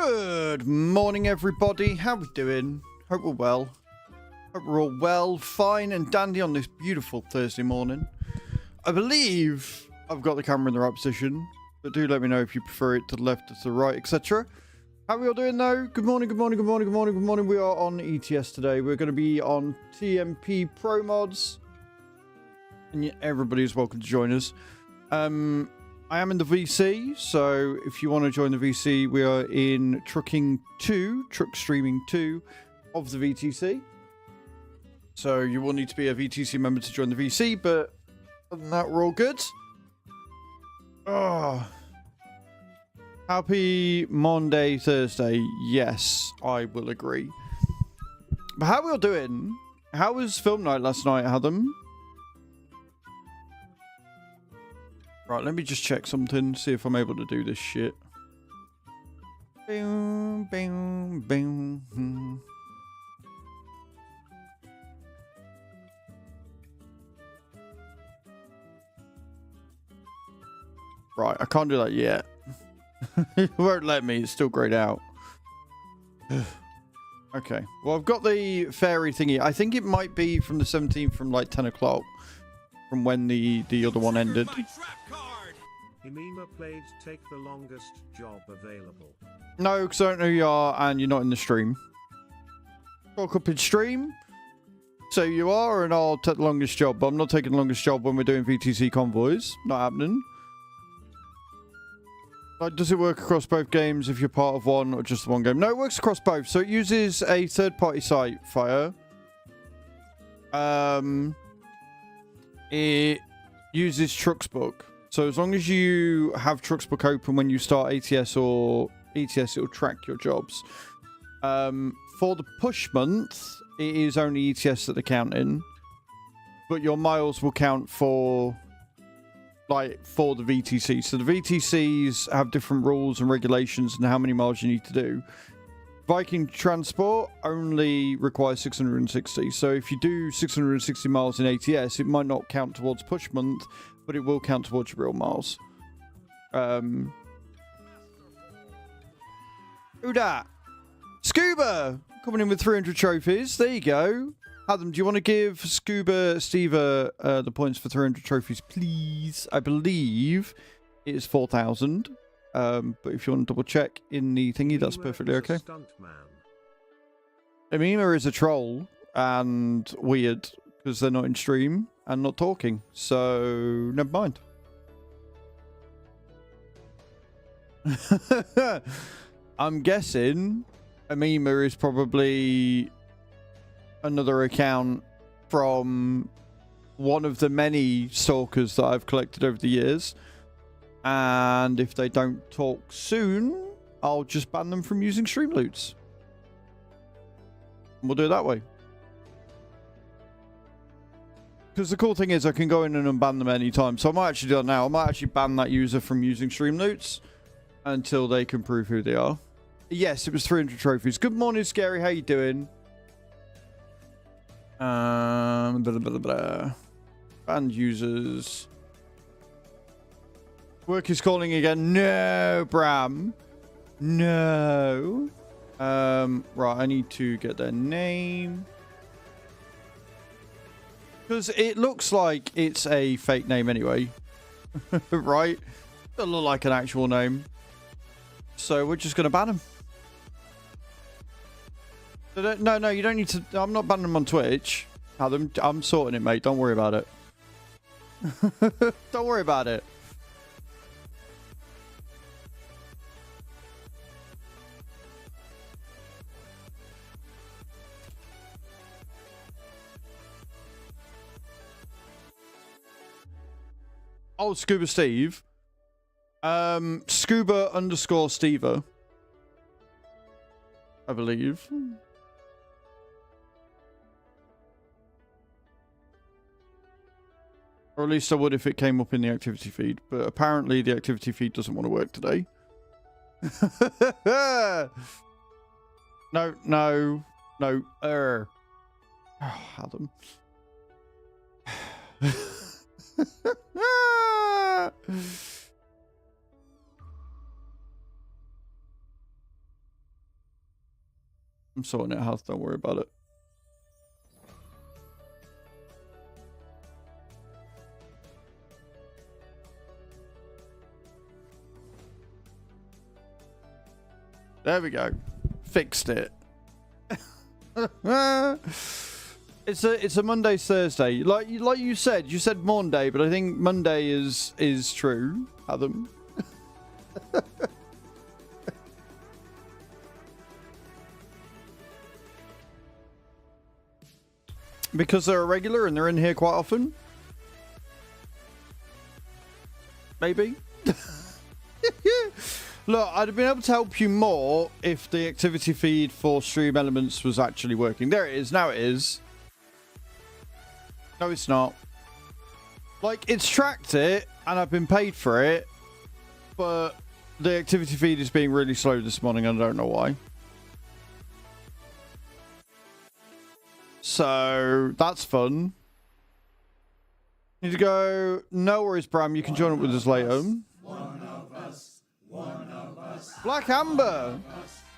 Good morning, everybody. How we doing? Hope we're well. Hope we're all well, fine and dandy on this beautiful Thursday morning. I believe I've got the camera in the right position, but do let me know if you prefer it to the left or to the right, etc. How are we all doing, though? Good morning, good morning, good morning, good morning, good morning. We are on ETS today. We're going to be on TMP Pro Mods. And everybody is welcome to join us. I am in the VC, so if you want to join the VC, we are in Truck Streaming 2 of the VTC. So you will need to be a VTC member to join the VC, but other than that, we're all good. Oh. Happy Monday, Thursday. Yes, I will agree. But how are we all doing? How was film night last night, Adam? Right, let me just check something, see if I'm able to do this shit. Boom, boom, boom. Right, I can't do that yet. It won't let me, it's still grayed out. Okay, well, I've got the fairy thingy. I think it might be from the 17th from like 10 o'clock. From when the other one ended. Himima played Take the Longest Job available. No, because I don't know who you are and you're not in the stream. Talk up in stream. So you are, and I'll take the longest job. But I'm not taking the longest job when we're doing VTC convoys. Not happening. Like, does it work across both games if you're part of one or just one game? No, it works across both. So it uses a third-party site, Fire. It uses Trucksbook. So as long as you have Trucksbook open when you start ATS or ETS, it'll track your jobs. For the push month, it is only ETS that they're counting. But your miles will count for the VTC. So the VTCs have different rules and regulations and how many miles you need to do. Viking transport only requires 660. So if you do 660 miles in ATS, it might not count towards push month, but it will count towards your real miles. Who dat? Scuba coming in with 300 trophies. There you go. Adam, do you want to give Scuba Steve the points for 300 trophies, please? I believe it is 4,000. But if you want to double check in the thingy, that's perfectly okay. Amima is a troll and weird because they're not in stream and not talking. So never mind. I'm guessing Amima is probably another account from one of the many stalkers that I've collected over the years. And if they don't talk soon, I'll just ban them from using stream loots. We'll do it that way. Because the cool thing is I can go in and unban them anytime. So I might actually do that now. I might actually ban that user from using stream loots until they can prove who they are. Yes, it was 300 trophies. Good morning, Scary. How you doing? Blah, blah, blah, blah. Banned users. Work is calling again. No, Bram. No. Right, I need to get their name. Because it looks like it's a fake name anyway. Right? Doesn't look like an actual name. So we're just going to ban them. No, you don't need to. I'm not banning them on Twitch. I'm sorting it, mate. Don't worry about it. Don't worry about it. Oh, Scuba Steve. Scuba _ Steva. I believe. Or at least I would if it came up in the activity feed. But apparently the activity feed doesn't want to work today. No. Oh, Adam. I'm sorting it out. Don't worry about it. There we go. Fixed it. It's a Monday Thursday. Like you said Monday, but I think Monday is true, Adam. Because they're a regular and they're in here quite often. Maybe. Look, I'd have been able to help you more if the activity feed for Stream Elements was actually working. There it is. Now it is. No, it's not. Like, it's tracked it, and I've been paid for it, but the activity feed is being really slow this morning, and I don't know why. So, that's fun. Need to go. No worries, Bram. You can join up with us later. One of us. Black Amber.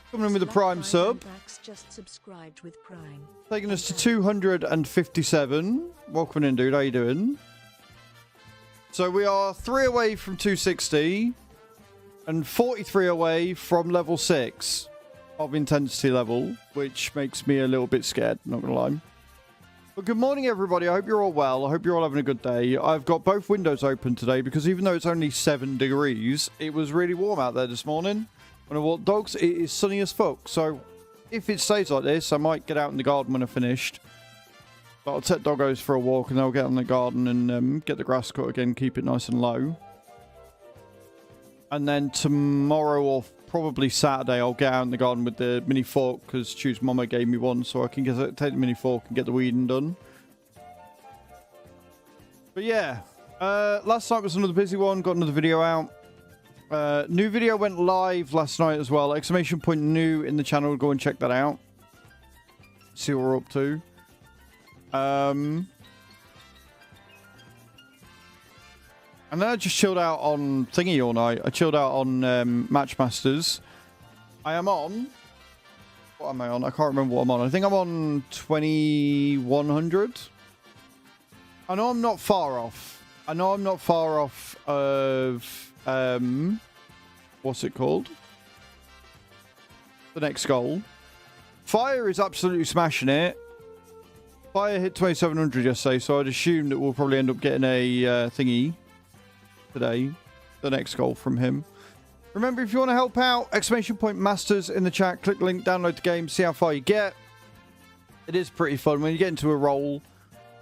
Coming in with a Prime sub. Just subscribed with Prime. Taking us to 257. Welcome in, dude. How you doing? So we are 3 away from 260 and 43 away from level 6 of intensity level, which makes me a little bit scared, not gonna lie. But good morning, everybody. I hope you're all well. I hope you're all having a good day. I've got both windows open today because even though it's only 7 degrees, it was really warm out there this morning. When I walk dogs, it is sunny as fuck. So if it stays like this, I might get out in the garden when I've finished. But I'll take doggos for a walk and they'll get in the garden and get the grass cut again, keep it nice and low. And then tomorrow or probably Saturday, I'll get out in the garden with the mini fork because Chew's mama gave me one, so I can take the mini fork and get the weeding done. But yeah, last night was another busy one. Got another video out. New video went live last night as well. Exclamation point new in the channel. Go and check that out. See what we're up to. And then I just chilled out on Thingy all night. I chilled out on Matchmasters. I am on... What am I on? I can't remember what I'm on. I think I'm on 2100. I know I'm not far off. I know I'm not far off of... what's it called? The next goal. Fire is absolutely smashing it. Fire hit 2700 yesterday, so I'd assume that we'll probably end up getting a thingy today. The next goal from him. Remember, if you want to help out, exclamation point masters in the chat. Click the link, download the game, see how far you get. It is pretty fun. When you get into a role,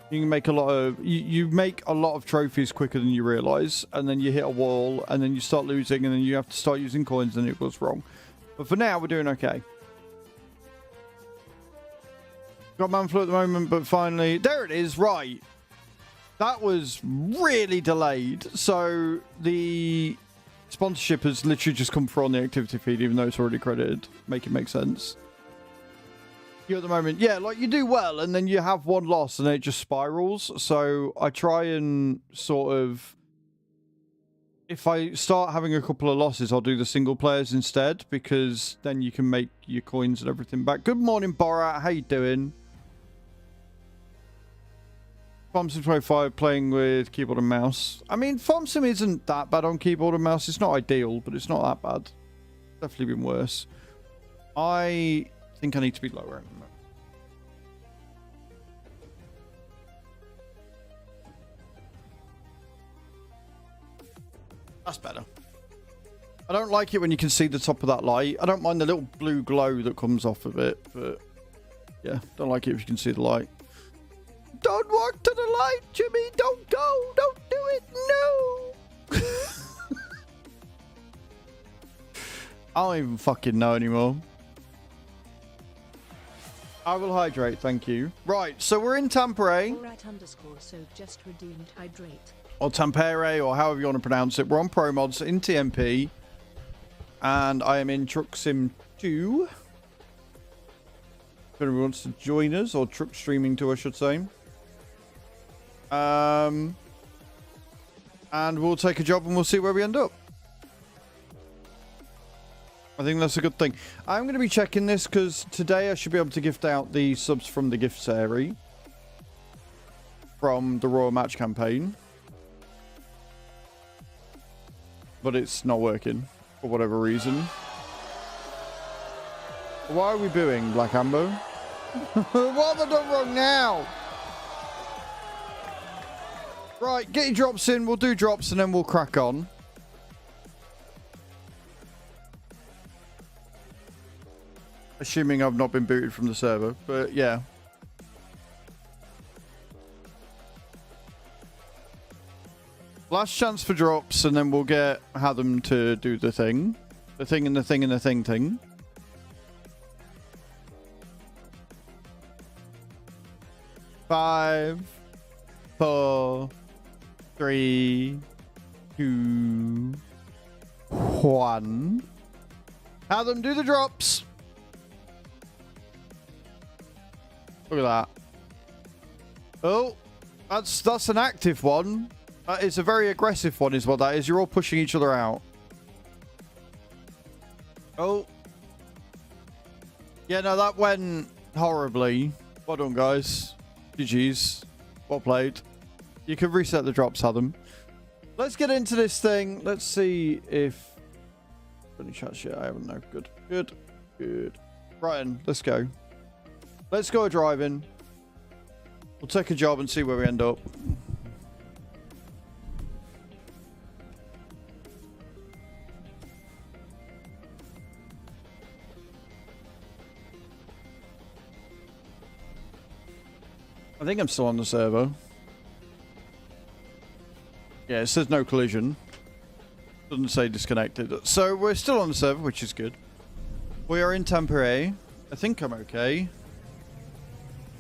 you can make a lot of... You make a lot of trophies quicker than you realise. And then you hit a wall, and then you start losing, and then you have to start using coins, and it goes wrong. But for now, we're doing okay. Got Manflu at the moment, but finally... There it is, right. That was really delayed. So the sponsorship has literally just come through on the activity feed, even though it's already credited. Make it make sense. You at the moment, yeah, like you do well, and then you have one loss, and it just spirals. So I try and sort of... If I start having a couple of losses, I'll do the single players instead, because then you can make your coins and everything back. Good morning, Borat. How you doing? FarmSim 25 playing with keyboard and mouse. I mean, FarmSim isn't that bad on keyboard and mouse. It's not ideal, but it's not that bad. Definitely been worse. I think I need to be lower. That's better. I don't like it when you can see the top of that light. I don't mind the little blue glow that comes off of it, but yeah, don't like it if you can see the light. Don't walk to the light, Jimmy. Don't go. Don't do it. No. I don't even fucking know anymore. I will hydrate, thank you. Right, so we're in Tampere. So just redeemed hydrate. Or Tampere, or however you want to pronounce it. We're on Pro Mods in TMP. And I am in Truck Sim 2. If anyone wants to join us, or Truck Streaming 2, I should say. And we'll take a job and we'll see where we end up. I think that's a good thing. I'm going to be checking this because today I should be able to gift out the subs from the gift area from the Royal Match campaign. But it's not working for whatever reason. Why are we booing, Black Ambo? What have I done wrong now? Right, get your drops in. We'll do drops and then we'll crack on. Assuming I've not been booted from the server, but yeah. Last chance for drops, and then we'll have them to do the thing. The thing and the thing and the thing. 5, 4, 3, 2, 1. Have them do the drops. Look at that. Oh, that's an active one. That is a very aggressive one is what that is. You're all pushing each other out. Oh. Yeah, no, that went horribly. Well done, guys. GG's. Well played. You can reset the drops, Adam. Let's get into this thing. Let's see if... Any chats yet? I haven't. No. Good. Good. Good. Right then. Let's go. Let's go driving. We'll take a job and see where we end up. I think I'm still on the server. Yeah, it says no collision. Doesn't say disconnected. So we're still on the server, which is good. We are in Tampere. I think I'm okay.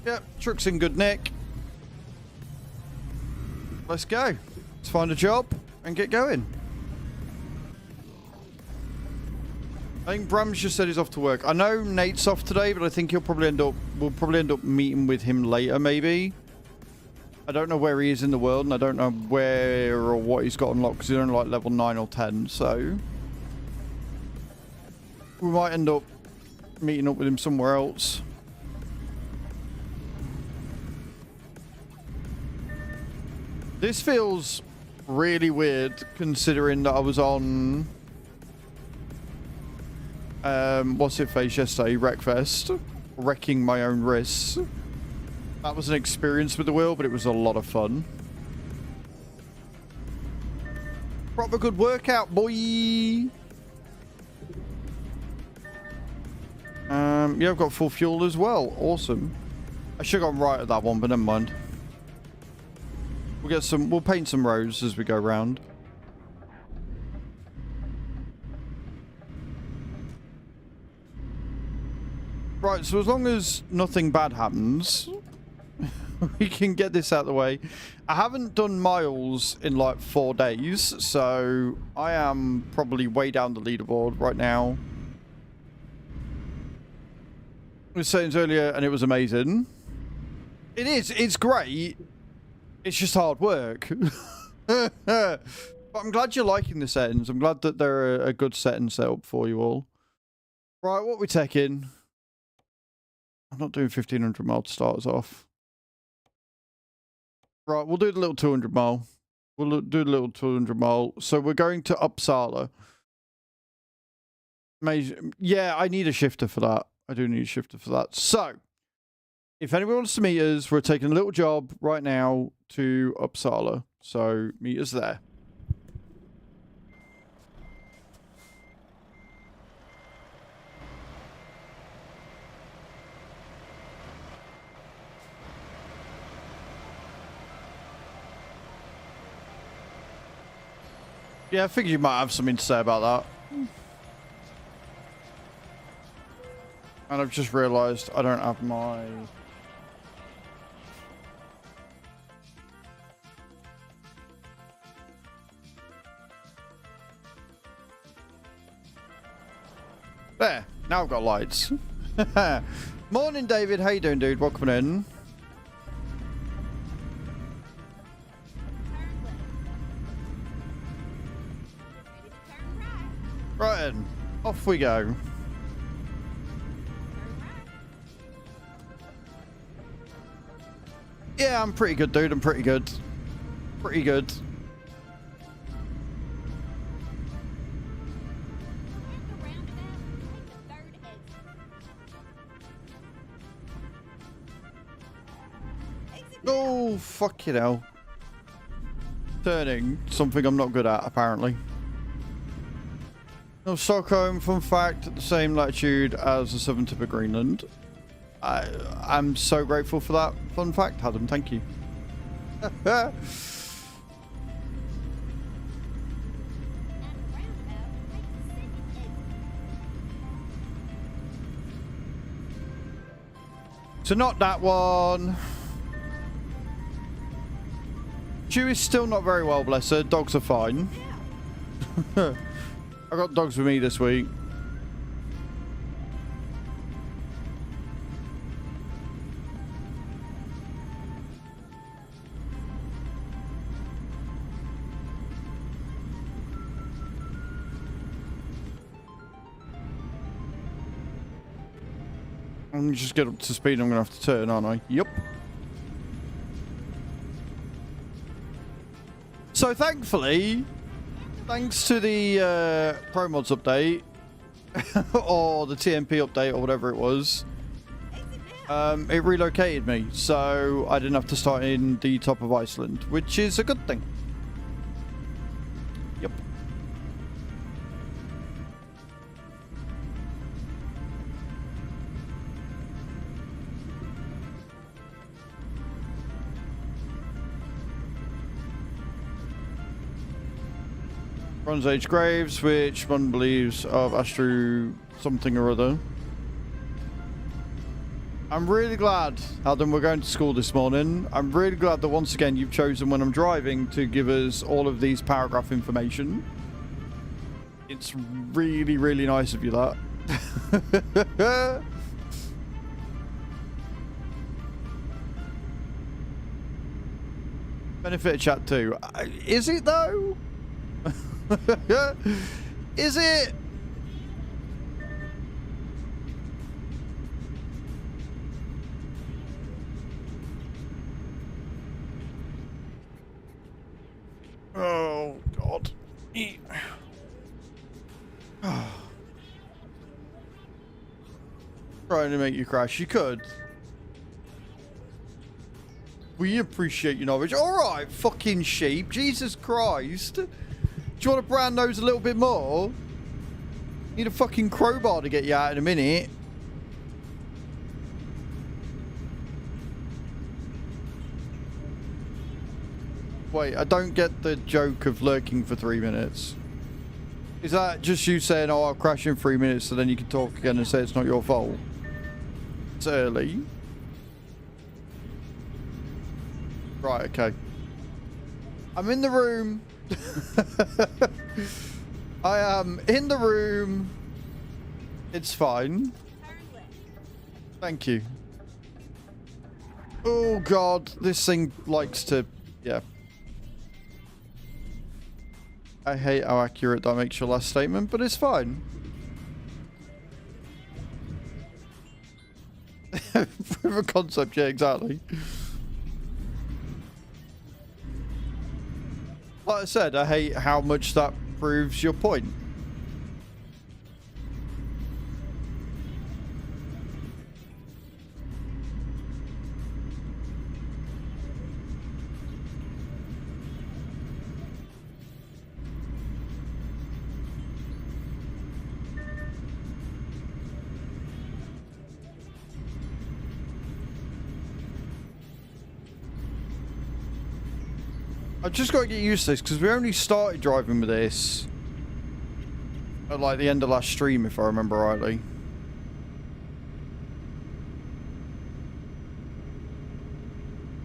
Yep, truck's in good nick. Let's go. Let's find a job and get going. I think Bram's just said he's off to work. I know Nate's off today, but I think we'll probably end up meeting with him later, maybe. I don't know where he is in the world, and I don't know where or what he's got unlocked, because he's only like level 9 or 10, so... We might end up meeting up with him somewhere else. This feels really weird, considering that I was on... what's it face yesterday? Wreckfest. Wrecking my own wrists. That was an experience with the wheel, but it was a lot of fun. Proper good workout, boy. Yeah, I've got full fuel as well. Awesome. I should have gone right at that one, but never mind. We'll paint some roads as we go round. Right, so as long as nothing bad happens, we can get this out of the way. I haven't done miles in like 4 days, so I am probably way down the leaderboard right now. I was saying this earlier, and it was amazing. It is. It's great. It's just hard work. But I'm glad you're liking the settings. I'm glad that they're a good setting set up for you all. Right, what we taking? I'm not doing 1500 mile to start us off. Right, we'll do the little 200 mile. We'll do the little 200 mile. So we're going to Uppsala. Yeah, I need a shifter for that. I do need a shifter for that. So, if anyone wants to meet us, we're taking a little job right now to Uppsala. So, meet us there. Yeah, I figured you might have something to say about that. And I've just realised I don't have my... There, now I've got lights. Morning, David. How you doing, dude? Welcome in. Right then. Off we go. Yeah, I'm pretty good, dude. I'm pretty good. Pretty good. Oh, fuck you know. Turning, something I'm not good at, apparently. No, Stockholm, fun fact, at the same latitude as the southern tip of Greenland. I'm so grateful for that fun fact, Adam. Thank you. So not that one. Chewie's still not very well, bless her. Dogs are fine. I got dogs with me this week. I'm just get up to speed. I'm gonna have to turn, aren't I? Yep. So thankfully, thanks to the Pro Mods update or the TMP update or whatever it was, it relocated me, so I didn't have to start in the top of Iceland, which is a good thing. Yep. Bronze Age graves, which one believes of Astro something or other. I'm really glad, Adam, we're going to school this morning. I'm really glad that once again you've chosen when I'm driving to give us all of these paragraph information. It's really, really nice of you, that. Benefit of chat too. Is it though? Is it? Oh God. Trying to make you crash. You could. We appreciate your knowledge. Alright, fucking sheep. Jesus Christ. Do you want to brown nose a little bit more? Need a fucking crowbar to get you out in a minute. Wait, I don't get the joke of lurking for 3 minutes. Is that just you saying, oh, I'll crash in 3 minutes so then you can talk again and say it's not your fault? It's early. Right, okay. I'm in the room. I am in the room. It's fine. Thank you. Oh God, this thing likes to, yeah. I hate how accurate that makes your last statement, but it's fine. Proof of concept, yeah, exactly. Like I said, I hate how much that proves your point. I've just got to get used to this because we only started driving with this at like the end of last stream, if I remember rightly.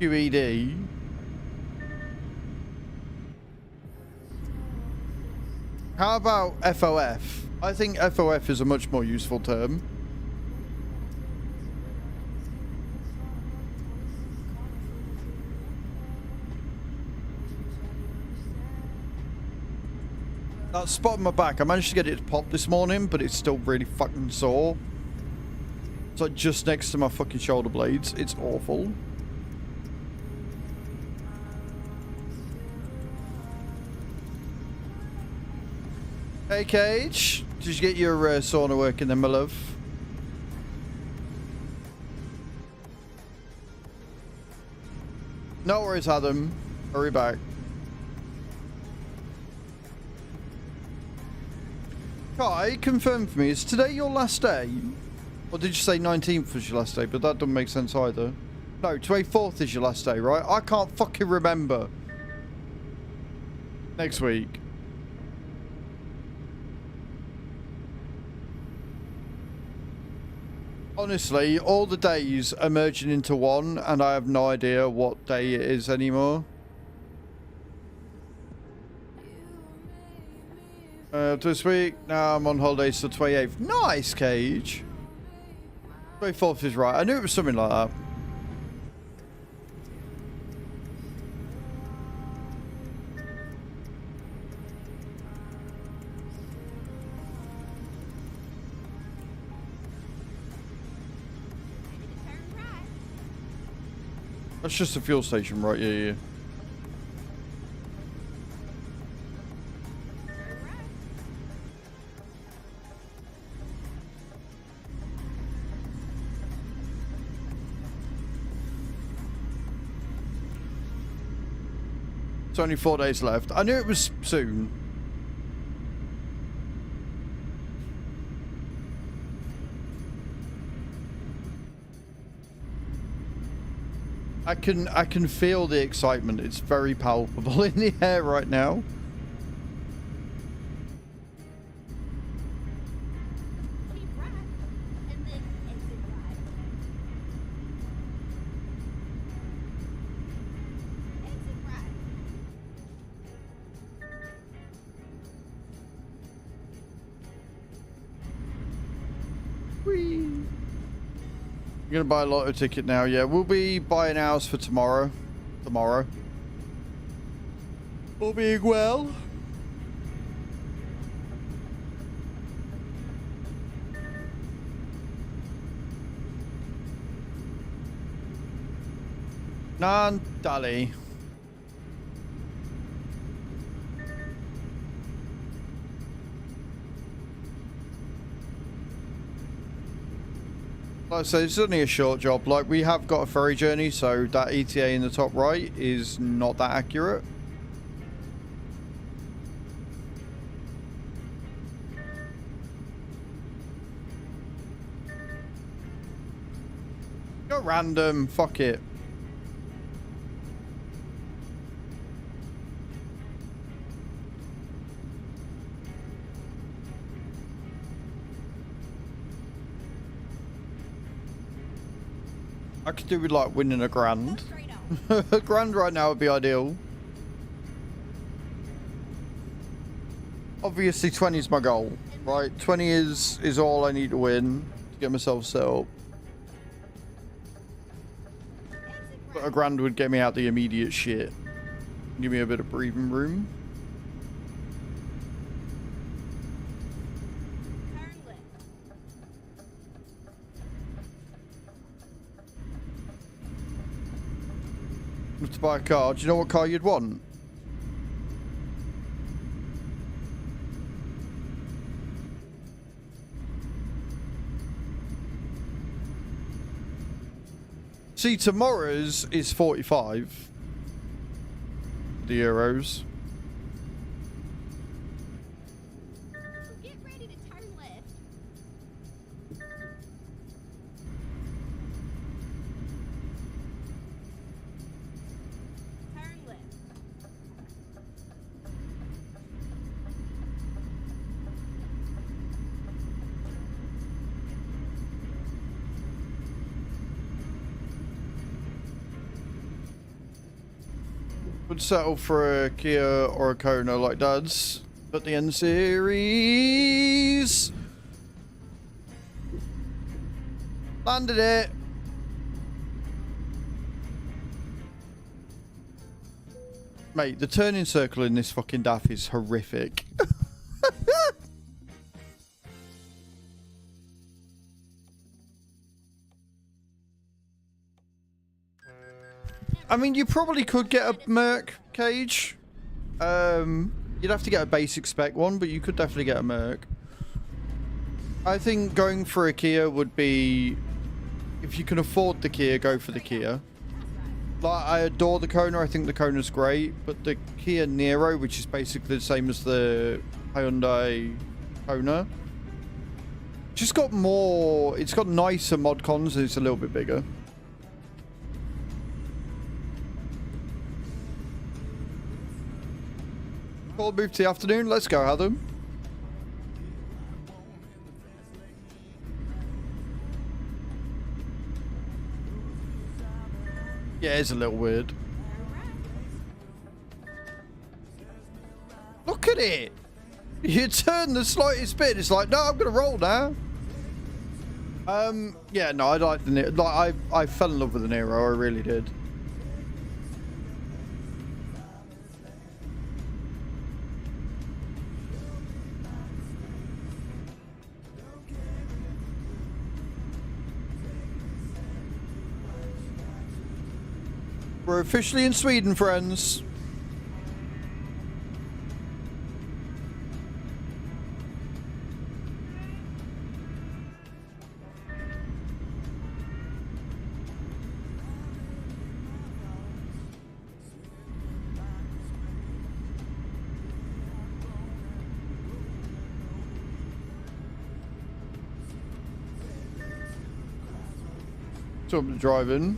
QED. How about FOF? I think FOF is a much more useful term. That spot on my back, I managed to get it to pop this morning, but it's still really fucking sore. It's like just next to my fucking shoulder blades. It's awful. Hey, Cage. Did you get your sauna working then, my love? No worries, Adam. Hurry back. Kai, confirm for me, is today your last day? Or did you say 19th was your last day? But that doesn't make sense either. No, 24th is your last day, right? I can't fucking remember. Next week. Honestly, all the days are merging into one, and I have no idea what day it is anymore. This week, now I'm on holidays till 28th. Nice, Cage. 24th is right. I knew it was something like that. That's just a fuel station, right? Yeah. It's only 4 days left. I knew it was soon. I can feel the excitement. It's very palpable in the air right now. You're gonna buy a lotto ticket now, yeah. We'll be buying ours for tomorrow. All being well. Nan Dali. Like I say, it's only a short job. Like, we have got a ferry journey, so that ETA in the top right is not that accurate. Go random, fuck it. I could do with like winning a grand. A grand right now would be ideal. Obviously 20 is my goal, right? 20 is all I need to win to get myself set up. But a grand would get me out the immediate shit. Give me a bit of breathing room. To buy a car, do you know what car you'd want? See, tomorrow's is 45. The euros. Get ready to turn left. Turn left. Would settle for a Kia or a Kona like Dad's, but the N series landed it. Mate, the turning circle in this fucking DAF is horrific. I mean, you probably could get a Merc cage. You'd have to get a basic spec one, but you could definitely get a Merc. I think going for a Kia would be, if you can afford the Kia, go for the Kia. Like, I adore the Kona. I think the Kona's great, but the Kia Niro, which is basically the same as the Hyundai Kona, just got more. It's got nicer mod cons and it's a little bit bigger. Call move to the afternoon. Let's go, Adam. Yeah, it's a little weird. Look at it. You turn the slightest bit. It's like, no, I'm gonna roll now. Yeah, no, I like the Nero. Like, I fell in love with the Nero. I really did. We're officially in Sweden, friends. So I'm driving.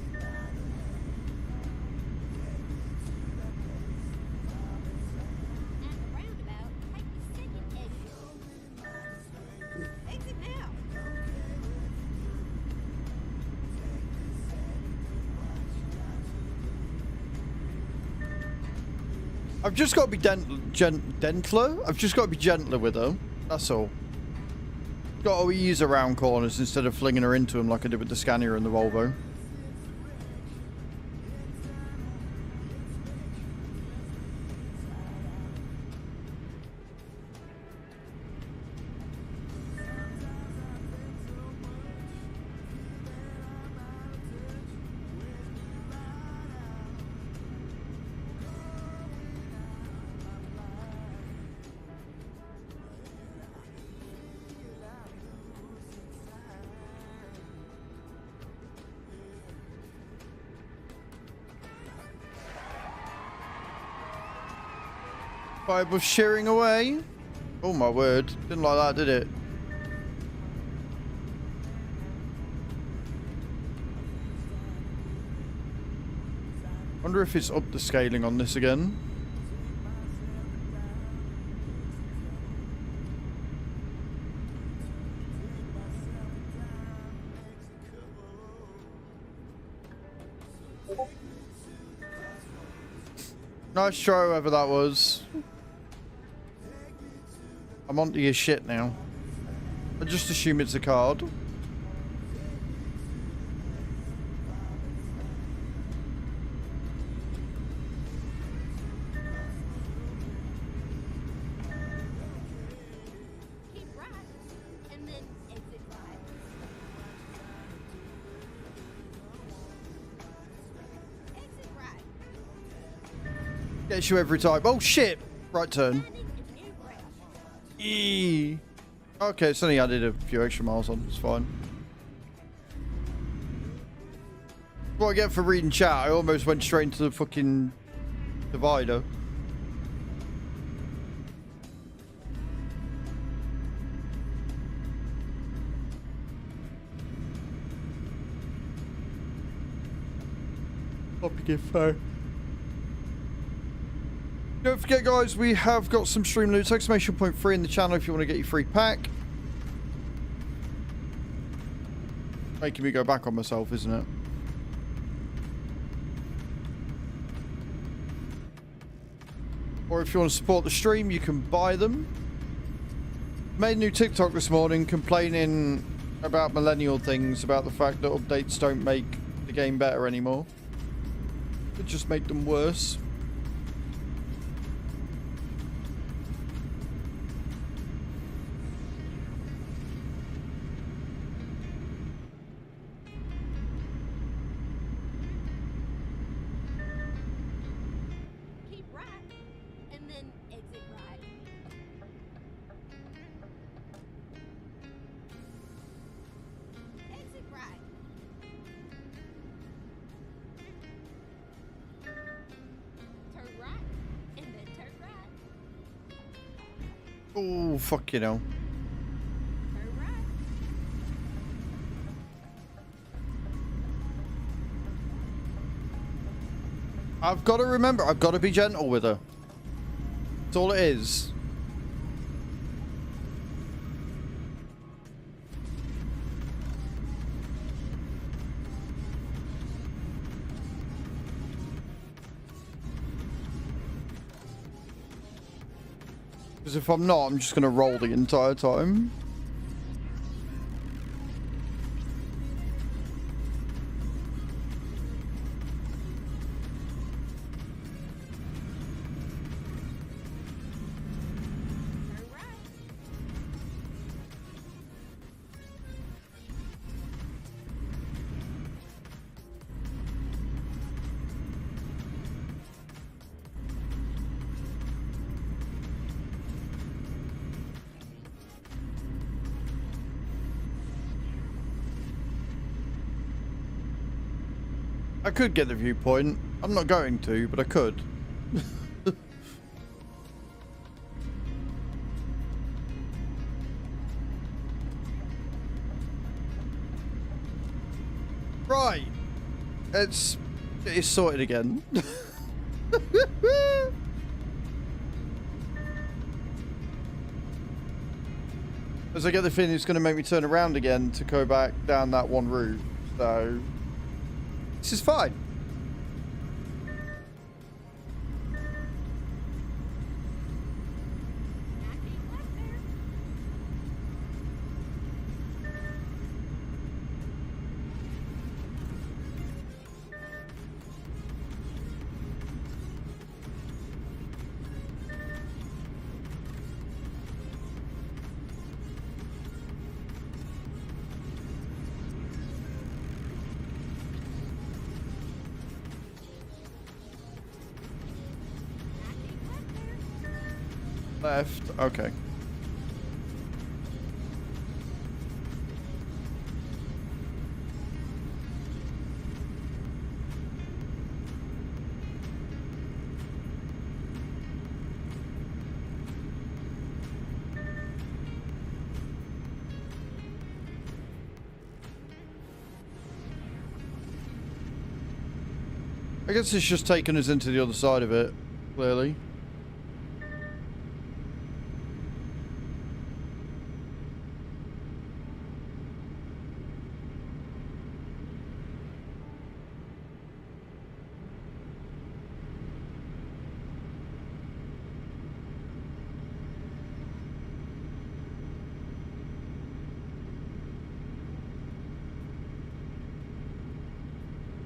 I've just got to be gentler. I've just got to be gentler with her. That's all. Got to ease around corners instead of flinging her into them like I did with the Scania and the Volvo. Vibe was shearing away. Oh my word. Didn't like that, did it? Wonder if it's up the scaling on this again. Nice try, whoever that was. I'm onto your shit now. I just assume it's a card. Keep right, and then exit right. Exit right. Gets you every time. Oh shit! Right turn. Turning and new route. Eee. Okay, it's only added a few extra miles on. It's fine. What I get for reading chat, I almost went straight into the fucking divider. Topic info. Don't forget, guys, we have got some stream loot. Exclamation point free in the channel if you want to get your free pack. Making me go back on myself, isn't it? Or if you want to support the stream, you can buy them. Made a new TikTok this morning complaining about millennial things, about the fact that updates don't make the game better anymore. They just make them worse. Oh, fuck you know. Turn right. I've got to remember, I've got to be gentle with her. That's all it is. Because if I'm not, I'm just going to roll the entire time. Turn right. I could get the viewpoint. I'm not going to, but I could. Right. It's sorted again. As I get the feeling it's going to make me turn around again to go back down that one route. So this is fine. Now keep left there. Now keep left there. Left. Okay. I guess it's just taking us into the other side of it, clearly.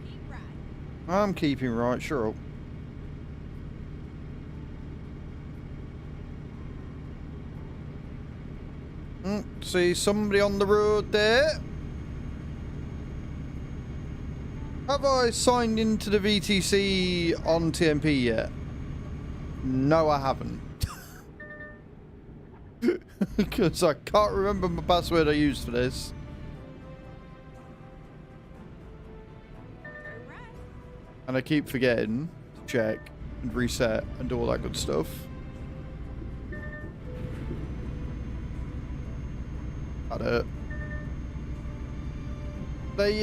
Keep right. I'm keeping right, sure. See somebody on the road there. Have I signed into the VTC on TMP yet? No, I haven't. Because I can't remember my password I used for this. Turn right. And I keep forgetting to check and reset and do all that good stuff. That hurt. They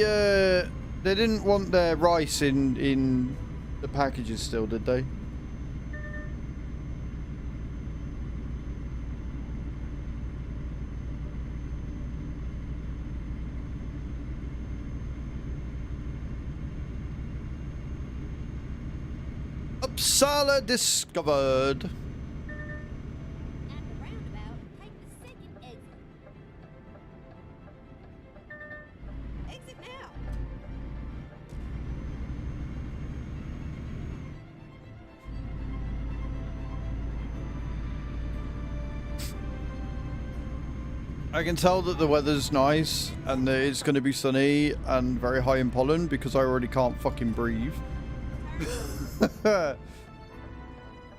didn't want their rice in the packages still, did they? Uppsala discovered. At the roundabout, take the second exit. Exit now. I can tell that the weather's nice and that it's going to be sunny and very high in pollen because I already can't fucking breathe.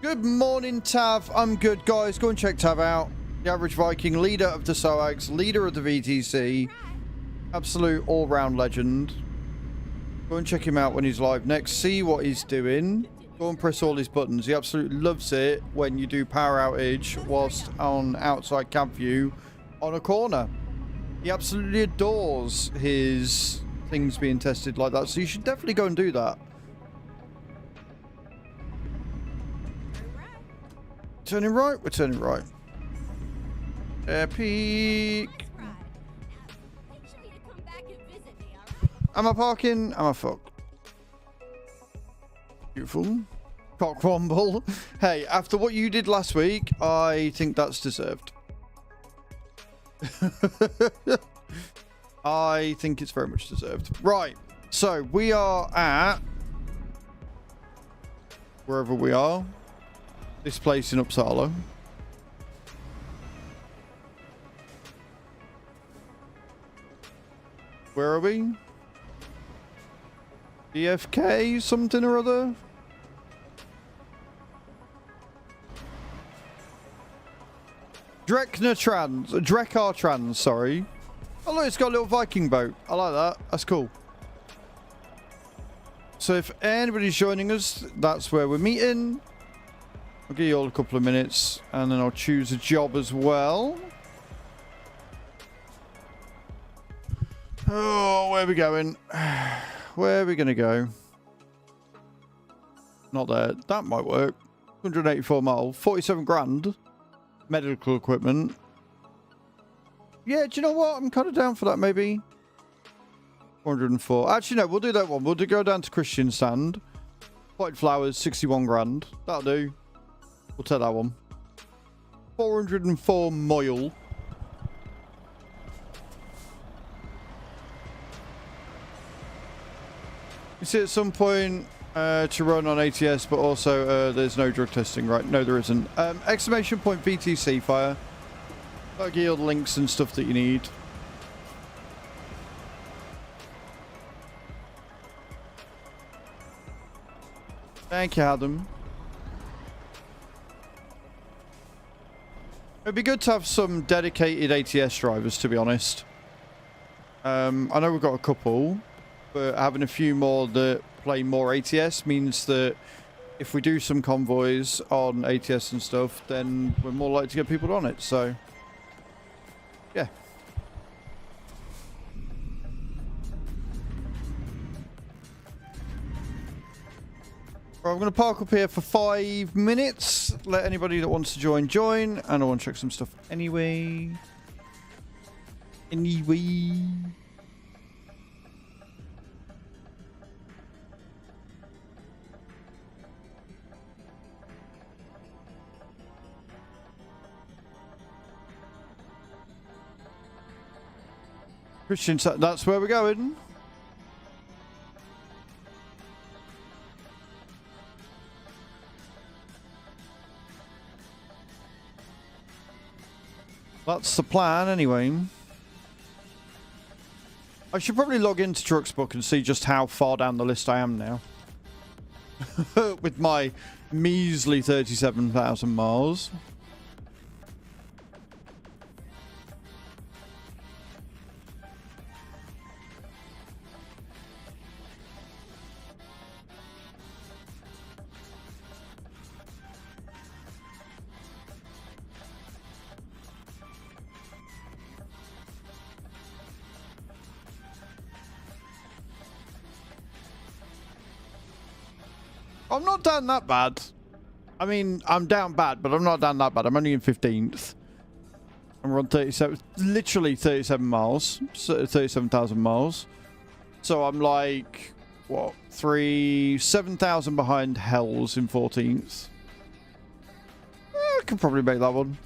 Good morning, Tav. I'm good, guys. Go and check Tav out. The average Viking, leader of the SOAGs, leader of the VTC, absolute all-round legend. Go and check him out when he's live next. See what he's doing. Go and press all his buttons. He absolutely loves it when you do power outage whilst on outside camp view on a corner. He absolutely adores his things being tested like that. So you should definitely go and do that. Turning right, we're turning right. Epic. Make sure you come back and visit me, alright? Am I parking? Am I fucked? Beautiful. Cockwomble. Hey, after what you did last week, I think that's deserved. I think it's very much deserved. Right. So we are at wherever we are. This place in Uppsala. Where are we? DFK something or other? Drekar Trans, sorry. Oh look, it's got a little Viking boat. I like that. That's cool. So if anybody's joining us, that's where we're meeting. I'll give you all a couple of minutes and then I'll choose a job as well. Oh, where are we going? Where are we going to go? Not there. That might work. 184 mile, 47 grand. Medical equipment. Yeah, do you know what? I'm kind of down for that, maybe. 404. Actually, no, we'll do that one. We'll go down to Christian Sand. White flowers, 61 grand. That'll do. We'll take that one. 404 mile. You see at some point to run on ATS, but also there's no drug testing, right? No, there isn't. Exclamation point VTC fire. I'll give you all the links and stuff that you need. Thank you, Adam. It'd be good to have some dedicated ATS drivers, to be honest. I know we've got a couple, but having a few more that play more ATS means that if we do some convoys on ATS and stuff, then we're more likely to get people on it, so yeah. Right, I'm going to park up here for 5 minutes. Let anybody that wants to join, and I want to check some stuff anyway. Christian, that's where we're going. That's the plan, anyway. I should probably log into Trucksbook and see just how far down the list I am now. With my measly 37,000 miles. I'm not down that bad. I mean, I'm down bad, but I'm not down that bad. I'm only in 15th. And we're on 37, literally 37 miles. 37,000 miles. So I'm like, what, 7,000 behind Hells in 14th. I can probably make that one.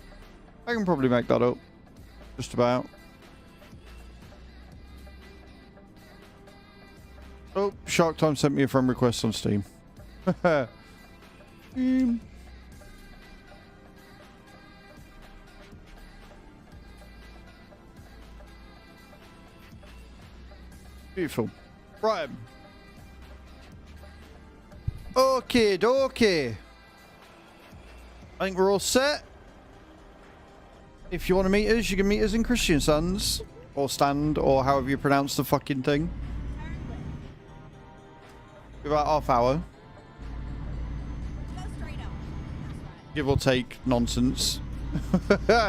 I can probably make that up. Just about. Oh, Shark Time sent me a friend request on Steam. Beautiful. Right. Okay, okay. I think we're all set. If you want to meet us, you can meet us in Christian Sons. Or Stand, or however you pronounce the fucking thing. About half hour. Give or take nonsense. Exit now.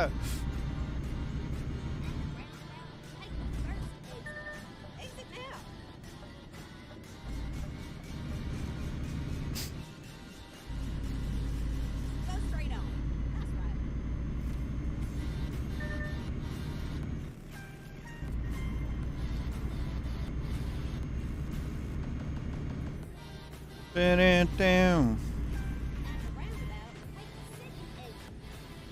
Go straight on. That's right. Down.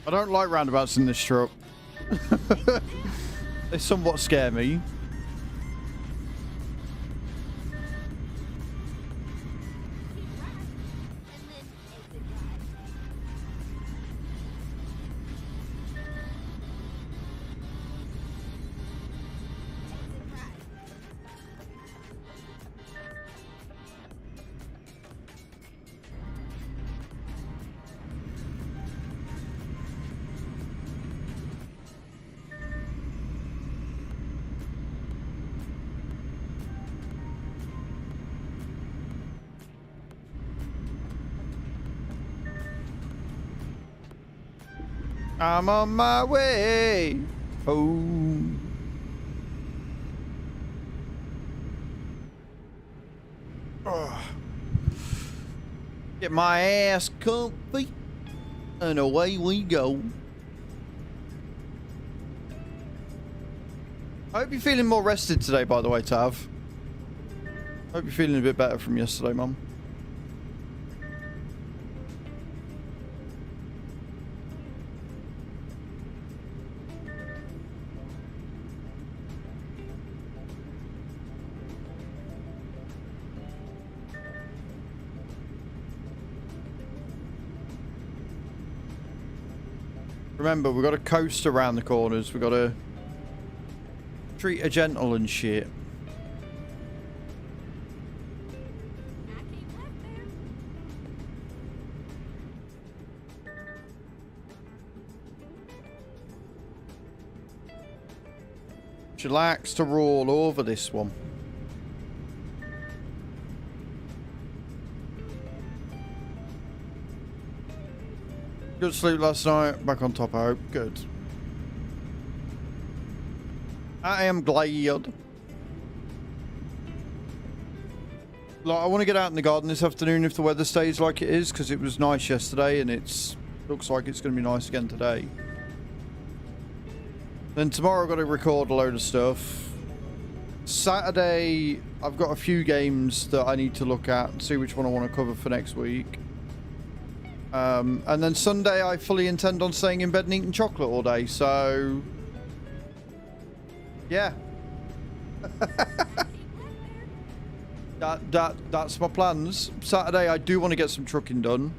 I don't like roundabouts in this truck. They somewhat scare me. I'm on my way home. Ugh. Get my ass comfy and away we go. I hope you're feeling more rested today, by the way, Tav. Hope you're feeling a bit better from yesterday, Mum. Remember, we've got to coast around the corners. We've got to treat her gentle and shit. I keep left there. She likes to roll over this one. Good sleep last night. Back on top, I hope. Good. I am glad. Like, I want to get out in the garden this afternoon if the weather stays like it is, because it was nice yesterday and it's looks like it's going to be nice again today. Then tomorrow I've got to record a load of stuff. Saturday I've got a few games that I need to look at and see which one I want to cover for next week. And then Sunday I fully intend on staying in bed and eating chocolate all day, so yeah. That's my plans. Saturday I do want to get some trucking done.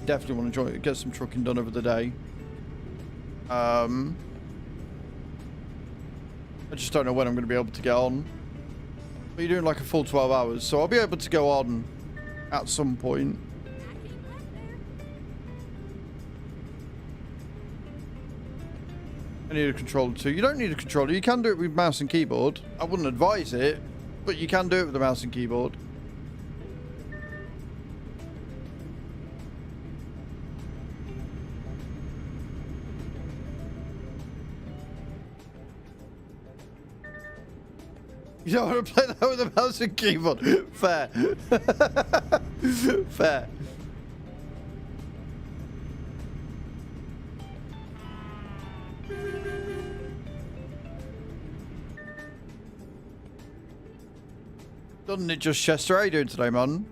Definitely want to get some trucking done over the day. I just don't know when I'm going to be able to get on. But you're doing like a full 12 hours, so I'll be able to go on at some point. I need a controller too. You don't need a controller. You can do it with mouse and keyboard. I wouldn't advise it, but you can do it with the mouse and keyboard. You don't want to play that with a mouse and keyboard. Fair. Fair. Doesn't it just Chester? How you doing today, man?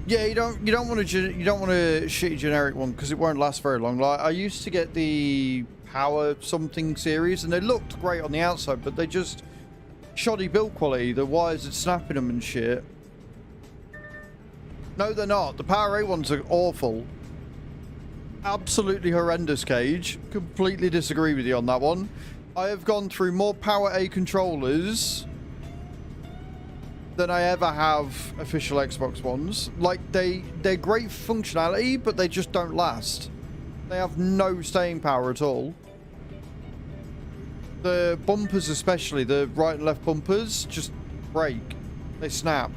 Yeah, you don't want to shitty generic one because it won't last very long. Like I used to get the Power something series and they looked great on the outside, but they just shoddy build quality. The wires are snapping them and shit. No, they're not. The Power A ones are awful. Absolutely horrendous, Cage. Completely disagree with you on that one. I have gone through more Power A controllers than I ever have official Xbox ones. Like, they're great functionality, but they just don't last. They have no staying power at all. The bumpers especially, the right and left bumpers, just break. They snap.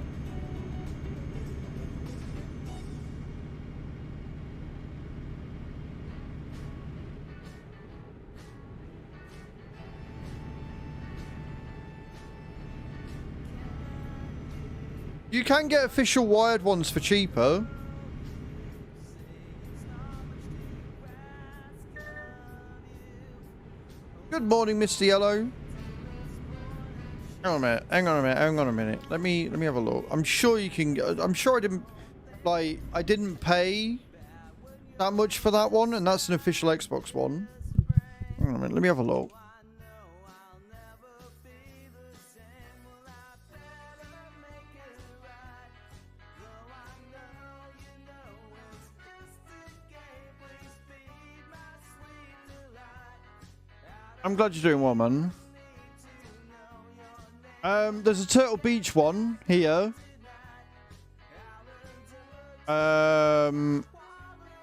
You can get official wired ones for cheaper. Good morning, Mr. Yellow. Hang on a minute. Hang on a minute. Hang on a minute. Let me have a look. I'm sure you can. I'm sure I didn't pay that much for that one, and that's an official Xbox one. Hang on a minute. Let me have a look. I'm glad you're doing well, man. There's a Turtle Beach one here.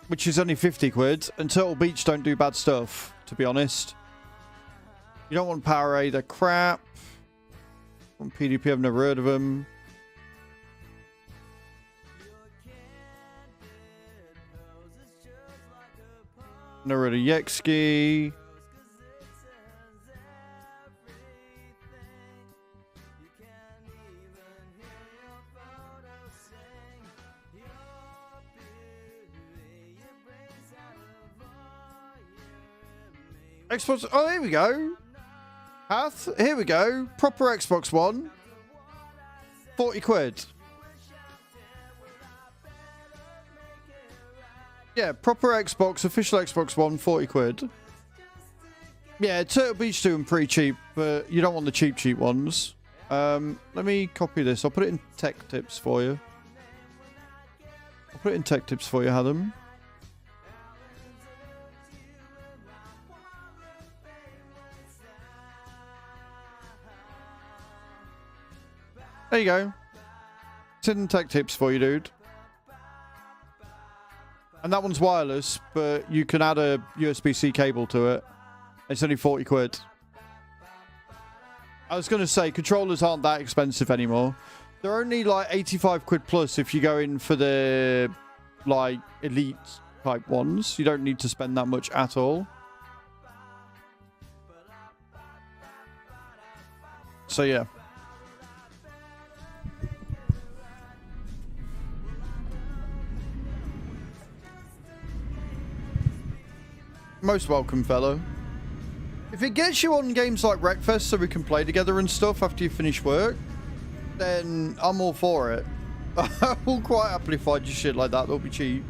Which is only 50 quid. And Turtle Beach don't do bad stuff, to be honest. You don't want Powerade, they're crap. On PDP, I've never heard of them. Never heard of Yexki. Xbox. Oh, here we go. Hath. Here we go. Proper Xbox One. 40 quid. Yeah, proper Xbox, official Xbox One, 40 quid. Yeah, Turtle Beach doing pretty cheap, but you don't want the cheap ones. Let me copy this. I'll put it in tech tips for you. I'll put it in tech tips for you, Adam. There you go. It's in tech tips for you, dude. And that one's wireless, but you can add a USB-C cable to it. It's only 40 quid. I was going to say, controllers aren't that expensive anymore. They're only like 85 quid plus if you go in for the like elite type ones. You don't need to spend that much at all. So yeah. Most welcome, fellow. If it gets you on games like Wreckfest so we can play together and stuff after you finish work, then I'm all for it. I will quite happily find you shit like that. That'll be cheap.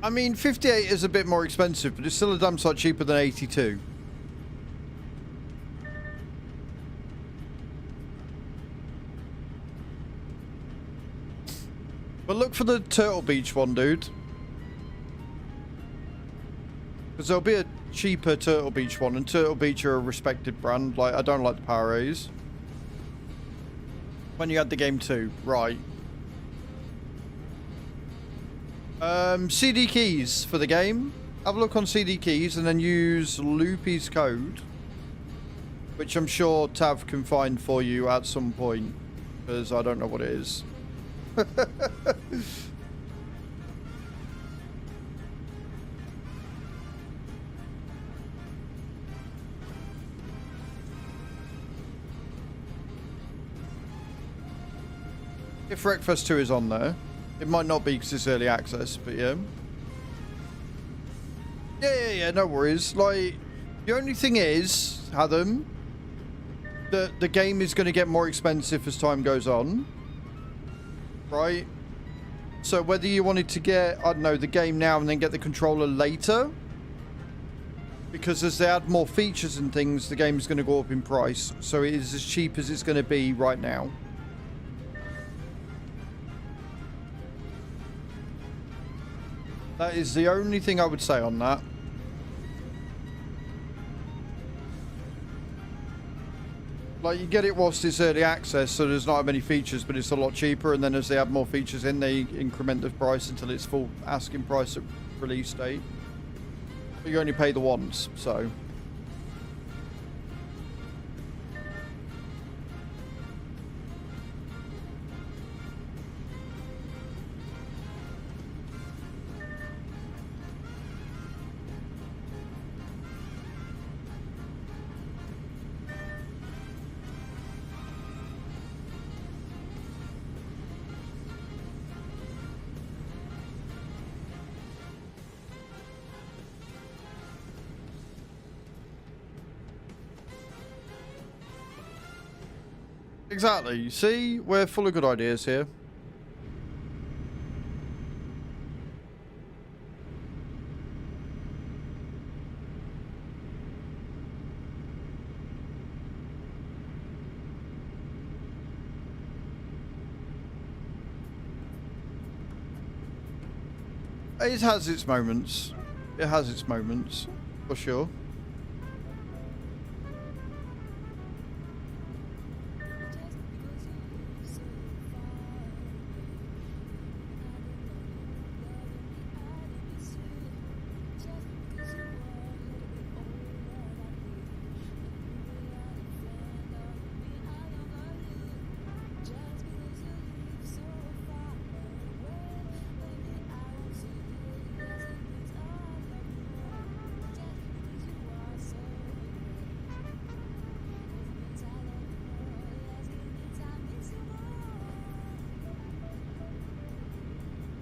I mean, 58 is a bit more expensive, but it's still a damn sight cheaper than 82. But look for the Turtle Beach one, dude. Because there'll be a cheaper Turtle Beach one, and Turtle Beach are a respected brand. Like, I don't like the Powerades. When you had the game too, right. CD keys for the game. Have a look on CD keys and then use Loopy's code, which I'm sure Tav can find for you at some point, because I don't know what it is. If Wreckfest 2 is on there. It might not be because it's early access, but yeah. Yeah, no worries. Like, the only thing is, Adam, that the game is going to get more expensive as time goes on. Right? So whether you wanted to get, I don't know, the game now and then get the controller later, because as they add more features and things, the game is going to go up in price. So it is as cheap as it's going to be right now. That is the only thing I would say on that. Like, you get it whilst it's early access, so there's not many features, but it's a lot cheaper. And then as they add more features in, they increment the price until it's full asking price at release date. But you only pay the once, so... Exactly. You see, we're full of good ideas here. It has its moments. It has its moments, for sure.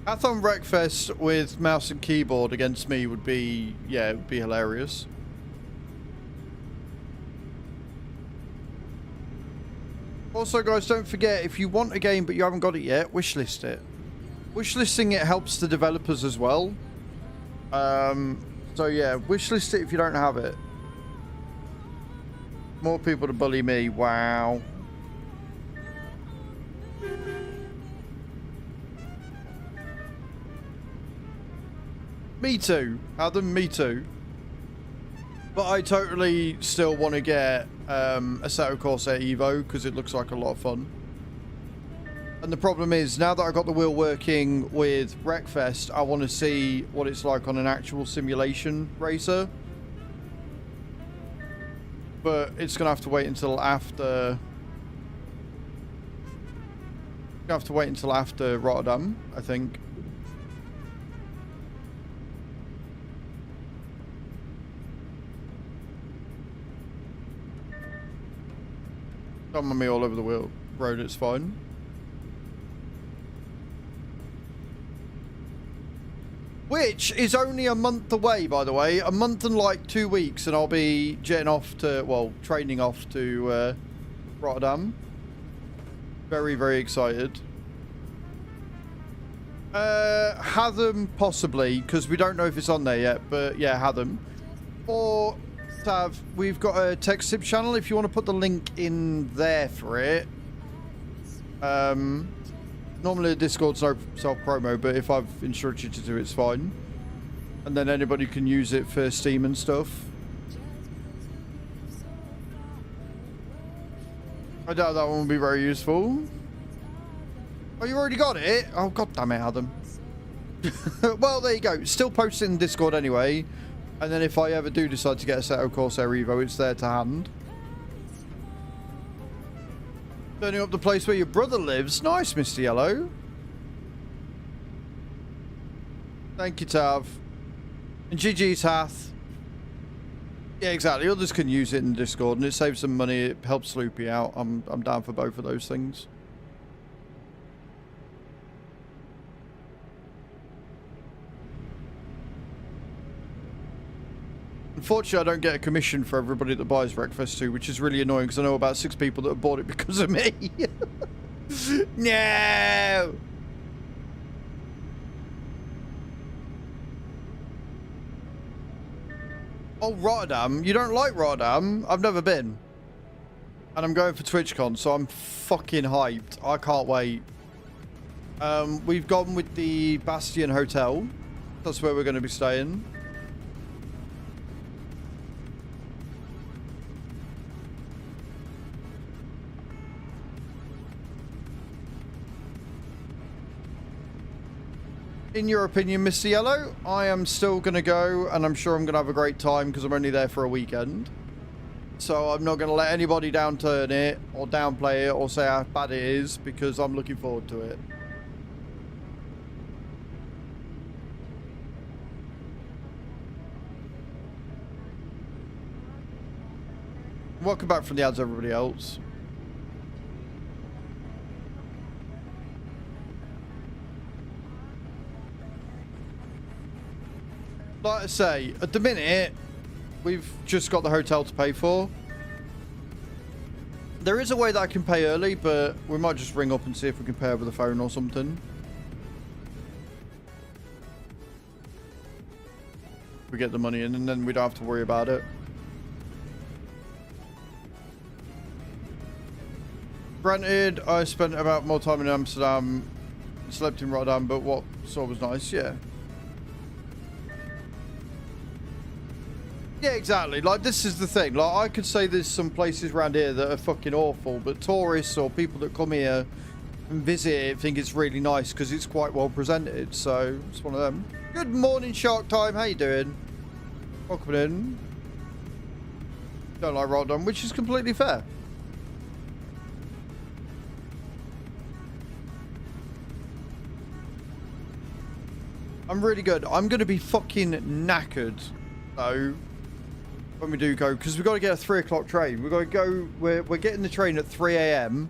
Athon Wreckfest with mouse and keyboard against me would be, yeah, it would be hilarious. Also, guys, don't forget, if you want a game but you haven't got it yet, wishlist it. Wishlisting it helps the developers as well. So yeah, wishlist it if you don't have it. More people to bully me, wow. Me too, Adam, me too. But I totally still want to get Assetto Corsair Evo because it looks like a lot of fun. And the problem is, now that I've got the wheel working with Wreckfest, I want to see what it's like on an actual simulation racer. But it's going to have to wait until after... Gonna have to wait until after Rotterdam, I think. Don't mind me all over the road, it's fine. Which is only a month away, by the way. A month and like 2 weeks, and I'll be jetting off to, well, training off to Rotterdam. Very, very excited. Hatham, possibly, because we don't know if it's on there yet, but yeah, Hatham. Or... Tav, we've got a tech sip channel if you want to put the link in there for it. Normally Discord's no self-promo, but if I've instructed you to do it, it's fine. And then anybody can use it for Steam and stuff. I doubt that one will be very useful. Oh, you already got it? Oh, god damn it, Adam. Well, there you go. Still post it in Discord anyway. And then if I ever do decide to get a Assetto Corsair Evo, it's there to hand. Turning up the place where your brother lives. Nice, Mr. Yellow. Thank you, Tav. And GG's Hath. Yeah, exactly. Others can use it in Discord, and it saves some money. It helps Sloopy out. I'm down for both of those things. Unfortunately, I don't get a commission for everybody that buys Wreckfest 2, which is really annoying because I know about 6 people that have bought it because of me. No! Oh, Rotterdam. You don't like Rotterdam? I've never been. And I'm going for TwitchCon, so I'm fucking hyped. I can't wait. We've gone with the Bastion Hotel. That's where we're going to be staying. In your opinion, Mr. Yellow, I am still going to go, and I'm sure I'm going to have a great time because I'm only there for a weekend. So I'm not going to let anybody downturn it or downplay it or say how bad it is because I'm looking forward to it. Welcome back from the ads, everybody else. Like I say, at the minute, we've just got the hotel to pay for. There is a way that I can pay early, but we might just ring up and see if we can pay over the phone or something. We get the money in and then we don't have to worry about it. Granted, I spent about more time in Amsterdam, slept in Rotterdam, but what saw was nice, yeah. Yeah, exactly. Like, this is the thing. Like, I could say there's some places around here that are fucking awful, but tourists or people that come here and visit it think it's really nice because it's quite well presented. So, it's one of them. Good morning, Shark Time. How you doing? Welcome in. Don't like Rotterdam, which is completely fair. I'm really good. I'm going to be fucking knackered, though, when we do go, because we've got to get a 3 o'clock train. We've got to go, we're getting the train at 3 a.m.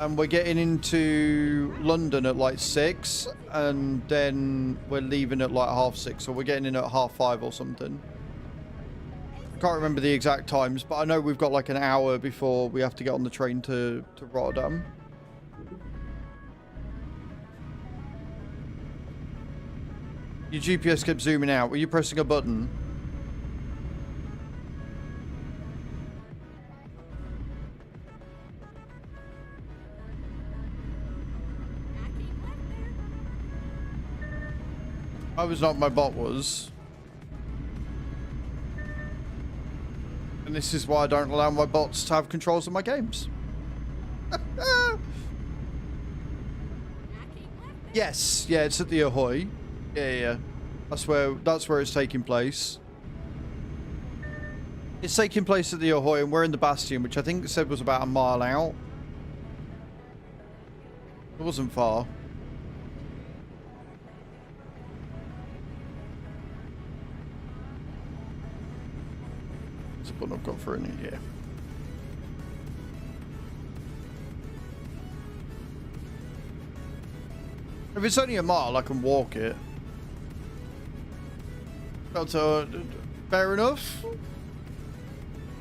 and we're getting into London at like 6, and then we're leaving at like 6:30, so we're getting in at 5:30 or something. I can't remember the exact times, but I know we've got like an hour before we have to get on the train to Rotterdam. Your GPS kept zooming out. Were you pressing a button? I was not, my bot was. And this is why I don't allow my bots to have controls of my games. Yes, yeah, it's at the Ahoy. Yeah. That's where it's taking place. It's taking place at the Ahoy, and we're in the Bastion, which I think it said was about a mile out. It wasn't far. There's a button I've got for it in here. If it's only a mile, I can walk it. That's fair enough.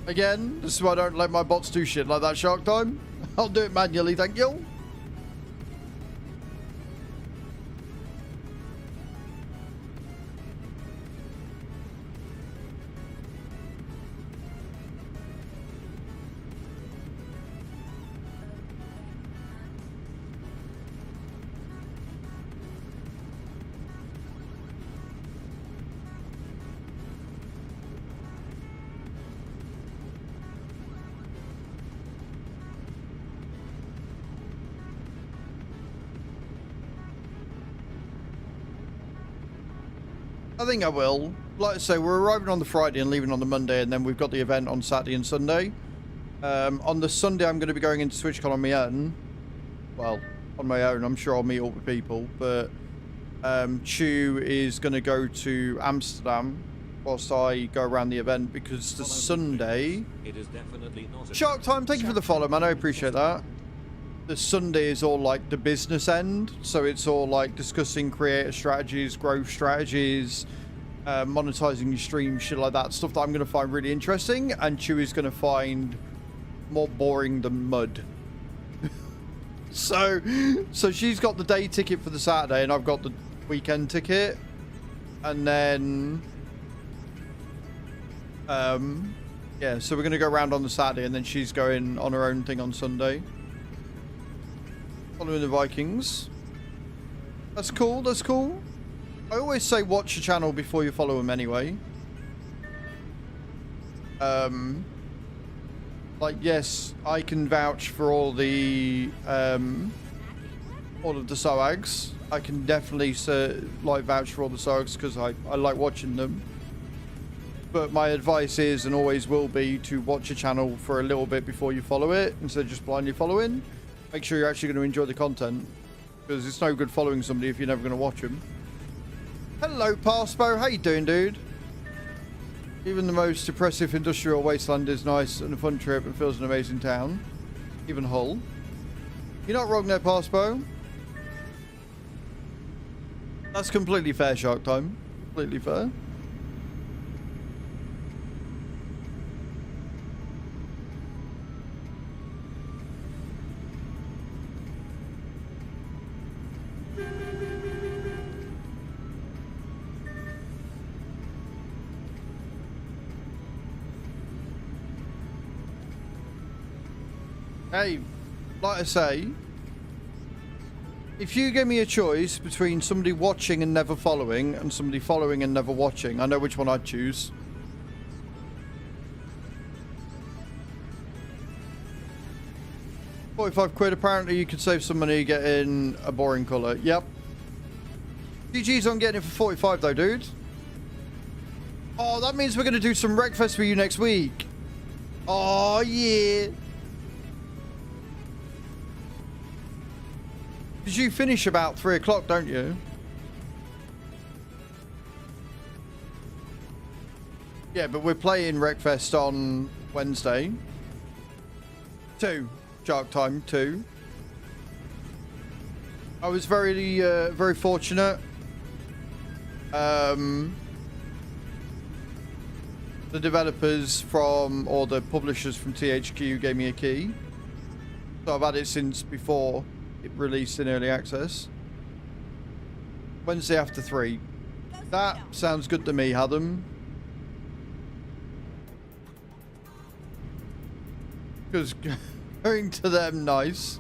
Again, this is why I don't let my bots do shit like that, Shark Time. I'll do it manually, thank you. I think I will. Like I say, we're arriving on the Friday and leaving on the Monday, and then we've got the event on Saturday and Sunday. On the Sunday, I'm going to be going into TwitchCon on my own. Well, on my own. I'm sure I'll meet up with people, but Chew is going to go to Amsterdam whilst I go around the event, because the Sunday... It is definitely not Shark Time, thank you for the follow, man. I appreciate that. The Sunday is all like the business end, so it's all like discussing creator strategies, growth strategies, monetizing your stream, shit like that, stuff that I'm going to find really interesting, and Chewy's going to find more boring than mud. so she's got the day ticket for the Saturday, and I've got the weekend ticket, and then yeah, so we're going to go around on the Saturday, and then she's going on her own thing on Sunday. Following the Vikings. That's cool, that's cool. I always say watch a channel before you follow them anyway. Like, yes, I can vouch for all the all of the SOAGs. I can definitely like vouch for all the SOAGs because I like watching them. But my advice is, and always will be, to watch a channel for a little bit before you follow it, instead of just blindly following. Make sure you're actually going to enjoy the content, because it's no good following somebody if you're never going to watch them. Hello, Parspo. How you doing, dude? Even the most depressive industrial wasteland is nice and a fun trip and feels an amazing town. Even Hull. You're not wrong there, Parspo. That's completely fair, Shark Time. Completely fair. Hey, like I say, if you give me a choice between somebody watching and never following and somebody following and never watching, I know which one I'd choose. £45, apparently you could save some money getting a boring colour. Yep. GG's on getting it for 45 though, dude. Oh, that means we're going to do some Wreckfest for you next week. Oh, yeah. Because you finish about 3 o'clock, don't you? Yeah, but we're playing Wreckfest on Wednesday. 2. Shark Time 2. I was very fortunate. The developers from, or the publishers from THQ gave me a key. So I've had it since before it released in early access. Wednesday after 3. That sounds good to me, Adam. Because going to them, nice.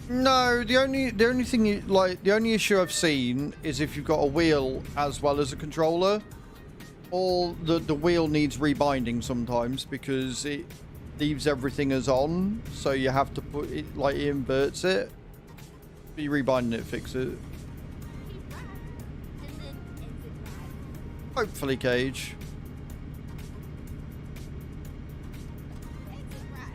No, the only thing you like, the only issue I've seen is if you've got a wheel as well as a controller, or the wheel needs rebinding sometimes because it leaves everything as on, so you have to put it, like, it inverts it. Be rebinding it, fix it. Keep right, and then exit right. Hopefully, Cage. Exit right.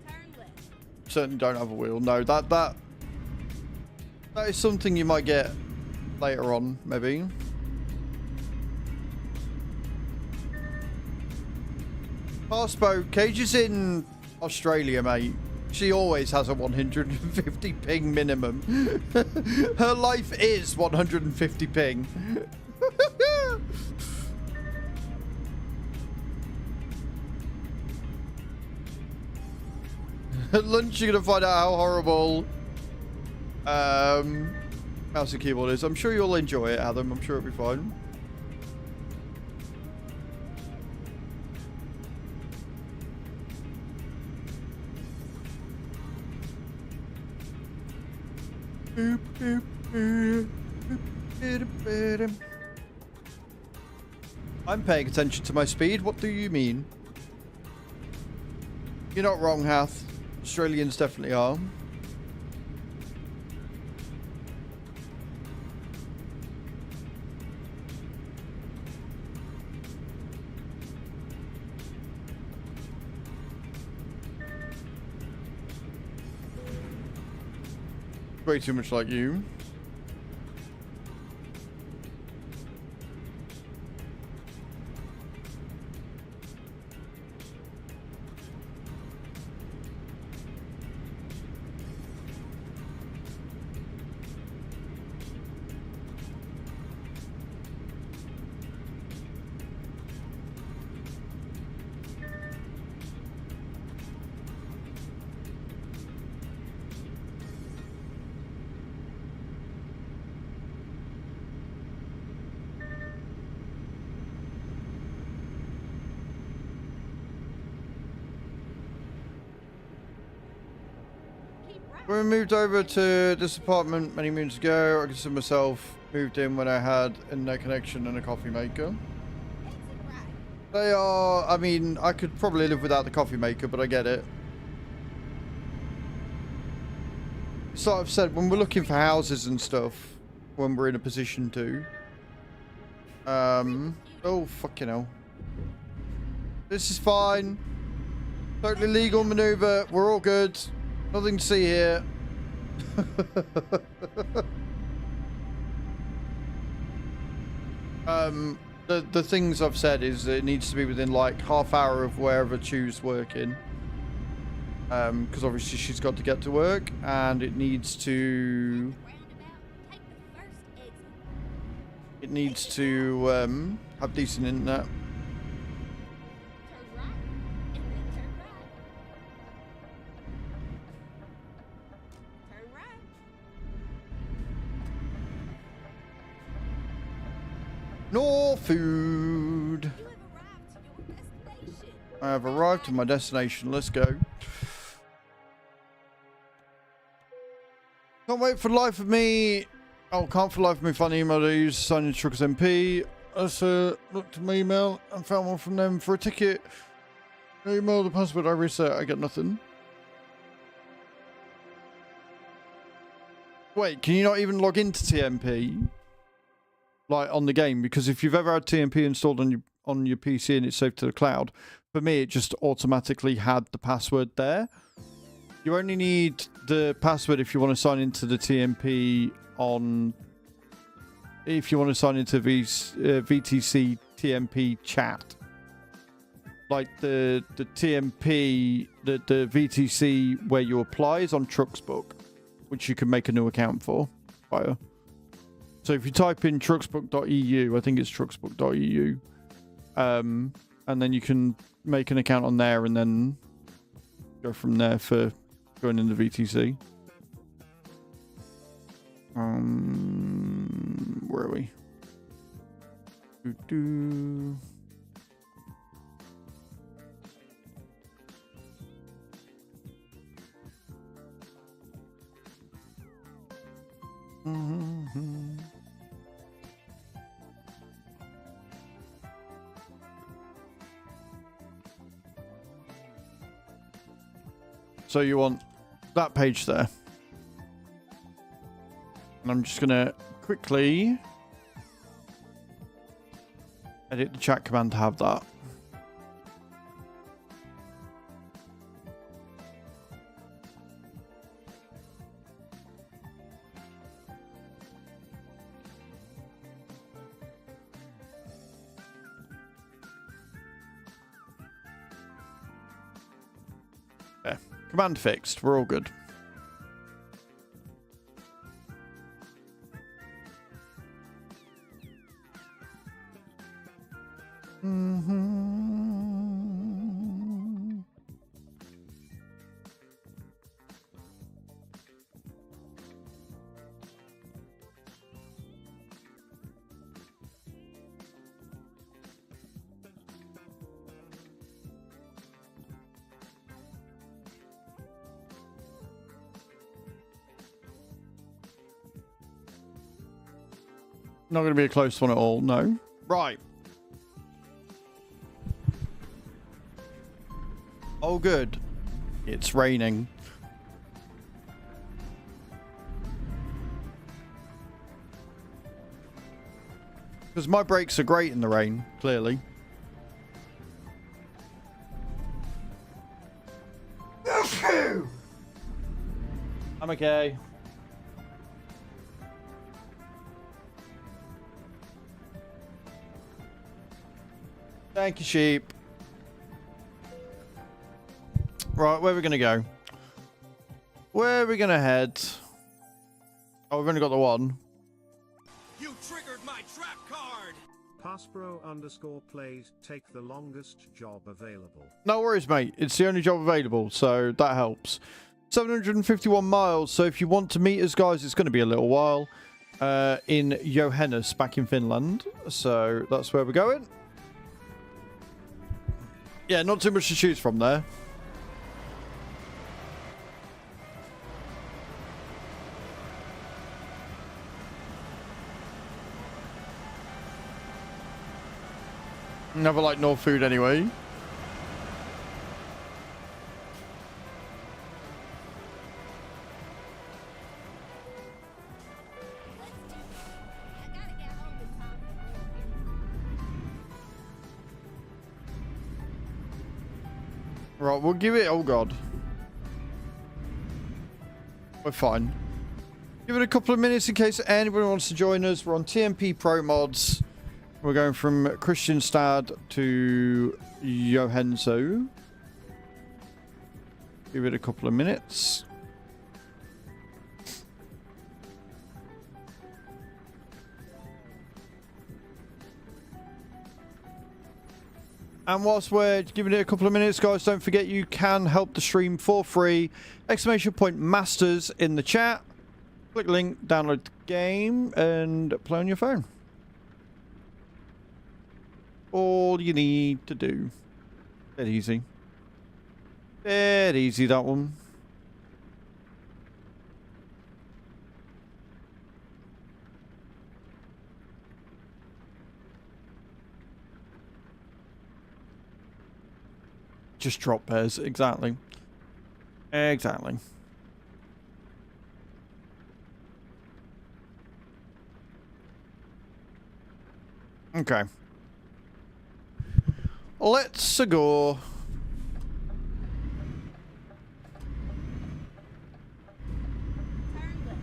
Turn left. Certainly don't have a wheel. No, that is something you might get later on, maybe. Parspo, Cage is in Australia, mate. She always has a 150 ping minimum. Her life is 150 ping. At lunch, you're gonna find out how horrible mouse and keyboard is. I'm sure you'll enjoy it, Adam. I'm sure it'll be fine. I'm paying attention to my speed. What do you mean? You're not wrong, Hath. Australians definitely are. Way too much like you. When we moved over to this apartment many moons ago, I consider myself moved in when I had internet connection and a coffee maker. Exit right. They are, I mean, I could probably live without the coffee maker, but I get it. So I've said, when we're looking for houses and stuff, when we're in a position to, oh, fucking hell. This is fine. Totally legal maneuver. We're all good. Nothing to see here. The things I've said is it needs to be within like half hour of wherever Chu's working. Because obviously she's got to get to work, and it needs to have decent internet. Turn right. And then turn right. Turn right. No food. You have arrived to your destination. I have arrived to my destination. Let's go. Can't wait for the life of me. Oh, can't for the life of me find the email I used to sign in Truckers MP. I looked at my email and found one from them for a ticket. I emailed the password I reset. I get nothing. Wait, can you not even log into TMP? Like on the game? Because if you've ever had TMP installed on your PC and it's saved to the cloud, for me it just automatically had the password there. You only need the password if you want to sign into the TMP on... If you want to sign into VTC TMP chat. Like the TMP, the VTC where you apply is on Trucksbook, which you can make a new account for. Via. So if you type in trucksbook.eu, I think it's trucksbook.eu, and then you can make an account on there and then go from there for going into VTC. Where are we? So you want that page there. And I'm just going to quickly edit the chat command to have that. Okay. Command fixed. We're all good. Not going to be a close one at all, no. Right. Oh, good. It's raining. Because my brakes are great in the rain, clearly. I'm okay. Thank you, sheep. Right, where are we going to go? Where are we going to head? Oh, we've only got the one. You triggered my trap card! Paspro_plays take the longest job available. No worries, mate. It's the only job available, so that helps. 751 miles, so if you want to meet us, guys, it's going to be a little while. In Johannes, back in Finland. So that's where we're going. Yeah, not too much to choose from there. Never like no food anyway. I gotta get home in time for work. Right, we'll give it... Oh, God. We're fine. Give it a couple of minutes in case anybody wants to join us. We're on TMP Pro Mods. We're going from Christianstad to Joensuu. Give it a couple of minutes. And whilst we're giving it a couple of minutes, guys, don't forget you can help the stream for free. !masters in the chat. Click link, download the game, and play on your phone. All you need to do. Dead easy. Dead easy, that one. Just drop bears. Exactly. Exactly. Okay. Let's go. Turn left.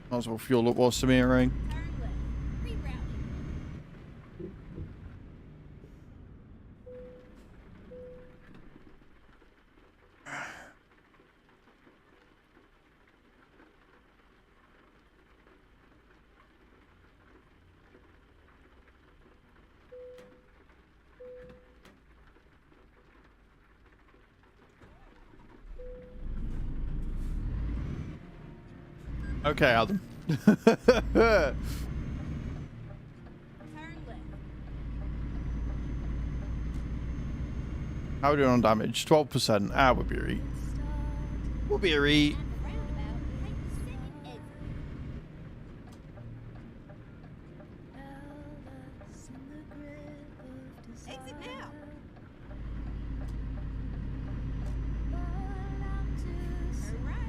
Might as well fuel up whilst I'm here, eh? Turn left. Rerouting. Okay, Adam. Turn left. How are we doing on damage? 12%. Ah, we'll be alright. We'll be alright. At the roundabout, take the second exit. Exit now. Turn right.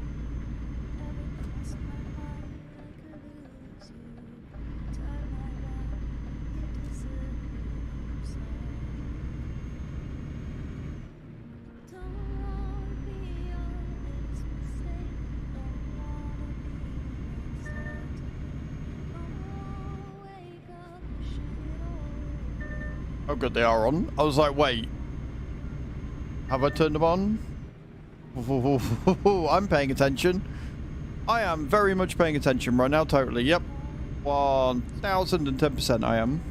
Oh, good, they are on. I was like, wait. Have I turned them on? I'm paying attention. I am very much paying attention right now, totally. Yep. 1010% I am.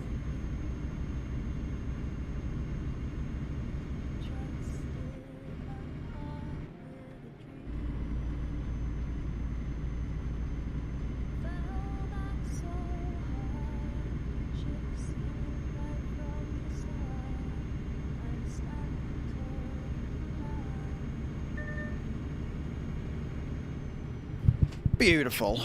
Beautiful.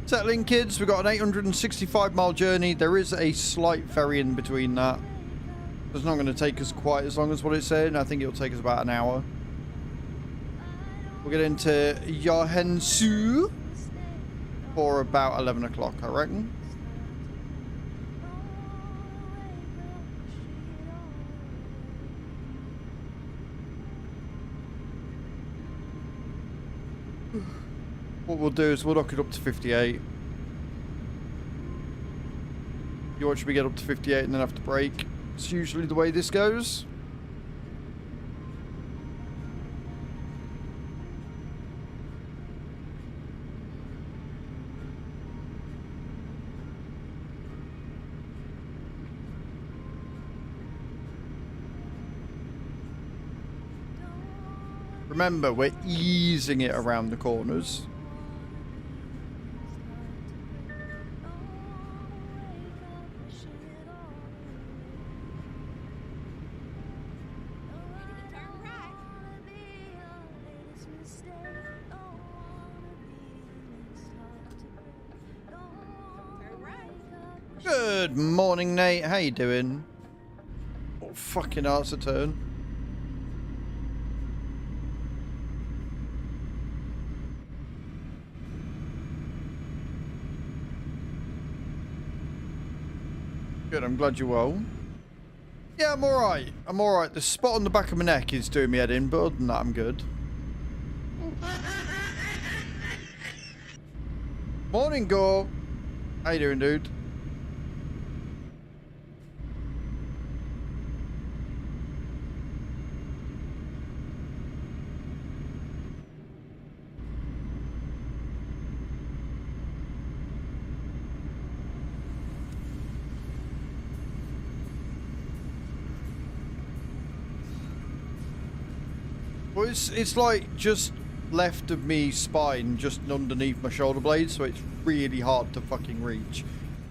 Settling, kids. We've got an 865-mile journey. There is a slight ferry in between that. It's not going to take us quite as long as what it's saying. I think it'll take us about an hour. We'll get into Joensuu for about 11 o'clock, I reckon. What we'll do is we'll knock it up to 58. You watch me get up to 58 and then have to brake. It's usually the way this goes. Remember, we're easing it around the corners. Turn right. Turn right. Good morning, Nate. How you doing? Oh, fucking arse a turn. Good, I'm glad you're well. Yeah, I'm alright. I'm alright. The spot on the back of my neck is doing me head in, but other than that, I'm good. Morning, Gore. How you doing, dude? Well, it's like just left of me spine, just underneath my shoulder blade, so it's really hard to fucking reach.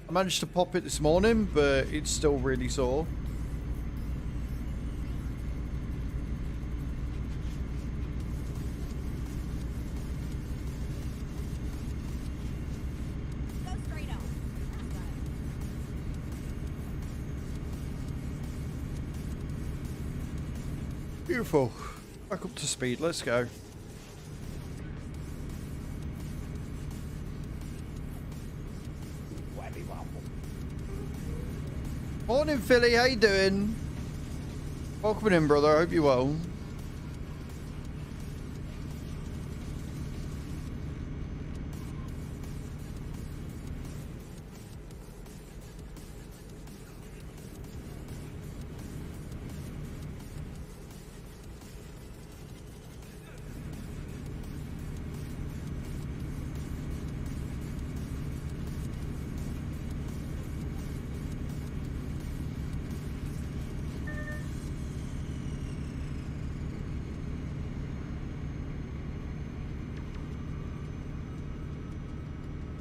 I managed to pop it this morning, but it's still really sore. Go straight on. That's right. Beautiful. Back up to speed. Let's go. Morning, Philly. How you doing? Welcome in, brother. I hope you're well.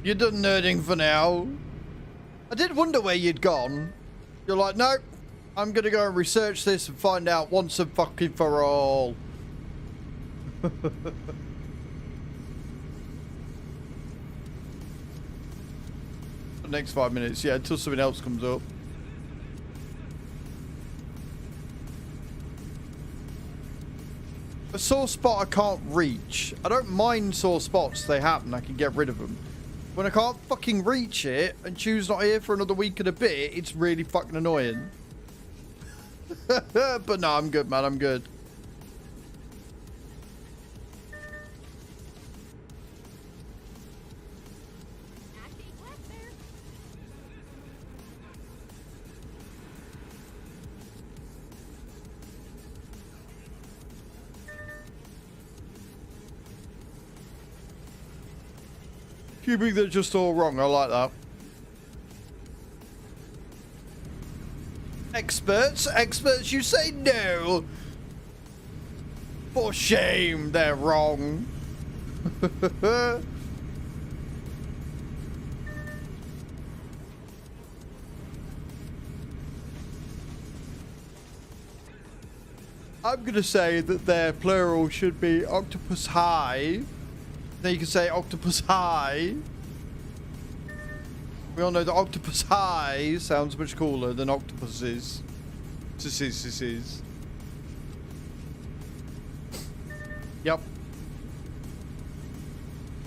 You're done nerding for now. I did wonder where you'd gone. You're like, nope, I'm gonna go and research this and find out once and fucking for all. The next 5 minutes, yeah, until something else comes up. A sore spot I can't reach. I don't mind sore spots, they happen, I can get rid of them. When I can't fucking reach it and choose not here for another week and a bit, it's really fucking annoying. But no, I'm good, man. I'm good. Acting left there. You think they're just all wrong? I like that. Experts, you say no. For shame, they're wrong. I'm gonna say that their plural should be octopus high. Then you can say octopus high. We all know that octopus high sounds much cooler than octopuses. This is. Yep.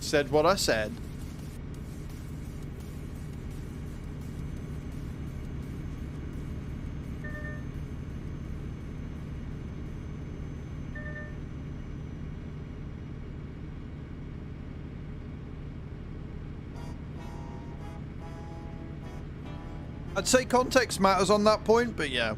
Said what I said. I'd say context matters on that point, but yeah.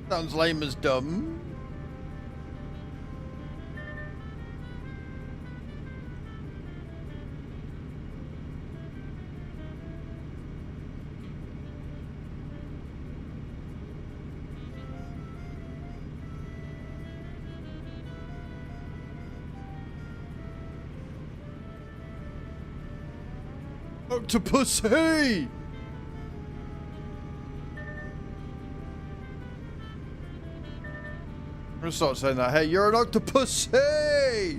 Sounds lame as dumb. Octopus, hey! gonna start saying that. Hey, you're an octopus. Hey!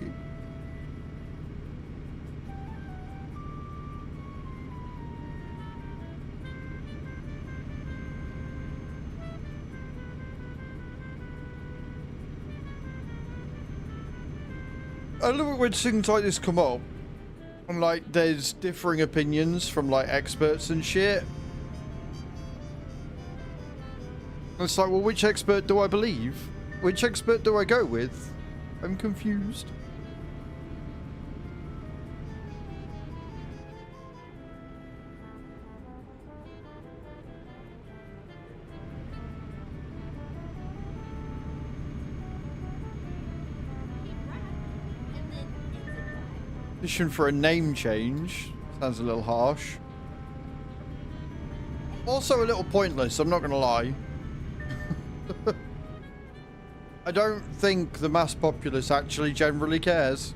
I love it when things like this come up. And like, there's differing opinions from like experts and shit. It's like, well, which expert do I believe? Which expert do I go with? I'm confused. Petition for a name change. Sounds a little harsh. Also a little pointless, I'm not gonna lie. I don't think the mass populace actually generally cares.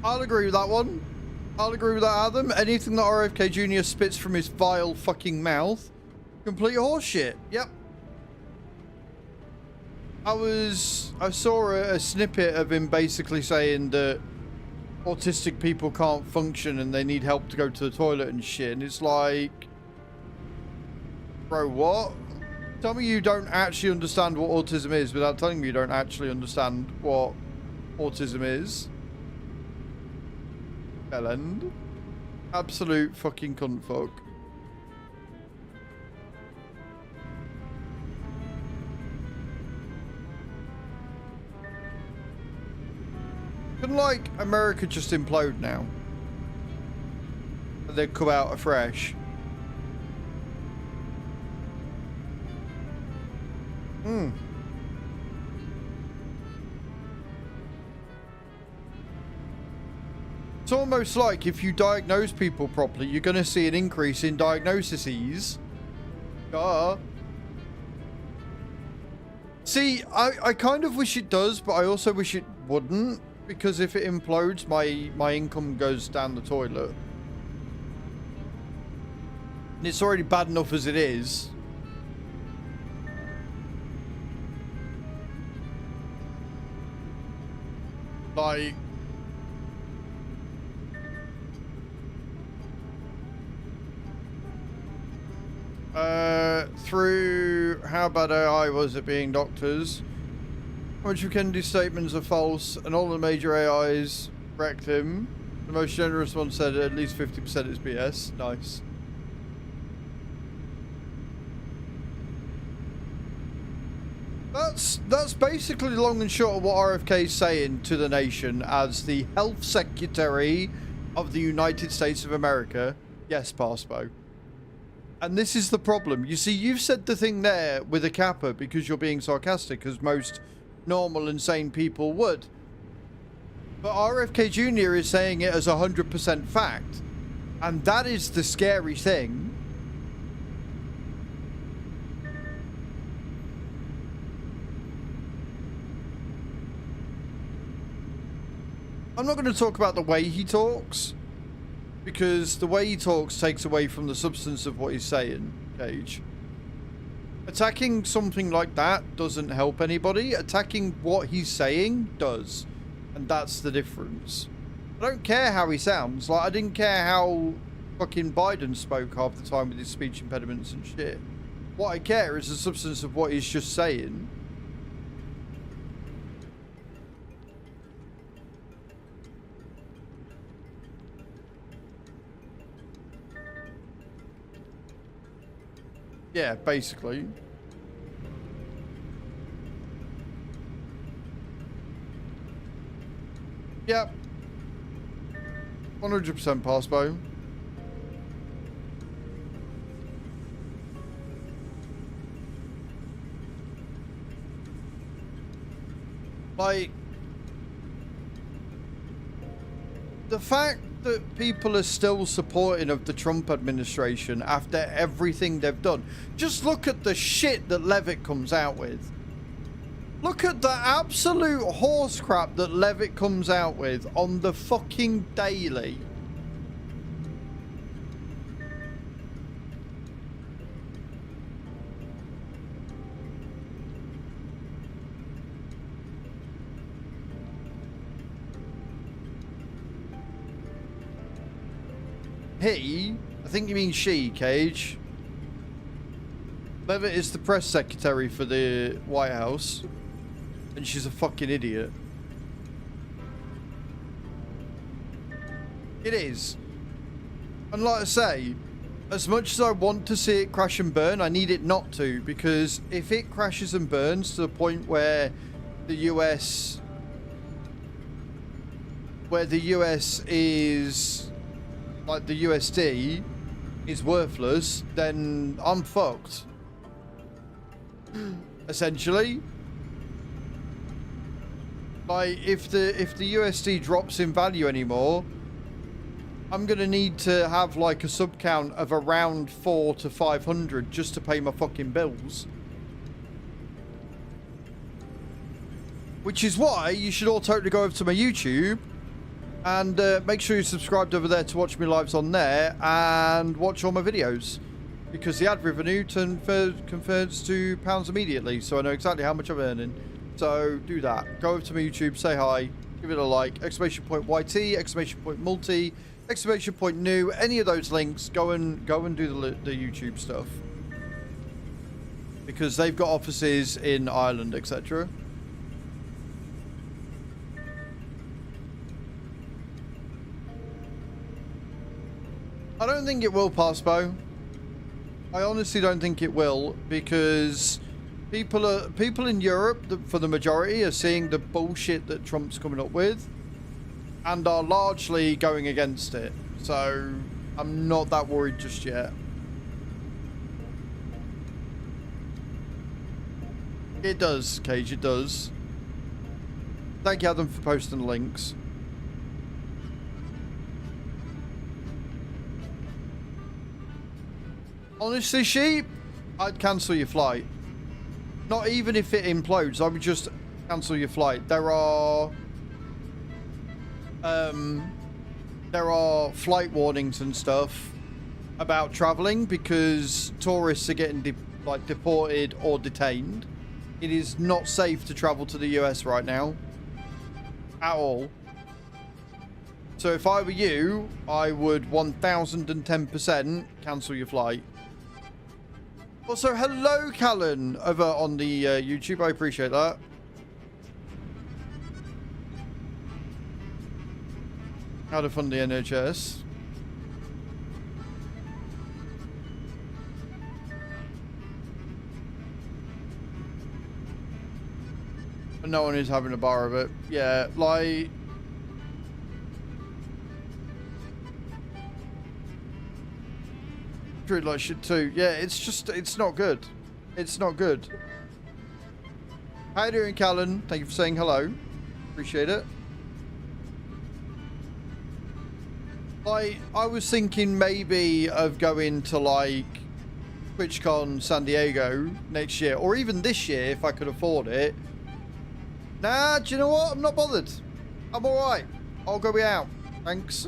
I'll agree with that one. I'll agree with that, Adam. Anything that RFK Jr. spits from his vile fucking mouth, complete horseshit. Yep. I saw a snippet of him basically saying that autistic people can't function and they need help to go to the toilet and shit. And it's like, bro, what? Tell me you don't actually understand what autism is without telling me you don't actually understand what autism is. Hell end. Absolute fucking cunt fuck. Can like America just implode now? And then come out afresh? It's almost like if you diagnose people properly, you're going to see an increase in diagnoses. See, I kind of wish it does, but I also wish it wouldn't. Because if it implodes, my income goes down the toilet. And it's already bad enough as it is. Like... through how bad AI was at being doctors. Much of Kennedy's statements are false, and all the major AIs wrecked him. The most generous one said at least 50% is BS. Nice. That's basically long and short of what RFK is saying to the nation as the Health Secretary of the United States of America. Yes, Parspo. And this is the problem. You see, you've said the thing there with a kappa because you're being sarcastic, as most normal and sane people would. But RFK Jr. is saying it as 100% fact. And that is the scary thing. I'm not going to talk about the way he talks, because the way he talks takes away from the substance of what he's saying, Cage. Attacking something like that doesn't help anybody. Attacking what he's saying does. And that's the difference. I don't care how he sounds. Like, I didn't care how fucking Biden spoke half the time with his speech impediments and shit. What I care is the substance of what he's just saying. Yeah, basically. Yep. 100% Parspo. Like, the fact that people are still supporting of the Trump administration after everything they've done. Just look at the shit that Levitt comes out with. Look at the absolute horse crap that Levitt comes out with on the fucking daily. I think you mean she, Cage. Levitt is the press secretary for the White House. And she's a fucking idiot. It is. And like I say, as much as I want to see it crash and burn, I need it not to. Because if it crashes and burns to the point where the US... Where the US is... Like the USD is worthless, then I'm fucked. Essentially. Like if the USD drops in value anymore, I'm gonna need to have like a sub count of around 400 to 500 just to pay my fucking bills. Which is why you should all totally go over to my YouTube and make sure you're subscribed over there to watch me lives on there and watch all my videos. Because the ad revenue converts to pounds immediately, so I know exactly how much I'm earning. So do that. Go over to my YouTube, say hi, give it a like, exclamation point YT, exclamation point multi, exclamation point new, any of those links, go and do the YouTube stuff. Because they've got offices in Ireland, etc. I don't think it will pass, Bo. I honestly don't think it will, because people in Europe, for the majority, are seeing the bullshit that Trump's coming up with and are largely going against it. So I'm not that worried just yet. It does, Cage, it does. Thank you, Adam, for posting the links. Honestly, sheep, I'd cancel your flight. Not even if it implodes, I would just cancel your flight. There are flight warnings and stuff about traveling because tourists are getting deported or detained. It is not safe to travel to the US right now at all. So if I were you, I would 1010% cancel your flight. Also, hello, Callan, over on the YouTube. I appreciate that. How to fund the NHS. But no one is having a bar of it. Yeah, like... Treat like shit too. Yeah, it's just, it's not good. It's not good. How you doing, Callan? Thank you for saying hello. Appreciate it. Like, I was thinking maybe of going to, like, TwitchCon San Diego next year, or even this year if I could afford it. Nah, do you know what? I'm not bothered. I'm alright. I'll go out. Thanks.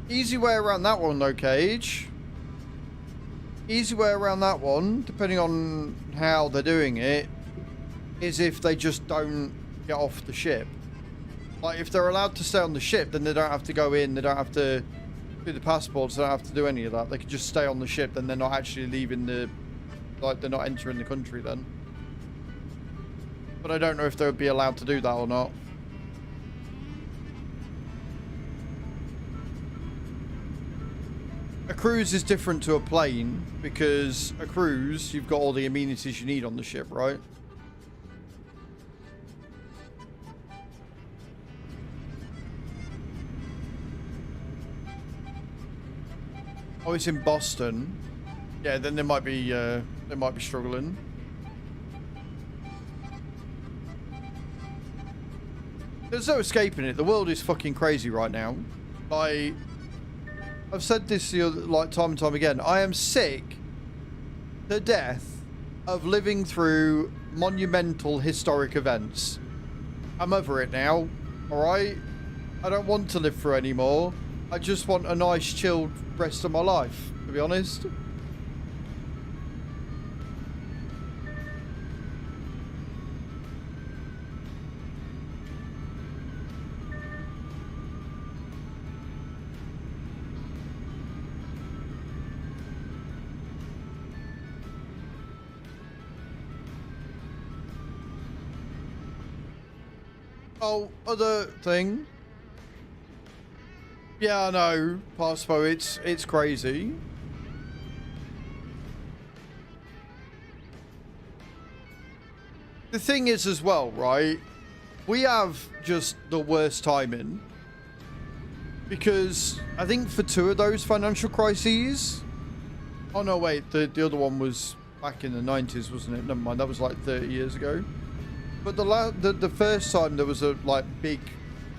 Easy way around that one though, Cage. Easy way around that one, depending on how they're doing it, is if they just don't get off the ship. Like, if they're allowed to stay on the ship, then they don't have to go in, they don't have to do the passports, they don't have to do any of that. They can just stay on the ship, then they're not actually leaving the... Like, they're not entering the country then. But I don't know if they would be allowed to do that or not. A cruise is different to a plane, because a cruise, you've got all the amenities you need on the ship, right? Oh, it's in Boston. yeah, then they might be struggling. There's no escaping it. The world is fucking crazy right now. Like, I've said this the other, like, time and time again. I am sick to death of living through monumental historic events. I'm over it now. All right? I don't want to live through anymore. I just want a nice, chilled rest of my life, to be honest. Oh, other thing. Yeah, I know, Parspo, it's crazy. The thing is as well, right? We have just the worst timing. Because I think for 2 of those financial crises... Oh no, wait, the other one was back in the 90s, wasn't it? Never mind, that was like 30 years ago. But the first time there was a like big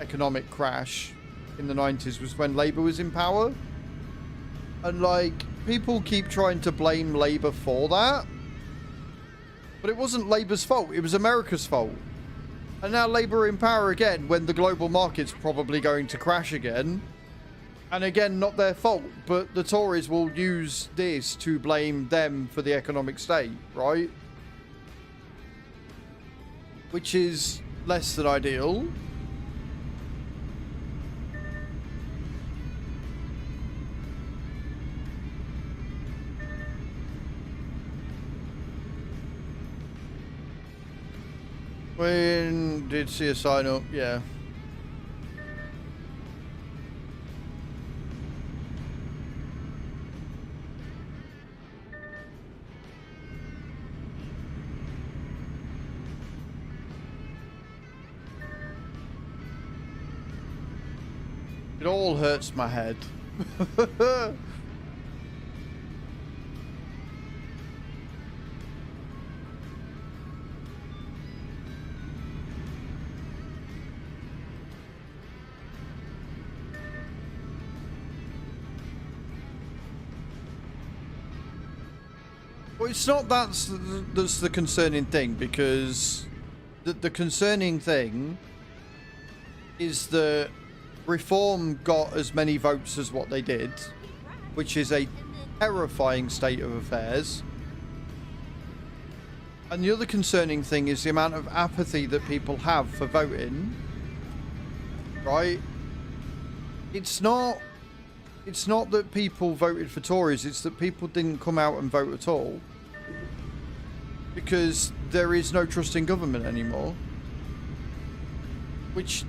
economic crash in the 90s was when Labour was in power. And like, people keep trying to blame Labour for that. But it wasn't Labour's fault, it was America's fault. And now Labour are in power again when the global market's probably going to crash again. And again, not their fault, but the Tories will use this to blame them for the economic state, right? Which is less than ideal. When did see a sign up? Yeah. It all hurts my head. Well, it's not that's the concerning thing, because the concerning thing is that Reform got as many votes as what they did, which is a terrifying state of affairs. And the other concerning thing is the amount of apathy that people have for voting, right? It's not that people voted for Tories, it's that people didn't come out and vote at all. Because there is no trust in government anymore. Which,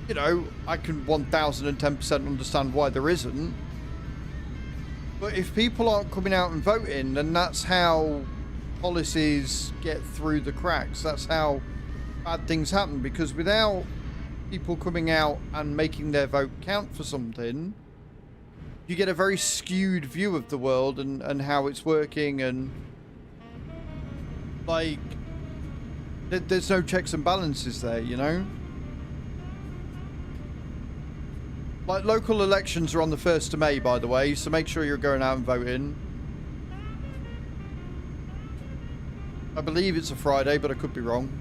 you know, I can 1010% understand why there isn't. But if people aren't coming out and voting, then that's how policies get through the cracks. That's how bad things happen. Because without people coming out and making their vote count for something, you get a very skewed view of the world and how it's working, and like there's no checks and balances there, you know? Like, local elections are on the 1st of May, by the way, so make sure you're going out and voting. I believe it's a Friday, but I could be wrong.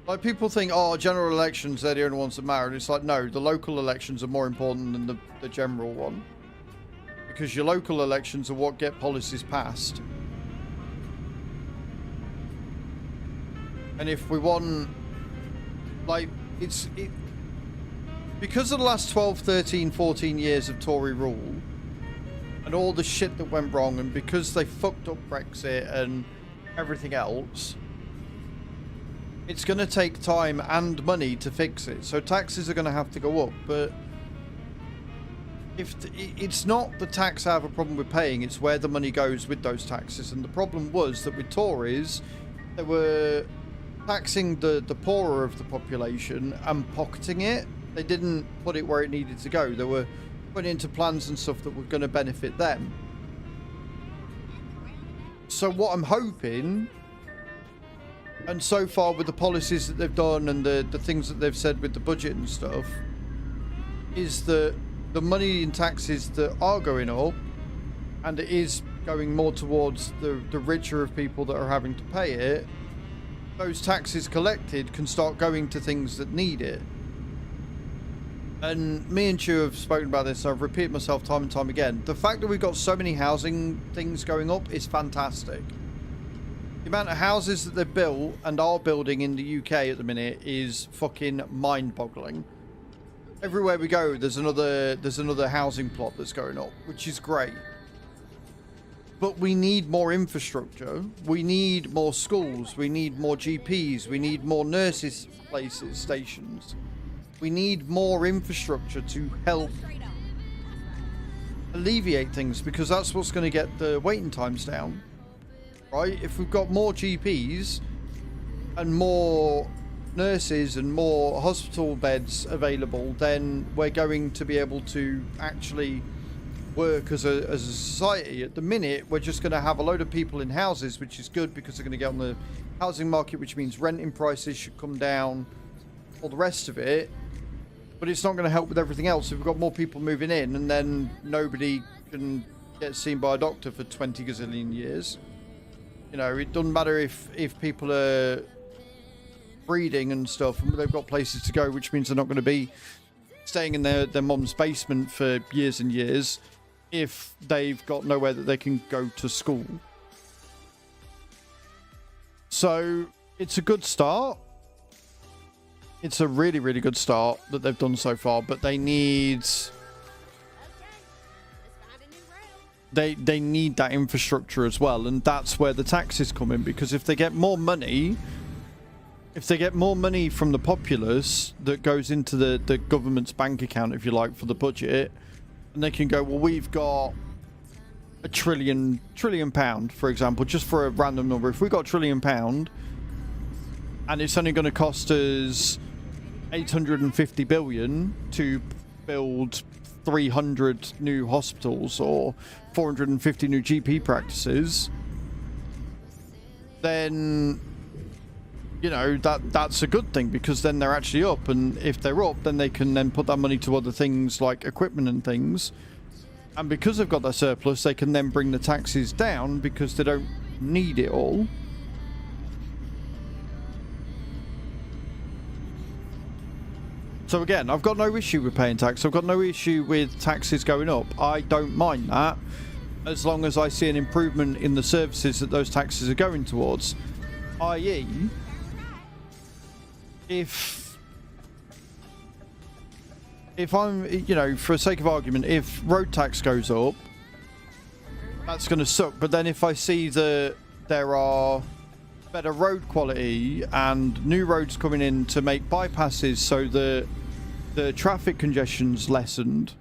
Like, people think, oh, general elections, they're the only ones that matter. And it's like, no, the local elections are more important than the general one. Because your local elections are what get policies passed. And if we want, like, because of the last 12, 13, 14 years of Tory rule, and all the shit that went wrong, and because they fucked up Brexit and everything else, it's going to take time and money to fix it. So taxes are going to have to go up, but it's not the tax I have a problem with paying, it's where the money goes with those taxes. And the problem was that with Tories, they were taxing the poorer of the population and pocketing it, They didn't put it where it needed to go. They were putting into plans and stuff that were going to benefit them. So what I'm hoping, and so far with the policies that they've done and the things that they've said with the budget and stuff, is that the money in taxes that are going up, and it is going more towards the richer of people that are having to pay it, those taxes collected can start going to things that need it. And me and Chu have spoken about this, so I've repeated myself time and time again. The fact that we've got so many housing things going up is fantastic. The amount of houses that they've built and are building in the UK at the minute is fucking mind-boggling. Everywhere we go, there's another housing plot that's going up, which is great. But we need more infrastructure. We need more schools. We need more GPs. We need more nurses places, stations. We need more infrastructure to help alleviate things, because that's what's going to get the waiting times down, right? If we've got more GPs and more nurses and more hospital beds available, then we're going to be able to actually work as a society. At the minute, we're just going to have a load of people in houses, which is good because they're going to get on the housing market, which means renting prices should come down, all the rest of it. But it's not going to help with everything else. If we've got more people moving in and then nobody can get seen by a doctor for 20 gazillion years. You know, it doesn't matter if people are breeding and stuff and they've got places to go, which means they're not going to be staying in their mum's basement for years and years if they've got nowhere that they can go to school. So it's a good start. It's a really, really good start that they've done so far, but they need... They need that infrastructure as well, and that's where the taxes come in, because if they get more money... If they get more money from the populace that goes into the government's bank account, if you like, for the budget, and they can go, well, we've got a trillion pound, for example, just for a random number. If we got £1 trillion and it's only going to cost us 850 billion to build 300 new hospitals or 450 new GP practices, then... you know, that's a good thing, because then they're actually up, and if they're up, then they can then put that money to other things like equipment and things, and because they've got that surplus, they can then bring the taxes down because they don't need it all. So again, I've got no issue with paying tax. I've got no issue with taxes going up. I don't mind that, as long as I see an improvement in the services that those taxes are going towards, i.e. If I'm, you know, for the sake of argument, if road tax goes up, that's going to suck. But then if I see that there are better road quality and new roads coming in to make bypasses so that the traffic congestion's lessened,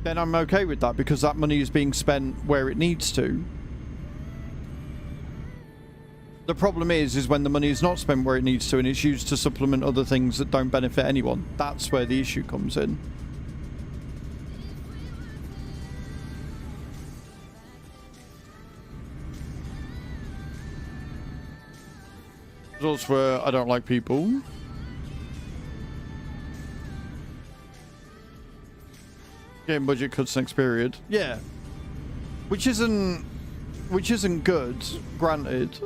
then I'm okay with that, because that money is being spent where it needs to. The problem is when the money is not spent where it needs to and it's used to supplement other things that don't benefit anyone. That's where the issue comes in. Results were, I don't like people. Game budget cuts next period. Yeah. Which isn't good, granted.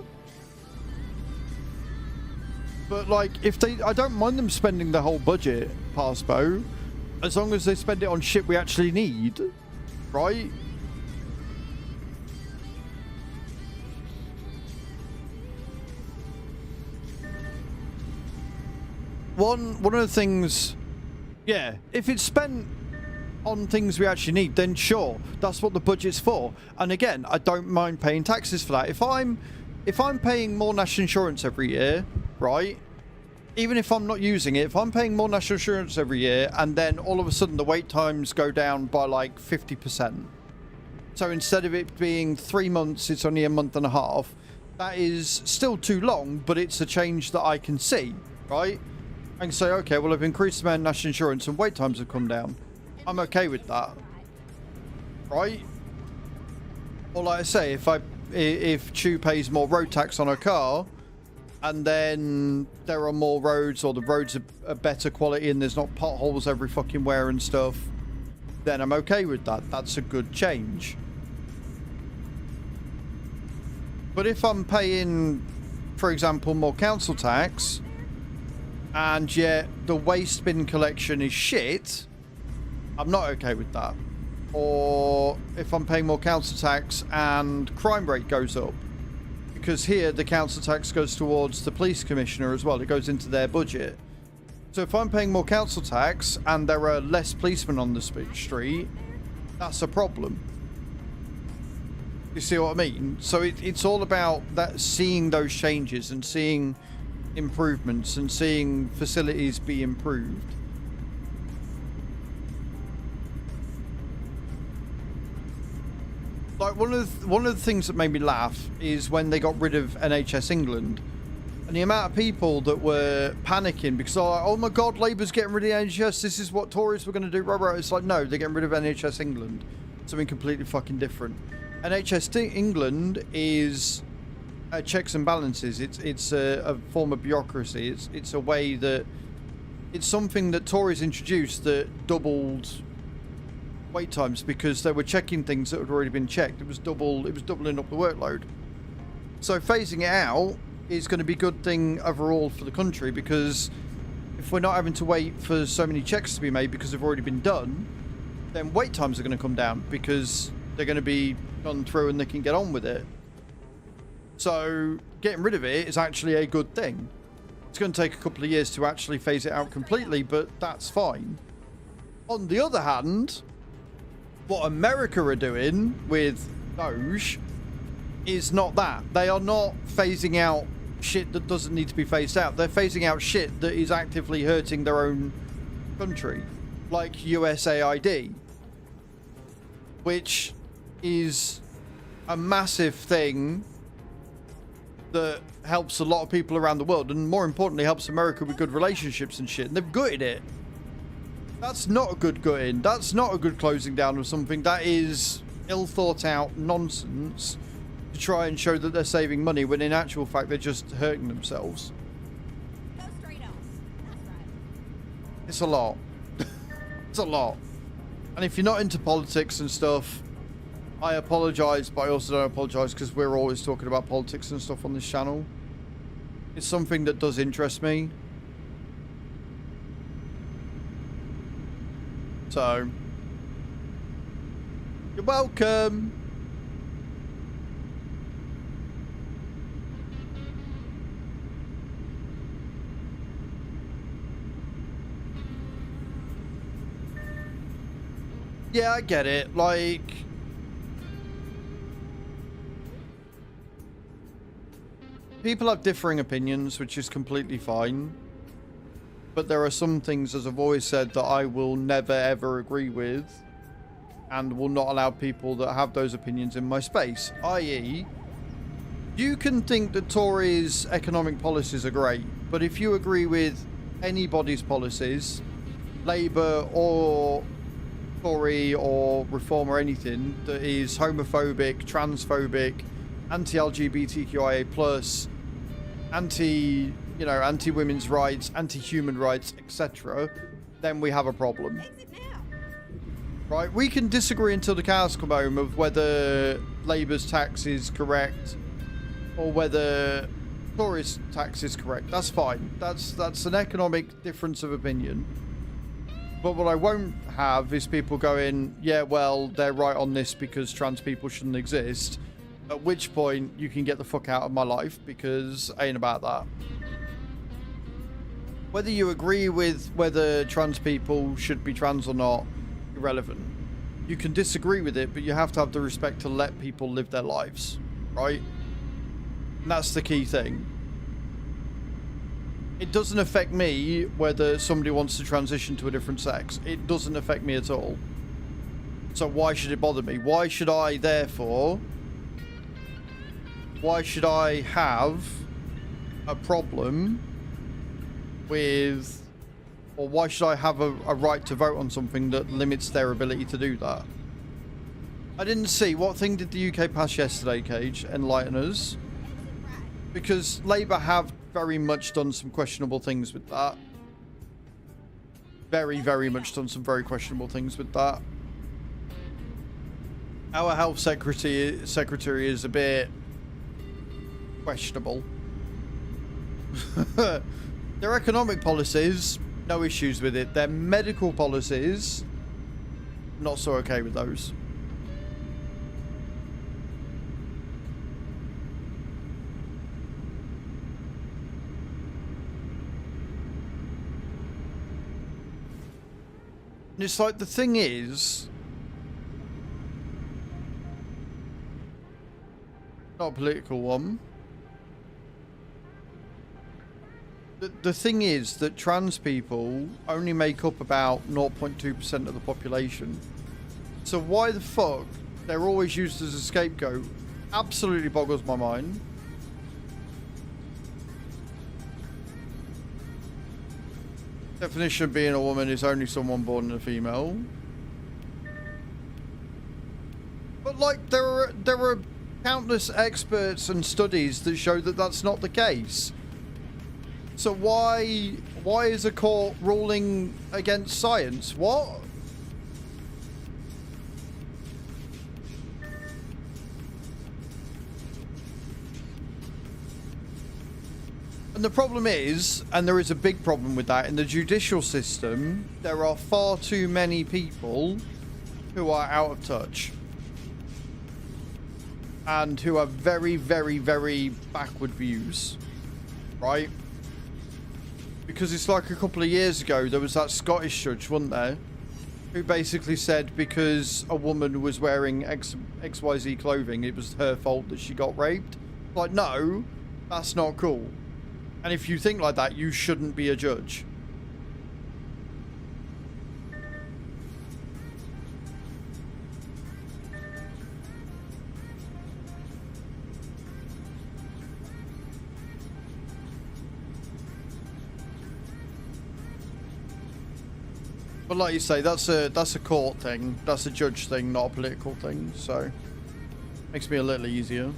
But, like, if they... I don't mind them spending the whole budget, Parspo, as long as they spend it on shit we actually need, right? One of the things... Yeah, if it's spent on things we actually need, then sure, that's what the budget's for. And again, I don't mind paying taxes for that. If I'm paying more national insurance every year, right, even if I'm not using it, if I'm paying more national insurance every year and then all of a sudden the wait times go down by like 50%, so instead of it being 3 months, it's only a month and a half, that is still too long, but it's a change that I can see, right? I can say, okay, well, I've increased the amount of national insurance and wait times have come down. I'm okay with that. Right? Or like I say, if Chew pays more road tax on her car, and then there are more roads, or the roads are better quality and there's not potholes every fucking where and stuff, then I'm okay with that. That's a good change. But if I'm paying, for example, more council tax, and yet the waste bin collection is shit, I'm not okay with that. Or if I'm paying more council tax and crime rate goes up, because here the council tax goes towards the police commissioner as well. It goes into their budget. So if I'm paying more council tax and there are less policemen on the street, that's a problem. You see what I mean? So it's all about that, seeing those changes and seeing improvements and seeing facilities be improved. Like one of the things that made me laugh is when they got rid of NHS England, and the amount of people that were panicking because they're like, oh my god, Labour's getting rid of the NHS, this is what Tories were going to do. It's like, no, they're getting rid of NHS England. Something completely fucking different. NHS England is checks and balances. It's a form of bureaucracy. It's a way that it's something that Tories introduced that doubled wait times because they were checking things that had already been checked. It was doubling up the workload. So phasing it out is going to be a good thing overall for the country, because if we're not having to wait for so many checks to be made because they've already been done, then wait times are going to come down because they're going to be gone through and they can get on with it. So getting rid of it is actually a good thing. It's going to take a couple of years to actually phase it out completely, but that's fine. On the other hand, what America are doing with Doge is not that. They are not phasing out shit that doesn't need to be phased out. They're phasing out shit that is actively hurting their own country, like USAID, which is a massive thing that helps a lot of people around the world, and more importantly helps America with good relationships and shit, and they've gutted it. That's not a good gutting. That's not a good closing down of something. That is ill thought out nonsense to try and show that they're saving money when in actual fact they're just hurting themselves. Go straight on. That's right. It's a lot. It's a lot. And if you're not into politics and stuff, I apologize, but I also don't apologize because we're always talking about politics and stuff on this channel. It's something that does interest me. So, you're welcome. Yeah, I get it. Like, people have differing opinions, which is completely fine. But there are some things, as I've always said, that I will never ever agree with, and will not allow people that have those opinions in my space. I.e., you can think that Tories' economic policies are great, but if you agree with anybody's policies, Labour or Tory or Reform or anything, that is homophobic, transphobic, anti-LGBTQIA+, anti-women's rights, anti-human rights, etc., then we have a problem. Exit now. Right? We can disagree until the cows come home of whether Labour's tax is correct or whether Tory's tax is correct. That's fine. That's an economic difference of opinion. But what I won't have is people going, yeah, well, they're right on this because trans people shouldn't exist. At which point, you can get the fuck out of my life, because I ain't about that. Whether you agree with whether trans people should be trans or not, irrelevant. You can disagree with it, but you have to have the respect to let people live their lives, right? And that's the key thing. It doesn't affect me whether somebody wants to transition to a different sex. It doesn't affect me at all. So why should it bother me? Why should I, therefore... Why should I have a problem with Or why should I have a right to vote on something that limits their ability to do that? I didn't see. What thing did the UK pass yesterday, Cage? Enlighten us. Because Labour have very much done some questionable things with that. Very, very much done some very questionable things with that. Our health secretary is a bit questionable. Their economic policies, no issues with it. Their medical policies, not so okay with those. And it's like, the thing is, not a political one. The thing is that trans people only make up about 0.2% of the population. So why the fuck they're always used as a scapegoat absolutely boggles my mind. Definition of being a woman is only someone born a female. But like, there are countless experts and studies that show that that's not the case. So why is a court ruling against science? What? And the problem is, and there is a big problem with that, in the judicial system, there are far too many people who are out of touch. And who have very, very, very backward views. Right? Because it's like a couple of years ago, there was that Scottish judge, wasn't there? Who basically said because a woman was wearing XYZ clothing, it was her fault that she got raped. Like, no, that's not cool. And if you think like that, you shouldn't be a judge. But like you say, that's a court thing. That's a judge thing, not a political thing. So makes me a little easier.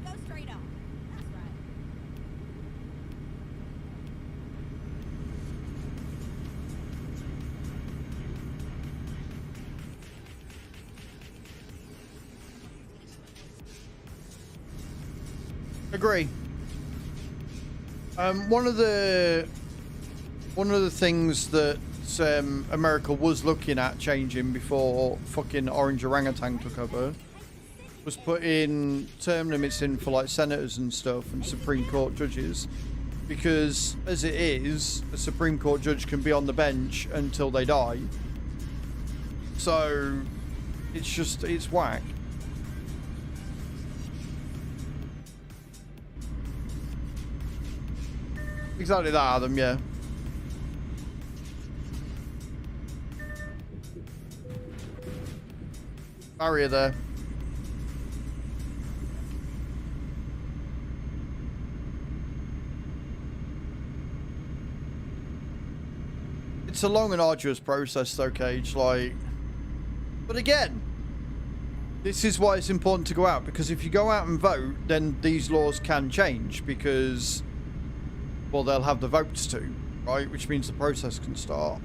Go straight on. That's right. Agree. One of the things that America was looking at changing before fucking orange orangutan took over was putting term limits in for like senators and stuff and Supreme Court judges, because as it is, a Supreme Court judge can be on the bench until they die. So it's whack. Exactly that, Adam, yeah. Barrier there. It's a long and arduous process though, Cage, like... But again, this is why it's important to go out, because if you go out and vote, then these laws can change, because... well, they'll have the votes too, right? Which means the process can start.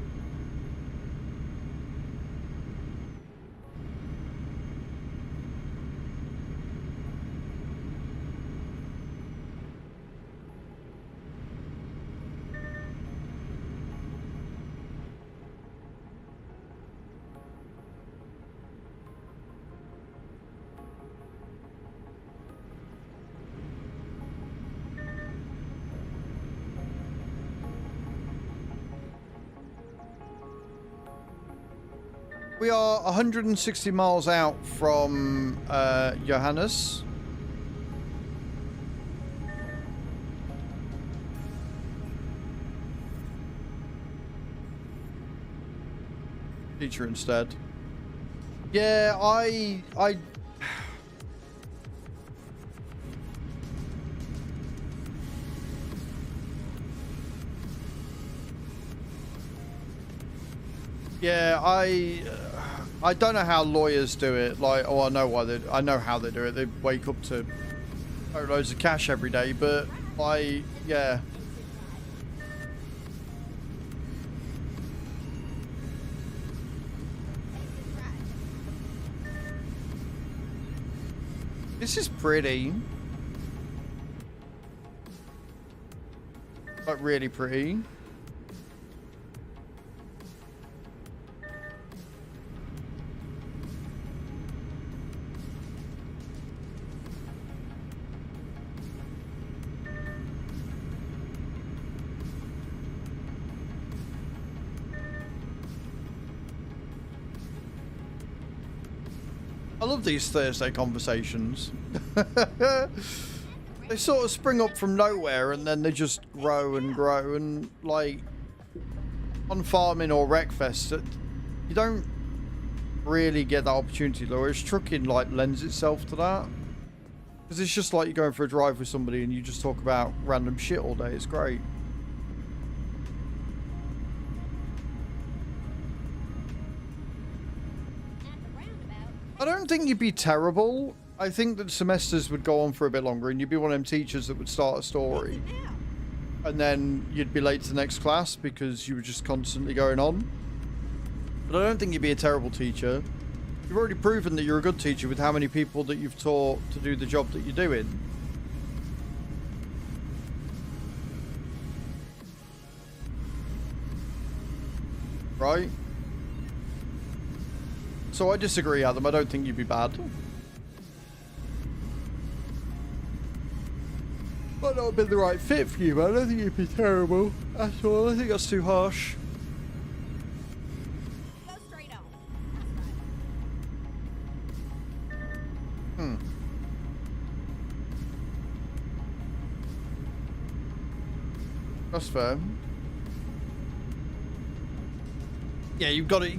We are 160 miles out from Johannes. Teacher instead. Yeah, yeah, I don't know how lawyers do it. Like, oh, I know how they do it. They wake up to loads of cash every day, but yeah. This is pretty. Like, really pretty. I love these Thursday conversations. They sort of spring up from nowhere and then they just grow and grow, and like on farming or Wreckfest, you don't really get that opportunity, whereas trucking like lends itself to that. Because it's just like you're going for a drive with somebody and you just talk about random shit all day. It's great. I don't think you'd be terrible. I think that semesters would go on for a bit longer and you'd be one of them teachers that would start a story and then you'd be late to the next class because you were just constantly going on. But I don't think you'd be a terrible teacher. You've already proven that you're a good teacher with how many people that you've taught to do the job that you're doing. Right? So I disagree, Adam. I don't think you'd be bad. Might not have been the right fit for you, but I don't think you'd be terrible at all. I think that's too harsh. Go straight on. That's fair. Yeah, you've got to...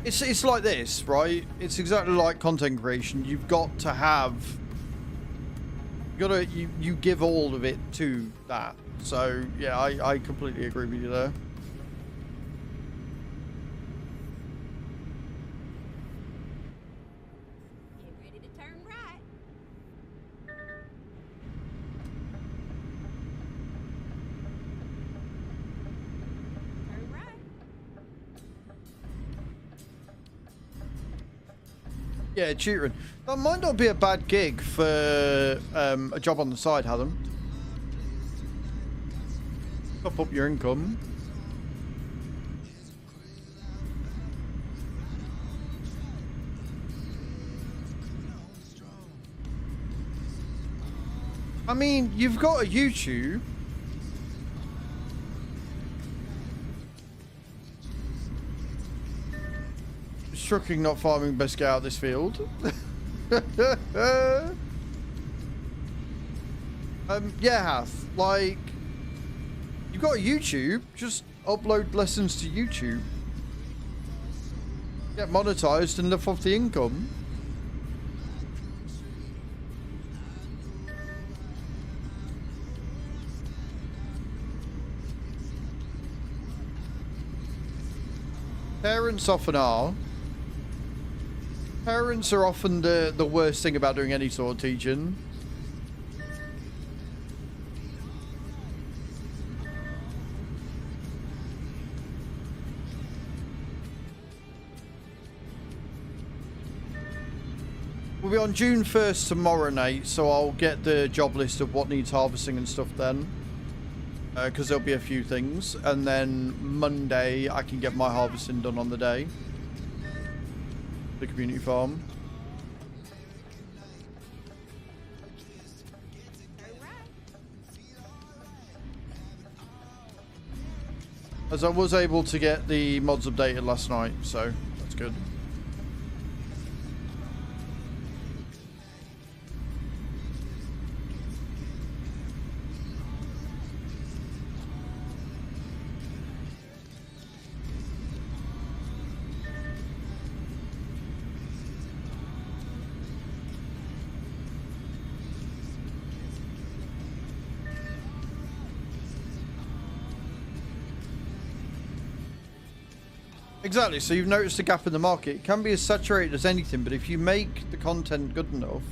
It's like this, right? It's exactly like content creation. You've got to have... You give all of it to that. So, yeah, I completely agree with you there. Get ready to turn right. Turn right. Yeah, tutoring. That might not be a bad gig for a job on the side, Adam. Top up your income. I mean, you've got a YouTube. Trucking, not farming, best get out of this field. Yeah, Hath, like, you've got a YouTube, just upload lessons to YouTube. Get monetized and live off the income. Parents often are. Parents are often the worst thing about doing any sort of teaching. We'll be on June 1st tomorrow night, so I'll get the job list of what needs harvesting and stuff then. Because there'll be a few things. And then Monday, I can get my harvesting done on the day. The community farm. As I was able to get the mods updated last night, so that's good. Exactly. So you've noticed a gap in the market. It can be as saturated as anything, but if you make the content good enough,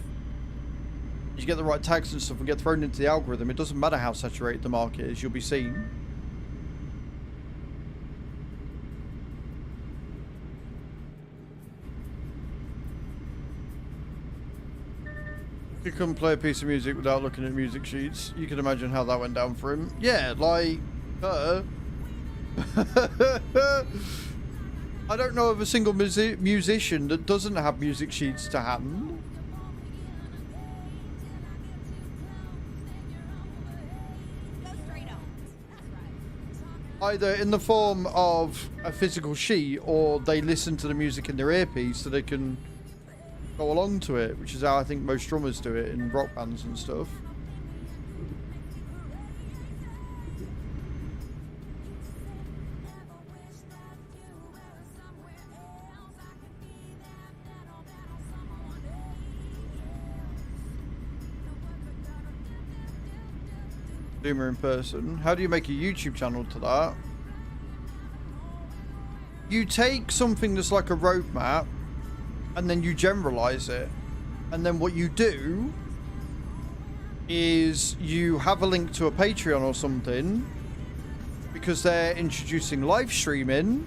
you get the right tags and stuff and get thrown into the algorithm, it doesn't matter how saturated the market is, you'll be seen. He couldn't play a piece of music without looking at music sheets. You can imagine how that went down for him. Yeah, like, I don't know of a single musician that doesn't have music sheets to hand. Go straight on. That's right. Either in the form of a physical sheet or they listen to the music in their earpiece so they can go along to it, which is how I think most drummers do it in rock bands and stuff. Zoomer in person. How do you make a YouTube channel to that? You take something that's like a roadmap and then you generalize it. And then what you do is you have a link to a Patreon or something because they're introducing live streaming.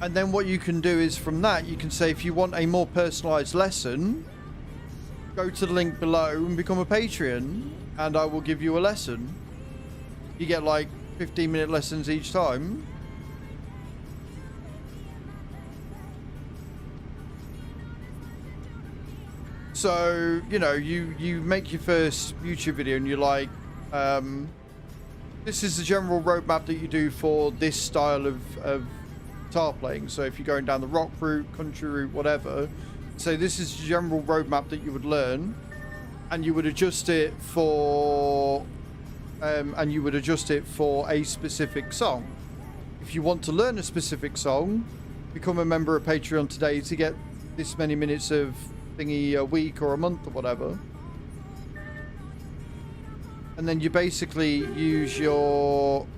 And then what you can do is from that, you can say if you want a more personalized lesson, go to the link below and become a Patreon and I will give you a lesson. You get like 15-minute lessons each time. So, you know, you make your first YouTube video and you're like, this is the general roadmap that you do for this style of guitar playing. So if you're going down the rock route, country route, whatever, so this is the general roadmap that you would learn, and you would adjust it for a specific song. If you want to learn a specific song, become a member of Patreon today to get this many minutes of thingy a week or a month or whatever. And then you basically use your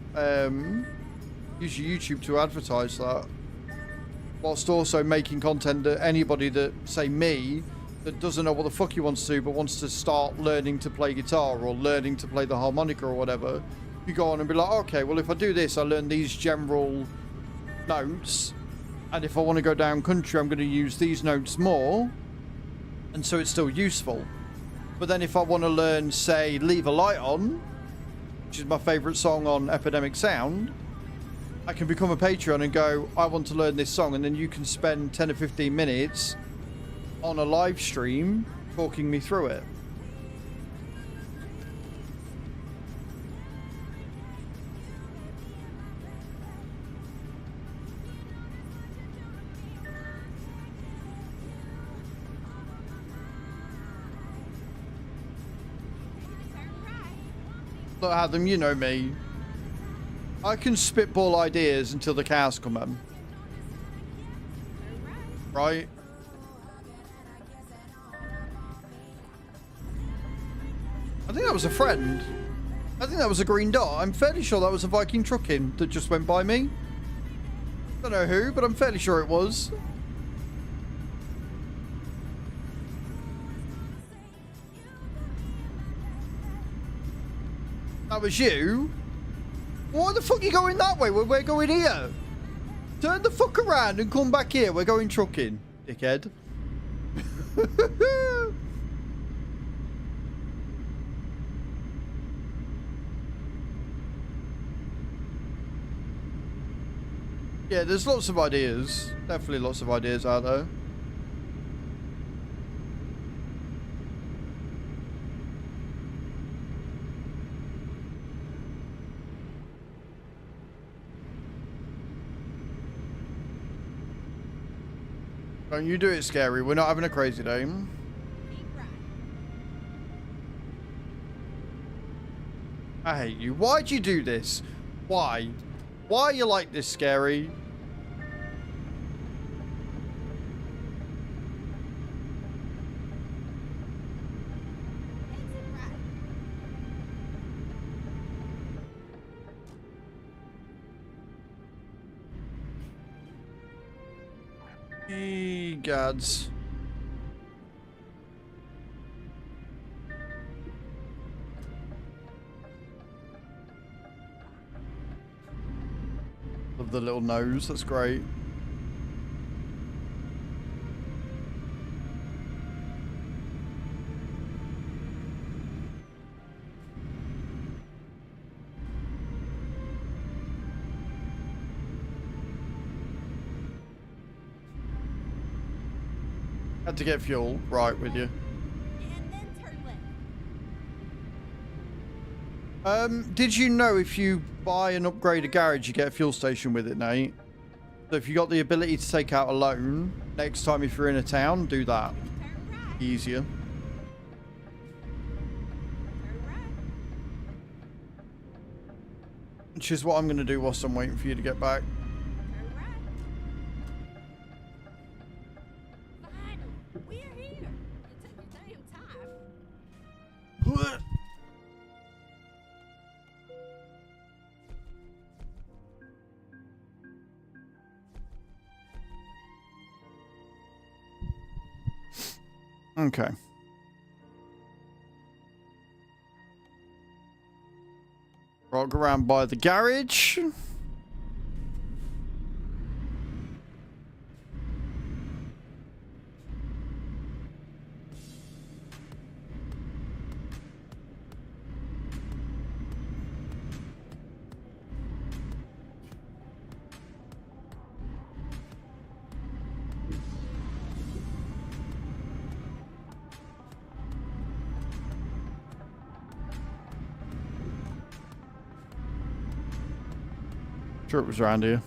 YouTube to advertise that, whilst also making content that anybody that, say me, that doesn't know what the fuck he wants to do but wants to start learning to play guitar or learning to play the harmonica or whatever, you go on and be like, okay, well if I do this I learn these general notes, and if I want to go down country I'm going to use these notes more, and so it's still useful. But then if I want to learn, say, Leave a Light On, which is my favourite song on Epidemic Sound, I can become a Patreon and go, I want to learn this song, and then you can spend 10 or 15 minutes on a live stream talking me through it. Look, Adam, you know me. I can spitball ideas until the cows come home. Right? I think that was a friend. I think that was a green dot. I'm fairly sure that was a Viking trucking that just went by me. Don't know who, but I'm fairly sure it was. That was you? Why the fuck are you going that way when we're going here? Turn the fuck around and come back here. We're going trucking, dickhead. Yeah, there's lots of ideas. Definitely lots of ideas out there. Don't you do it, Scary. We're not having a crazy day. Keep right. I hate you. Why'd you do this? Why? Why are you like this, Scary? Exit right. Hey, gods. Love the little nose. That's great. Had to get fuel. Right with you. And then turn left. Did you know if you buy and upgrade a garage, you get a fuel station with it, Nate? So if you got the ability to take out a loan, next time if you're in a town, do that. Turn right. Easier. Turn right. Which is what I'm going to do whilst I'm waiting for you to get back. Turn right. Finally, we're here. You took your damn time. Okay. Rock around by the garage. Sure it was around here.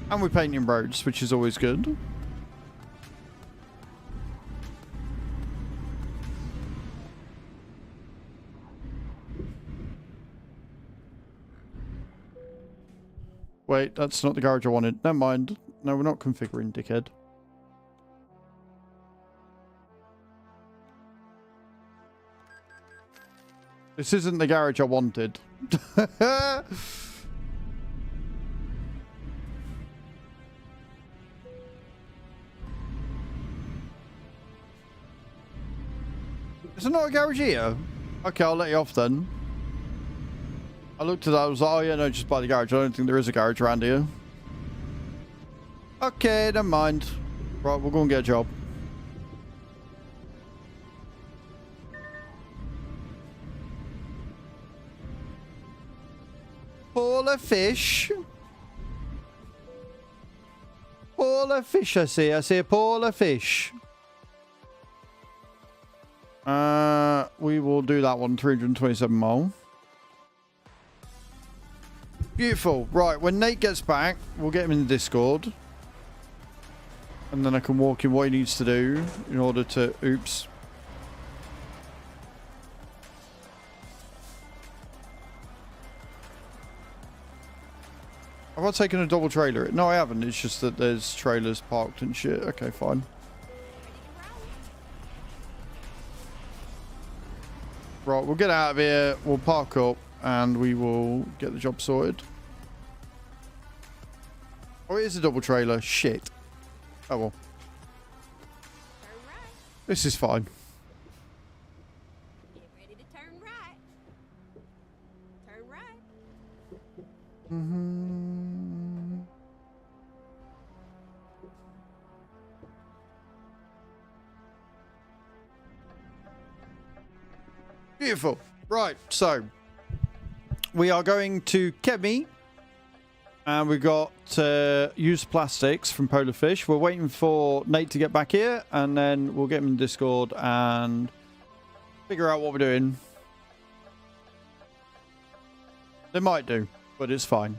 And we're painting roads, which is always good. Wait, that's not the garage I wanted. Never mind. No, we're not configuring, dickhead. This isn't the garage I wanted. Is there not a garage here? Okay, I'll let you off then. I looked at that, I was like, oh yeah, no, just by the garage. I don't think there is a garage around here. Okay, never mind. Right, we'll go and get a job. Polar fish. Polar fish, I see. I see a polar fish. We will do that one, 327 mile. Beautiful. Right, when Nate gets back, we'll get him in the Discord. And then I can walk him what he needs to do in order to... Oops. Have I taken a double trailer? No, I haven't. It's just that there's trailers parked and shit. Okay, fine. Right, we'll get out of here. We'll park up and we will get the job sorted. Oh, it is a double trailer. Shit. Oh, well. Turn right. This is fine. Get ready to turn right. Turn right. Beautiful. Right, so we are going to Kemi. And we got used plastics from Polar Fish. We're waiting for Nate to get back here, and then we'll get him in Discord and figure out what we're doing. They might do, but it's fine.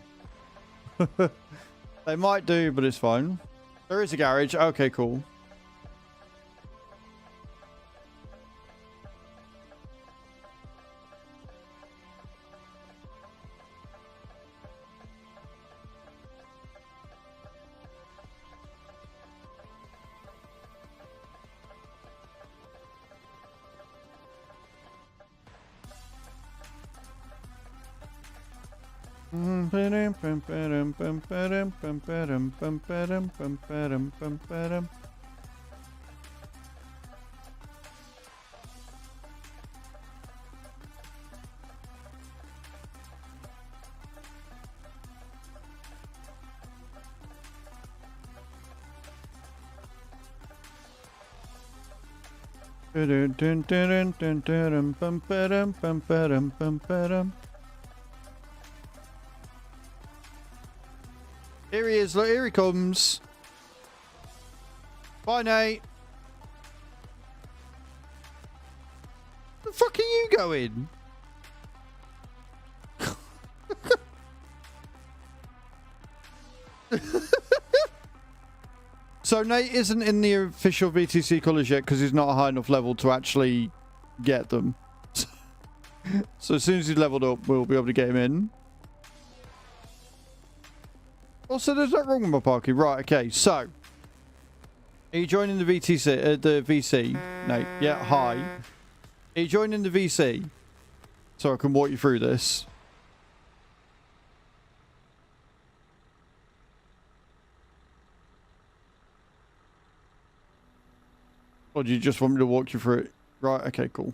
They might do, but it's fine. There is a garage. Okay, cool. Here he is, look, here he comes. Bye, Nate. Where the fuck are you going? So Nate isn't in the official VTC colours yet because he's not a high enough level to actually get them. So as soon as he's leveled up, we'll be able to get him in. Also, there's that wrong with my parking. Right, okay, so. Are you joining the VTC, the VC, Nate? Yeah, hi. Are you joining the VC? So I can walk you through this. Or do you just want me to walk you through it? Right, okay, cool.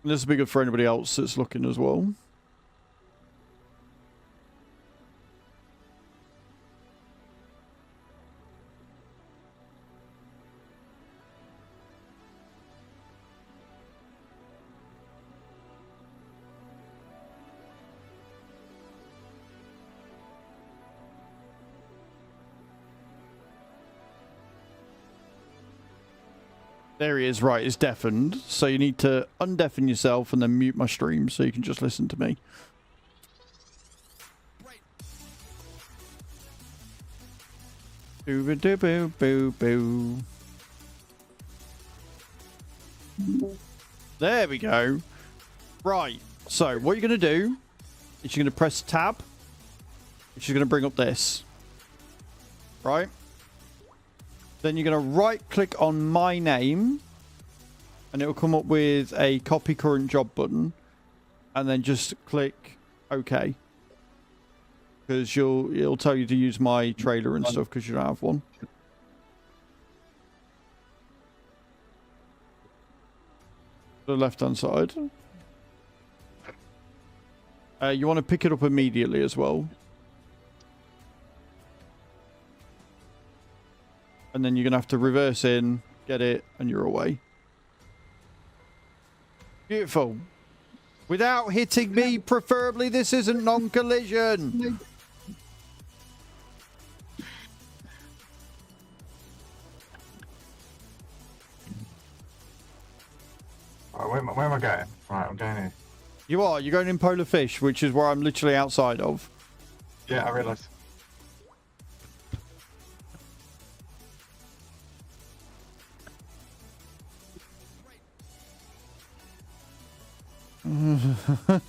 And this will be good for anybody else that's looking as well. There he is, right, it's deafened. So you need to undeafen yourself and then mute my stream so you can just listen to me. Boo boo boo boo boo. There we go. Right, so what you're going to do is you're going to press tab, which is going to bring up this. Right? Then you're going to right click on my name and it will come up with a copy current job button and then just click OK. Because it'll tell you to use my trailer and stuff because you don't have one. The left hand side. You want to pick it up immediately as well. And then you're going to have to reverse in, get it, and you're away. Beautiful. Without hitting me, preferably. This isn't non-collision. Where am I going? Right, I'm going here. You are. You're going in Polar Fish, which is where I'm literally outside of. Yeah, I realise.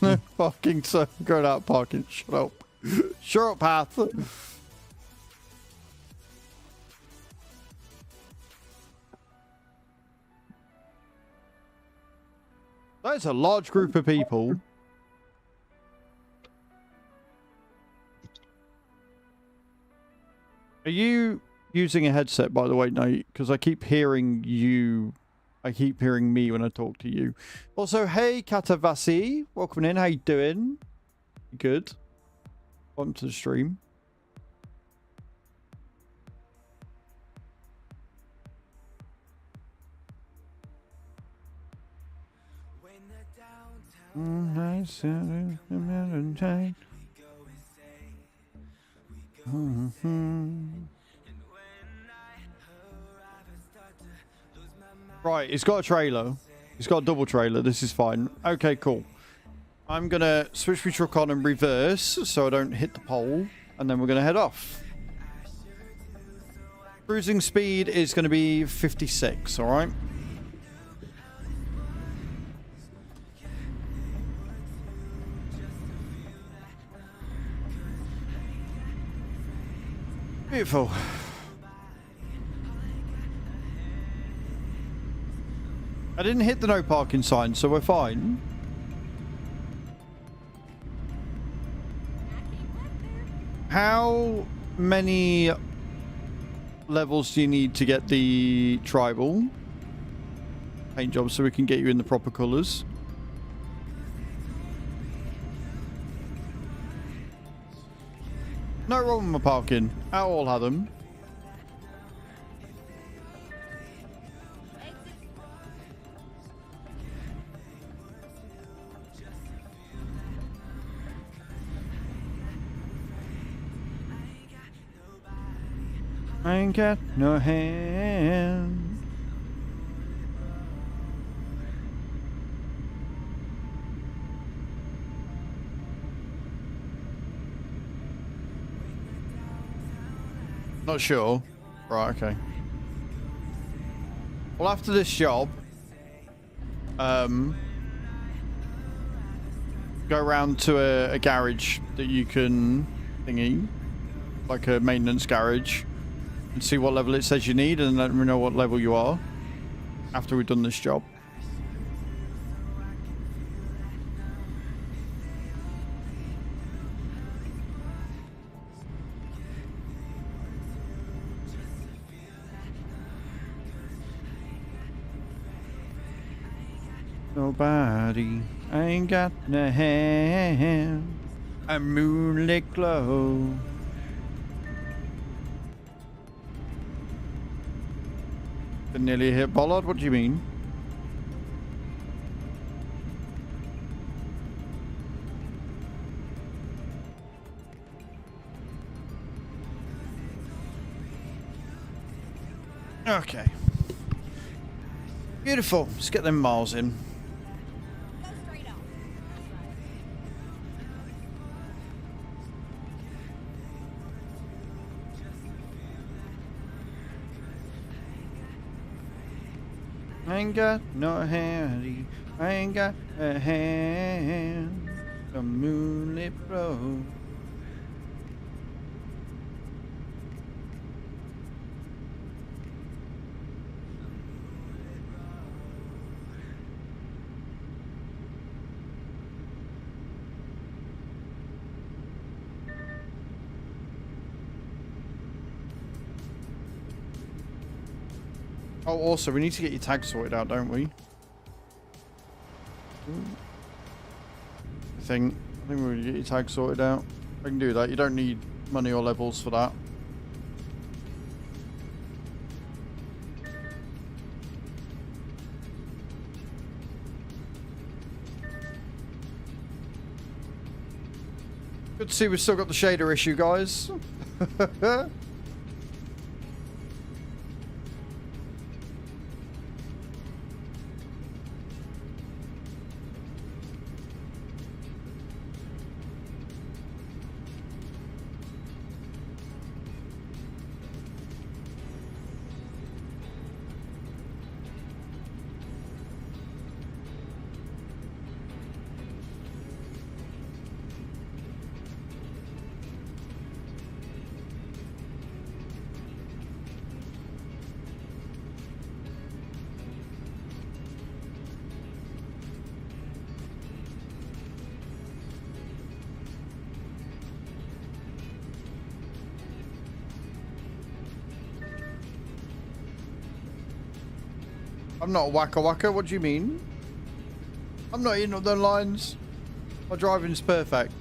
No fucking so going out parking. Shut up. Shut up, Path. That's a large group of people. Are you using a headset, by the way, Nate? Because I keep hearing you. I keep hearing me when I talk to you. Also, hey, Katavasi. Welcome in. How you doing? Good. Welcome to the stream. Right, it's got a trailer. It's got a double trailer. This is fine. Okay, cool. I'm going to switch my truck on and reverse so I don't hit the pole. And then we're going to head off. Cruising speed is going to be 56, all right? Beautiful. I didn't hit the no parking sign, so we're fine. How many levels do you need to get the tribal paint job so we can get you in the proper colours? No wrong with my parking. At all, Adam. I ain't got no hand. Not sure. Right, okay. Well, after this job, go around to a garage that you can thingy, like a maintenance garage, and see what level it says you need, and let me know what level you are after we've done this job. Nobody, I ain't got no hand. A moonlit glow. Been nearly hit Bollard? What do you mean? Okay. Beautiful. Let's get them miles in. Go straight on. I ain't got no handy. I ain't got a hand. A moonlit blow. Oh, also, we need to get your tag sorted out, don't we? I think we're gonna get your tag sorted out. I can do that. You don't need money or levels for that. Good to see we've still got the shader issue, guys. I'm not a wacka wacka. What do you mean? I'm not eating up the lines. My driving's perfect.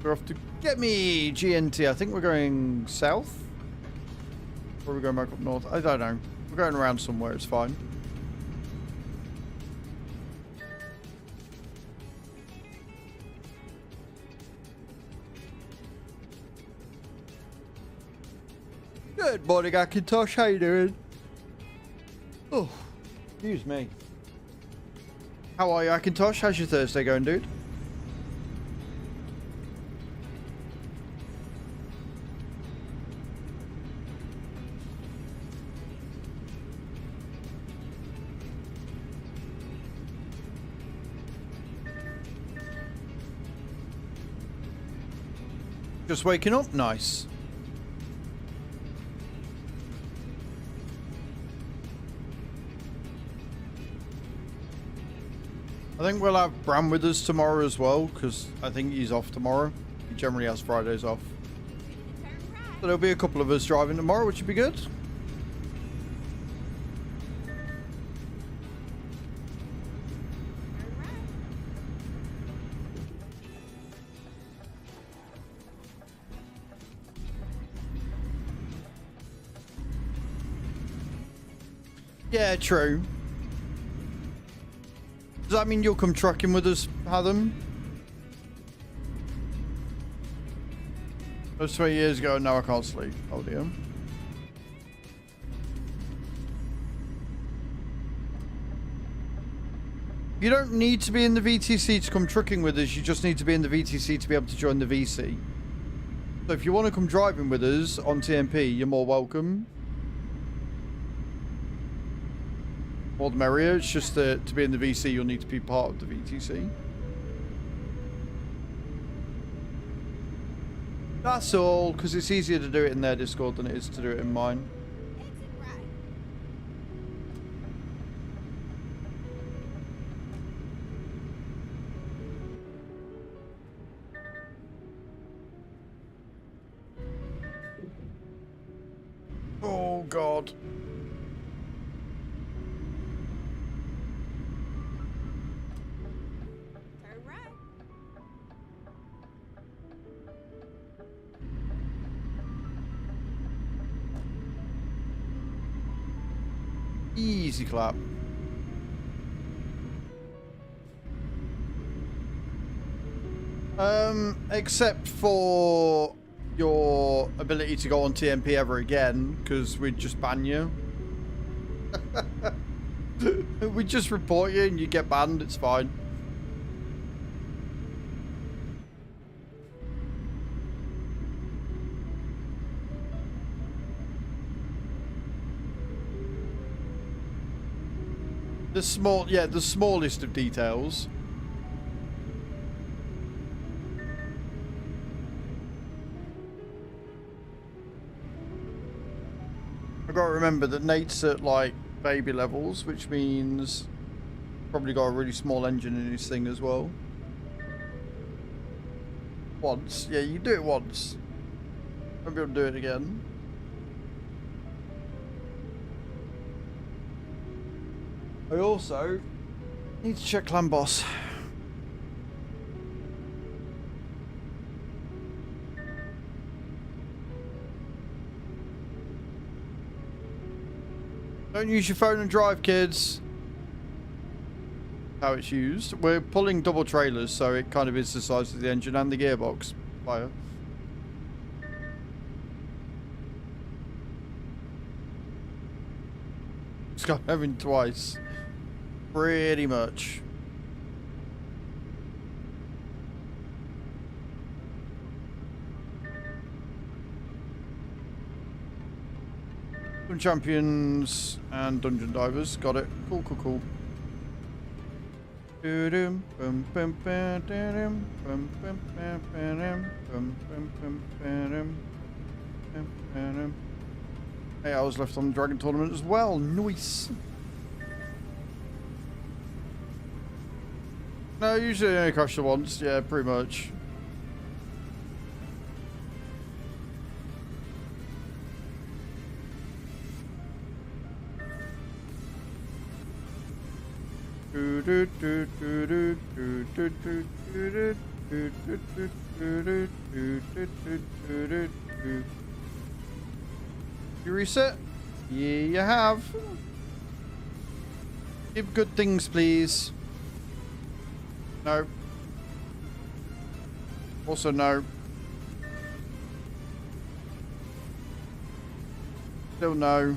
We're off to get me GNT. I think we're going south. Or are we going back up north? I don't know. We're going around somewhere. It's fine. Good morning, Akintosh. How you doing? Oh, excuse me. How are you, Akintosh? How's your Thursday going, dude? Just waking up, nice. I think we'll have Bram with us tomorrow as well, because I think he's off tomorrow. He generally has Fridays off. So there'll be a couple of us driving tomorrow, which would be good. Yeah, true. Does that mean you'll come trucking with us, Adam? That was 3 years ago, and now I can't sleep. Oh dear. You don't need to be in the VTC to come trucking with us, you just need to be in the VTC to be able to join the VC. So if you want to come driving with us on TMP, you're more welcome. More the merrier. It's just that to be in the VC, you'll need to be part of the VTC. That's all, because it's easier to do it in their Discord than it is to do it in mine. Exit right. Oh, God. Turn right. Easy clap. Except for your ability to go on TMP ever again, because we'd just ban you. We just report you and you get banned, it's fine. The smallest of details. I gotta remember that Nate's at like baby levels, which means probably got a really small engine in his thing as well. Once, yeah, you do it once. Won't be able to do it again. I also need to check Clan Boss. Don't use your phone and drive, kids. How it's used. We're pulling double trailers, so it kind of is the size of the engine and the gearbox. Fire. Skydiving twice. Pretty much. Champions and dungeon divers. Got it. Cool, cool, cool. Hey, I was left on the Dragon Tournament as well. Nice. No, usually I only crash it once. Yeah, pretty much. You reset? Yeah, you have. Give good things, please. No. Also, no. Still no.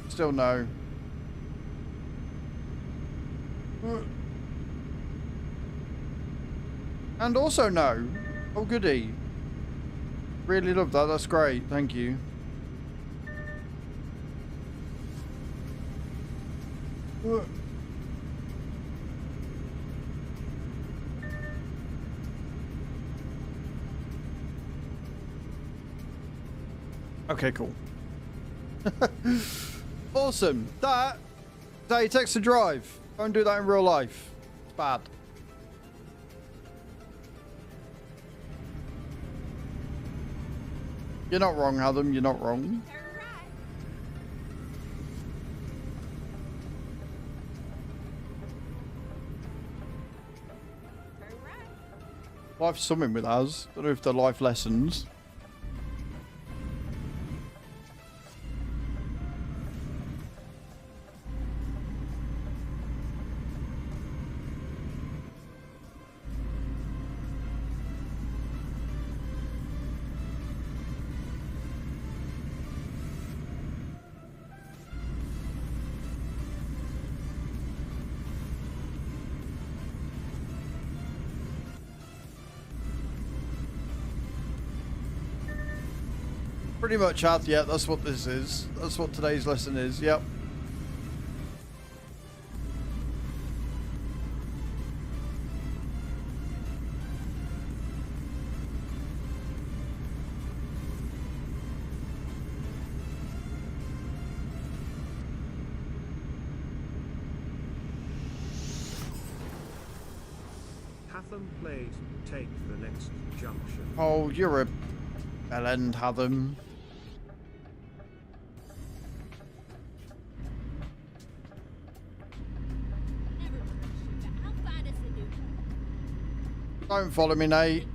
Still no. And also no. Oh goody. Really love that. That's great. Thank you. Okay, cool. Awesome. That's how you text to drive. Don't do that in real life. It's bad. You're not wrong, Adam. You're not wrong. Turn right. Turn right. Life swimming with us. Don't know if they're life lessons. Pretty much have, yeah, that's what this is. That's what today's lesson is, yep. Hatham played Take the Next Junction. Oh, you're a bellend, Hatham. Never mind, Sugar. I'll find us a new one. Don't follow me, Nate.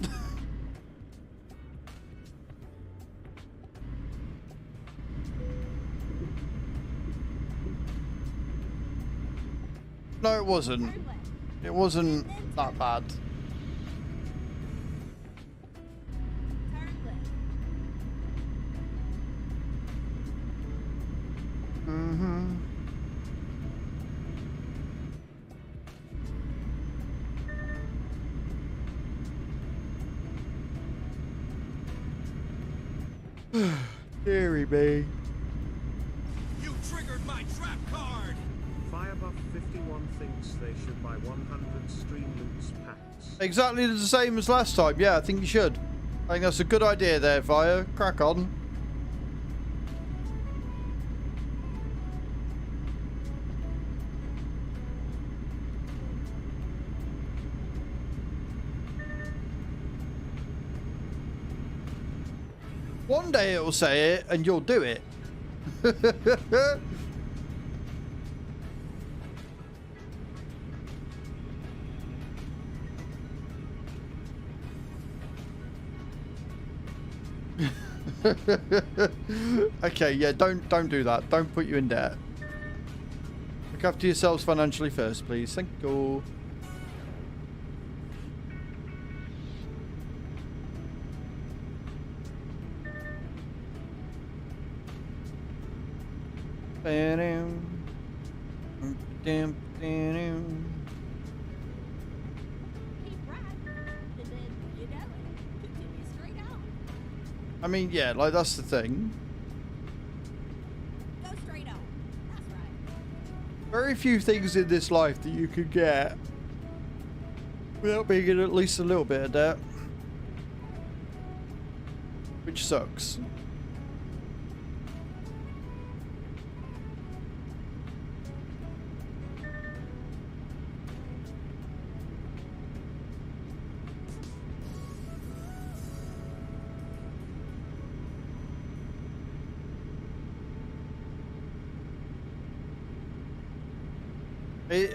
No, it wasn't. Turn left. It wasn't that bad. Turn left. Mm-hmm. Deary me. You triggered my trap card! Firebuff 51 thinks they should buy 100 Stream Loots packs. Exactly the same as last time. Yeah, I think you should. I think that's a good idea there, Fire. Crack on. One day it will say it and you'll do it. Okay, yeah, don't do that. Don't put you in debt. Look after yourselves financially first, please. Thank you. Keep right. And then you know it. Continue straight on. I mean, yeah, like that's the thing. Go straight on. That's right. Very few things in this life that you could get without being in at least a little bit of debt. Which sucks.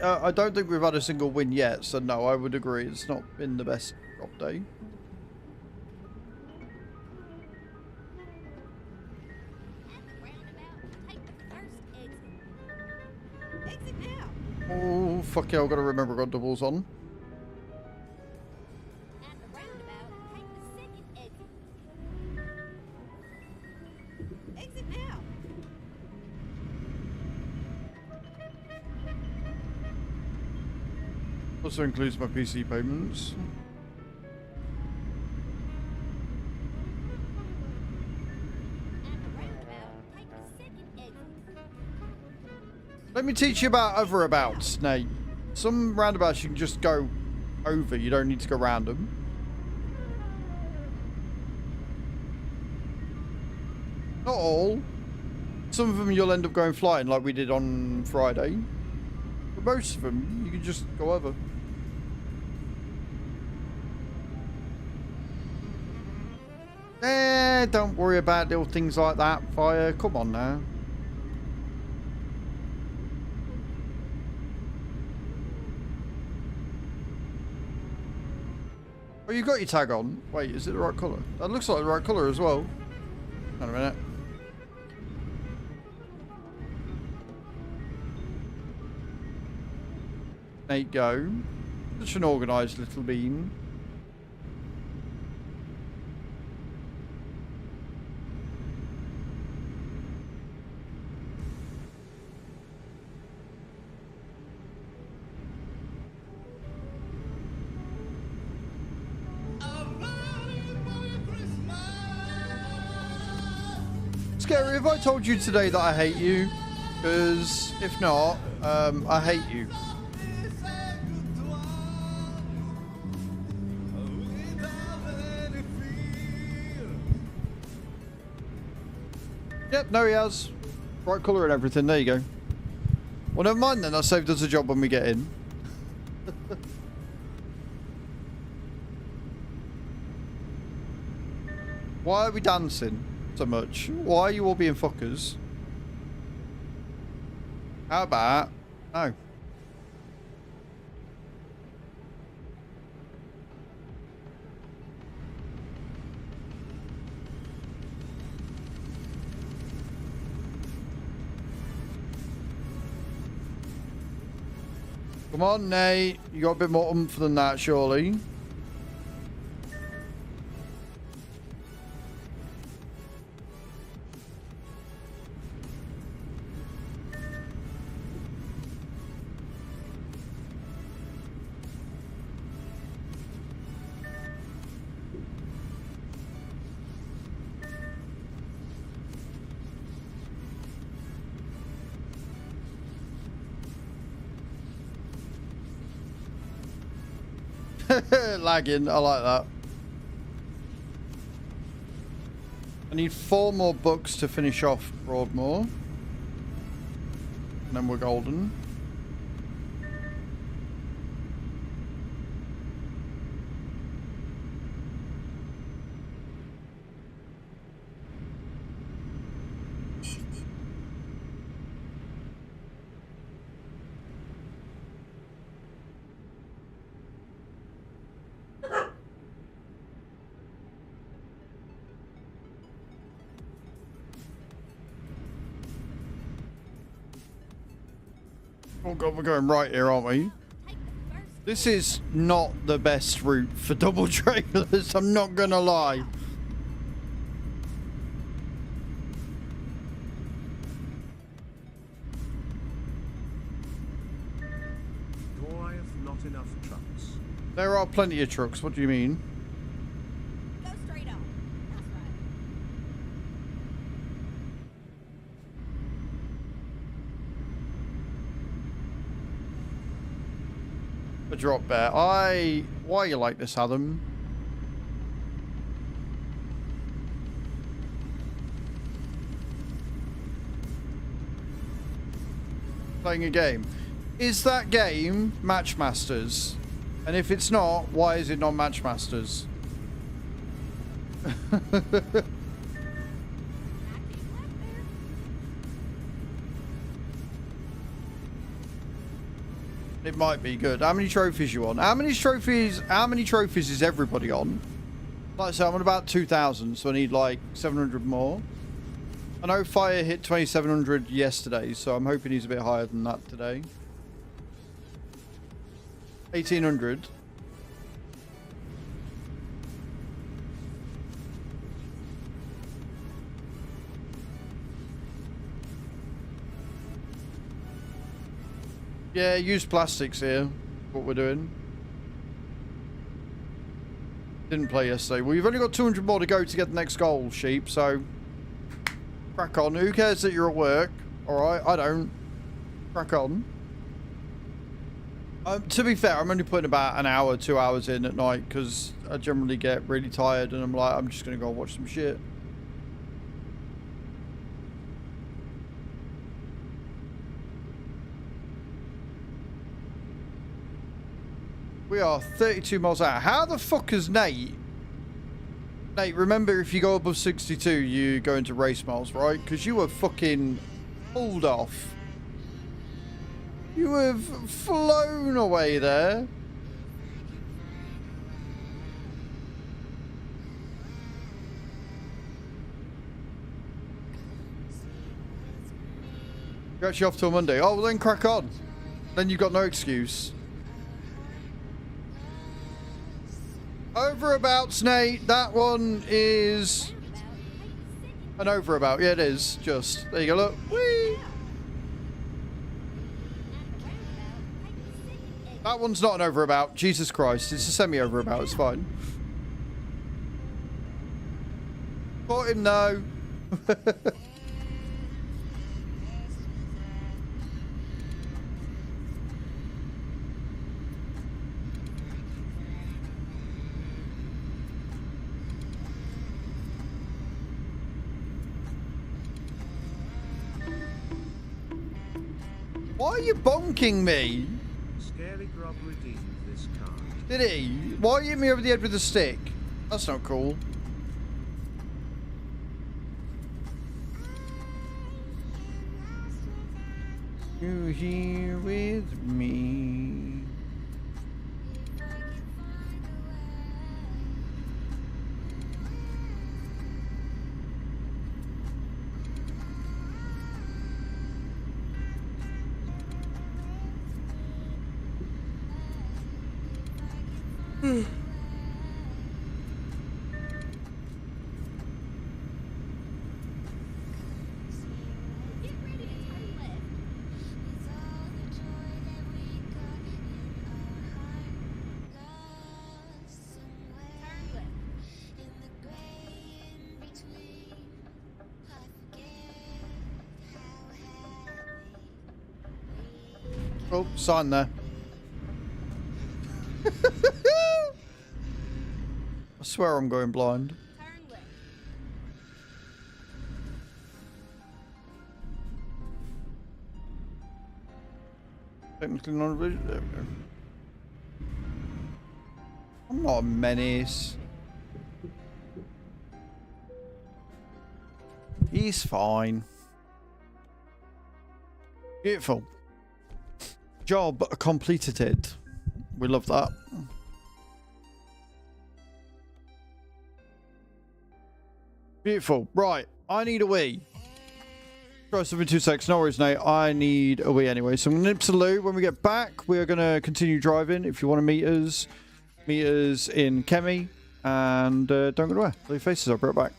I don't think we've had a single win yet, so no, I would agree. It's not been the best drop day. At the roundabout, take the first exit. Exit now. Oh, fuck yeah, I've got to remember I've got doubles on. At the roundabout, take the second exit. Exit now. Also includes my PC payments. At the roundabout, take the second exit. Let me teach you about other abouts, Nate. Some roundabouts you can just go over. You don't need to go round them. Not all. Some of them you'll end up going flying like we did on Friday. But most of them, you can just go over. Don't worry about little things like that, Fire. Come on now. Oh, you got your tag on. Wait, is it the right colour? That looks like the right colour as well. Hang on a minute. There you go. Such an organised little bean. Scary, have I told you today that I hate you? Because if not, I hate you. Yep, no he has. Right colour and everything, there you go. Well, never mind then, that saved us a job when we get in. Why are we dancing so much? Why are you all being fuckers? How about... No. Come on, Nate. You got a bit more oomph than that, surely. Lagging, I like that. I need 4 more books to finish off Broadmoor. And then we're golden. Oh god, we're going right here, aren't we? This is not the best route for double trailers, I'm not gonna lie. Do I have not enough trucks? There are plenty of trucks, what do you mean? Go straight on. That's right. A drop bear. Why are you like this, Adam? Playing a game. Is that game Matchmasters? And if it's not, why is it not Matchmasters? It might be good. How many trophies you on? How many trophies is everybody on? Like I said, I'm on about 2,000, so I need like 700 more. I know Fire hit 2,700 yesterday, so I'm hoping he's a bit higher than that today. 1,800. Yeah, use plastics here. What we're doing. Didn't play yesterday. Well, you've only got 200 more to go to get the next goal, sheep. So, crack on. Who cares that you're at work? All right, I don't. Crack on. To be fair, I'm only putting about an hour, 2 hours in at night because I generally get really tired and I'm like, I'm just gonna go and watch some shit. We are 32 miles out. How the fuck is Nate? Nate, remember if you go above 62, you go into race miles, right? Because you were fucking pulled off. You have flown away there. You're actually off till Monday. Oh, well then crack on. Then you've got no excuse. Overabouts, Nate. That one is an overabout. Yeah, it is. Just, there you go, look. Whee! That one's not an overabout. Jesus Christ. It's a semi-overabout. It's fine. Caught him, no. Why are you bonking me? Scary Grub redeemed this card. Did he? Why are you hitting me over the head with a stick? That's not cool. You here with me? Get ready to turn left. Turn left. Oh, sign there. I swear I'm going blind. Turn left. Technically non-visual. There we go. I'm not a menace. He's fine. Beautiful. Job completed. We love that. Beautiful. Right. I need a wee. Try something 2 seconds. No worries, Nate. I need a wee anyway. So I'm going to nip to the loo. When we get back, we are going to continue driving. If you want to meet us in Kemi. And don't go anywhere. Leave your faces. I'll be right back.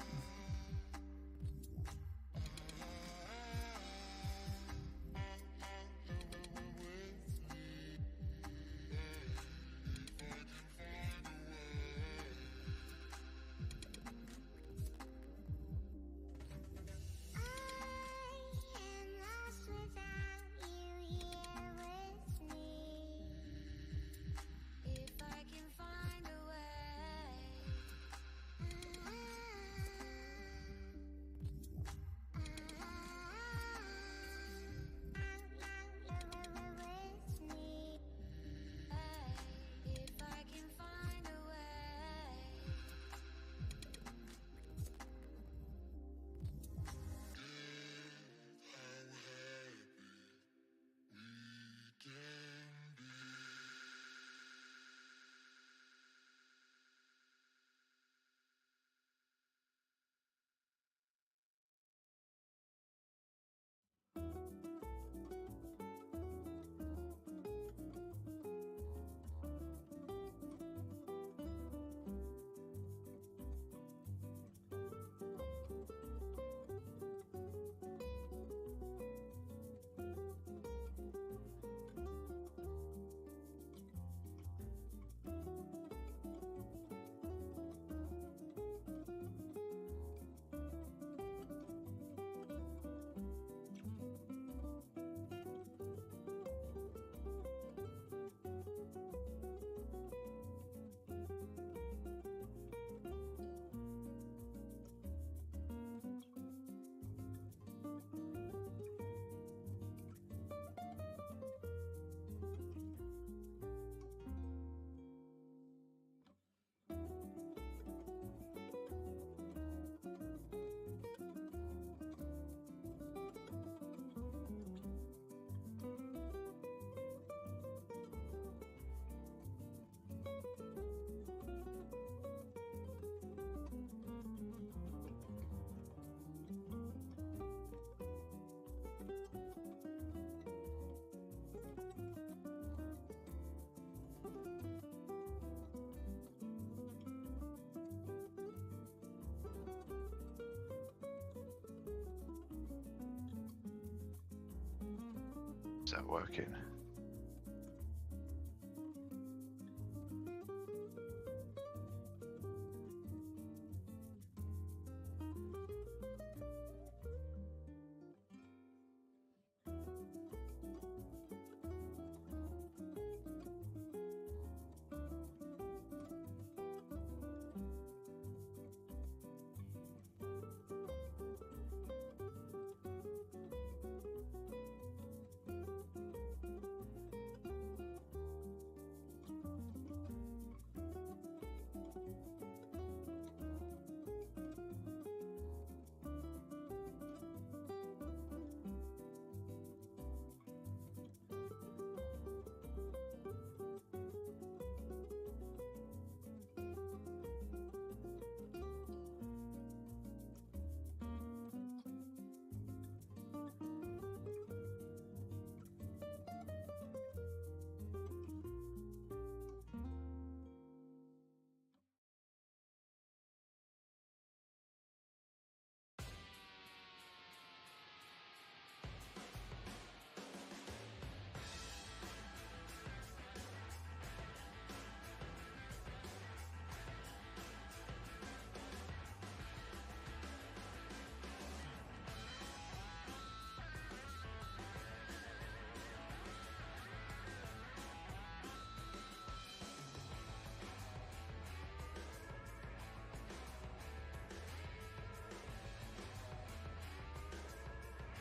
that working?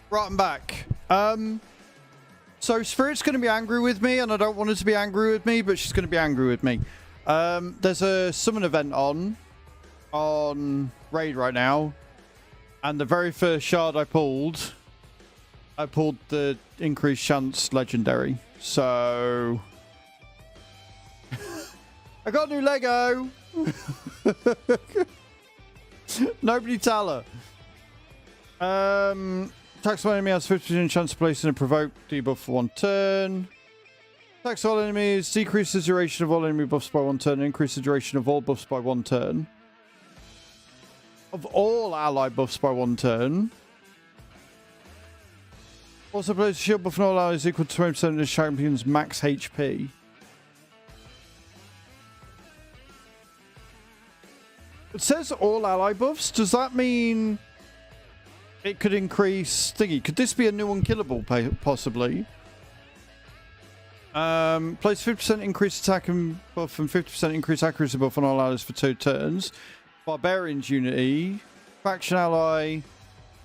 Right, I'm back. So Spirit's going to be angry with me, and I don't want her to be angry with me, but she's going to be angry with me. There's a summon event on Raid right now, and the very first shard I pulled the increased chance legendary. So I got a new Lego. Nobody tell her. Attacks all enemy has 50% chance of placing a provoke debuff for 1 turn. Attacks all enemies, decreases the duration of all enemy buffs by 1 turn, and increases the duration of all buffs by 1 turn. Of all ally buffs by 1 turn. Also places a shield buff on all allies equal to 20% of the champion's max HP. It says all ally buffs. Does that mean it could increase thingy? Could this be a new unkillable possibly? Place 50% increased attack and buff and 50% increased accuracy buff on all allies for 2 turns. Barbarian's unity. Faction ally.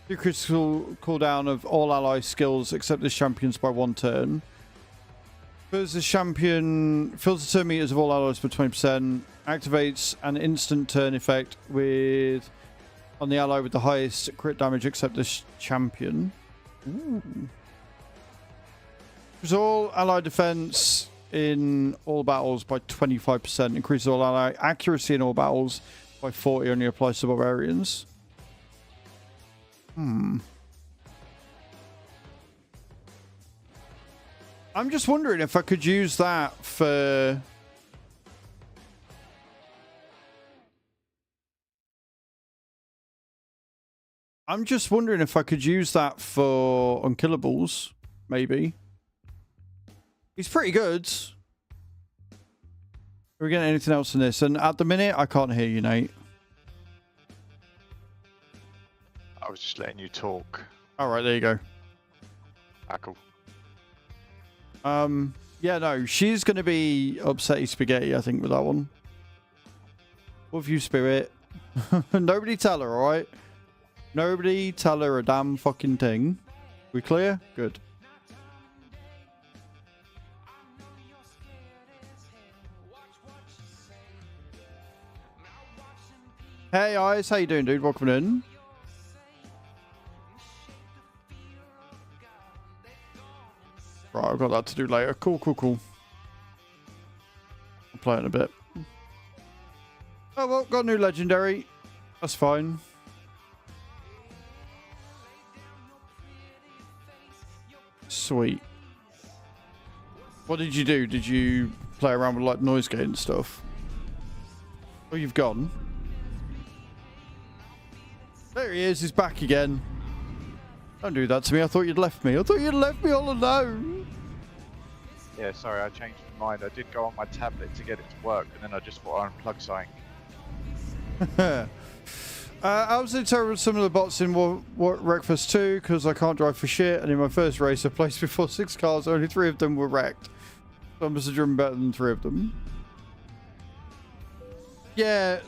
Decrease cooldown of all ally skills except this champion's by 1 turn. Fills the turn meters of all allies by 20%. Activates an instant turn effect with on the ally with the highest crit damage except this champion. Ooh. Increases all ally defense in all battles by 25%. Increases all ally accuracy in all battles by 40. Only applies to barbarians. I'm just wondering if I could use that for... I'm just wondering if I could use that for unkillables, maybe. He's pretty good. Are we getting anything else in this? And at the minute, I can't hear you, Nate. I was just letting you talk. All right, there you go. Ah, cool. Yeah, no, she's going to be upsetty spaghetti, I think, with that one. Love you, Spirit. Nobody tell her, all right? Nobody tell her a damn fucking thing. We clear? Good. Hey, Eyes. How you doing, dude? Welcome in. Right, I've got that to do later. Cool, cool, cool. I'll play it in a bit. Oh, well, got a new legendary. That's fine. Sweet. What did you do? Did you play around with like noise gate and stuff? Oh, you've gone. There he is. He's back again. Don't do that to me. I thought you'd left me. I thought you'd left me all alone. Yeah, sorry, I changed my mind. I did go on my tablet to get it to work, and then I just thought I'd unplug something. I was in terrible with some of the bots in Wreckfest 2 because I can't drive for shit, and in my first race I placed before 6 cars, only 3 of them were wrecked. So I must have driven better than 3 of them. Yeah,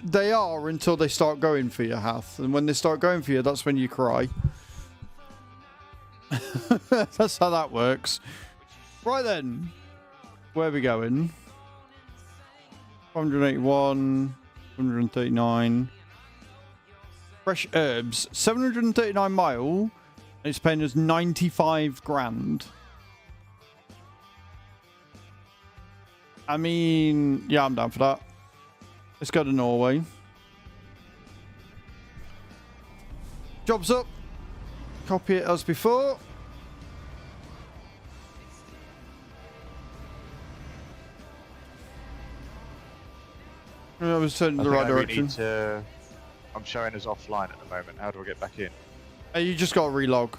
they are until they start going for you, Hath. And when they start going for you, that's when you cry. That's how that works. Right then. Where are we going? 181, 139. Fresh herbs. 739 mile. And it's paying us 95 grand. I mean, yeah, I'm down for that. Let's go to Norway. Jobs up. Copy it as before. I was turning in the right direction. I'm showing us offline at the moment. How do I get back in? You just got to relog.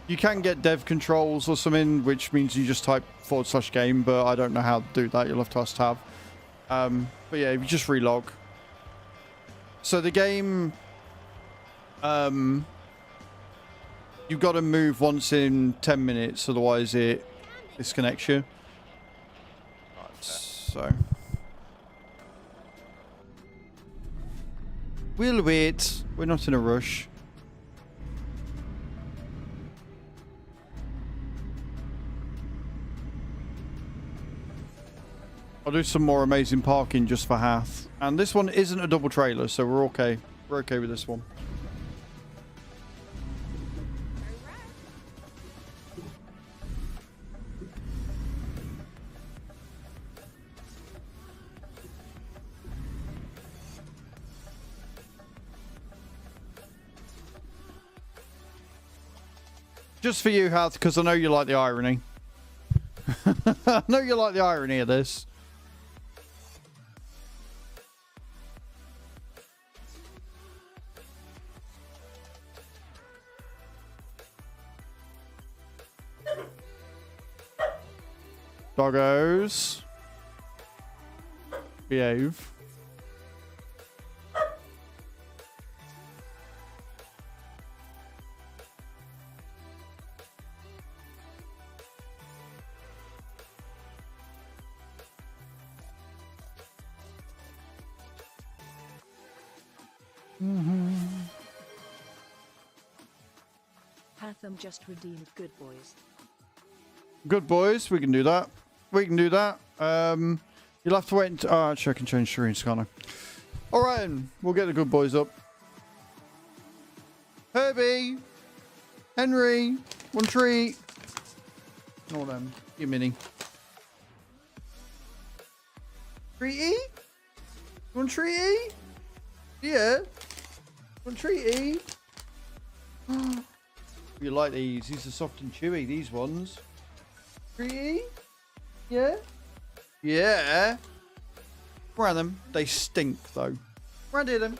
You can get dev controls or something, which means you just type /game, but I don't know how to do that. You'll have to ask Tab. But yeah, if you just relog. So the game, you've got to move once in 10 minutes, otherwise it disconnects you. So we'll wait. We're not in a rush. I'll do some more amazing parking just for Hath. And this one isn't a double trailer, so we're okay. We're okay with this one. Just for you, Hath, because I know you like the irony. I know you like the irony of this. Doggos. Behave. Hatham just redeemed Good Boys. Good boys, we can do that. We can do that. You'll have to wait until... Oh, actually, I can change screens, can't I? Alright, then. We'll get the good boys up. Herbie! Henry! One treat! All them. You mini. Treaty? One treaty? Yeah. One treaty? You like these? These are soft and chewy, these ones. Treaty? Yeah? Yeah. Where are them? They stink, though. Where did them?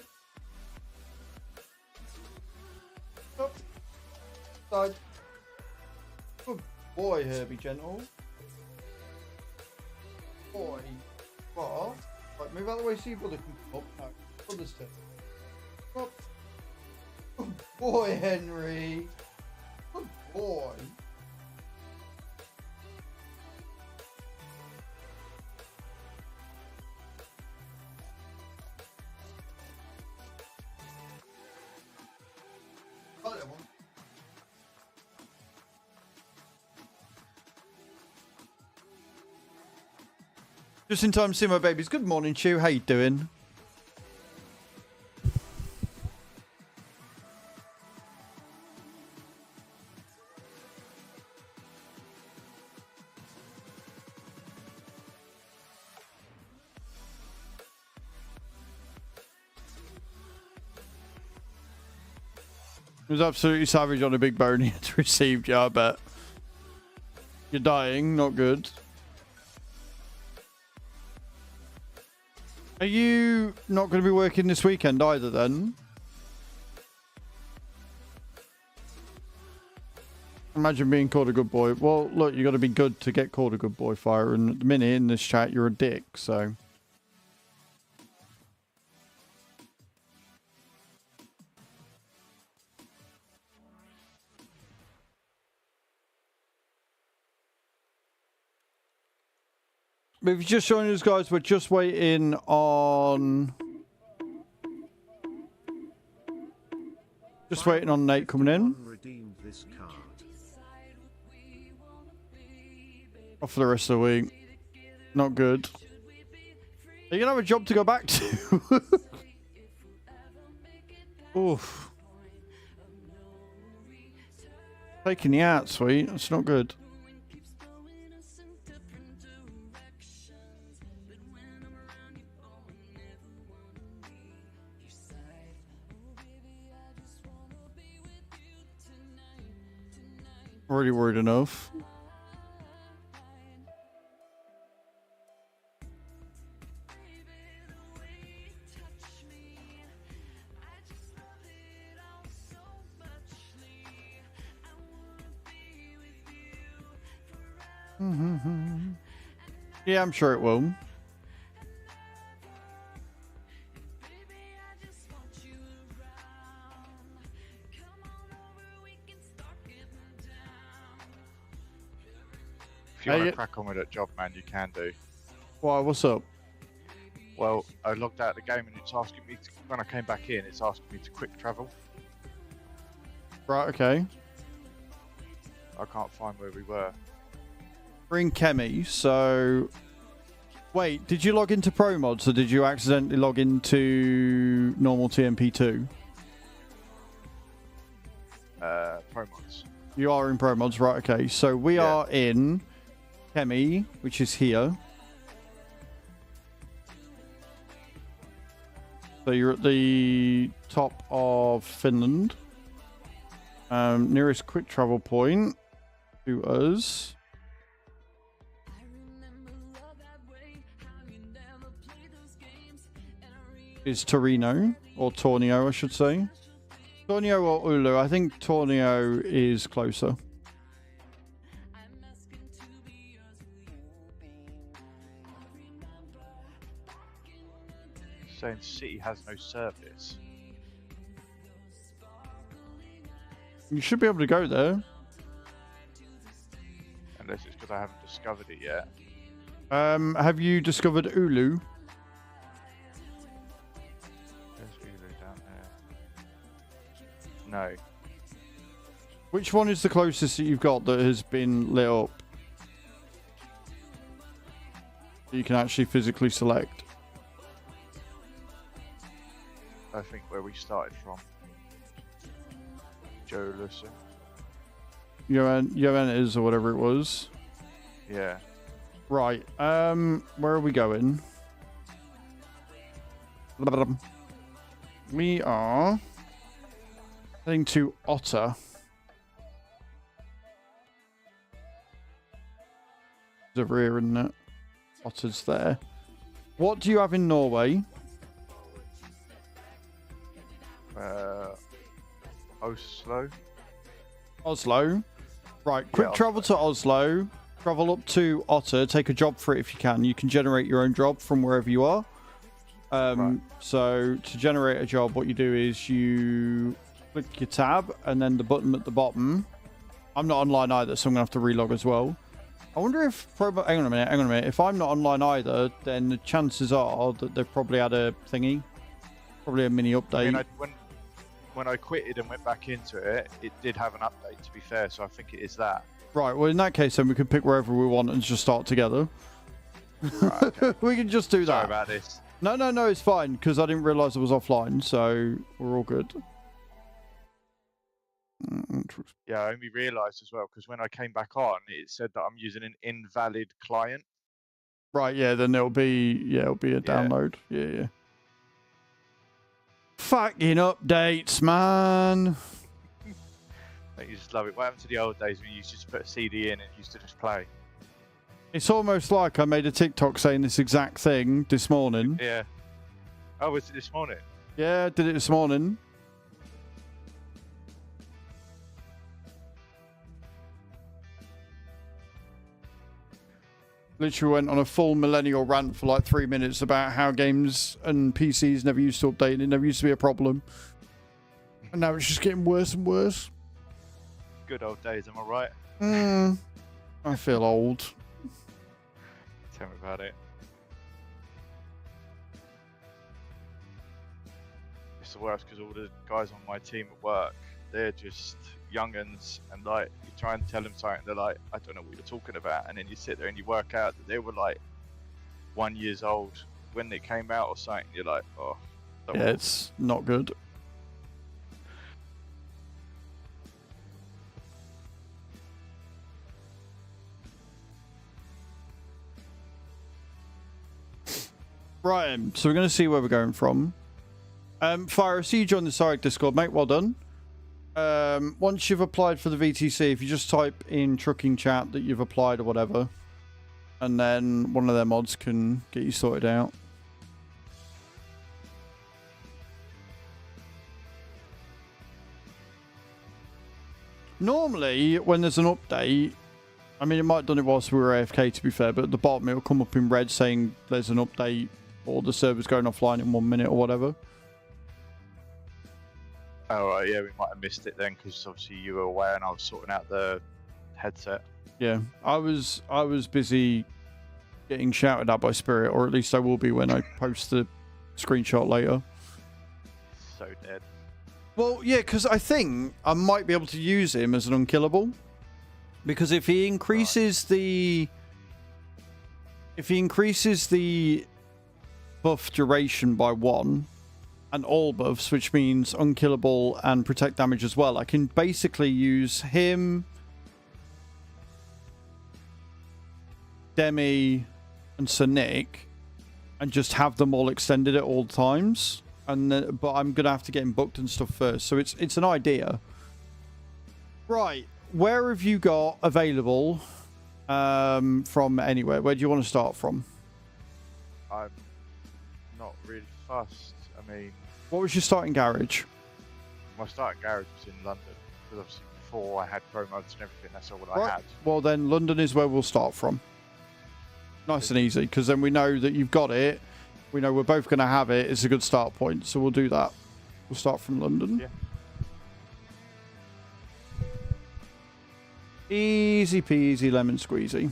Up. Side. Good boy, Herbie Gentle. Boy. What? Right, move out of the way so your brother can come up. No, brother's turn. Up. Good boy, Henry. Good boy. Just in time to see my babies. Good morning, Chew. How you doing? It was absolutely savage on a big bone he had received, yeah, I bet. You're dying, not good. Are you not going to be working this weekend either then? Imagine being called a good boy. Well, look, you got to be good to get called a good boy, Fire. And at the minute in this chat, you're a dick, so. But if you're just joining us, guys, we're just waiting on... Just waiting on Nate coming in. Redeemed this card. Off for the rest of the week. Not good. Are you going to have a job to go back to? Oof. Taking the out, sweet. That's not good. Already worried enough. Yeah, I'm sure it will. If you want to crack on with that job, man, you can do. Why? What's up? Well, I logged out of the game and it's asking me to, when I came back in, it's asking me to quick travel. Right, okay. I can't find where we were. We're in Chemi, so... Wait, did you log into Pro Mods or did you accidentally log into normal TMP2? Pro mods. You are in Pro Mods, right, okay. So we are in Chemi, which is here. So you're at the top of Finland. Nearest quick travel point to us is Torino, or Tornio, I should say. Tornio or Oulu. I think Tornio is closer. Saying city has no service. You should be able to go there. Unless it's because I haven't discovered it yet. Have you discovered Oulu? There's Ulu down there. No. Which one is the closest that you've got that has been lit up? You can actually physically select. I think where we started from. Joe Listen. Johannes or whatever it was. Yeah. Right. Where are we going? We are heading to Otter. It's over here, isn't it? Otter's there. What do you have in Norway? Oslo. Oslo. Right, quick travel to Oslo. Travel up to Otter. Take a job for it if you can. You can generate your own job from wherever you are. Right. So to generate a job, what you do is you click your tab and then the button at the bottom. I'm not online either, so I'm going to have to relog as well. I wonder if... hang on a minute. If I'm not online either, then the chances are that they've probably had a thingy. Probably a mini update. I mean, when I quitted and went back into it, it did have an update, to be fair, so I think it is that. Right, well, in that case, then we can pick wherever we want and just start together. Right, okay. We can just do that. Sorry about this. No, it's fine, because I didn't realise I was offline, so we're all good. Yeah, I only realised as well, because when I came back on, it said that I'm using an invalid client. Right, yeah, then it'll be a download. Yeah. Fucking updates, man. You just love it. What happened to the old days when you used to just put a CD in and it used to just play? It's almost like I made a TikTok saying this exact thing this morning. Yeah. Oh, was it this morning? Yeah, I did it this morning. literally went on a full millennial rant for like 3 minutes about how games and PCs never used to update and it never used to be a problem. And now it's just getting worse and worse. Good old days, am I right? I feel old. Tell me about it. It's the worst because all the guys on my team at work, they're just young'uns, and like you try and tell them something, they're like, I don't know what you're talking about, and then you sit there and you work out that they were like 1 year old when it came out or something. You're like, oh, Yeah, it's not good. Right, so we're going to see where we're going from. Fire, I see you joined the Sarek Discord, mate. Well done. Once you've applied for the VTC, if you just type in trucking chat that you've applied or whatever, and then one of their mods can get you sorted out. Normally, when there's an update, I mean, it might have done it whilst we were AFK, to be fair, but at the bottom it'll come up in red saying there's an update or the server's going offline in 1 minute or whatever. oh right, yeah, we might have missed it then because obviously you were away and I was sorting out the headset. Yeah, I was busy getting shouted at by Spirit, or at least I will be when I post the screenshot later. So dead. Well, yeah, because I think I might be able to use him as an unkillable. Because if he increases the buff duration by 1 and all buffs, which means unkillable and protect damage as well, I can basically use him, Demi, and Sir Nick and just have them all extended at all times. And then, but I'm gonna have to get him booked and stuff first, so it's an idea. Right, where have you got available from anywhere? Where do you want to start from? I'm not really fussed. I mean, What was your starting garage? my starting garage was in London because obviously before I had pro mods and everything, that's all I Right. had. Well, then London is where we'll start from. Nice and easy, because then we know that you've got it. We know we're both going to have it. It's a good start point, so we'll do that. We'll start from London. Yeah. Easy peasy lemon squeezy.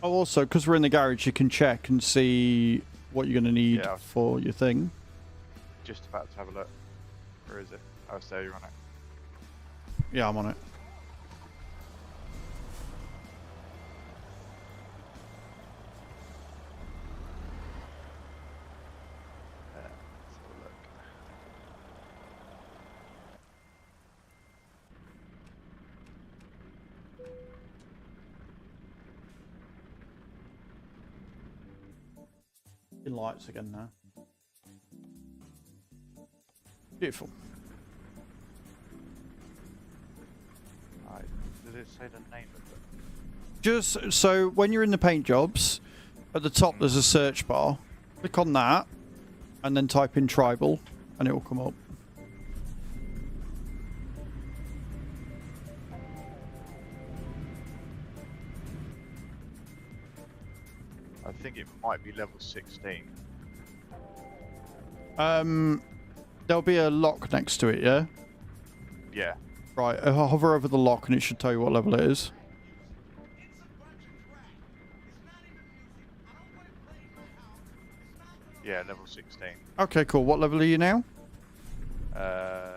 Oh, also, because we're in the garage, you can check and see what you're going to need Yeah. for your thing. Just about to have a look. Where is it? Oh, so you're on it. Yeah, I'm on it. Let's have a look. In lights again now. Beautiful. Right. Does it say the name of it? Just so when you're in the paint jobs, at the top there's a search bar. Click on that and then type in tribal and it will come up. I think it might be level 16. There'll be a lock next to it, yeah? Yeah. Right, hover over the lock and it should tell you what level it is. Yeah, level 16. Okay, cool. What level are you now? I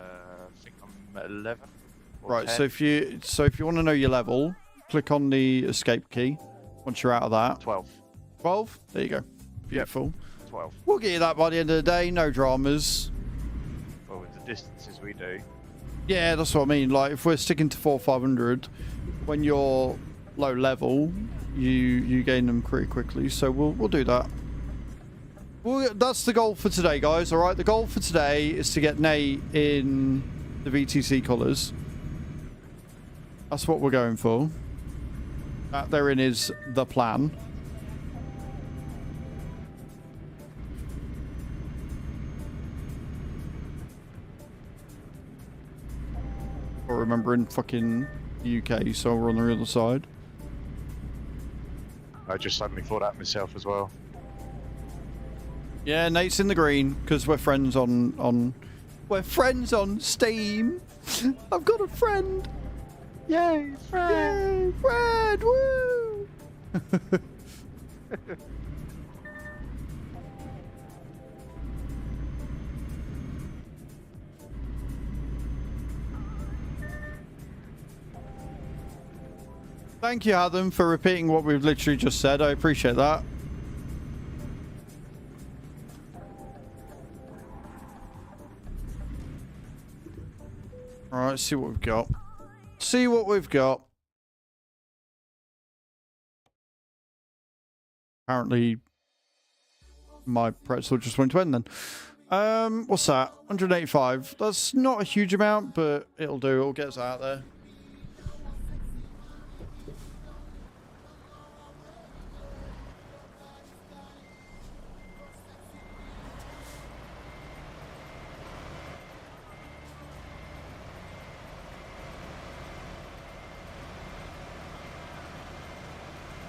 think I'm at 11. Or Right, 10. so if you want to know your level, click on the escape key once you're out of that. 12. 12? There you go. Beautiful. 12. We'll get you that by the end of the day, no dramas. Well, with the distances we do. Yeah, that's what I mean. Like, if we're sticking to 400-500, when you're low level, you gain them pretty quickly. So we'll do that. That's the goal for today, guys. All right, the goal for today is to get Nate in the VTC colours. That's what we're going for. That therein is the plan. I remember in fucking the UK, so we're on the other side. I just suddenly thought that myself as well. Yeah, Nate's in the green because we're friends on we're friends on Steam. I've got a friend. Yay, friend! Yay, friend! Woo! Thank you, Adam, for repeating what we've literally just said. I appreciate that. Alright, see what we've got. See what we've got. Apparently, my pretzel just went to end then. What's that? 185. That's not a huge amount, but it'll do. It'll get us out there.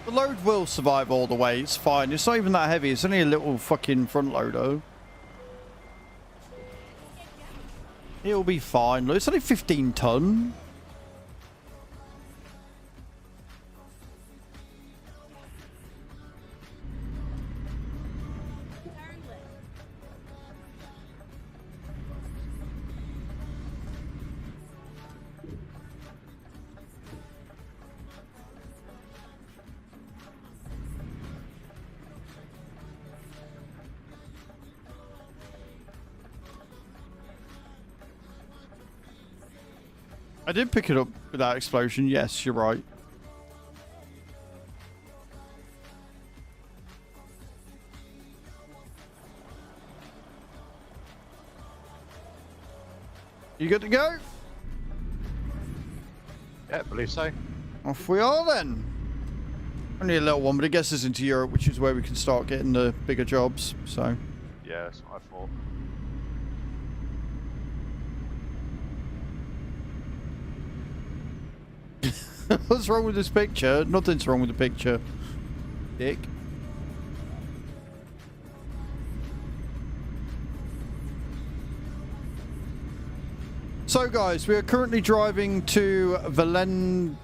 The load will survive all the way. It's fine. It's not even that heavy. It's only a little fucking front loader. It'll be fine. Look, it's only 15 ton. I did pick it up with that explosion. Yes, you're right. You good to go? Yeah, I believe so. Off we are then. Only a little one, but it gets us into Europe, which is where we can start getting the bigger jobs. So. Yeah, that's what I thought. What's wrong with this picture? Nothing's wrong with the picture, dick. So guys, we are currently driving to Valenciennes.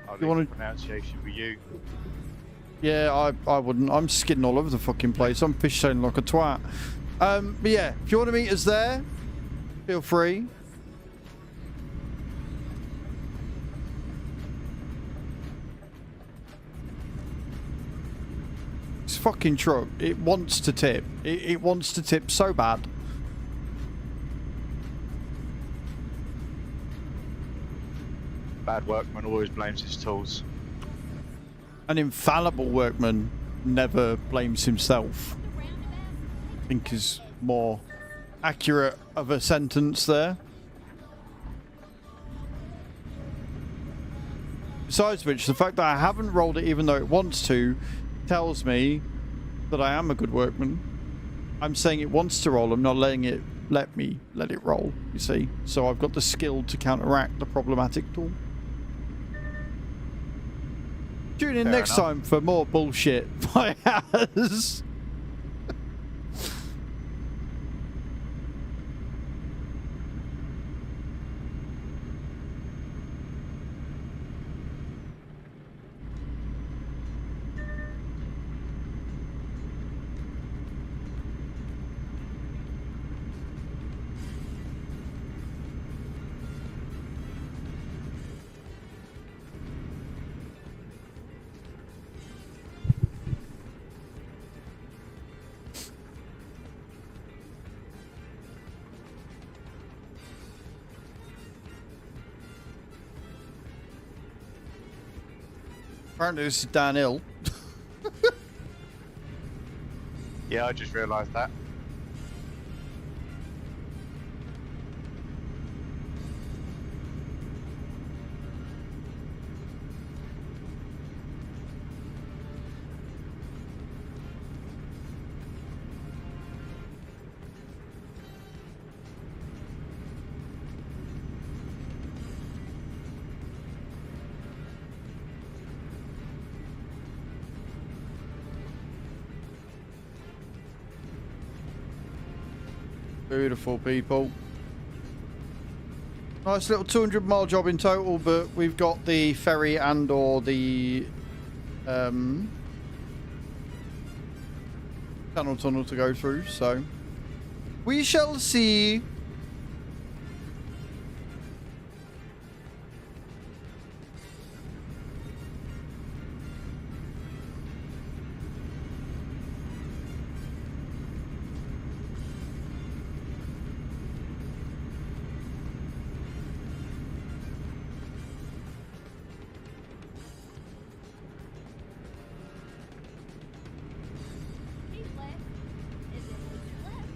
I'll You leave wanna- the pronunciation with you. Yeah, I wouldn't. I'm skidding all over the fucking place. I'm fishtailing like a twat. But yeah, if you want to meet us there, feel free. This fucking truck, it wants to tip. It wants to tip so bad. Bad workman always blames his tools. An infallible workman never blames himself. I think is more accurate of a sentence there. Besides which, the fact that I haven't rolled it even though it wants to tells me that I am a good workman. I'm saying it wants to roll, I'm not letting it let it roll, you see. So I've got the skill to counteract the problematic tool. Tune in Fair next enough. time for more bullshit by Az. Apparently this is downhill. Yeah, I just realised that. Beautiful, people. Nice little 200-mile job in total, but we've got the ferry and or the channel tunnel to go through, so we shall see. He's left. Is it who's left?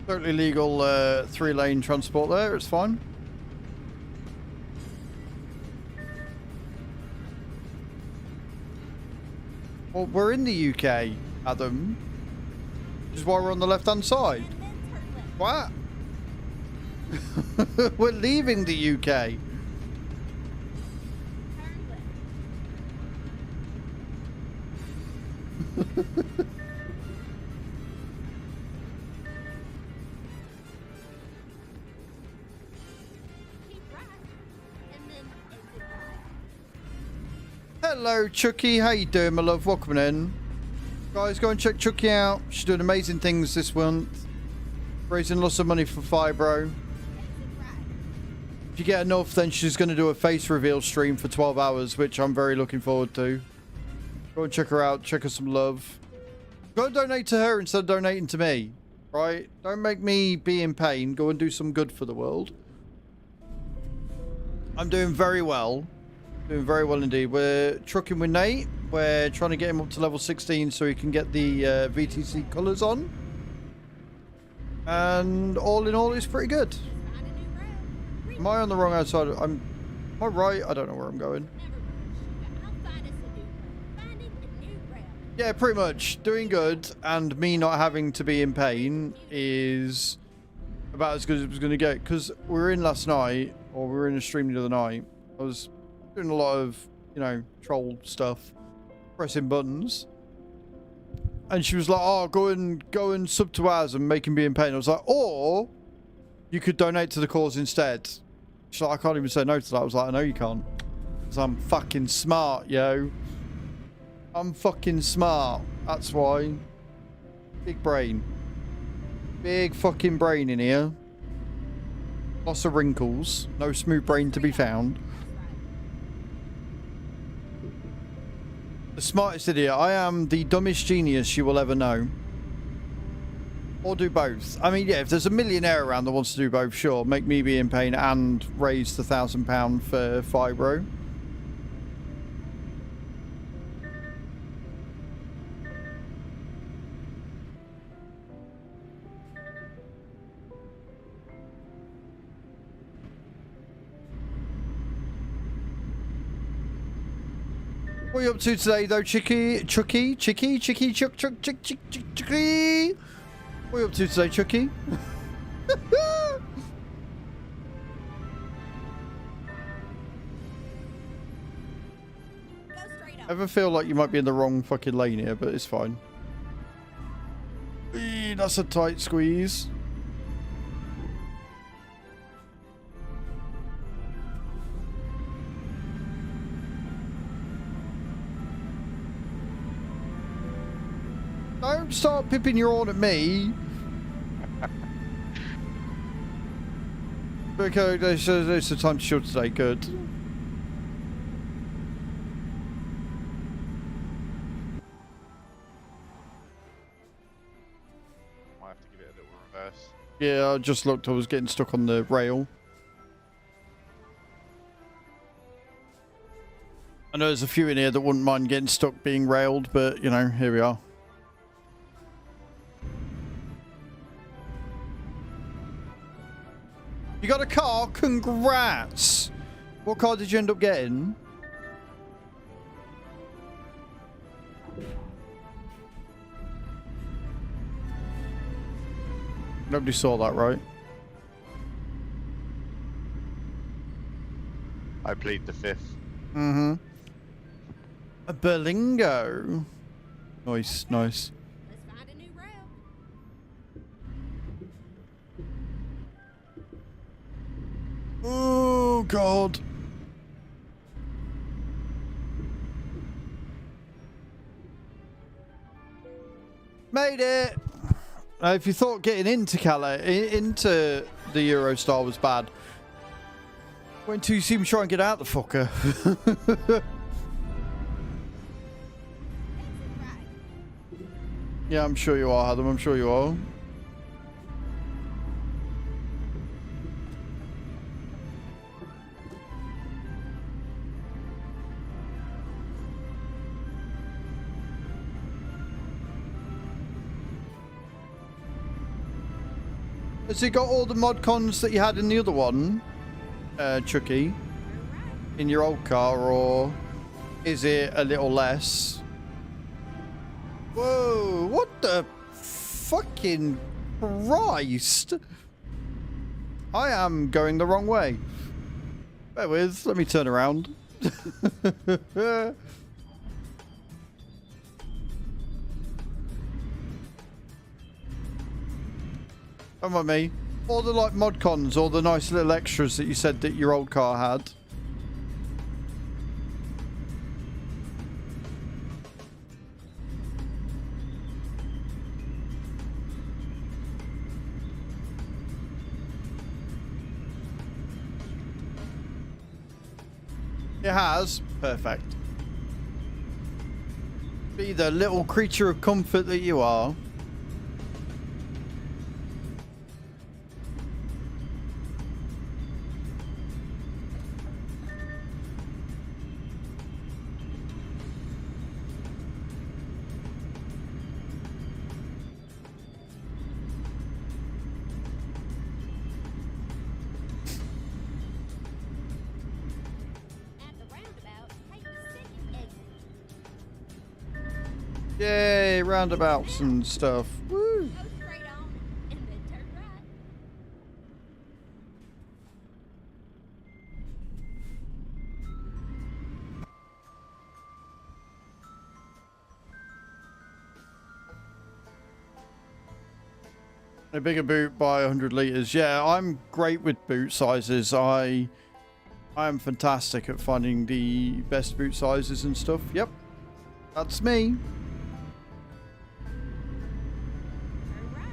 Totally legal 3-lane transport there, it's fine. Well, we're in the UK, Adam. Which is why we're on the left-hand side. And then turn left. What? We're leaving the UK. Turn left. Keep right. And then exit right. Hello, Chucky. How you doing, my love? Welcome in. Guys, go and check Chucky out. She's doing amazing things this month. Raising lots of money for Fibro. Exit right. If you get enough, then she's going to do a face reveal stream for 12 hours, which I'm very looking forward to. Go and check her out. Check her some love. Go and donate to her instead of donating to me. Right? Don't make me be in pain. Go and do some good for the world. I'm doing very well. Doing very well indeed. We're trucking with Nate. We're trying to get him up to level 16 so he can get the VTC colours on. And all in all, it's pretty good. Find a new road. Am I on the wrong outside? Am I right? I don't know where I'm going. Never mind, sugar. I'll find us a new road. Finding a new road. Yeah, pretty much. Doing good, and me not having to be in pain is about as good as it was going to get. Because we were in last night, or we were in a stream the other night. I was doing a lot of, you know, troll stuff, pressing buttons. And she was like, oh, go and sub to ours and make him be in pain. I was like, or you could donate to the cause instead. She's like, I can't even say no to that. I was like, I know you can't. Because I'm fucking smart, yo. I'm fucking smart. That's why. Big brain. Big fucking brain in here. Lots of wrinkles. No smooth brain to be found. The smartest idiot. I am the dumbest genius you will ever know. Or do both. I mean, yeah, if there's a millionaire around that wants to do both, sure. Make me be in pain and raise the £1,000 for Fibro. What are you up to today, though, Chucky? Chuck? What are you up to today, Chucky? Go straight I up. ever feel like you might be in the wrong fucking lane here, but it's fine. Eee, that's a tight squeeze. Don't start pipping your horn at me. Okay, there's the time to shield today. Good. Might have to give it a little reverse. Yeah, I just looked. I was getting stuck on the rail. I know there's a few in here that wouldn't mind getting stuck being railed, but, you know, here we are. You got a car? Congrats! What car did you end up getting? Nobody saw that, right? I plead the fifth. Mm-hmm. A Berlingo. Nice, nice. Let's God. Made it. If you thought getting into into the Eurostar was bad, wait until you see me try and get out the fucker. Yeah, I'm sure you are, Adam. I'm sure you are. Has it got all the mod cons that you had in the other one, Chucky, in your old car, or is it a little less? Whoa, what the fucking Christ? I am going the wrong way. Bear with, let me turn around. Come on, me. All the like mod cons, all the nice little extras that you said that your old car had. It has. Perfect. Be the little creature of comfort that you are. Yay, roundabouts and stuff. Woo! Go straight on and then turn right. A bigger boot by 100 litres. Yeah, I'm great with boot sizes. I am fantastic at finding the best boot sizes and stuff. Yep, that's me. Turn right. Turn right.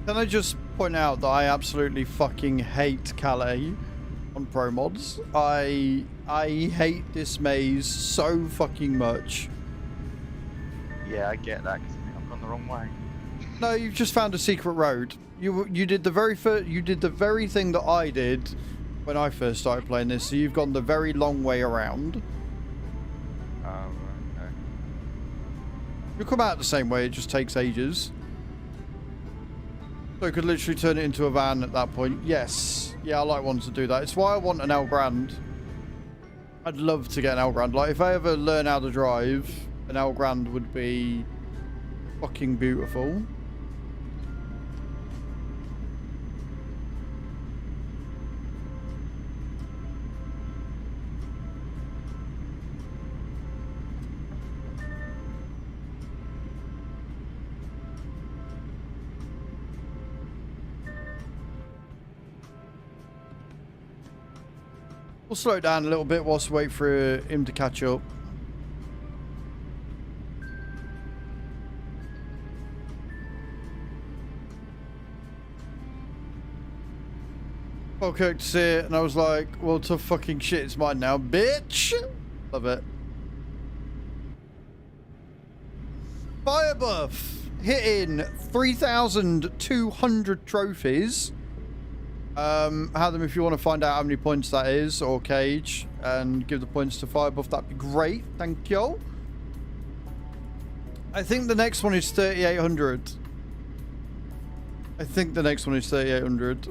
Can I just point out that I absolutely fucking hate Calais on Pro Mods? I hate this maze so fucking much. Yeah, I get that because I think I've gone the wrong way. No, you've just found a secret road. You did the very thing that I did when I first started playing this. So you've gone the very long way around. Okay. You'll come out the same way. It just takes ages. So you could literally turn it into a van at that point. Yes. Yeah, I like ones to do that. It's why I want an L Grand. I'd love to get an L Grand. Like, if I ever learn how to drive, an L Grand would be fucking beautiful. We'll slow down a little bit whilst we wait for him to catch up. Falkirk to see it, and I was like, well, tough fucking shit, it's mine now, bitch! Love it. Fire buff! Hitting 3,200 trophies. Have them if you want to find out how many points that is, or Cage, and give the points to Firebuff. That'd be great. Thank you. I think the next one is 3,800. I think the next one is 3,800.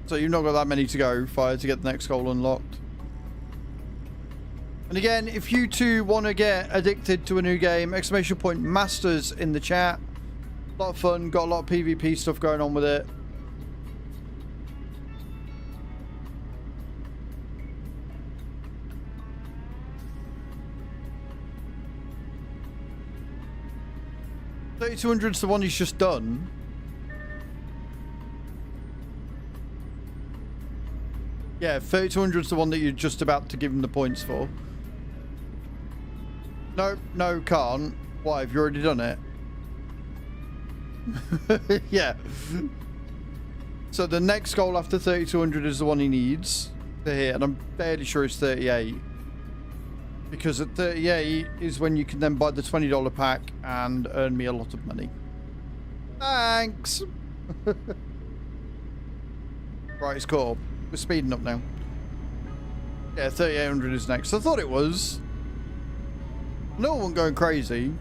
So you've not got that many to go, Fire, to get the next goal unlocked. And again, if you two want to get addicted to a new game, exclamation point masters in the chat. A lot of fun, got a lot of PvP stuff going on with it. $3,200's the one he's just done. Yeah, 3,200's the one that you're just about to give him the points for. No, no, can't. Why? Have you already done it? Yeah. So the next goal after 3,200 is the one he needs to hit, and I'm fairly sure it's 38. Because at 38 is when you can then buy the $20 pack and earn me a lot of money. Thanks! Right, it's caught up. We're speeding up now. Yeah, 3,800 is next. I thought it was. No one going crazy.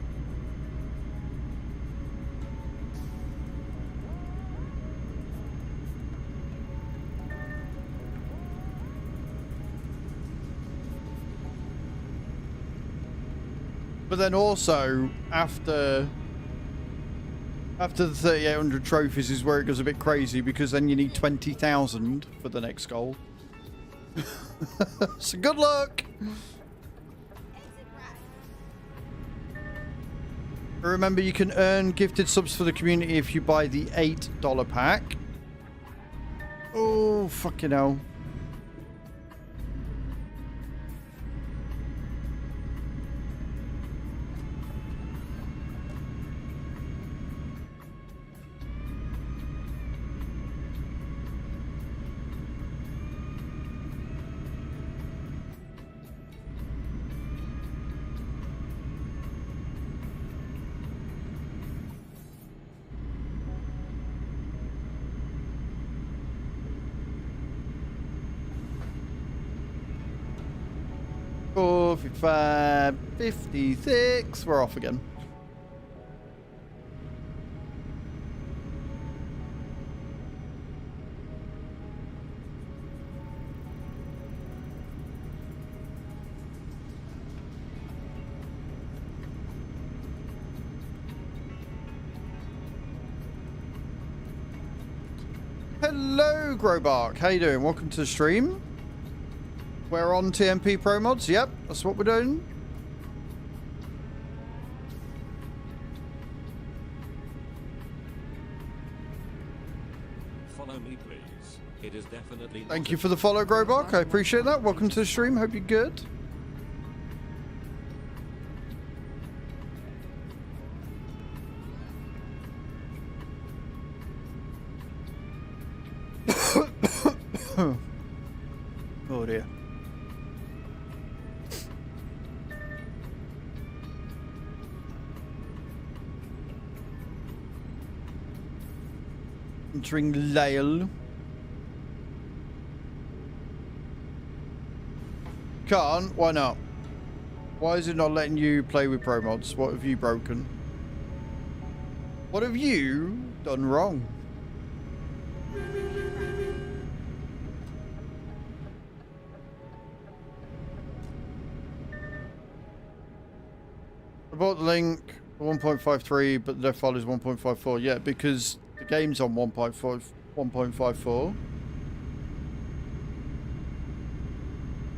But then also, after the 3,800 trophies is where it goes a bit crazy, because then you need 20,000 for the next goal. So good luck! Remember, you can earn gifted subs for the community if you buy the $8 pack. Oh, fucking hell. Oh, 55, 56. We're off again. Hello, Growbark. How you doing? Welcome to the stream. We're on TMP Pro Mods. Yep, that's what we're doing. Follow me, please. It is definitely. Thank you for the follow, Growbark. I appreciate that. Welcome to the stream. Hope you're good. Oh dear. Entering Lyle. Can't? Why not? Why is it not letting you play with Pro Mods? What have you broken? What have you done wrong? I bought the link for 1.53, but the dev file is 1.54. Yeah, because the game's on 1.54.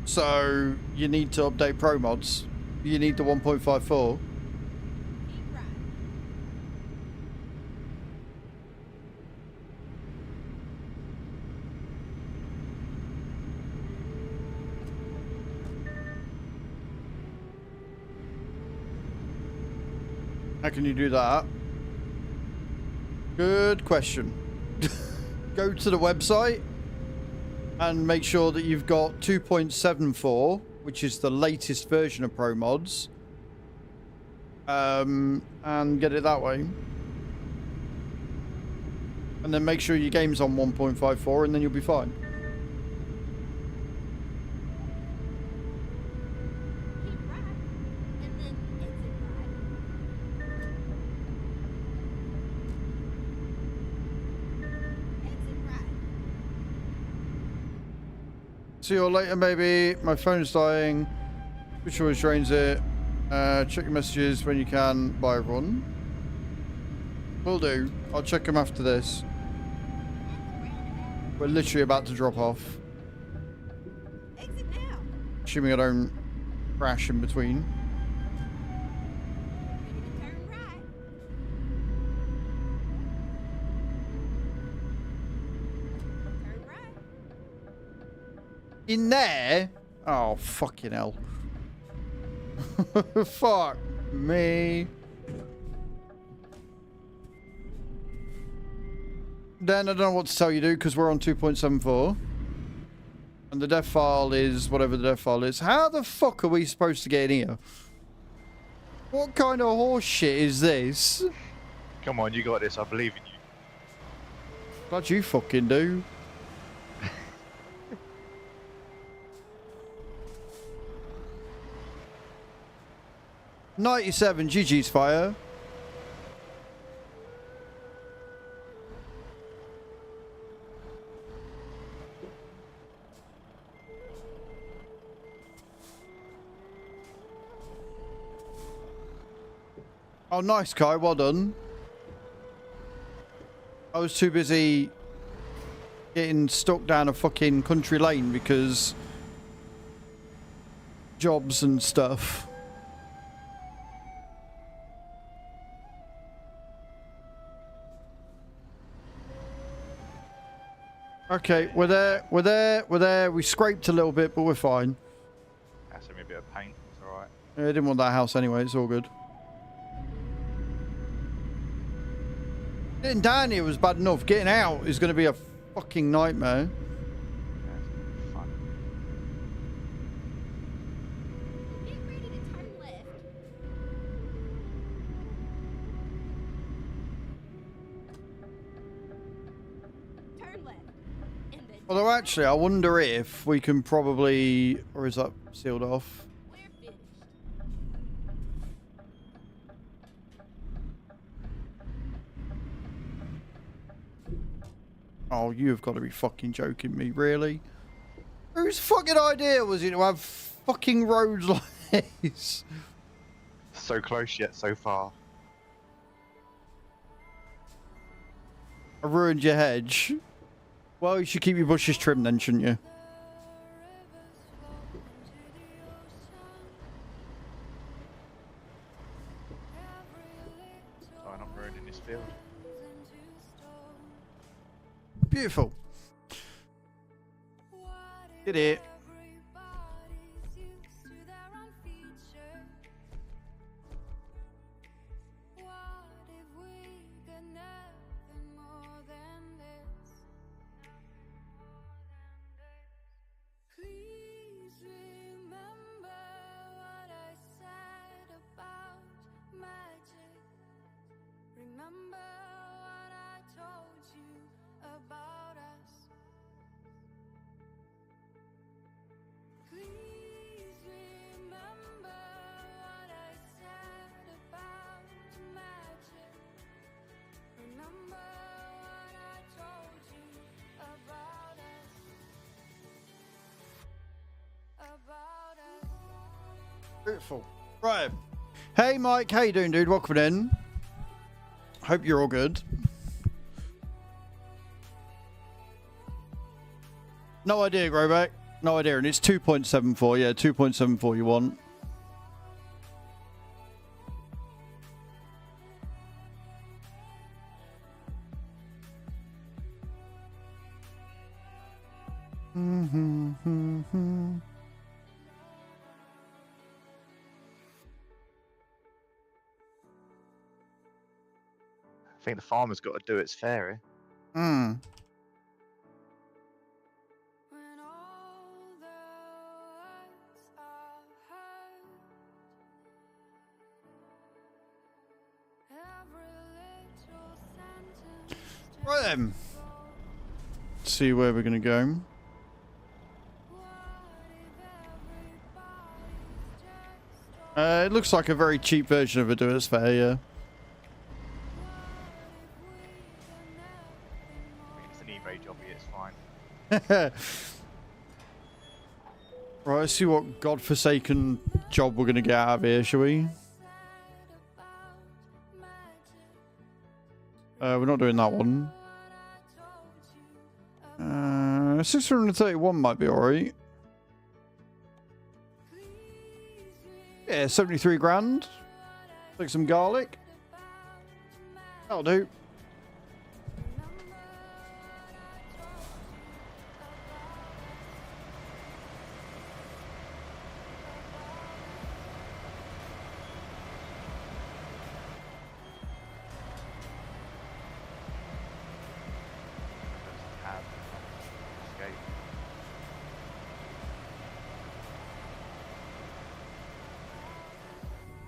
So you need to update Pro Mods. You need the 1.54. How can you do that? Good question. Go to the website and make sure that you've got 2.74, which is the latest version of Pro Mods, and get it that way. And then make sure your game's on 1.54, and then you'll be fine. See you all later, baby. My phone's dying. Which always drains it. Check your messages when you can by run. Will do. I'll check them after this. We're literally about to drop off. Exit now. Assuming I don't crash in between. Ready to turn right. Turn right. In there? Oh, fucking hell. Fuck me. Then I don't know what to tell you, dude, because we're on 2.74. And the dev file is whatever the dev file is. How the fuck are we supposed to get in here? What kind of horse shit is this? Come on, you got this. I believe in you. Glad you fucking do. $97 GG's fire. Oh, nice, Kai. Well done. I was too busy getting stuck down a fucking country lane because jobs and stuff. Okay, we're there. We scraped a little bit, but we're fine. That's a bit of pain. It's alright. I didn't want that house anyway. It's all good. Getting down here was bad enough. Getting out is going to be a fucking nightmare. Yeah, it's fun. Get ready to turn left. Turn left. And then Although actually, I wonder if we can probably... Or is that sealed off? we're finished. Oh, you've got to be fucking joking me, really? Whose fucking idea was it to have fucking roads like this? So close yet so far. I ruined your hedge. Well, you should keep your bushes trimmed then, shouldn't you? So I'm not ruining this field. Beautiful. Get it. Remember what I told you about us. Please remember what I said about magic. Remember what I told you about us. About us. Beautiful. Right. Hey, Mike. How you doing, dude? Welcome in. Hope you're all good. No idea, Growback. No idea. And it's 2.74. Yeah, 2.74 you want. I think the farmer's got to do its fair here. Hmm. When all the words are heard, every little sentence Right then. Let's see where we're going to go. what if everybody's just It looks like a very cheap version of a Do It's Fair, yeah. I mean, it's an eBay jobby, it's fine. Right, let's see what godforsaken job we're going to get out of here, shall we? We're not doing that one. 631 might be alright. Yeah, 73 grand. Take some garlic. That'll do.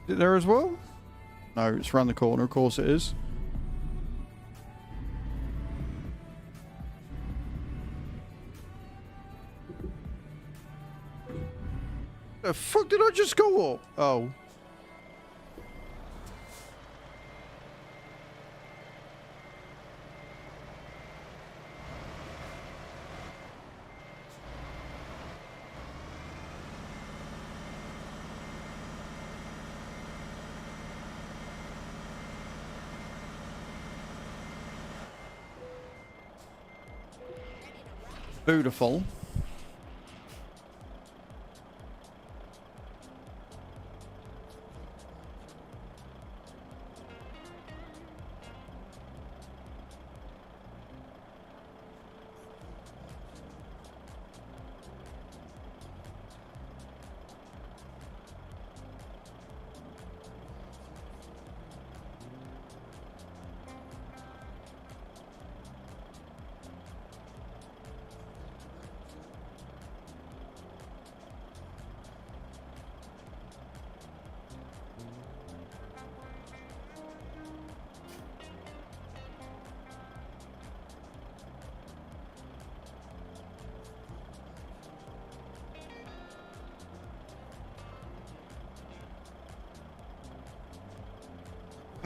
Is it there as well? No, it's around the corner. Of course it is. The fuck did I just go up? Oh. Beautiful.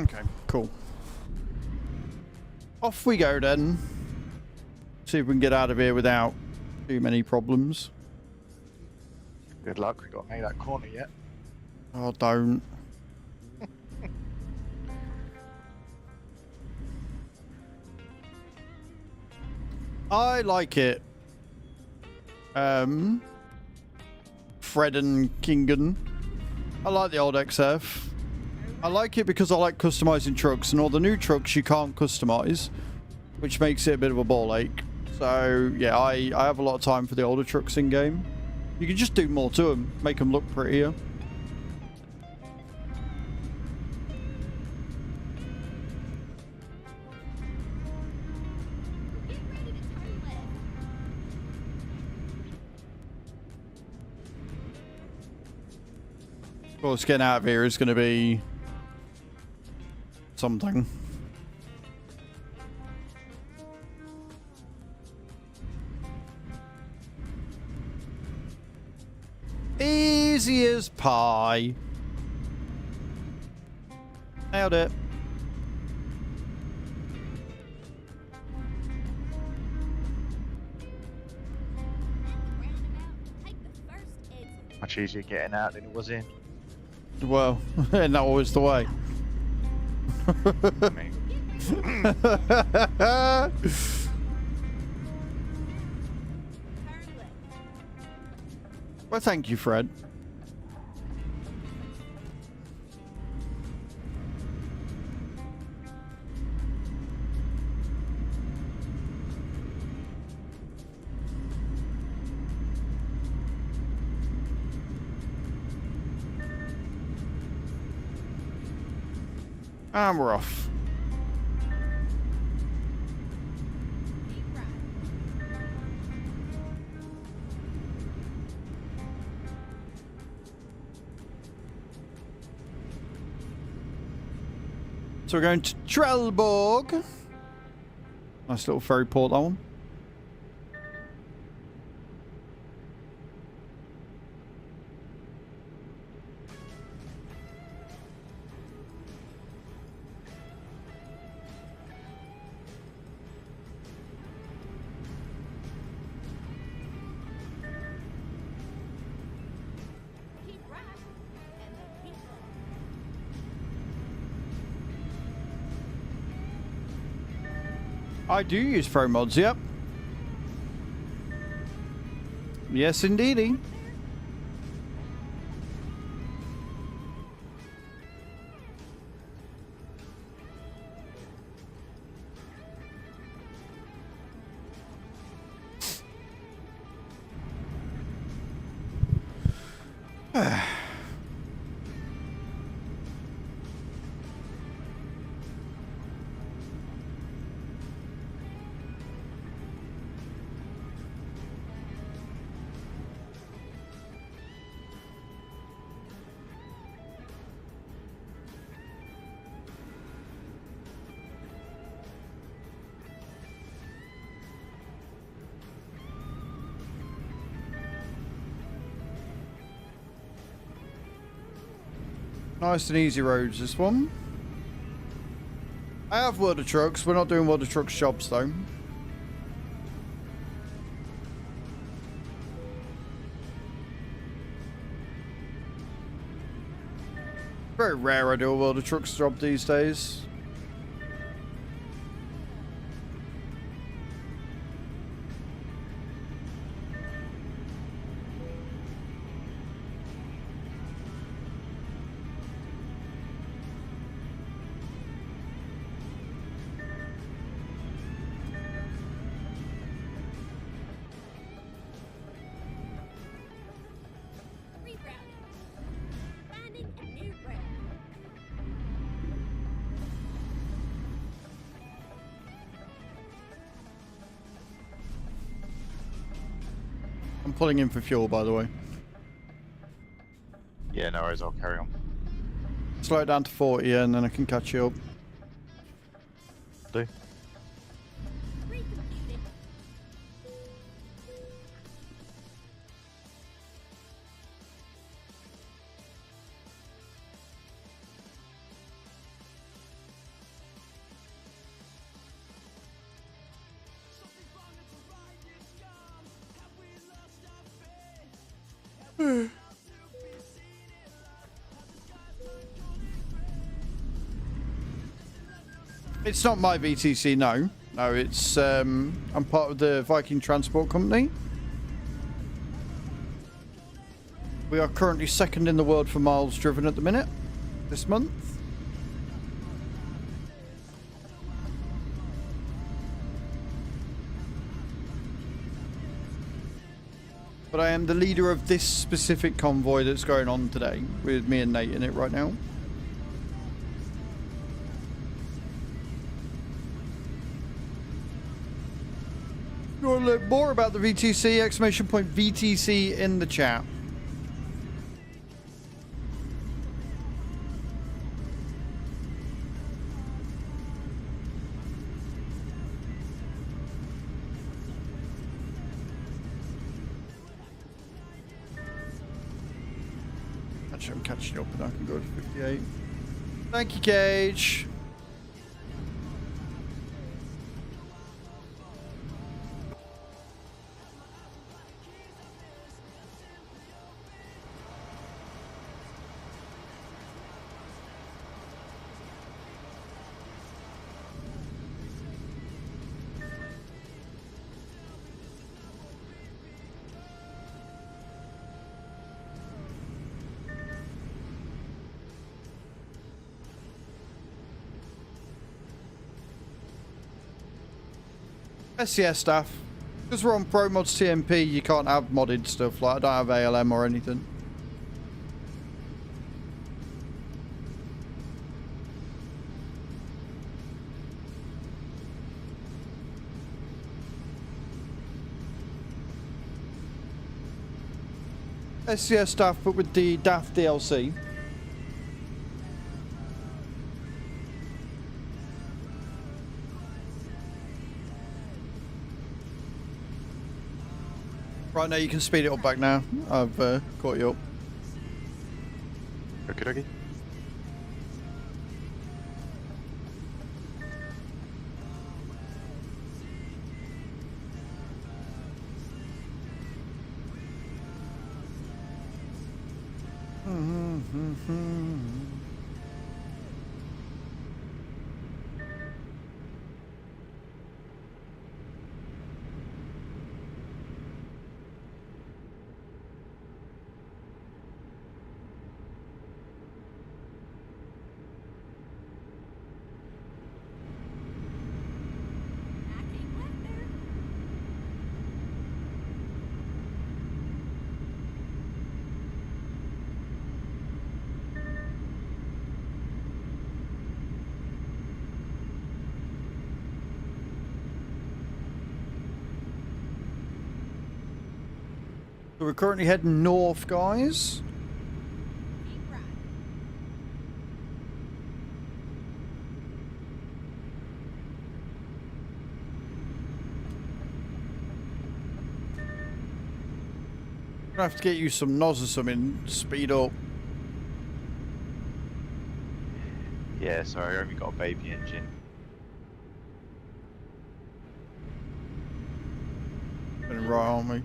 Okay, cool. Off we go then. See if we can get out of here without too many problems. Good luck, we got to make that corner yet. Oh, don't. I like it. Fred and Kingen. I like the old XF. I like it because I like customizing trucks, and all the new trucks you can't customize, which makes it a bit of a ball ache. So yeah, I have a lot of time for the older trucks in game. You can just do more to them, make them look prettier. Get ready to turn left. Of course, getting out of here is going to be something. Easy as pie. Nailed it. Roundabout, take the first exit. Much easier getting out than it was in. Well, not always the way. I mean, Turn left. Well, thank you, Fred. And we're off. Keep right. So we're going to Trelleborg. Nice little ferry port, that one. I do use pro mods, yep. Yes, indeedy. Nice and easy roads, this one. I have World of Trucks. We're not doing World of Trucks jobs, though. Very rare I do a World of Trucks job these days. Rerouting. Finding a new route. I'm pulling in for fuel, by the way. Yeah, no worries, I'll carry on. Slow it down to 40 and then I can catch you up. Do. Recomputing. It's not my VTC, no. No, it's, I'm part of the Viking transport company. We are currently second in the world for miles driven at the minute, this month. But I am the leader of this specific convoy that's going on today, with me and Nate in it right now. If you want to learn more about the VTC, exclamation point VTC in the chat. Actually, I'm catching up and I can go to 58. Thank you, Cage. SCS staff. Because we're on Pro Mods TMP, you can't have modded stuff. Like, I don't have ALM or anything. SCS staff, but with the DAF DLC. Right now, you can speed it up back now. I've caught you up. Okie dokie. So we're currently heading north, guys. Keep right. Gonna have to get you some NOS or something. Speed up. Yeah, sorry, I only got a baby engine. Been right on me.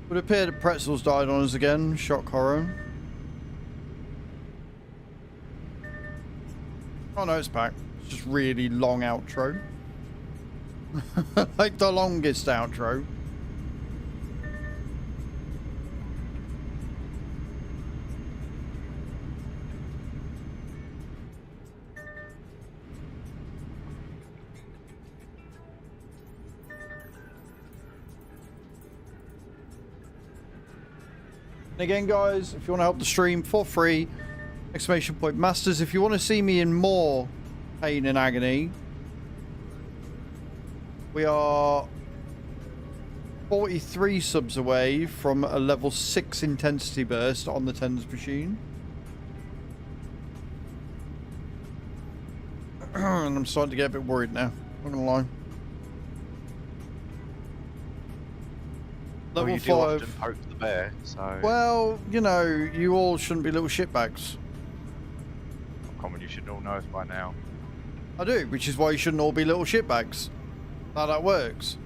Would appear that Pretzel's died on us again. Shock horror. Oh no, it's back. It's just really long outro. Like the longest outro. And again, guys, if you want to help the stream for free, !Masters. If you want to see me in more pain and agony, we are 43 subs away from a level 6 intensity burst on the tens machine. And I'm starting to get a bit worried now, not gonna lie. Well, Level you do 5. often poke the bear, so... Well, you know, you all shouldn't be little shitbags. Common, you should all know us by now. I do, which is why you shouldn't all be little shitbags. How that works.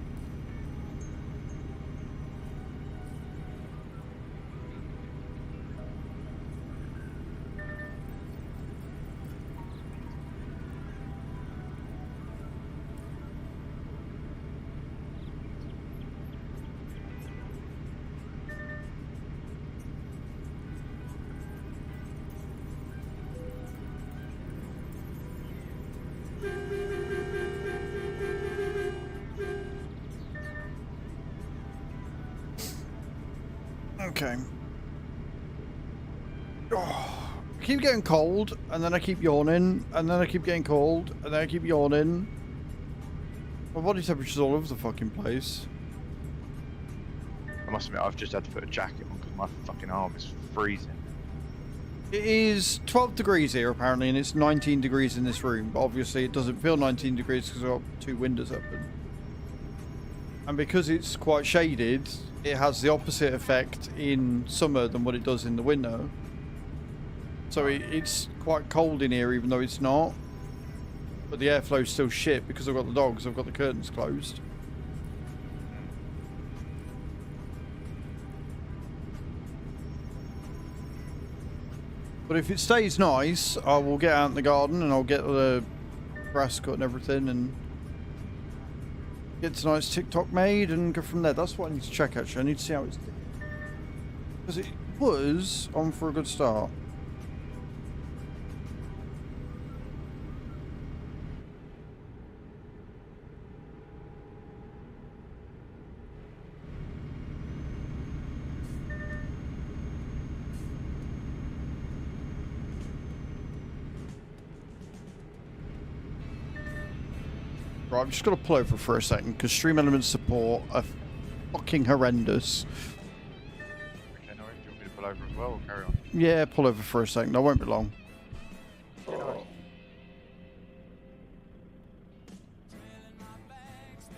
Okay. Oh, I keep getting cold, and then I keep yawning, and then I keep getting cold, and then I keep yawning. My body temperature's all over the fucking place. I must admit, I've just had to put a jacket on because my fucking arm is freezing. It is 12 degrees here, apparently, and it's 19 degrees in this room. But obviously, it doesn't feel 19 degrees because I've got 2 windows open. And because it's quite shaded, it has the opposite effect in summer than what it does in the winter. So it's quite cold in here, even though it's not. But the airflow's still shit because I've got the dogs, I've got the curtains closed. But if it stays nice, I will get out in the garden and I'll get the grass cut and everything and get tonight's TikTok made and go from there. That's what I need to check, actually. I need to see how it's doing. Because it was on for a good start. Right, I've just got to pull over for a second because Stream Elements support are fucking horrendous. Okay, no, do you want me to pull over as well or carry on? Yeah, pull over for a second. I won't be long.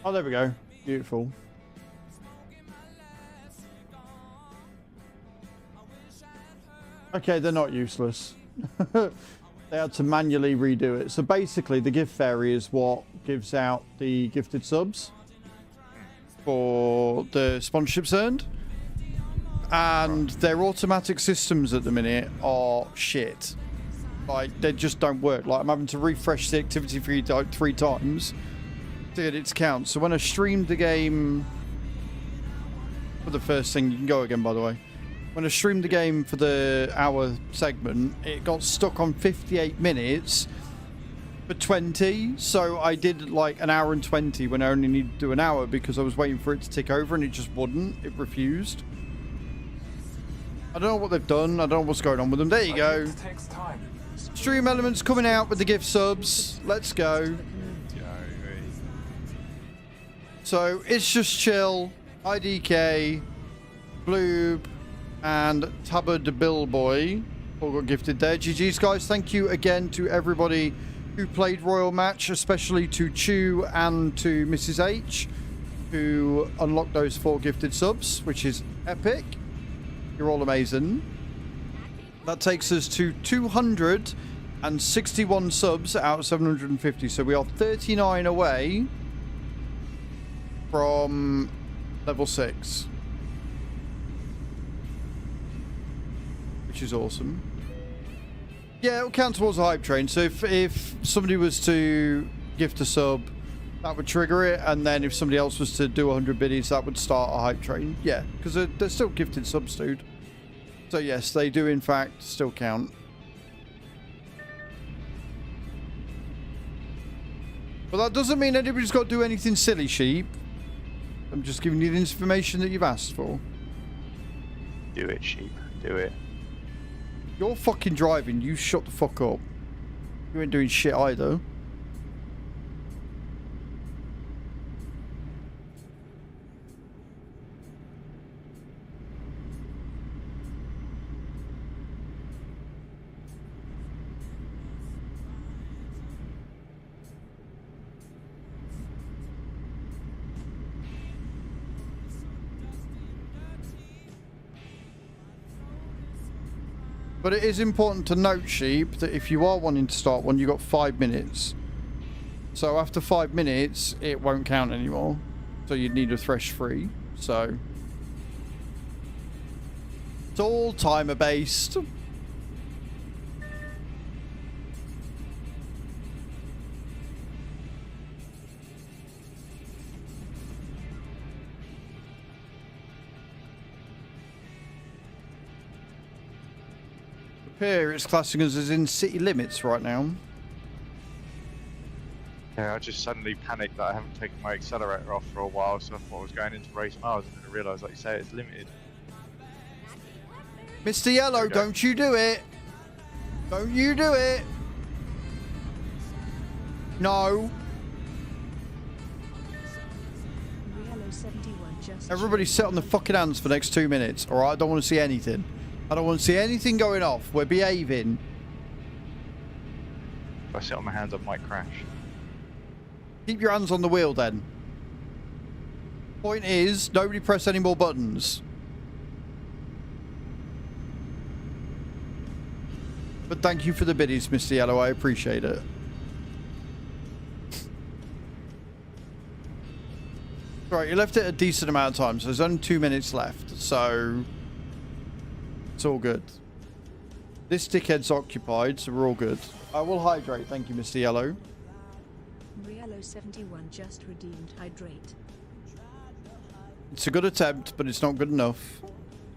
Oh, there we go. Beautiful. Okay, they're not useless. They had to manually redo it. So basically, the gift fairy is what gives out the gifted subs for the sponsorships earned. And their automatic systems at the minute are shit. Like, they just don't work. Like, I'm having to refresh the activity feed like 3 times to get it to count. So when I streamed the game for the first thing, you can go again, by the way. When I streamed the game for the hour segment, it got stuck on 58 minutes for 20. So I did like an hour and 20 when I only needed to do an hour because I was waiting for it to tick over and it just wouldn't. It refused. I don't know what they've done. I don't know what's going on with them. There you go. Stream Elements coming out with the gift subs. Let's go. So it's just chill. IDK. Bloob, and Tabba de Billboy all got gifted there. GG's, guys. Thank you again to everybody who played Royal Match, especially to Chew and to Mrs. H, who unlocked those 4 gifted subs, which is epic. You're all amazing. That takes us to 261 subs out of 750. So we are 39 away from level 6. Which is awesome. Yeah, it'll count towards the hype train. So if somebody was to gift a sub, that would trigger it. And then if somebody else was to do 100 biddies, that would start a hype train. Yeah, because they're still gifted subs, dude. So yes, they do in fact still count. But that doesn't mean anybody's got to do anything silly, sheep. I'm just giving you the information that you've asked for. Do it, sheep. Do it. You're fucking driving. You shut the fuck up. You ain't doing shit either. But it is important to note, sheep, that if you are wanting to start one, you've got 5 minutes. So after 5 minutes, it won't count anymore. So you'd need a fresh 3. So it's all timer based. Here it's classing us as in city limits right now. Yeah, I just suddenly panicked that I haven't taken my accelerator off for a while, so I thought I was going into race miles, and then I realised, like you say, it's limited. Mr. Yellow, don't you do it. Don't you do it. No. Riello 71 just Everybody sit on the fucking hands for the next 2 minutes, alright? I don't want to see anything. I don't want to see anything going off. We're behaving. If I sit on my hands, I might crash. Keep your hands on the wheel then. Point is, nobody press any more buttons. But thank you for the biddies, Mr. Yellow. I appreciate it. Right, you left it a decent amount of time, so there's only 2 minutes left. So it's all good. This dickhead's occupied, so we're all good. I will hydrate. Thank you, Mr. Yellow. Riello 71 just redeemed hydrate. It's a good attempt, but it's not good enough.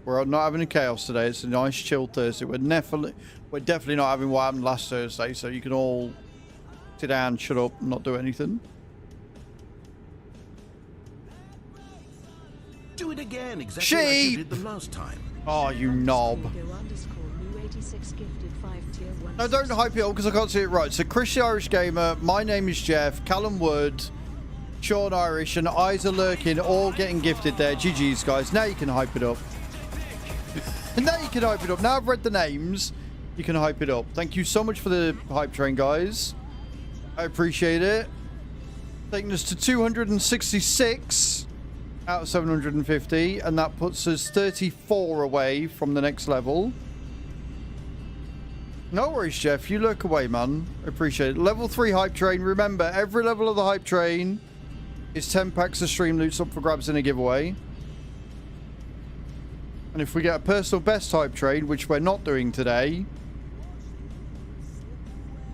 We're not having a chaos today. It's a nice chill Thursday. We're definitely not having what happened last Thursday, so you can all sit down, shut up, and not do anything. Do it again, exactly like you did the last time. Oh, you knob. No, don't hype it up because I can't see it right. So, Chris the Irish Gamer, my name is Jeff, Callum Wood, Sean Irish, and Isa Lurkin all getting gifted there. GG's, guys. Now you can hype it up. Now you can hype it up. Now I've read the names, you can hype it up. Thank you so much for the hype train, guys. I appreciate it. Taking us to 266 out of 750, and that puts us 34 away from the next level. No worries, Jeff. You lurk away, man. I appreciate it. Level 3 hype train. Remember, every level of the hype train is 10 packs of stream loots up for grabs in a giveaway. And if we get a personal best hype train, which we're not doing today,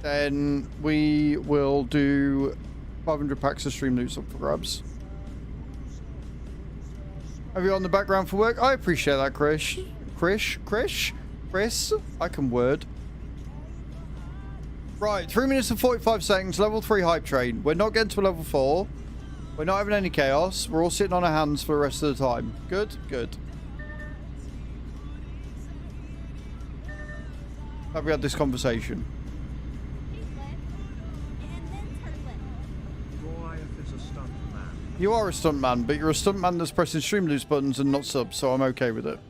then we will do 500 packs of stream loots up for grabs. Have you on the background for work? I appreciate that, Chris. Chris? I can word. Right, 3 minutes and 45 seconds, level 3 hype train. We're not getting to level 4. We're not having any chaos. We're all sitting on our hands for the rest of the time. Good? Good. Have we had this conversation? He's left, and then turn left. Goliath is a stunt man. You are a stuntman, but you're a stuntman that's pressing stream loose buttons and not subs, so I'm okay with it.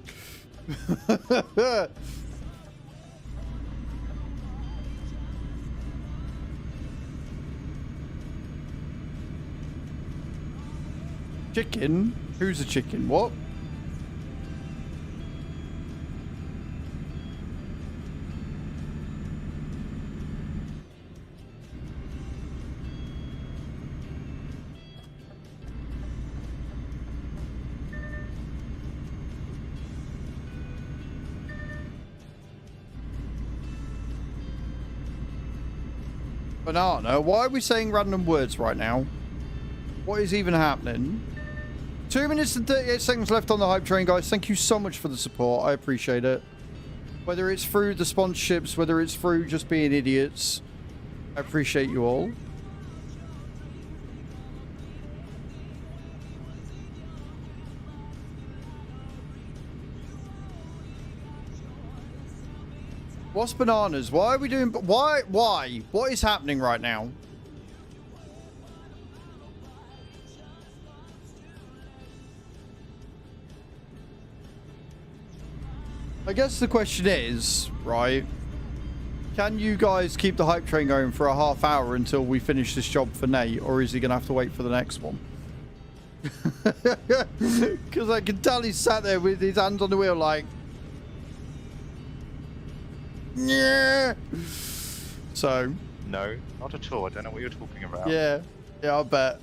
Chicken? Who's a chicken? What? Banana? Why are we saying random words right now? What is even happening? 2 minutes and 38 seconds left on the hype train, guys. Thank you so much for the support. I appreciate it. Whether it's through the sponsorships, whether it's through just being idiots, I appreciate you all. What's bananas? Why are we doing... Why? What is happening right now? I guess the question is, right, can you guys keep the hype train going for a half hour until we finish this job for Nate, or is he going to have to wait for the next one? Because I can tell he's sat there with his hands on the wheel like... Yeah. So... No, not at all. I don't know what you're talking about. Yeah, I bet.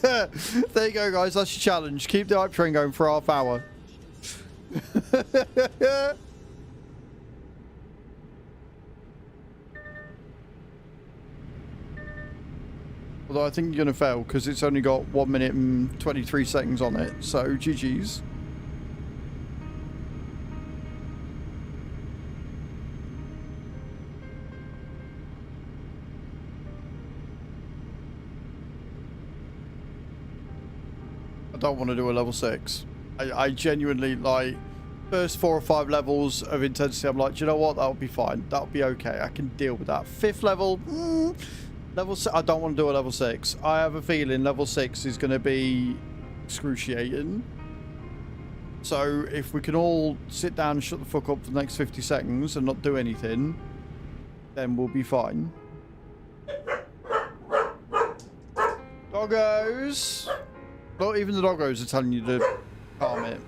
There you go, guys. That's your challenge. Keep the hype train going for a half hour. Although I think you're going to fail because it's only got 1 minute and 23 seconds on it. So, GG's. I don't want to do a level 6. I genuinely, like, first 4 or 5 levels of intensity, I'm like, do you know what? That'll be fine. That'll be okay. I can deal with that. 5th level, level 6, I don't want to do a level 6. I have a feeling level 6 is going to be excruciating. So if we can all sit down and shut the fuck up for the next 50 seconds and not do anything, then we'll be fine. Doggos! Not even the doggos are telling you to calm it.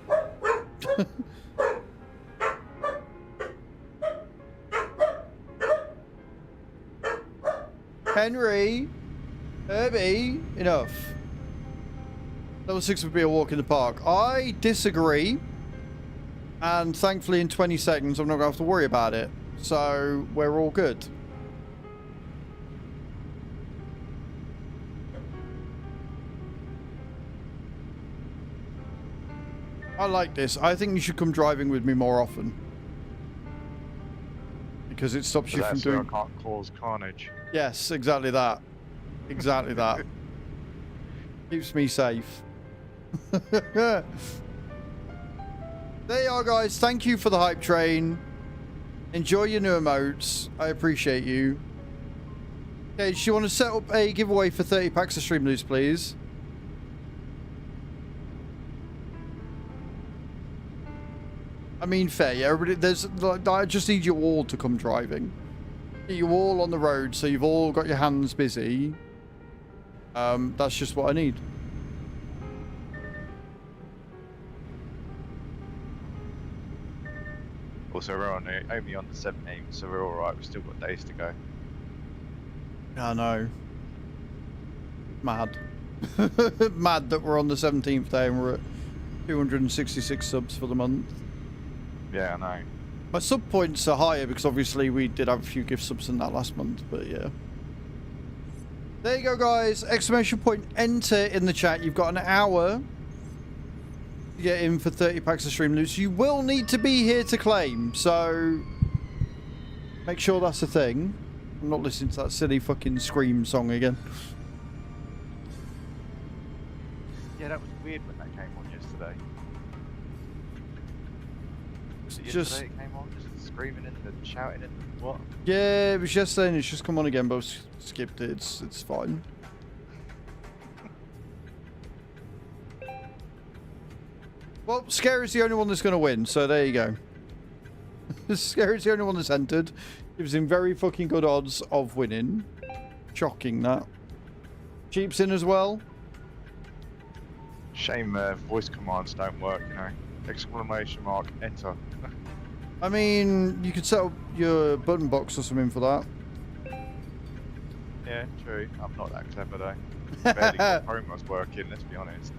Henry, Herbie, enough. Level 6 would be a walk in the park. I disagree. And thankfully in 20 seconds I'm not going to have to worry about it. So we're all good. I like this. I think you should come driving with me more often. Because it stops you from doing... I can't cause carnage. Yes, exactly that. Exactly that. Keeps me safe. There you are, guys. Thank you for the hype train. Enjoy your new emotes. I appreciate you. Okay, do you want to set up a giveaway for 30 packs of Stream Loose, please? I mean, fair, yeah. Everybody, there's like, I just need you all to come driving. Get you all on the road, so you've all got your hands busy. That's just what I need. Also, we're only on the 17th, so we're alright. We've still got days to go. I know. Mad. Mad that we're on the 17th day and we're at 266 subs for the month. Yeah, I know. My sub points are higher because obviously we did have a few gift subs in that last month, but yeah. There you go, guys. Exclamation point enter in the chat. You've got an hour to get in for 30 packs of Stream Loose. You will need to be here to claim, so make sure that's a thing. I'm not listening to that silly fucking Scream song again. Yeah, that was weird when that came on yesterday. Was it Just yesterday it came on? Just screaming and shouting and what? yeah, it was yesterday and it's just come on again, but I've skipped it. It's fine. Well, Scary's the only one that's going to win, so there you go. Scary's the only one that's entered. Gives him very fucking good odds of winning. Shocking, that. Cheap's in as well. Shame voice commands don't work, you know. Exclamation mark, enter. I mean, you could set up your button box or something for that. Yeah, true. I'm not that clever though. Barely got promos working, let's be honest.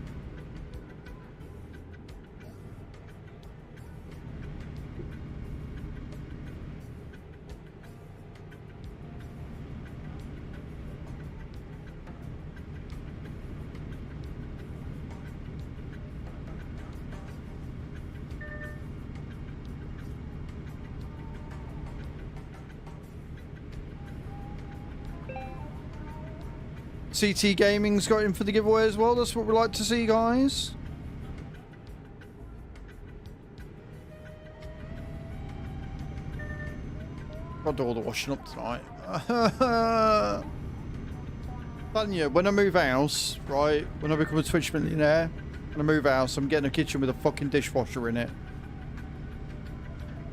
CT Gaming's got in for the giveaway as well. That's what we like to see, guys. Got to do all the washing up tonight. Tanya, when I move house, right, when I become a Twitch millionaire, when I move house, I'm getting a kitchen with a fucking dishwasher in it.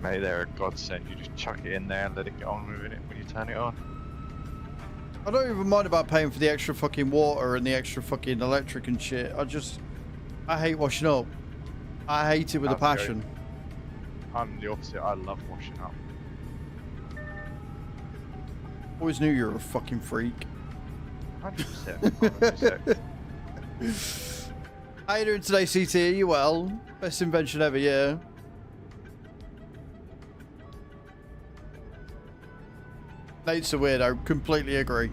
Mate, they're a godsend. You just chuck it in there and let it get on with it when you turn it on. I don't even mind about paying for the extra fucking water and the extra fucking electric and shit. I hate washing up. I hate it with a passion. I'm the opposite. I love washing up. Always knew you were a fucking freak. 100%. 100%. How you doing today, CT? Are you well? Best invention ever, yeah. Nate's a weirdo. Completely agree.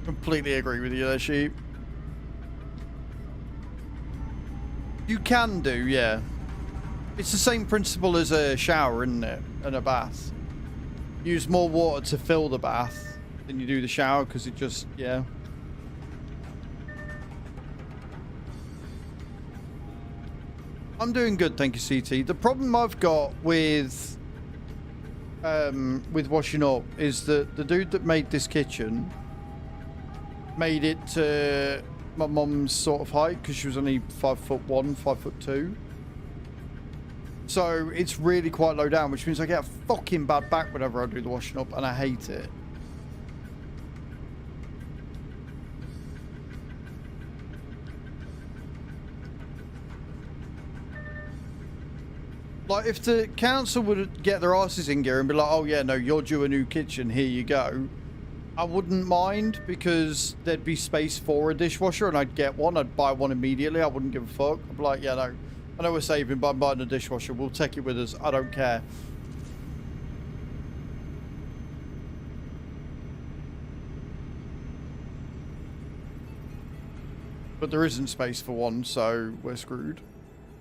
Completely agree with you there, Sheep. You can do, yeah. It's the same principle as a shower, isn't it? And a bath. Use more water to fill the bath than you do the shower because it just, yeah. I'm doing good, thank you, CT. The problem I've got with washing up is that the dude that made this kitchen made it to my mum's sort of height because she was only 5'1", 5'2". So it's really quite low down, which means I get a fucking bad back whenever I do the washing up, and I hate it. Like, if the council would get their asses in gear and be like, oh yeah, no, you're due a new kitchen, here you go, I wouldn't mind, because there'd be space for a dishwasher and I'd get one. I'd buy one immediately. I wouldn't give a fuck. I'd be like, yeah, no, I know we're saving, but I'm buying a dishwasher. We'll take it with us. I don't care. But there isn't space for one, so we're screwed.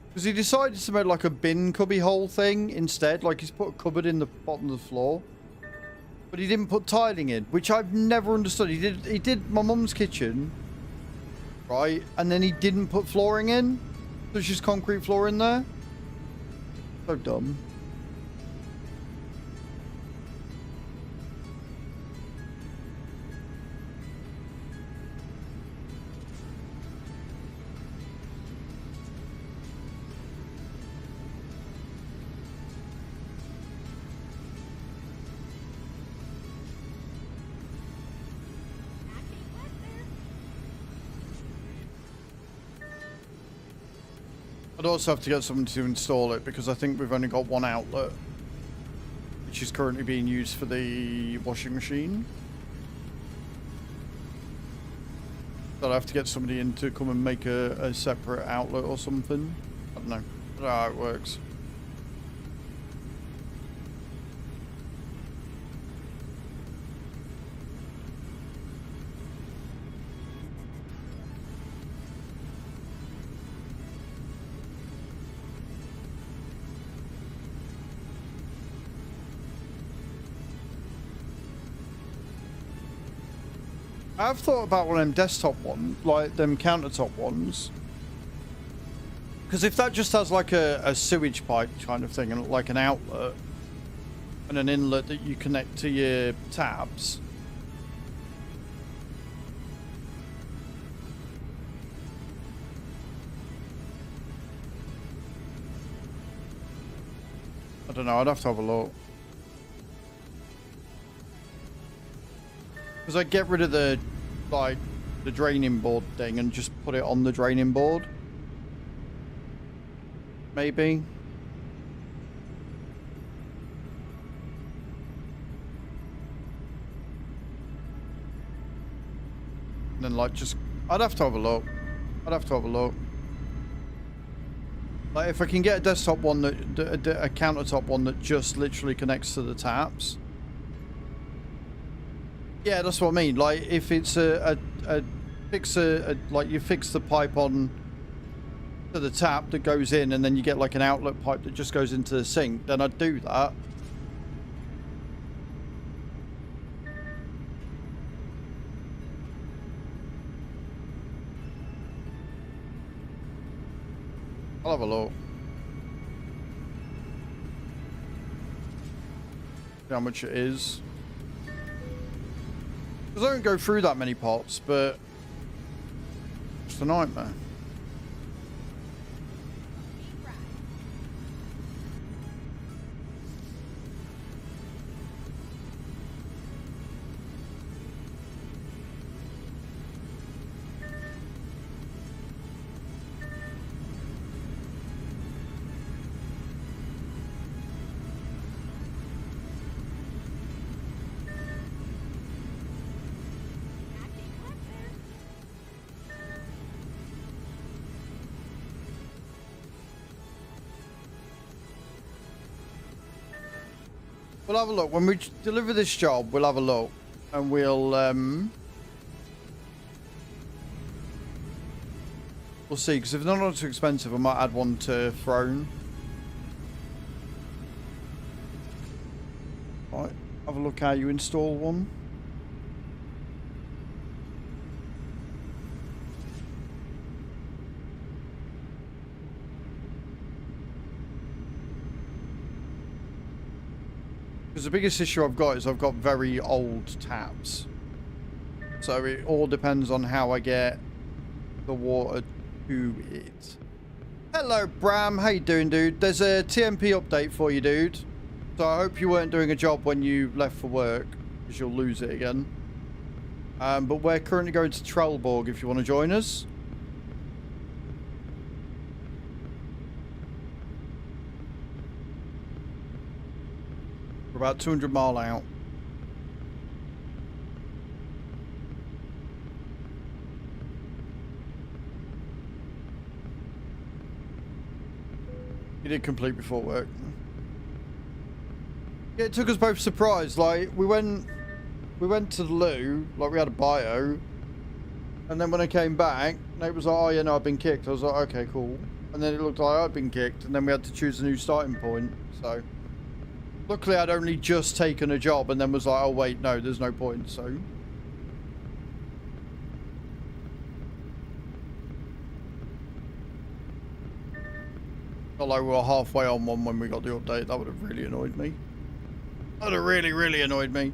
Because he decided to make like a bin cubby hole thing instead. Like, he's put a cupboard in the bottom of the floor. But he didn't put tiling in, which I've never understood. He did my mum's kitchen, right? And then he didn't put flooring in. There's just concrete floor in there. So dumb. I'd also have to get someone to install it because I think we've only got one outlet, which is currently being used for the washing machine. So I'd have to get somebody in to come and make a separate outlet or something. I don't know. I don't know how it works. I've thought about one of them desktop ones, like them countertop ones. Because if that just has like a sewage pipe kind of thing, and like an outlet and an inlet that you connect to your tabs. don't know. I'd have to have a look. Because I'd get rid of the, like, the draining board thing and just put it on the draining board. Maybe. And then, like, just... I'd have to have a look. I'd have to have a look. Like, if I can get a desktop one that... a countertop one that just literally connects to the taps. Yeah, that's what I mean. Like, if it's like, you fix the pipe on to the tap that goes in, and then you get, like, an outlet pipe that just goes into the sink, then I'd do that. I'll have a look. See how much it is. Because I don't go through that many pots, but it's a nightmare. We'll have a look. When we deliver this job, we'll have a look. And we'll see. Because if they're not too expensive, I might add one to Throne. Right. Have a look how you install one. Because the biggest issue I've got is I've got very old taps. So it all depends on how I get the water to it. Hello, Bram. How you doing, dude? There's a TMP update for you, dude. So I hope you weren't doing a job when you left for work, because you'll lose it again. But we're currently going to Trelleborg if you want to join us. We're about 200 mile out. You did complete before work. Yeah, it took us both surprised. Like, we went to the loo, like we had a bio, and then when I came back, Nate was like, oh yeah, no, I've been kicked. I was like, okay, cool. And then it looked like I'd been kicked, and then we had to choose a new starting point, so. Luckily, I'd only just taken a job, and then was like, oh wait, no, there's no point, so. Not like we were halfway on one when we got the update. That would have really annoyed me. That would have really, really annoyed me.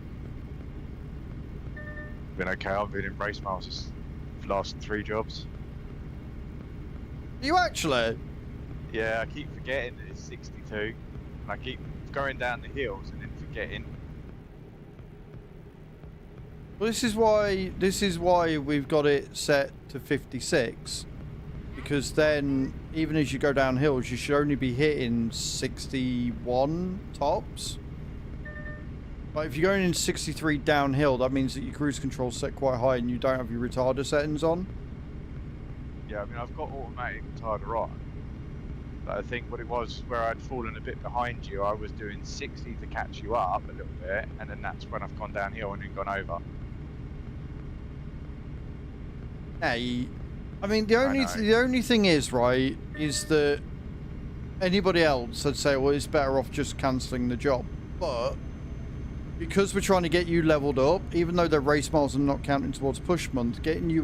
Been okay. I've been in race miles for the last 3 jobs. Are you actually? Yeah, I keep forgetting that it's 62, and I keep going down the hills and then forgetting. Well, this is why we've got it set to 56, because then even as you go down hills, you should only be hitting 61 tops. Like if you're going in 63 downhill, that means that your cruise control's set quite high and you don't have your retarder settings on. Yeah, I mean I've got automatic retarder on. But I think what it was, where I'd fallen a bit behind you, I was doing 60 to catch you up a little bit, and then that's when I've gone downhill and then gone over. Hey, I mean the only thing is, right, is that anybody else would say, well, it's better off just cancelling the job. But because we're trying to get you leveled up, even though the race miles are not counting towards push month, getting you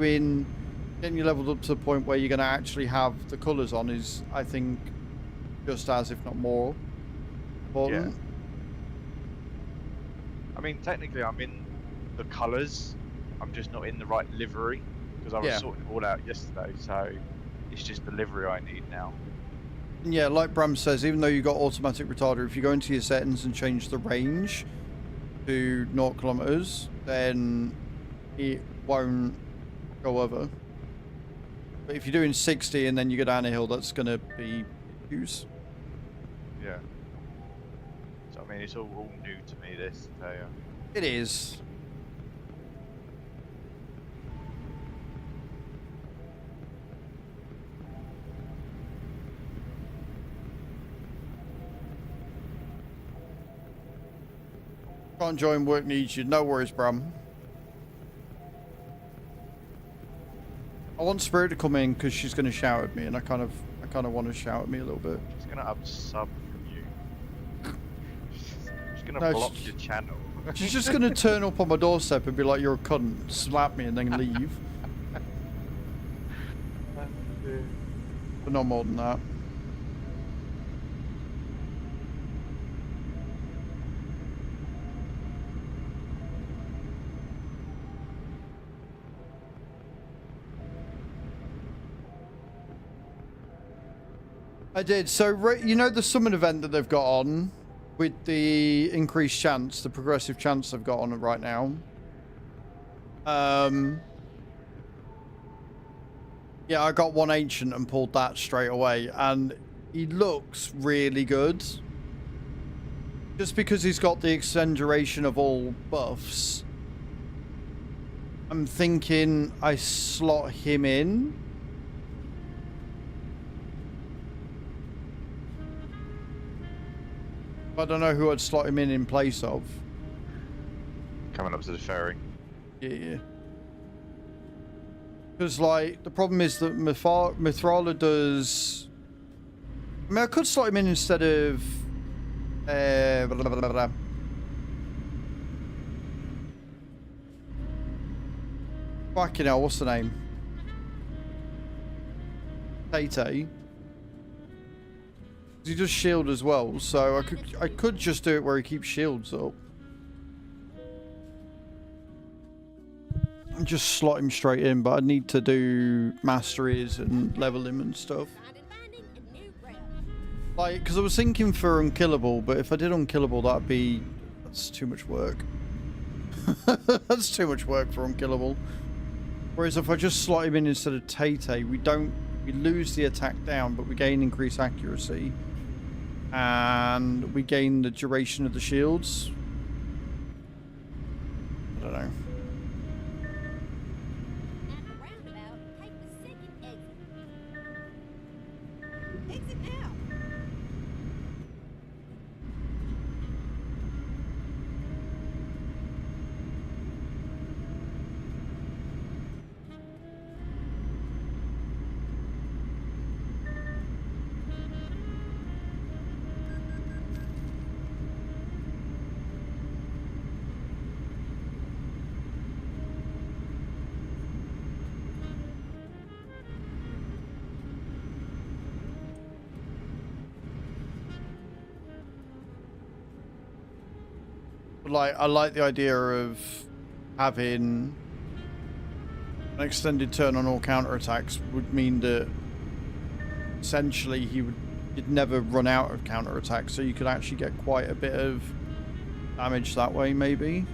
leveled up to the point where you're going to actually have the colours on is, I think, just as, if not more, important. Yeah. I mean, technically I'm in the colours, I'm just not in the right livery, because I was sorting it all out yesterday, so it's just the livery I need now. Yeah, like Bram says, even though you got automatic retarder, if you go into your settings and change the range to 0 kilometers, then it won't go over. But if you're doing 60 and then you go down a hill, that's going to be issues. Yeah. So I mean, it's all new to me. This, I tell you. It is. Can't join, work needs you. No worries, Bram. I want Spirit to come in because she's going to shout at me, and I kind of want to shout at me a little bit. She's gonna unsub from you. She's gonna No, block your channel. She's just going to turn up on my doorstep and be like, "You're a cunt," slap me, and then leave. But not more than that. I did. So, you know the summon event that they've got on with the increased chance, the progressive chance they've got on it right now? Yeah, I got one ancient and pulled that straight away, and he looks really good. Just because he's got the extend duration of all buffs, I'm thinking I slot him in. I don't know who I'd slot him in place of. Coming up to the ferry. Yeah. Because, like, the problem is that Mithrala does... I mean, I could slot him in instead of... blah, blah, blah, blah. Fucking hell, what's the name? Tay. He does shield as well, so I could just do it where he keeps shields up. And just slot him straight in, but I need to do masteries and level him and stuff. Like, because I was thinking for unkillable, but if I did unkillable, that's too much work. That's too much work for unkillable. Whereas if I just slot him in instead of Tay, we lose the attack down, but we gain increased accuracy. And we gain the duration of the shields. I don't know. Exit now. Like, I like the idea of having an extended turn on all counterattacks would mean that essentially you'd never run out of counterattacks, so you could actually get quite a bit of damage that way, maybe.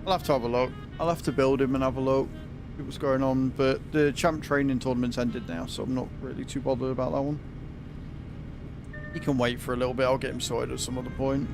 I'll have to have a look. I'll have to build him and have a look, see what's going on. But the champ training tournament's ended now, so I'm not really too bothered about that one. He can wait for a little bit. I'll get him sorted at some other point.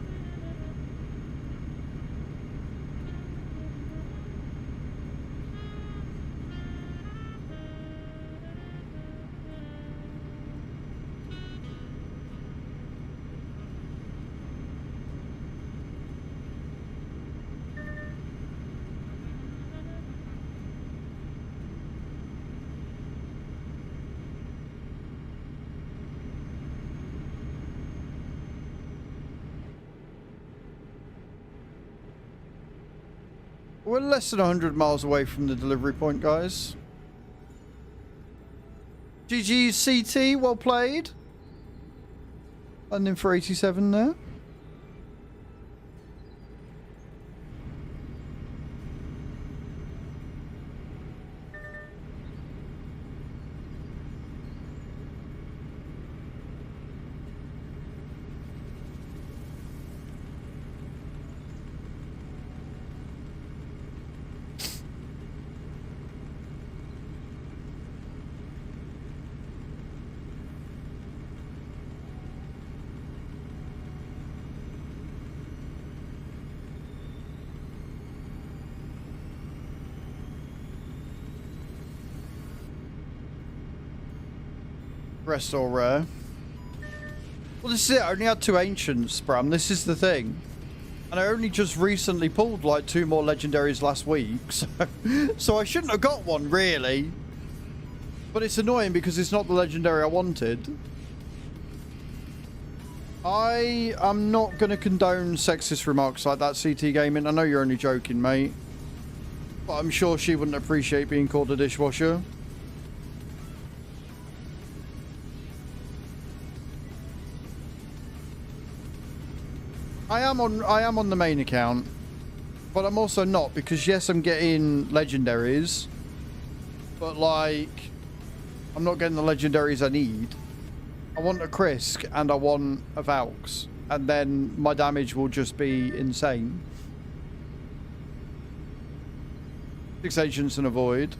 We're less than 100 miles away from the delivery point, guys. GG CT, well played. Landing for 87 there. Rest or rare. Well, this is it. I only had 2 ancients, Bram. This is the thing. And I only just recently pulled like 2 more legendaries last week. So I shouldn't have got one, really. But it's annoying because it's not the legendary I wanted. I am not going to condone sexist remarks like that, CT Gaming. I know you're only joking, mate. But I'm sure she wouldn't appreciate being called a dishwasher. I am on the main account, but I'm also not, because yes, I'm getting legendaries, but like I'm not getting the legendaries I need. I want a Krisk and I want a Valks, and then my damage will just be insane. 6 agents and a void.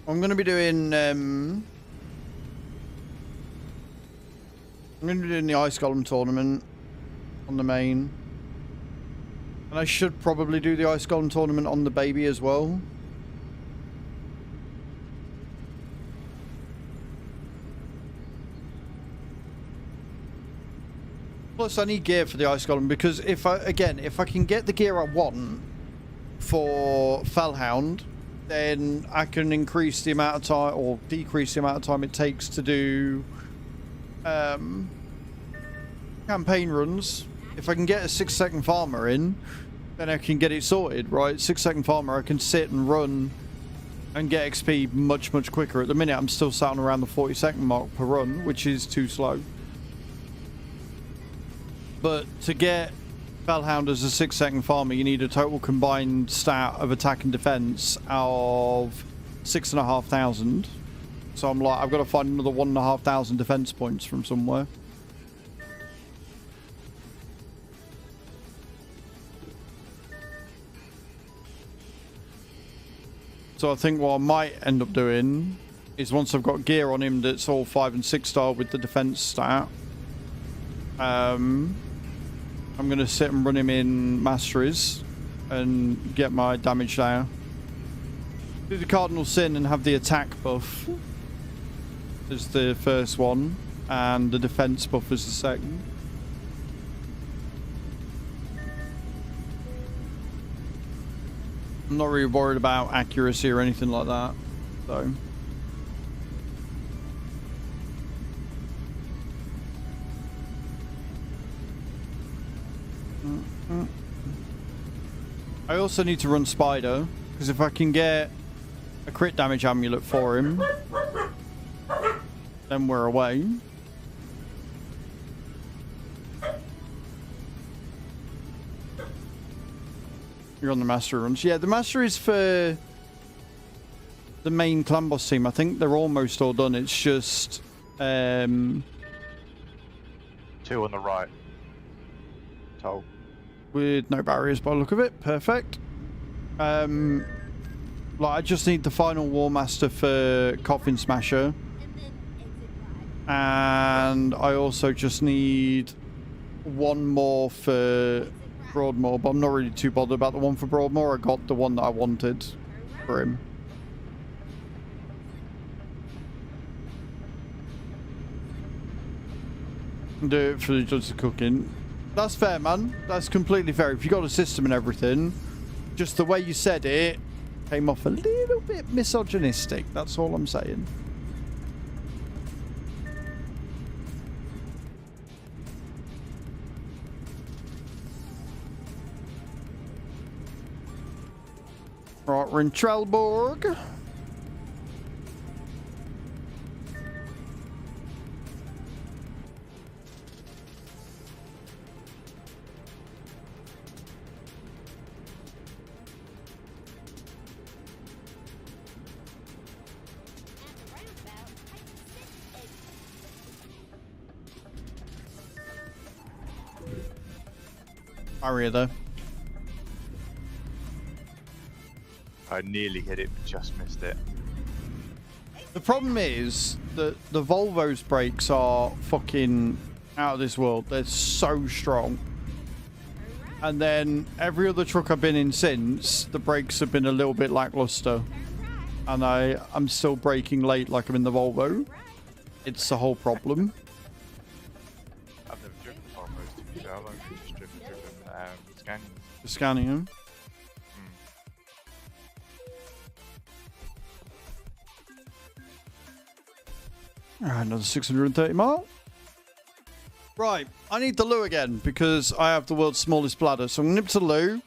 I'm gonna be doing I'm going to be doing the Ice Golem tournament on the main. And I should probably do the Ice Golem tournament on the baby as well. Plus, I need gear for the Ice Golem, because if I can get the gear I want for Fellhound, then I can increase the amount of time, or decrease the amount of time it takes to do campaign runs. If I can get a 6-second farmer in, then I can get it sorted, right? 6-second farmer, I can sit and run and get XP much quicker. At the minute, I'm still sat on around the 40-second mark per run, which is too slow. But to get Fellhound as a 6-second farmer, you need a total combined stat of attack and defense of 6,500. So I'm like, I've got to find another 1,500 defense points from somewhere. So I think what I might end up doing is, once I've got gear on him that's all 5 and 6 star with the defense stat, I'm going to sit and run him in Masteries and get my damage down. Do the Cardinal Sin and have the attack buff as the first one, and the defense buff as the second. I'm not really worried about accuracy or anything like that, so. I also need to run Spider, because if I can get a crit damage amulet for him, then we're away. You're on the master runs. Yeah, the master is for the main clan boss team. I think they're almost all done. It's just 2 on the right. Toll. With no barriers by the look of it. Perfect. Like, I just need the final War Master for Coffin Smasher. And I also just need one more for Broadmoor, but I'm not really too bothered about the one for Broadmoor. I got the one that I wanted for him. Do it for the judge of cooking. That's fair, man. That's completely fair. If you got a system and everything, just the way you said it came off a little bit misogynistic. That's all I'm saying. Right, we're in Trelleborg. barrier there. I nearly hit it, but just missed it. The problem is that the Volvo's brakes are fucking out of this world. They're so strong. And then every other truck I've been in since, the brakes have been a little bit lackluster. And I'm still braking late like I'm in the Volvo. It's the whole problem. I've never driven Volvos to be fair. I've only just driven Scanias. Scanning them. Alright, another 630 mile. Right, I need the loo again because I have the world's smallest bladder. So I'm going to nip to the loo.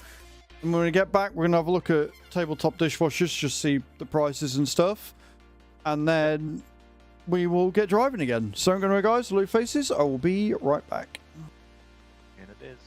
And when we get back, we're going to have a look at tabletop dishwashers, just see the prices and stuff. And then we will get driving again. So I'm going to go, guys, loo faces. I will be right back. And it is.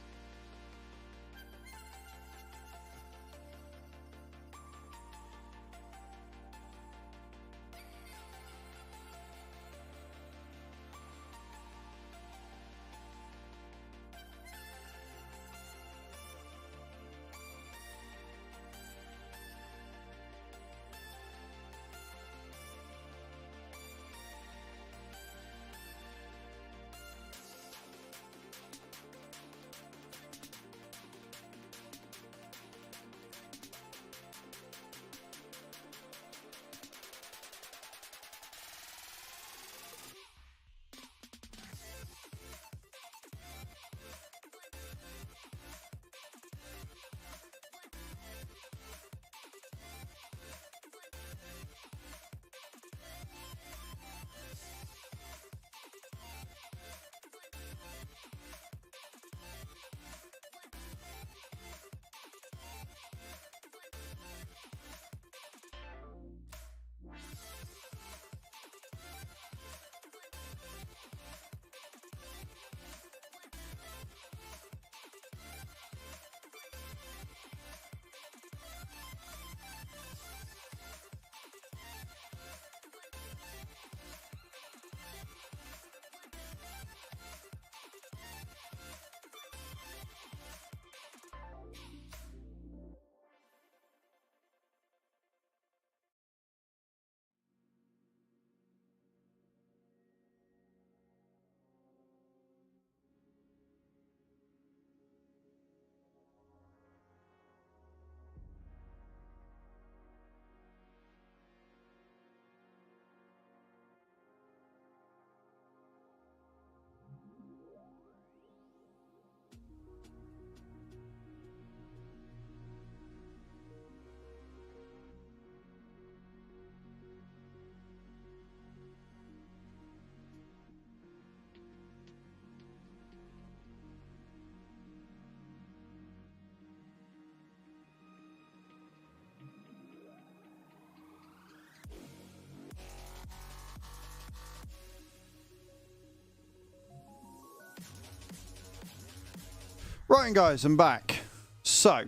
Right, guys, I'm back. So,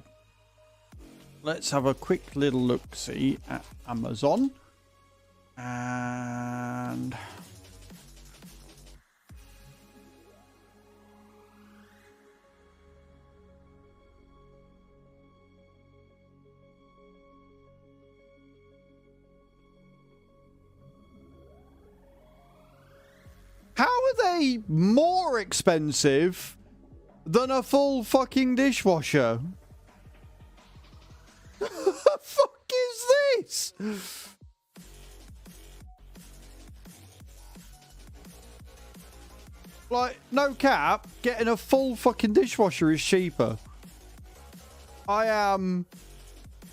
let's have a quick little look-see at Amazon. And... how are they more expensive than a full fucking dishwasher? What the fuck is this? Like, no cap, getting a full fucking dishwasher is cheaper. I am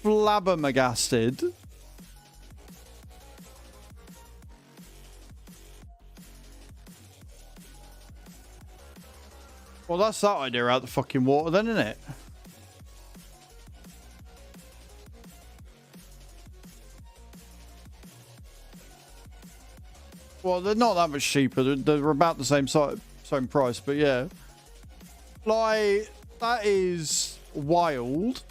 flabbergasted. Well, that's that idea out the fucking water then, isn't it? Well, they're not that much cheaper. They're about the same price, but yeah. Like, that is wild.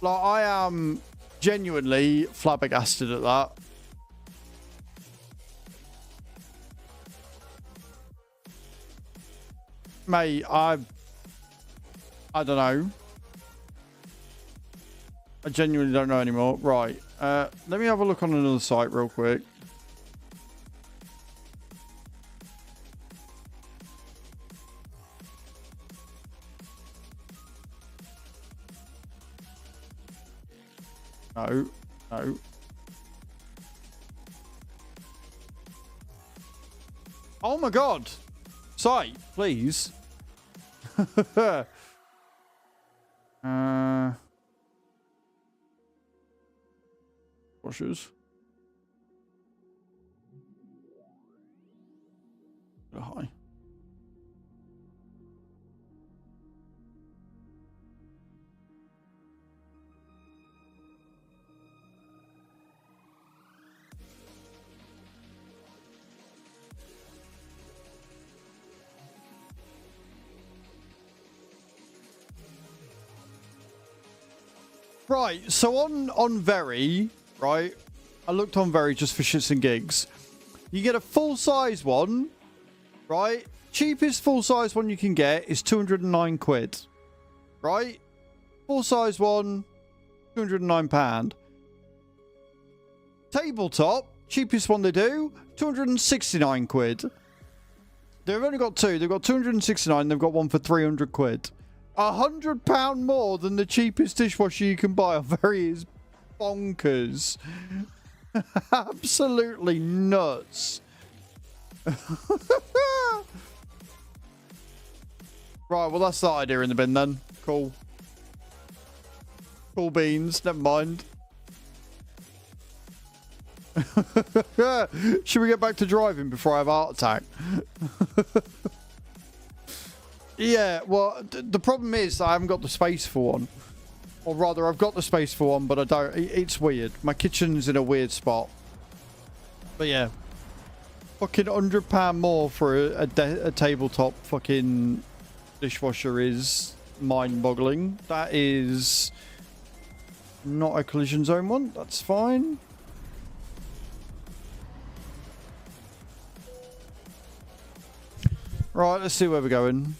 Like, I am genuinely flabbergasted at that. Mate, I don't know. I genuinely don't know anymore. Right. Let me have a look on another site real quick. No. No. Oh my god. Site, please. Washers. Oh, hi. Right, so on Very, right, I looked on Very just for shits and gigs. You get a full-size one, right? Cheapest full-size one you can get is 209 quid, right? Full-size one, £209. Tabletop, cheapest one they do, 269 quid. They've only got two. They've got 269, they've got one for 300 quid. £100 more than the cheapest dishwasher you can buy. Very is bonkers. Absolutely nuts. Right, well that's that idea in the bin then. Cool. Cool beans, never mind. Should we get back to driving before I have a heart attack? Yeah, well, the problem is I haven't got the space for one. Or rather, I've got the space for one, but I don't. It's weird. My kitchen's in a weird spot. But yeah. Fucking £100 more for a tabletop fucking dishwasher is mind-boggling. That is not a collision zone one. That's fine. Right, let's see where we're going.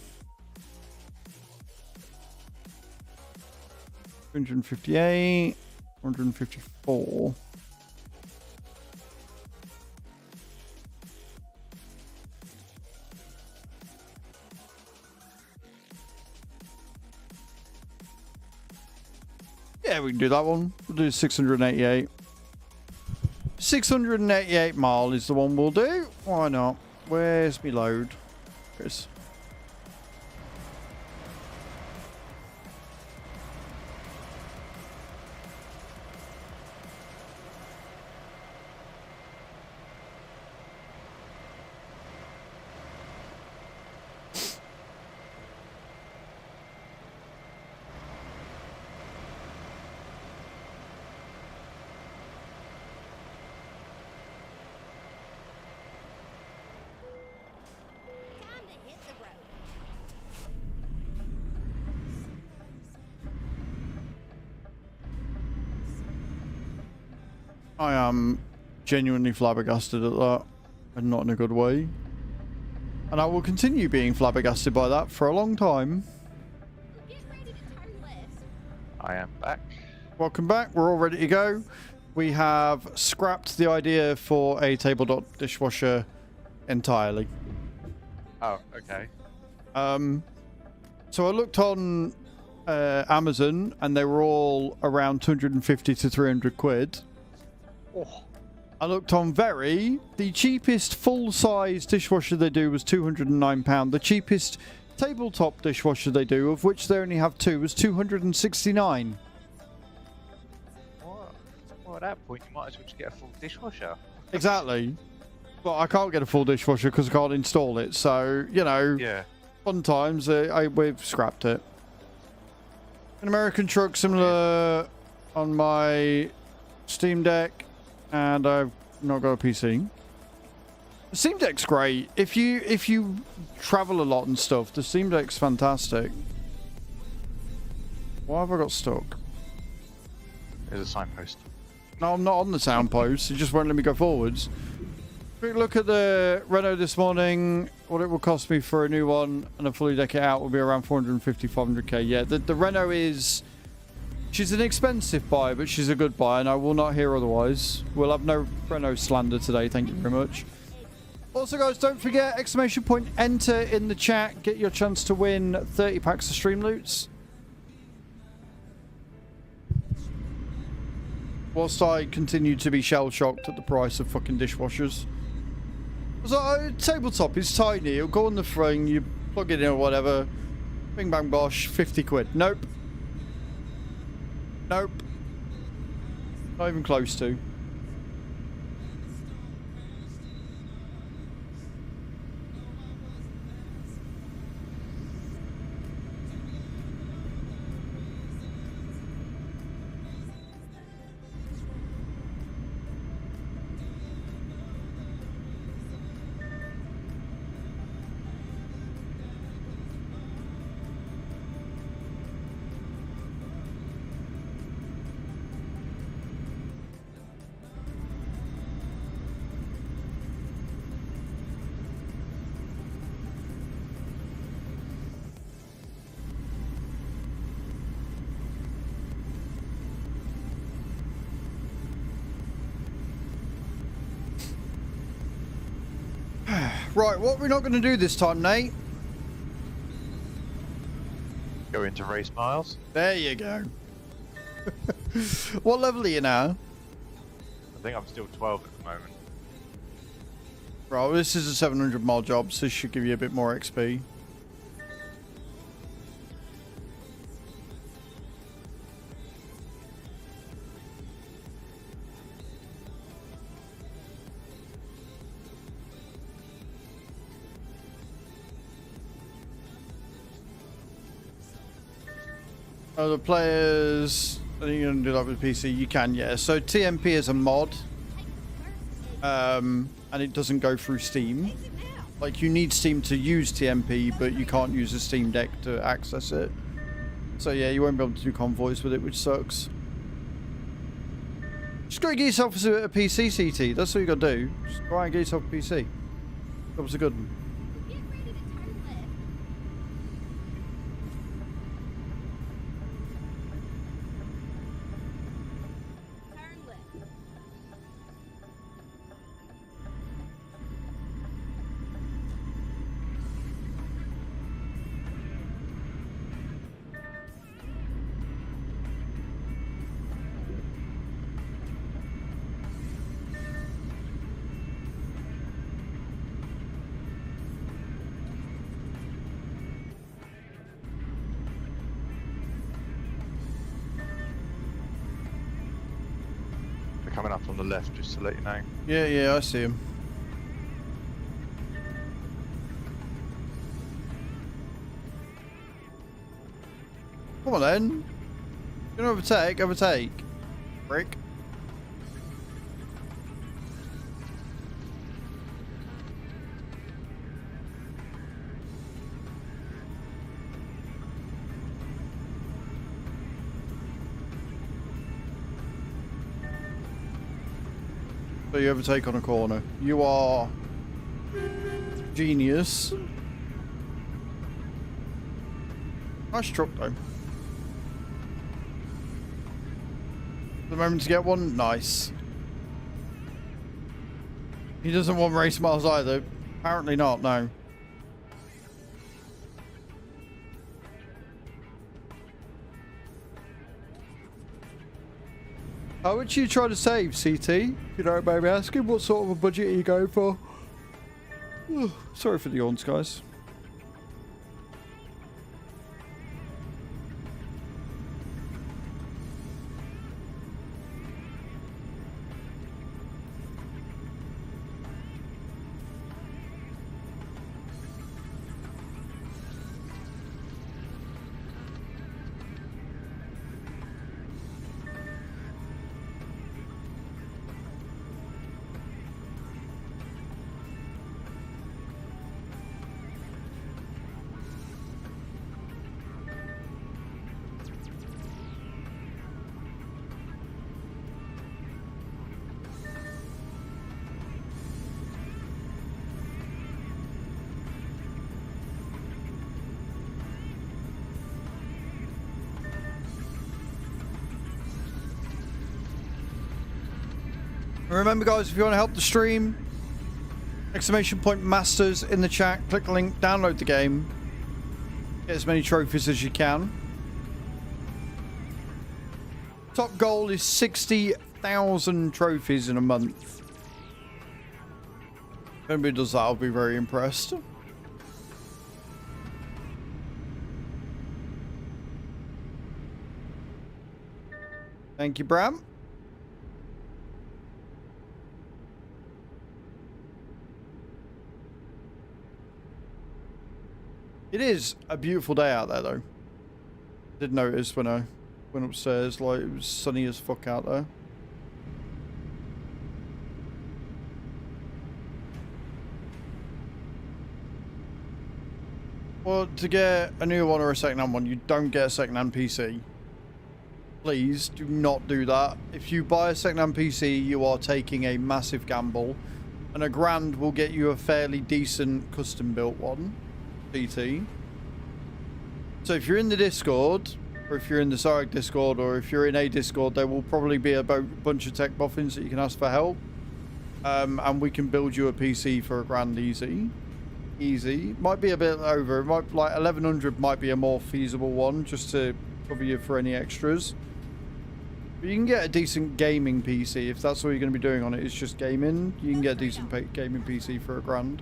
158, 154. Yeah, we can do that one. We'll do 688. 688 mile is the one we'll do. Why not? Where's me load? Chris. Time to hit the road. I am genuinely flabbergasted at that, and not in a good way. And I will continue being flabbergasted by that for a long time. Get ready to turn left. I am back. Welcome back. We're all ready to go. We have scrapped the idea for a tabletop dishwasher entirely. Oh, okay. So I looked on Amazon, and they were all around 250 to 300 quid. Oh. I looked on Very. The cheapest full-size dishwasher they do was £209. The cheapest tabletop dishwasher they do, of which they only have two, was £269. Well, at that point, you might as well just get a full dishwasher. Exactly. But I can't get a full dishwasher because I can't install it. So, you know, Yeah. fun times. We've scrapped it. An American truck similar on my Steam Deck, and I've not got a PC. The Steam Deck's great. If you travel a lot and stuff, the Steam Deck's fantastic. Why have I got stuck? There's a signpost. No, I'm not on the sound post. It just won't let me go forwards. Quick look at the Renault this morning. What it will cost me for a new one and a fully deck it out will be around 450, 500k. Yeah, the Renault is... She's an expensive buy, but she's a good buy, and I will not hear otherwise. We'll have no Renault slander today, thank you very much. Also, guys, don't forget, exclamation point, enter in the chat. Get your chance to win 30 packs of stream loots. Whilst I continue to be shell-shocked at the price of fucking dishwashers. So, tabletop is tiny. It'll go on the thing, you plug it in or whatever. Bing bang bosh, 50 quid. Nope. Nope. Not even close to. Right, what we're not going to do this time, Nate? Go into race miles. There you go. What level are you now? I think I'm still 12 at the moment. Right, well, this is a 700 mile job, so this should give you a bit more XP. The players, I think you're going to do that with PC. You can, yeah. So TMP is a mod, and it doesn't go through Steam. Like, you need Steam to use TMP, but you can't use a Steam Deck to access it. So yeah, you won't be able to do convoys with it, which sucks. Just go get yourself a PC, CT. That's what you got to do. Just go out and get yourself a PC. That was a good one. Get ready to turn left. Turn left. They're coming up on the left, just to let you know. Yeah, yeah, I see him. Come on then. You know, overtake, overtake. Brick. So you overtake on a corner. You are genius. Nice truck though. The moment to get one, nice. He doesn't want race miles either. Apparently not, no. How would you try to save, CT? If you don't mind me asking, what sort of a budget are you going for? Sorry for the yawns, guys. And remember, guys, if you want to help the stream, !masters in the chat. Click the link, download the game, get as many trophies as you can. Top goal is 60,000 trophies in a month. If anybody does that, I'll be very impressed. Thank you, Bram. It is a beautiful day out there, though. I did notice when I went upstairs, like, it was sunny as fuck out there. Well, to get a new one or a second-hand one, you don't get a second-hand PC. Please do not do that. If you buy a second-hand PC, you are taking a massive gamble. And £1,000 will get you a fairly decent custom-built one. PT. So if you're in the Discord, or if you're in the Sarek Discord, or if you're in a Discord, there will probably be a bunch of tech boffins that you can ask for help. And we can build you a PC for £1,000 easy. Easy. Might be a bit over. It might, like 1,100 might be a more feasible one, just to cover you for any extras. But you can get a decent gaming PC if that's all you're going to be doing on it. It's just gaming. You can get a decent gaming PC for £1,000.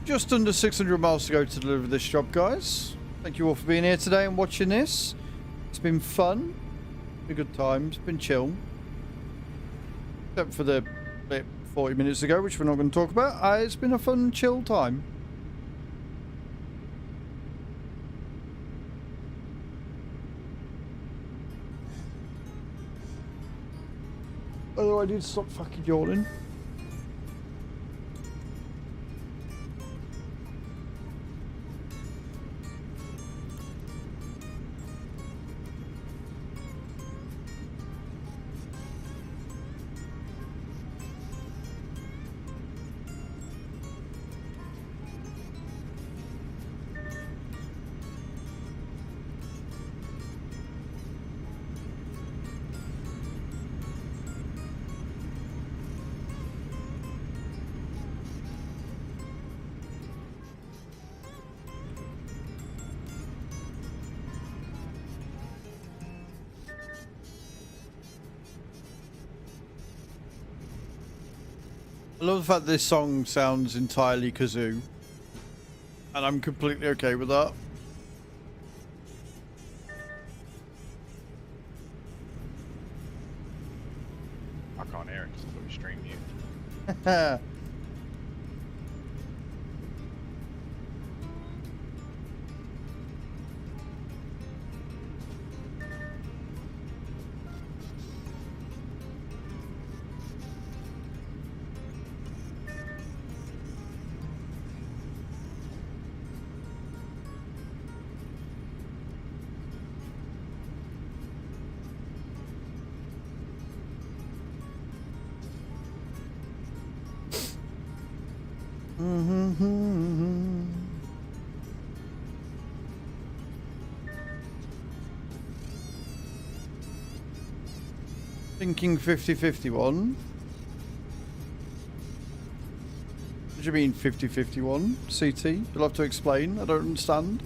Just under 600 miles to go to deliver this job, guys. Thank you all for being here today and watching this. It's been fun. It's been a good time. It's been chill. Except for the bit 40 minutes ago, which we're not going to talk about. It's been a fun, chill time. Although I need to stop fucking yawning. I love the fact this song sounds entirely kazoo, and I'm completely okay with that. I can't hear it because I've got your stream mute. Thinking 50-51. What do you mean 50-51? CT? You'll have to explain. I don't understand.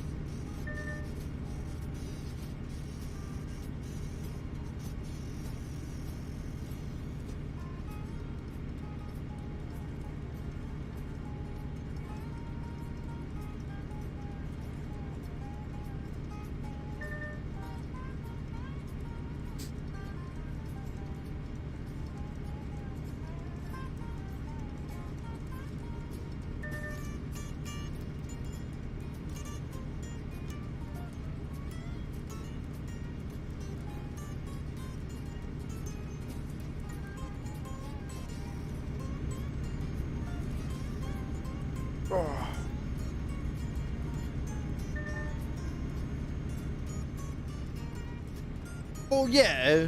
Oh yeah.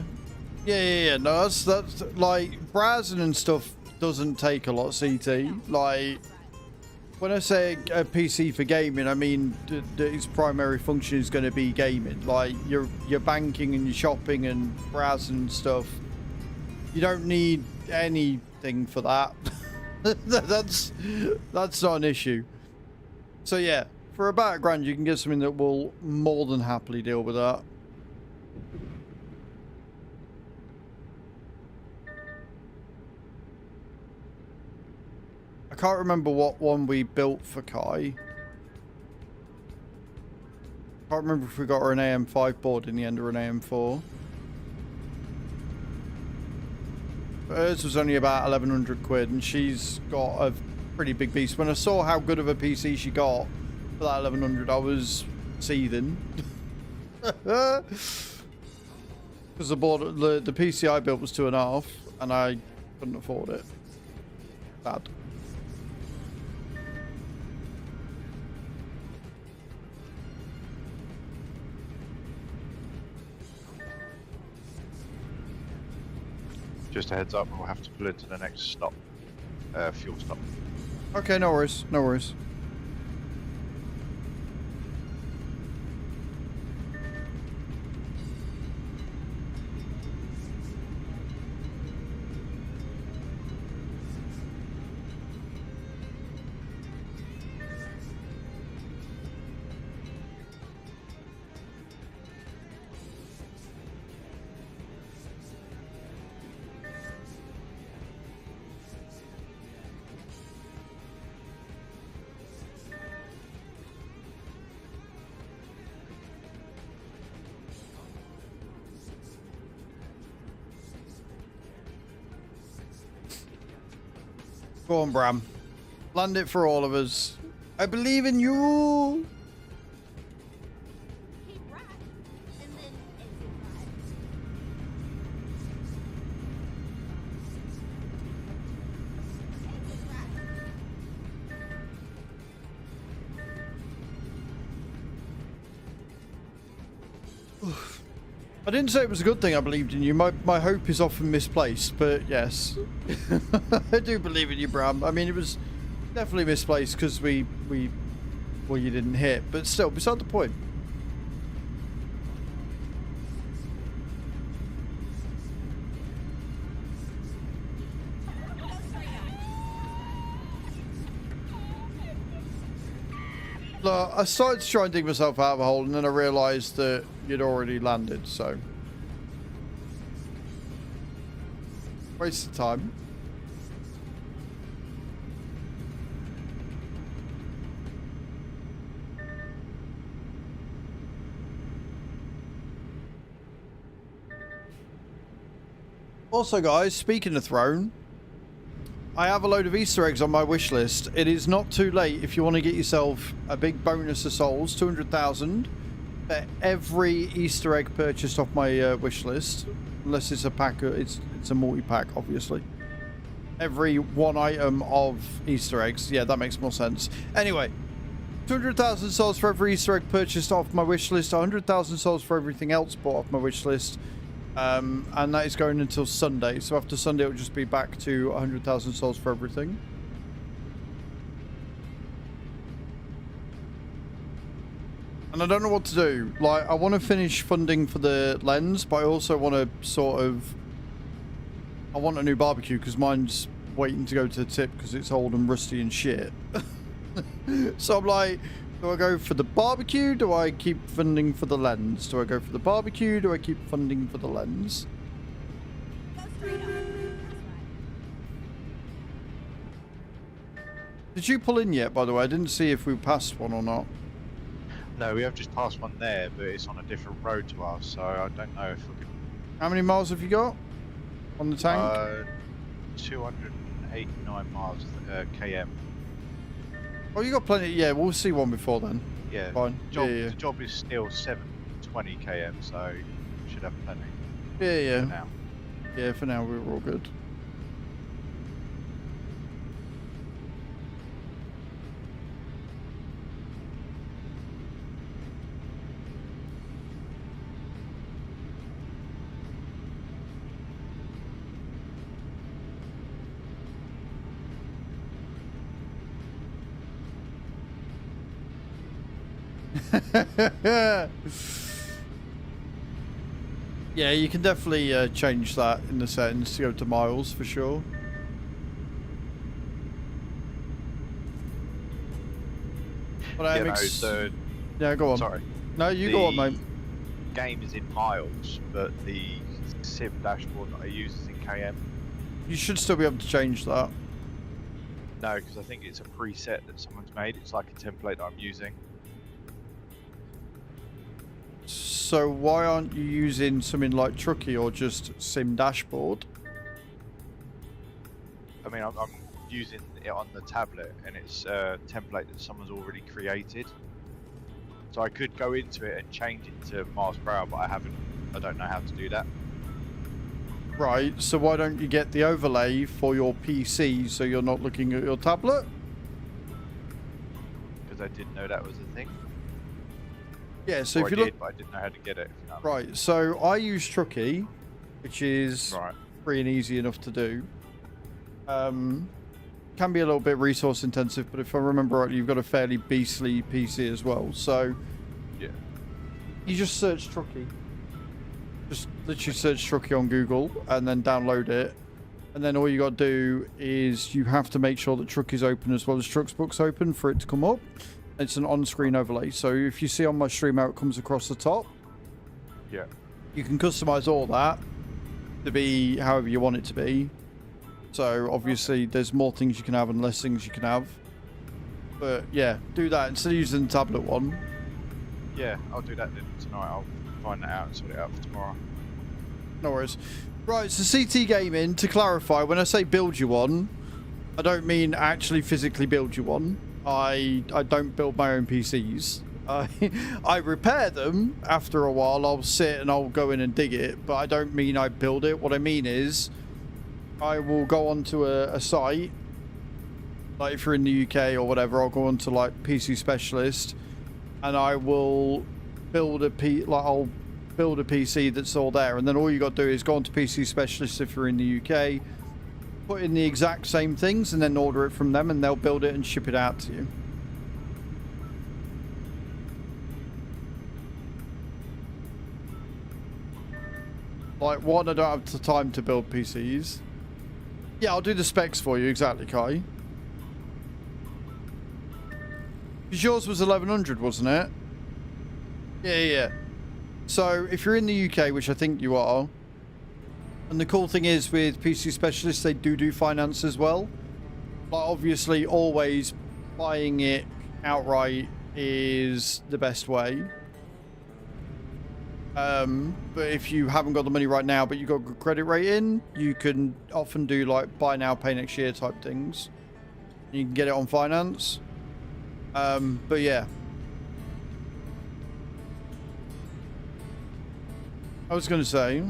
Yeah. No, that's like browsing and stuff doesn't take a lot, CT. Like when I say a PC for gaming, I mean its primary function is going to be gaming. Like your banking and your shopping and browsing and stuff. You don't need anything for that. that's not an issue. So yeah, for about £1,000 you can get something that will more than happily deal with that. I can't remember what one we built for Kai. Can't remember if we got her an AM5 board in the end or an AM4. Hers was only about 1,100 quid, and she's got a pretty big beast. When I saw how good of a PC she got for that 1,100, I was seething. Because the PC I built was 2.5, and I couldn't afford it. Bad. Just a heads up, we'll have to pull into the next stop, fuel stop. Okay, no worries, no worries. Go on, Bram. Land it for all of us. I believe in you. Keep right, and then exit right. Exit right. I didn't say it was a good thing I believed in you. My hope is often misplaced, but yes. I do believe in you, Bram. I mean, it was definitely misplaced because well, you didn't hit, but still, beside the point. Look, I started to try and dig myself out of a hole, and then I realised that you'd already landed, so... waste of time. Also, guys, speaking of Throne, I have a load of Easter eggs on my wish list. It is not too late if you want to get yourself a big bonus of souls, 200,000, for every Easter egg purchased off my wish list, unless it's a pack. It's a multi-pack, obviously. Every one item of Easter eggs. Yeah, that makes more sense. Anyway, 200,000 souls for every Easter egg purchased off my wish list. 100,000 souls for everything else bought off my wish list. And that is going until Sunday. So after Sunday, it'll just be back to 100,000 souls for everything. And I don't know what to do. Like, I want to finish funding for the lens, but I also want to sort of... I want a new barbecue because mine's waiting to go to the tip because it's old and rusty and shit. So I'm like... do I go for the barbecue? Do I keep funding for the lens? Do I go for the barbecue? Do I keep funding for the lens? Go straight on. That's right. Did you pull in yet, by the way? I didn't see if we passed one or not. No, we have just passed one there, but it's on a different road to us, so I don't know if we can... How many miles have you got on the tank? 289 miles km. Oh, you got plenty. Yeah, we'll see one before then. Yeah, Fine. The job is still 720 km, so we should have plenty. Yeah. For now. Yeah, for now we're all good. Yeah, you can definitely change that in the settings to go to miles for sure. But Yeah, no, so yeah, go on. sorry. No, you go on, mate. Game is in miles, but the sim dashboard that I use is in km. You should still be able to change that. No, because I think it's a preset that someone's made. It's like a template that I'm using. So why aren't you using something like Truckee or just Sim Dashboard? I mean, I'm using it on the tablet, and it's a template that someone's already created. So I could go into it and change it to miles per hour, but I haven't. I don't know how to do that. Right, so why don't you get the overlay for your PC so you're not looking at your tablet? Because I didn't know that was a thing. Yeah, so Or if you I look... did, but I didn't know how to get it. If you know what I mean. Right, so I use Truckee, which is Right. free and easy enough to do. Can be a little bit resource intensive, but if I remember rightly, you've got a fairly beastly PC as well. So Yeah. you just search Truckee. Just literally search Truckee on Google and then download it. And then all you got to do is you have to make sure that Truckee's open as well as Trucksbook's open for it to come up. It's an on-screen overlay. So if you see on my stream how it comes across the top, Yeah. you can customize all that to be however you want it to be. So obviously there's more things you can have and less things you can have. But yeah, do that instead of using the tablet one. Yeah, I'll do that then tonight. I'll find that out and sort it out for tomorrow. No worries. Right, so CT Gaming, to clarify, when I say build you one, I don't mean actually physically build you one. I don't build my own PCs. I repair them after a while. I'll sit and I'll go in and dig it, but I don't mean I build it. What I mean is I will go onto a site, like if you're in the UK or whatever, I'll go onto like PC Specialist and I will build I'll build a PC that's all there, and then all you got to do is go onto PC Specialist if you're in the UK, put in the exact same things and then order it from them and they'll build it and ship it out to you. Like, one, I don't have the time to build PCs. Yeah, I'll do the specs for you, exactly, Kai. Because yours was 1100, wasn't it? Yeah. So, if you're in the UK, which I think you are, and the cool thing is with PC Specialists, they do finance as well. But obviously, always buying it outright is the best way. But if you haven't got the money right now, but you've got good credit rating, you can often do like buy now, pay next year type things. You can get it on finance. But yeah. I was going to say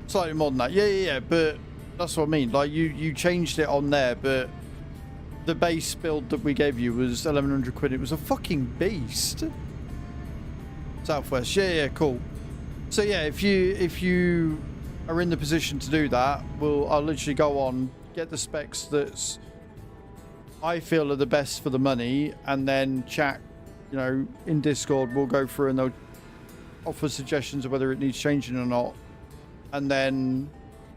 slightly more than that. Yeah. But that's what I mean. Like you changed it on there, but the base build that we gave you was 1100 quid. It was a fucking beast. Southwest, yeah, cool. So yeah, if you are in the position to do that, I'll literally go on, get the specs that I feel are the best for the money, and then chat, in Discord. We'll go through and they'll offer suggestions of whether it needs changing or not, and then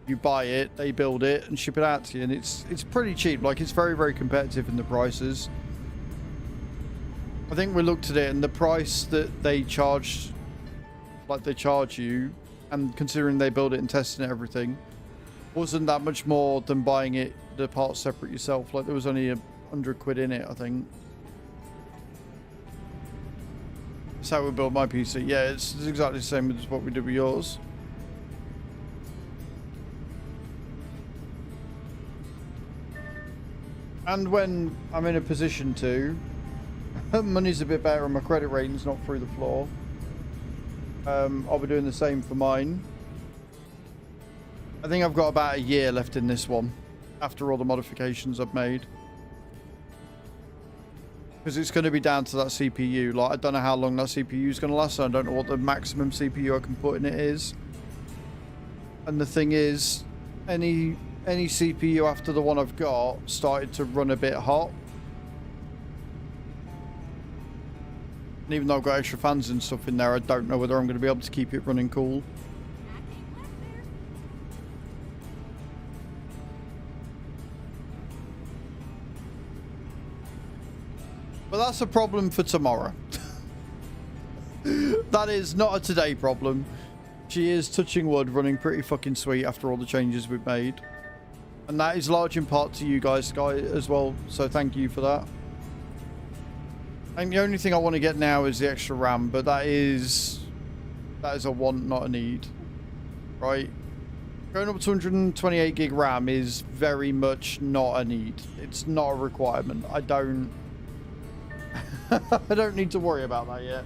you buy it, they build it, and ship it out to you. And it's pretty cheap. Like, it's very, very competitive in the prices. I think we looked at it, and the price that they charge you, and considering they build it and testing it, everything, wasn't that much more than buying the parts separate yourself. Like, there was only 100 quid in it, I think. That's how we built my PC. Yeah, it's exactly the same as what we did with yours. And when I'm in a position to, money's a bit better and my credit rating's not through the floor, I'll be doing the same for mine. I think I've got about a year left in this one after all the modifications I've made, because it's going to be down to that CPU. Like, I don't know how long that CPU is going to last, and I don't know what the maximum CPU I can put in it is. And the thing is, any CPU after the one I've got started to run a bit hot. And even though I've got extra fans and stuff in there, I don't know whether I'm going to be able to keep it running cool. But that's a problem for tomorrow. That is not a today problem. She is, touching wood, running pretty fucking sweet after all the changes we've made. And that is large in part to you guys, as well. So thank you for that. And the only thing I want to get now is the extra RAM, but that is a want, not a need. Right? Going up to 128 gig RAM is very much not a need. It's not a requirement. I don't need to worry about that yet.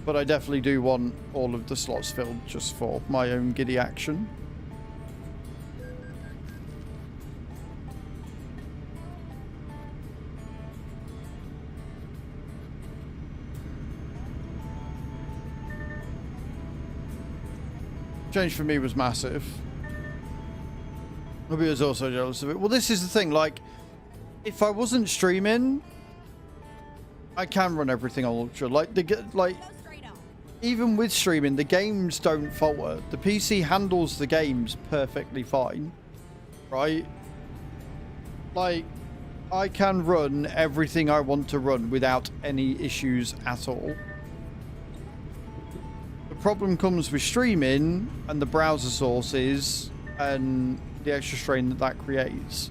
But I definitely do want all of the slots filled just for my own giddy action. Change for me was massive. Nobody was also jealous of it. Well, this is the thing, like, if I wasn't streaming, I can run everything on Ultra. Like, even with streaming, the games don't falter. The PC handles the games perfectly fine, right? Like, I can run everything I want to run without any issues at all. The problem comes with streaming and the browser sources and the extra strain that creates.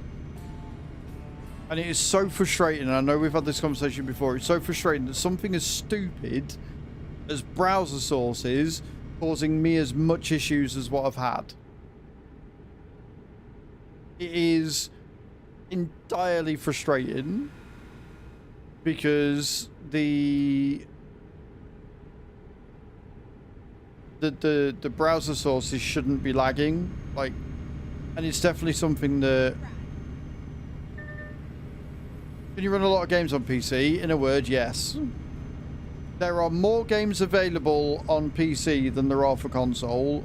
And it is so frustrating. I know we've had this conversation before. It's so frustrating that something as stupid as browser sources causing me as much issues as what I've had. It is entirely frustrating because the browser sources shouldn't be lagging, like, and it's definitely something that. Can you run a lot of games on PC? In a word, yes. There are more games available on PC than there are for console.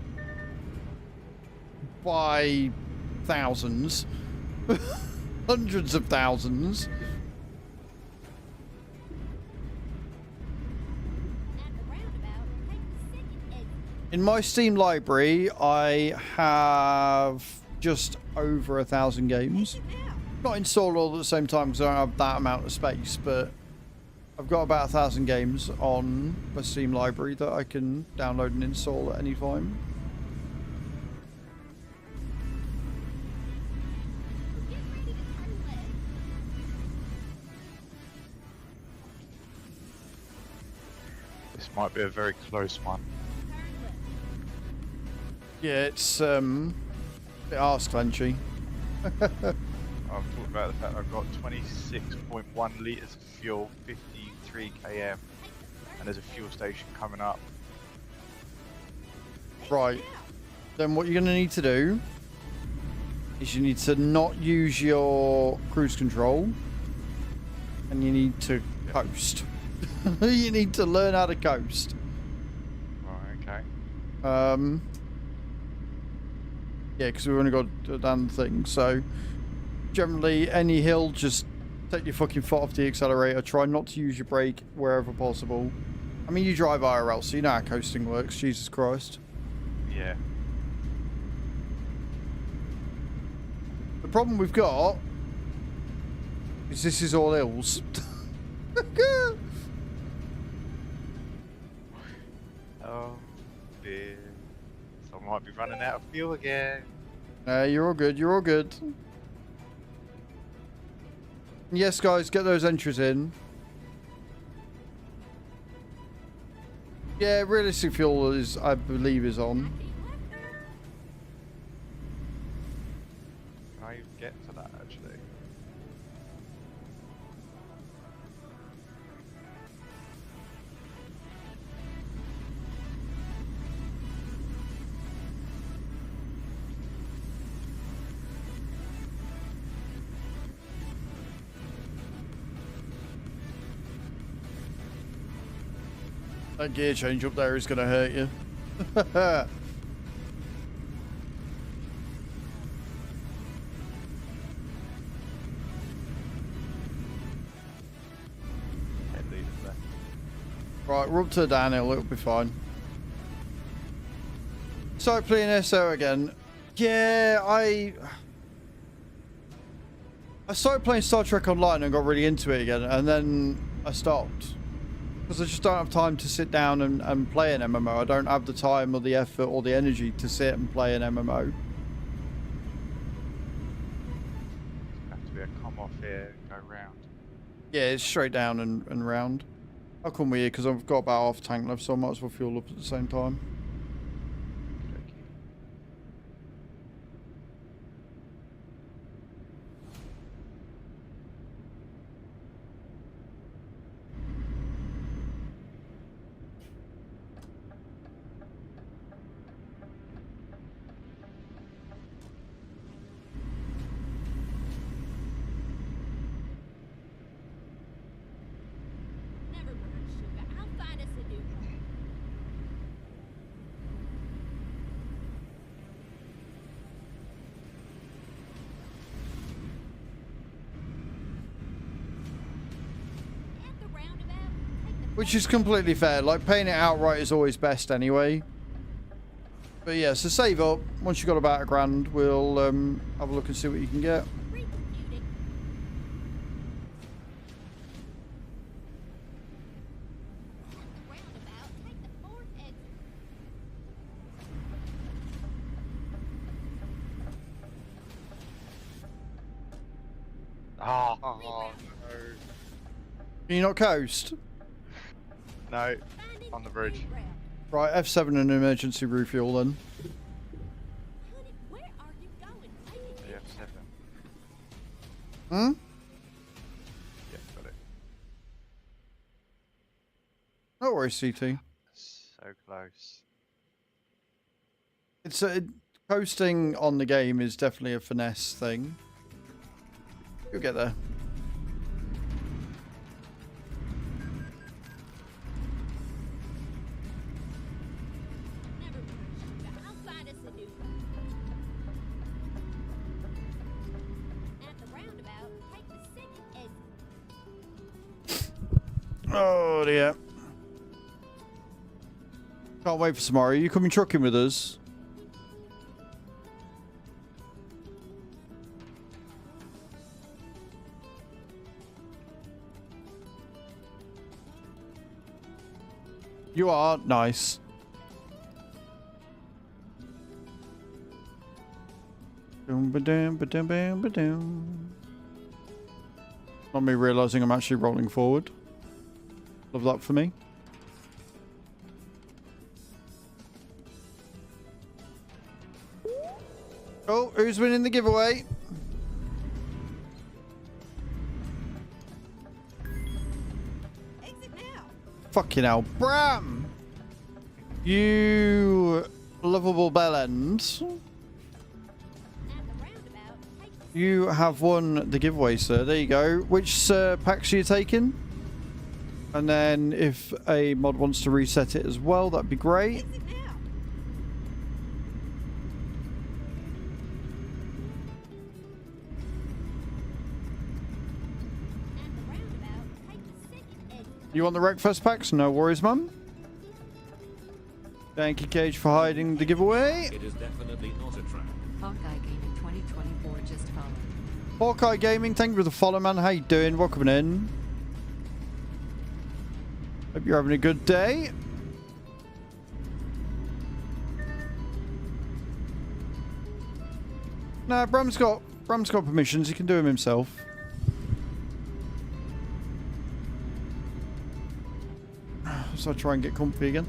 By thousands. Hundreds of thousands. In my Steam library, I have just over 1,000 games. Not installed all at the same time because I don't have that amount of space, but I've got about 1,000 games on my Steam library that I can download and install at any time. This might be a very close one. Yeah, it's a bit arse clenchy. I'm talking about the fact I've got 26.1 litres of fuel, 53 km, and there's a fuel station coming up. Right. Then what you're going to need to do is you need to not use your cruise control, and you need to coast. You need to learn how to coast. Right, okay. Yeah, because we've only got a damn thing, so generally any hill, just take your fucking foot off the accelerator, try not to use your brake wherever possible. I mean, you drive IRL, so you know how coasting works, Jesus Christ. Yeah. The problem we've got is this is all hills. Oh dear. So I might be running out of fuel again. You're all good, you're all good. Yes, guys, get those entries in. Yeah, realistic fuel is, I believe, is on. Can I even get to that actually? That gear change up there is going to hurt you. Right, we're up to the downhill. It'll be fine. So playing SO again. Yeah, I started playing Star Trek Online and got really into it again, and then I stopped. Because I just don't have time to sit down and play an MMO. I don't have the time or the effort or the energy to sit and play an MMO. Have to be a come off here and go round. Yeah, it's straight down and round. I'll come with you because I've got about half a tank left, so I might as well fuel up at the same time. Never mind, sugar. I'll find us a new car. At the roundabout, take the Which is completely fair. Like, paying it outright is always best anyway. But yeah, so save up. Once you've got about £1,000, we'll have a look and see what you can get. recomputing. At the roundabout, take the fourth exit. Oh, no. Can you not coast? No, Finding on the bridge. new route. Right, F7 and emergency refuel then. Honey, where are you going? Make it Yeah, 7. Hmm? Yeah, got it. No worries, CT. So close. It's coasting on the game is definitely a finesse thing. You'll get there. Never mind, sugar. I'll find us a new car. At the roundabout, take the second exit. Oh dear. Can't wait for tomorrow. Are you coming trucking with us? You are? Nice. Boom, ba-dum, ba-dum, bam, ba-dum. Not me realising I'm actually rolling forward. Love that for me. Oh, who's winning the giveaway? Exit now. Fucking hell. Bram! You lovable bellend. At the roundabout, take the You have won the giveaway, sir. There you go. Which packs are you taking? And then if a mod wants to reset it as well, that'd be great. exit now. At the roundabout, take the second exit. You want the Wreckfest packs? No worries, mum. Thank you, Cage, for hiding the giveaway. It is definitely not a trap. Hawkeye Gaming 2024 just followed. Hawkeye Gaming, thank you for the follow, man. How you doing? Welcome in. Hope you're having a good day. Nah, Bram's got permissions. He can do them himself. So I try and get comfy again.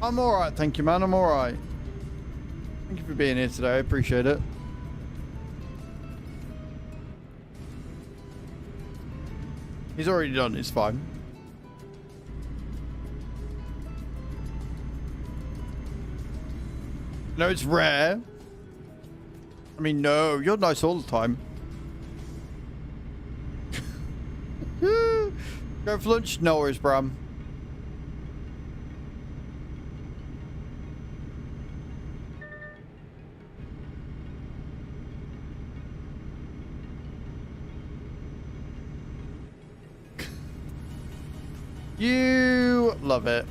I'm alright, thank you, man. I'm alright. Thank you for being here today. I appreciate it. He's already done. It's fine. No, it's rare. I mean, no, you're nice all the time. Go for lunch? No worries, Bram. Love it.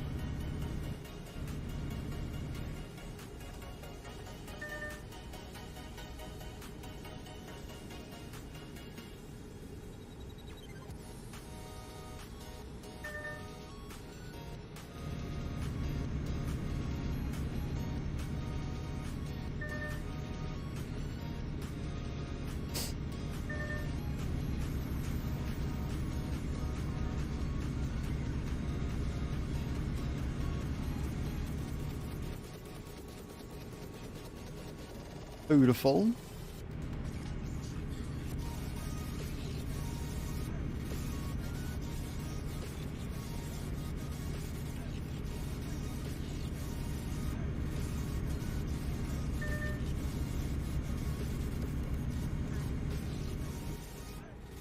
Beautiful.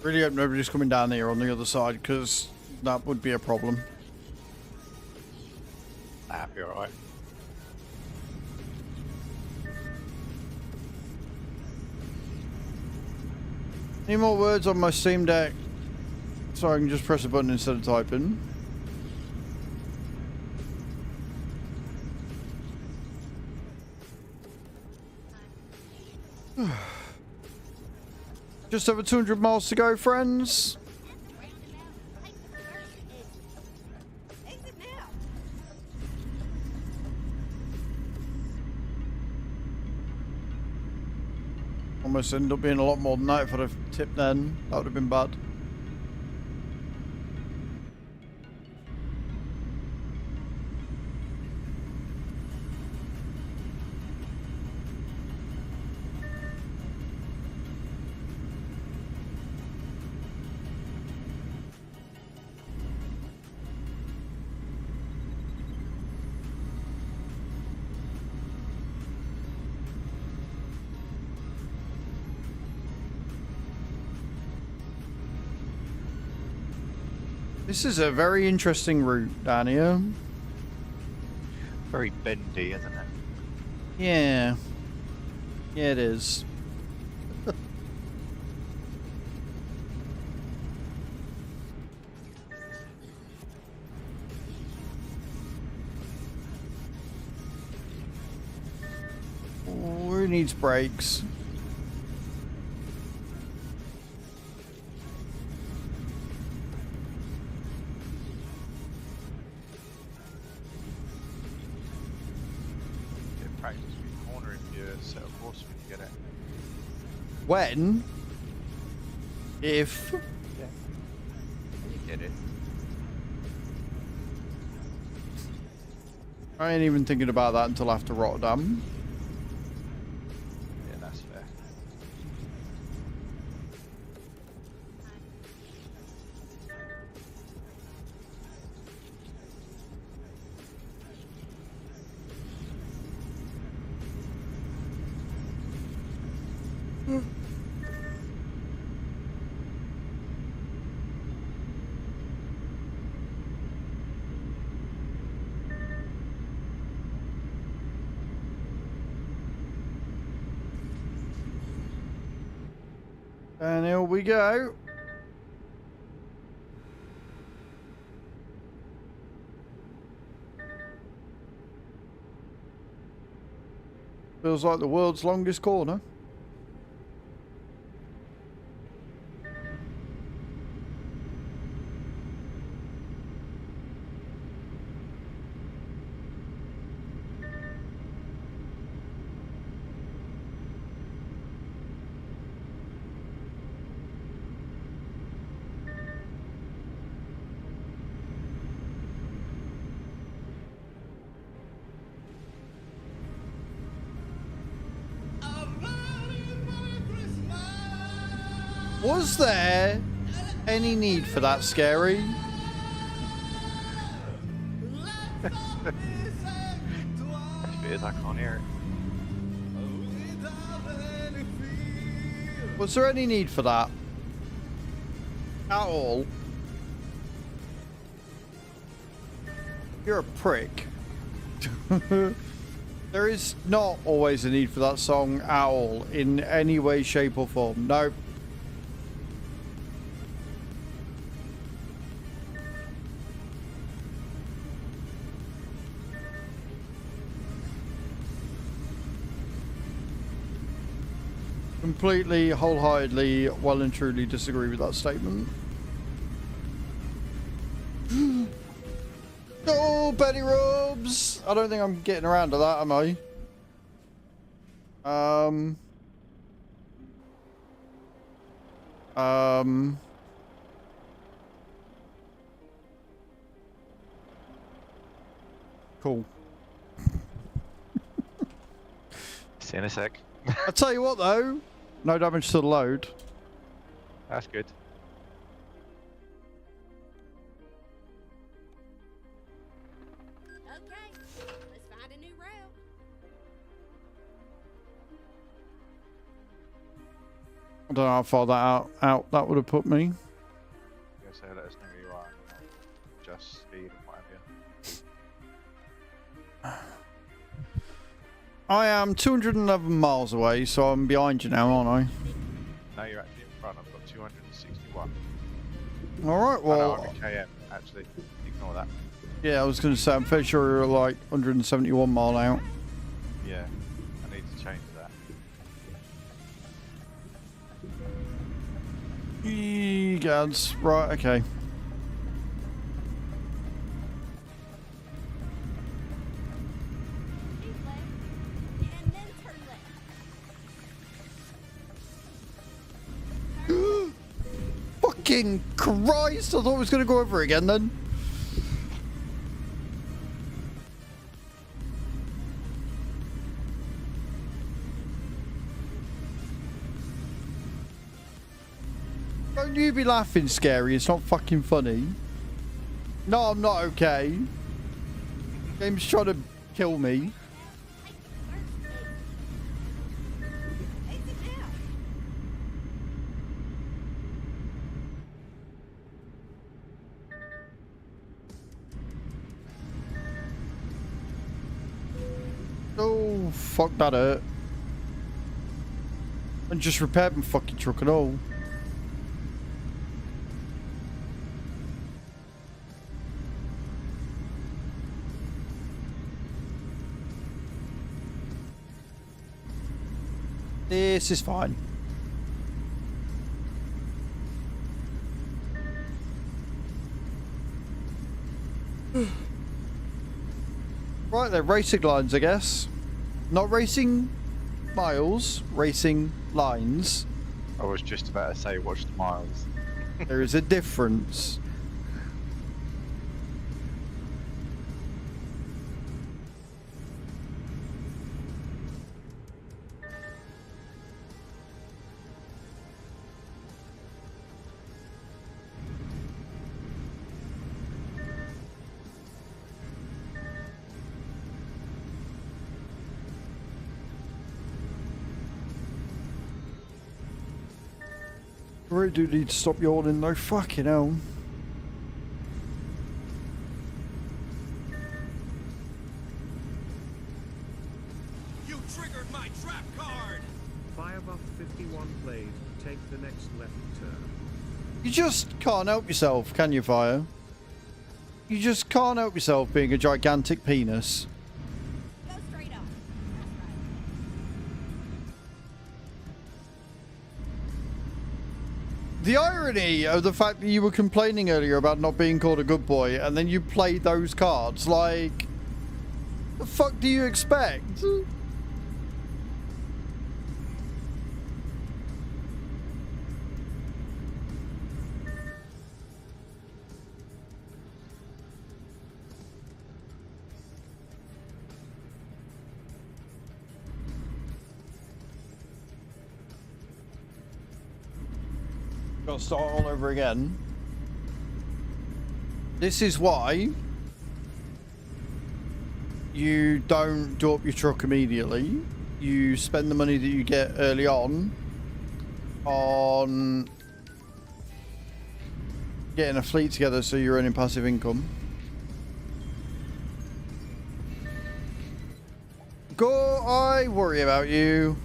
Really hope nobody's coming down here on the other side, because that would be a problem. That'd be alright. Any more words on my Steam Deck? So I can just press a button instead of typing. Just over 200 miles to go, friends. Exit now. Almost ended up being a lot more than that if I'd have tipped then. That would have been bad. This is a very interesting route down here. Very bendy, isn't it? Yeah. Yeah, it is. Oh, it needs brakes. When? If? Yeah. You get it. I ain't even thinking about that until after Rotterdam. Yeah, that's fair. And here we go. Feels like the world's longest corner. Was there any need for that, Scary? If it is, I can't hear it. Was there any need for that? At all? You're a prick. There is not always a need for that song at all, in any way, shape or form. Nope. Completely, wholeheartedly, well and truly disagree with that statement. Oh, Betty Robes! I don't think I'm getting around to that, am I? Cool. See you in a sec. I'll tell you what though, no damage to the load. That's good. Okay, let's find a new route. I don't know how far that out that would have put me. Yeah, so let us know where you are. And I'll just speed and what have you. I am 211 miles away, so I'm behind you now, aren't I? No, you're actually in front. I've got 261. Alright, well... I'm in KM, actually. Ignore that. Yeah, I was going to say, I'm fairly sure you're like 171 mile out. Yeah, I need to change that. Gads. Right, okay. Keep left, and then turn left. Fucking Christ! I thought I was going to go over again then. Don't you be laughing, Scary. It's not fucking funny. No, I'm not okay. Game's trying to kill me. Exit now. Oh, fuck that hurt. And just repaired my fucking truck and all. This is fine. Right, they're racing lines, I guess. Not racing miles, racing lines. I was just about to say, watch the miles. There is a difference. I really do need to stop yawning though, fucking hell. You triggered my trap card! Firebuff 51 played. Take the next left turn. You just can't help yourself, can you, Fire? You just can't help yourself being a gigantic penis. Go straight up. The irony of the fact that you were complaining earlier about not being called a good boy and then you played those cards, like, the fuck do you expect? Gotta start all over again. This is why you don't do up your truck immediately. You spend the money that you get early on getting a fleet together so you're earning passive income. Go, I worry about you.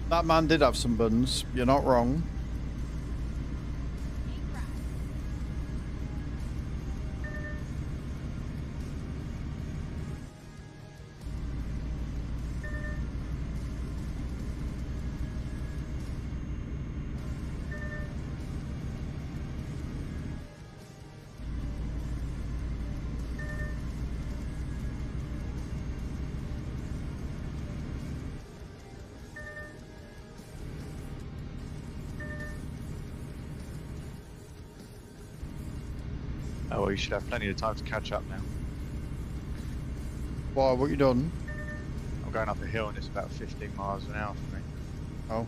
That man did have some buns. You're not wrong. Oh, well, you should have plenty of time to catch up now. Why? What you done? I'm going up a hill and it's about 15 miles an hour for me. Oh.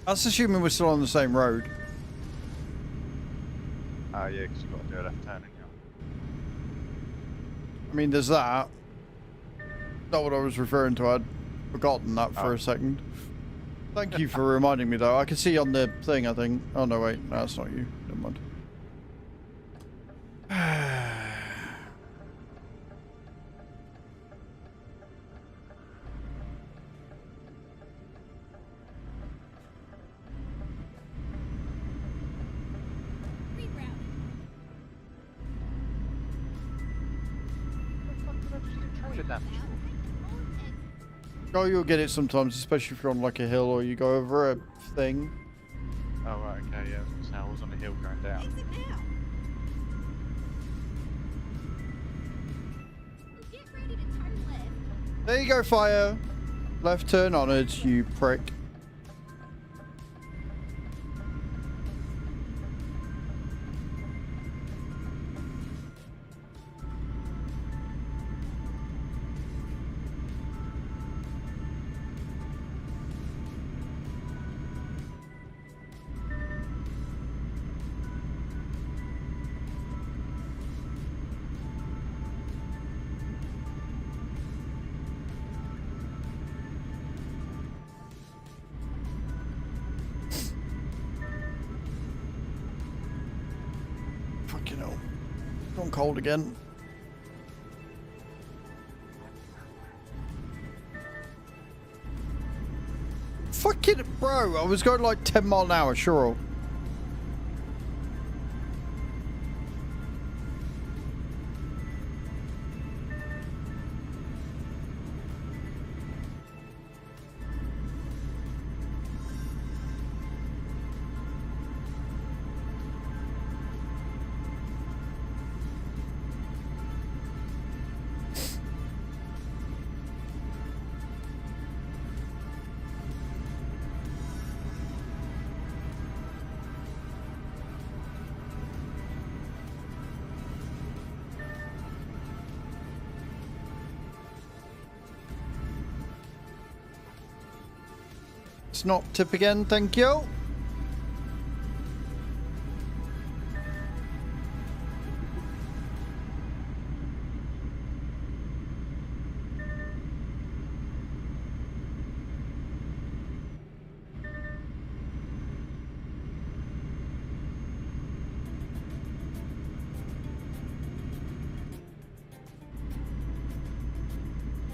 That's assuming we're still on the same road. Oh, yeah, because you've got to do a left turn, ain't you? I mean, there's that. Not what I was referring to. I'd forgotten that for a second. Thank you for reminding me, though. I can see on the thing, I think. Oh, no, wait. No, that's not you. Never mind. Oh, you'll get it sometimes, especially if you're on like a hill or you go over a thing. Oh, right, okay, yeah. So I was on the hill going down. Get ready to turn left. There you go, fire. Left turn on it, you prick. Fucking hell. Gone cold again. Fucking bro, I was going like 10 mile an hour, sure. Not tip again, thank you.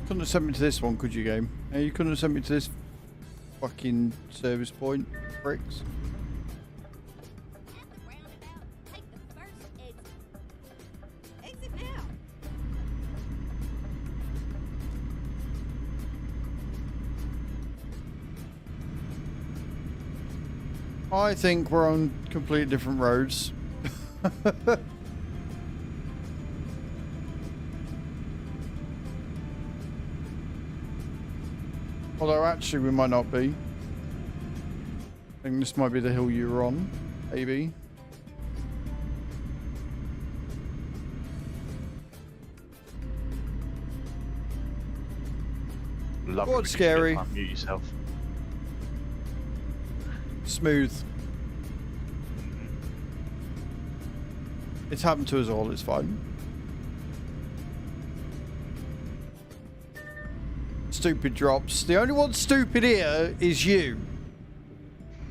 Couldn't have sent me to this one, could you, game? Hey, you couldn't have sent me to this fucking service point, pricks. At the roundabout, take the first exit. Exit now. I think we're on completely different roads. Although actually we might not be. I think this might be the hill you were on, maybe. Lovely. What's scary? Mute yourself. Smooth. It's happened to us all, it's fine. Stupid drops. The only one stupid here is you.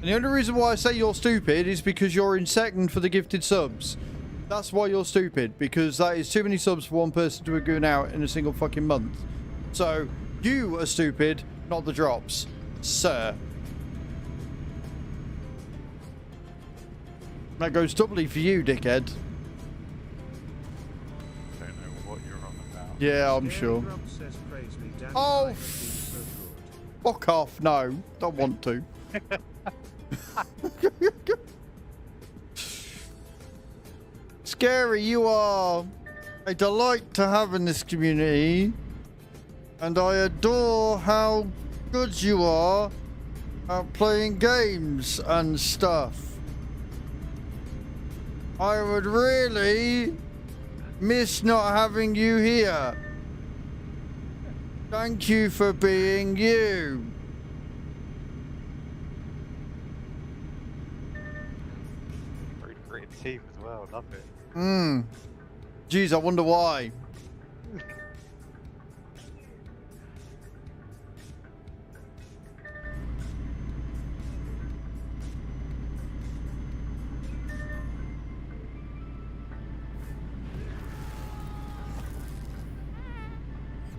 And the only reason why I say you're stupid is because you're in second for the gifted subs. That's why you're stupid, because that is too many subs for one person to be going out in a single fucking month. So, you are stupid not the drops, sir. That goes doubly for you, dickhead. Don't know what you're on about. Yeah, I'm sure. Grub says, praise me, Danny, Oh, I have been so good. Fuck off. No, don't want to. Scary, you are a delight to have in this community. And I adore how good you are at playing games and stuff. I would really miss not having you here. Thank you for being you. Great team as well. Love it. Jeez, I wonder why.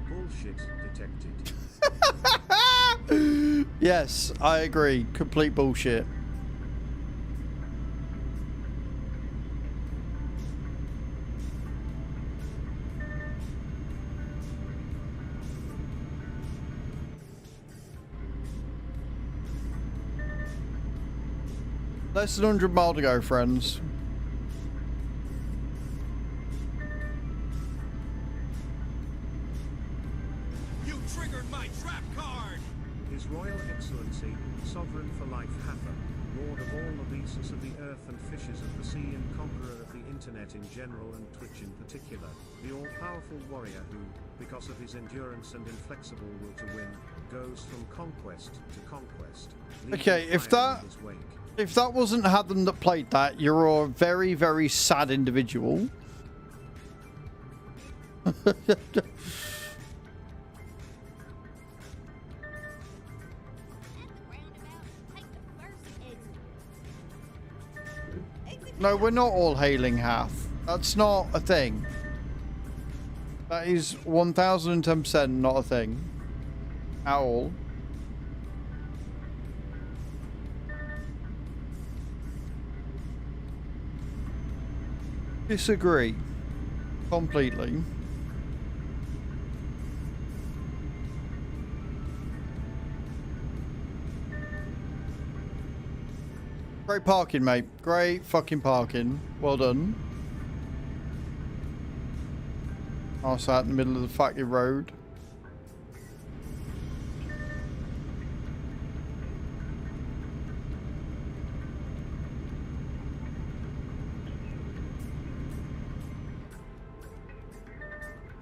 Bullshit detected. Yes, I agree. Complete bullshit. Less than 100 miles to go, friends. You triggered my trap card! His Royal Excellency, Sovereign for Life Hathor, Lord of all the beasts of the earth and fishes of the sea and conqueror of the internet in general and Twitch in particular, the all-powerful warrior who, because of his endurance and inflexible will to win, goes from conquest to conquest. Okay, if that wasn't Hatham that played that, you're a very, very sad individual. No, we're not all hailing Hath. That's not a thing. That is 1010% not a thing. At all. Disagree. Completely. Great parking, mate. Great fucking parking. Well done. I was out in the middle of the factory road.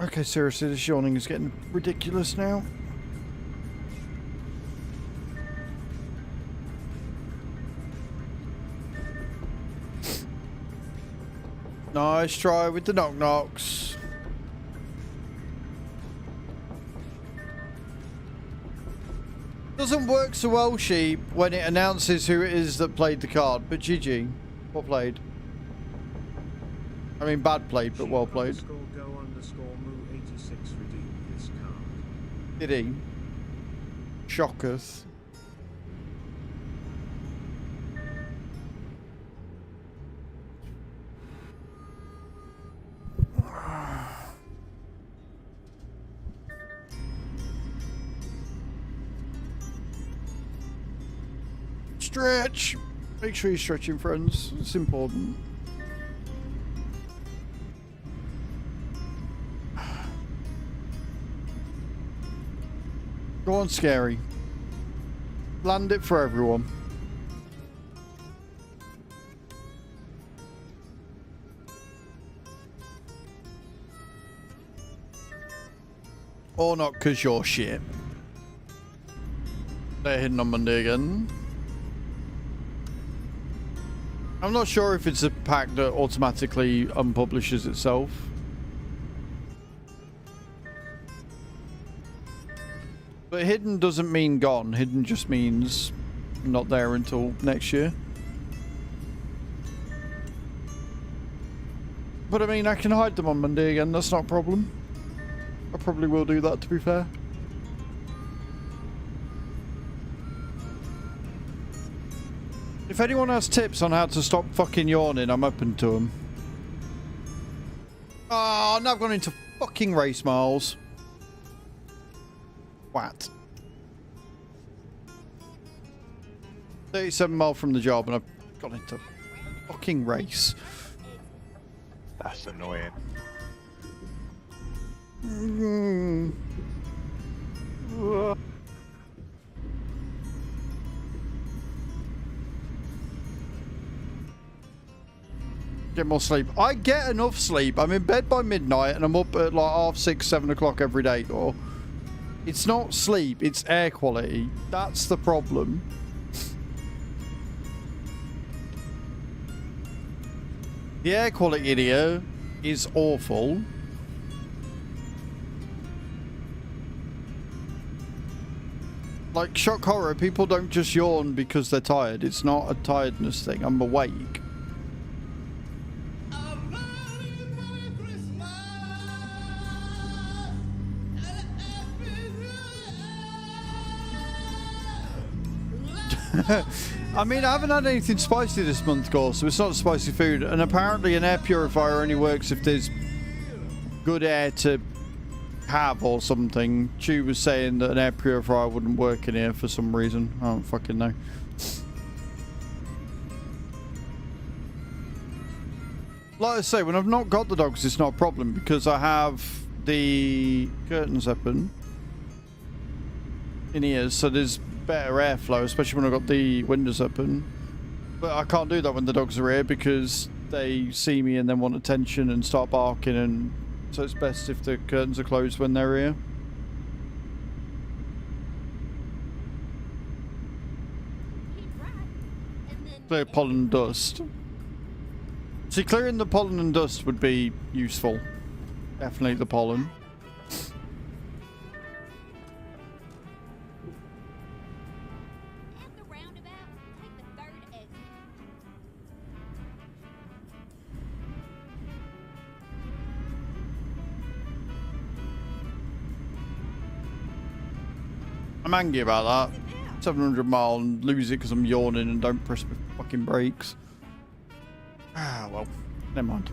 Okay, seriously, this yawning is getting ridiculous now. Nice try with the knock-knocks. Doesn't work so well, Sheep, when it announces who it is that played the card, but GG. Well played. I mean, bad played, but well played. Go_Moo86 redeemed this card. Did he? Shocketh. Stretch. Make sure you're stretching, friends. It's important. Go on, Scary. Land it for everyone. Or not, because you're shit. They're hidden on Monday again. I'm not sure if it's a pack that automatically unpublishes itself. But hidden doesn't mean gone. Hidden just means not there until next year. But I mean, I can hide them on Monday again. That's not a problem. I probably will do that, to be fair. If anyone has tips on how to stop fucking yawning, I'm open to them. Oh, now I've gone into fucking race miles. What? 37 miles from the job and I've gone into fucking race. That's annoying. Get more sleep. I get enough sleep. I'm in bed by midnight and I'm up at like 6:30, 7 o'clock every day. Or it's not sleep, it's air quality. That's the problem. The air quality in here is awful. Like shock horror, people don't just yawn because they're tired. It's not a tiredness thing. I'm awake. I mean, I haven't had anything spicy this month, so it's not spicy food. And apparently an air purifier only works if there's good air to have or something. Chu was saying that an air purifier wouldn't work in here for some reason. I don't fucking know. Like I say, when I've not got the dogs, it's not a problem because I have the curtains open in here, so there's better airflow, especially when I've got the windows open. But I can't do that when the dogs are here because they see me and then want attention and start barking, and so it's best if the curtains are closed when they're here. Clear pollen and dust. See, clearing the pollen and dust would be useful. Definitely the pollen. I'm angry about that. 700 mile and lose it because I'm yawning and don't press my fucking brakes. Ah, well, never mind.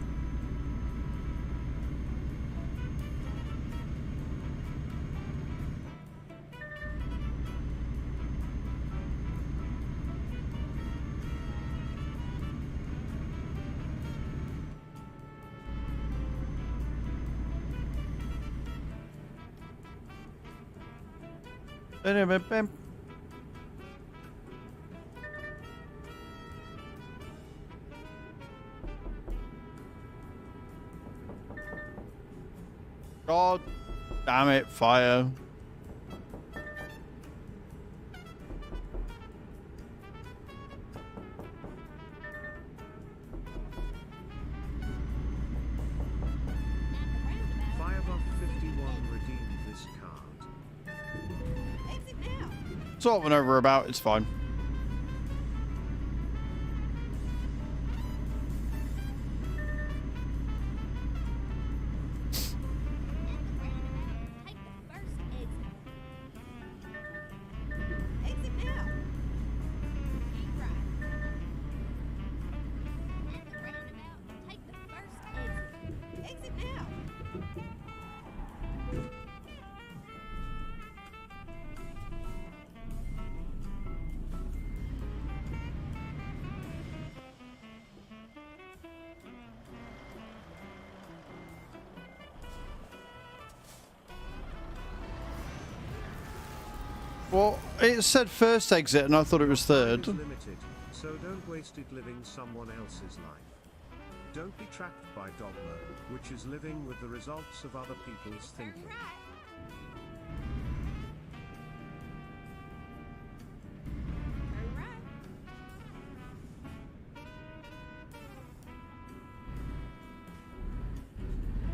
God damn it, fire. Firebuff 51 redeemed this card. Exit now. Sort of an over about, it's fine. Well, it said first exit and I thought it was third. Limited, so don't waste it living someone else's life. Don't be trapped by dogma, which is living with the results of other people's thinking.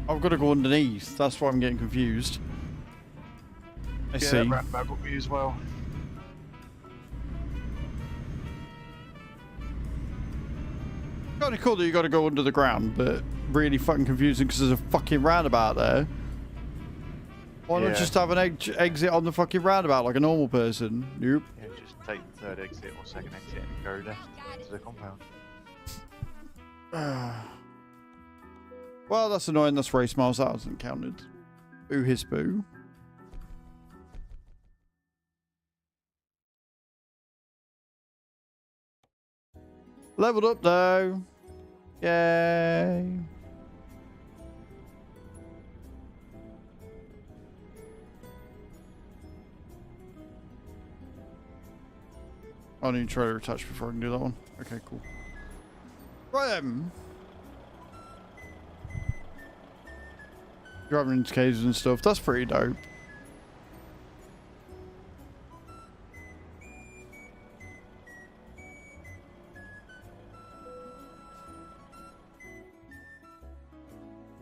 I've got to go underneath. That's why I'm getting confused. I see. Yeah, that got me as well. Kind of cool that you got to go under the ground, but really fucking confusing because there's a fucking roundabout there. Why not just have an exit on the fucking roundabout like a normal person? Nope. Yeah, just take the third exit or second exit and go left to the compound. Well, that's annoying. That's race miles. That hasn't counted. Boo his boo. Leveled up though. Yay. I need to try to retouch before I can do that one. Okay, cool. Right then. Driving into caves and stuff. That's pretty dope.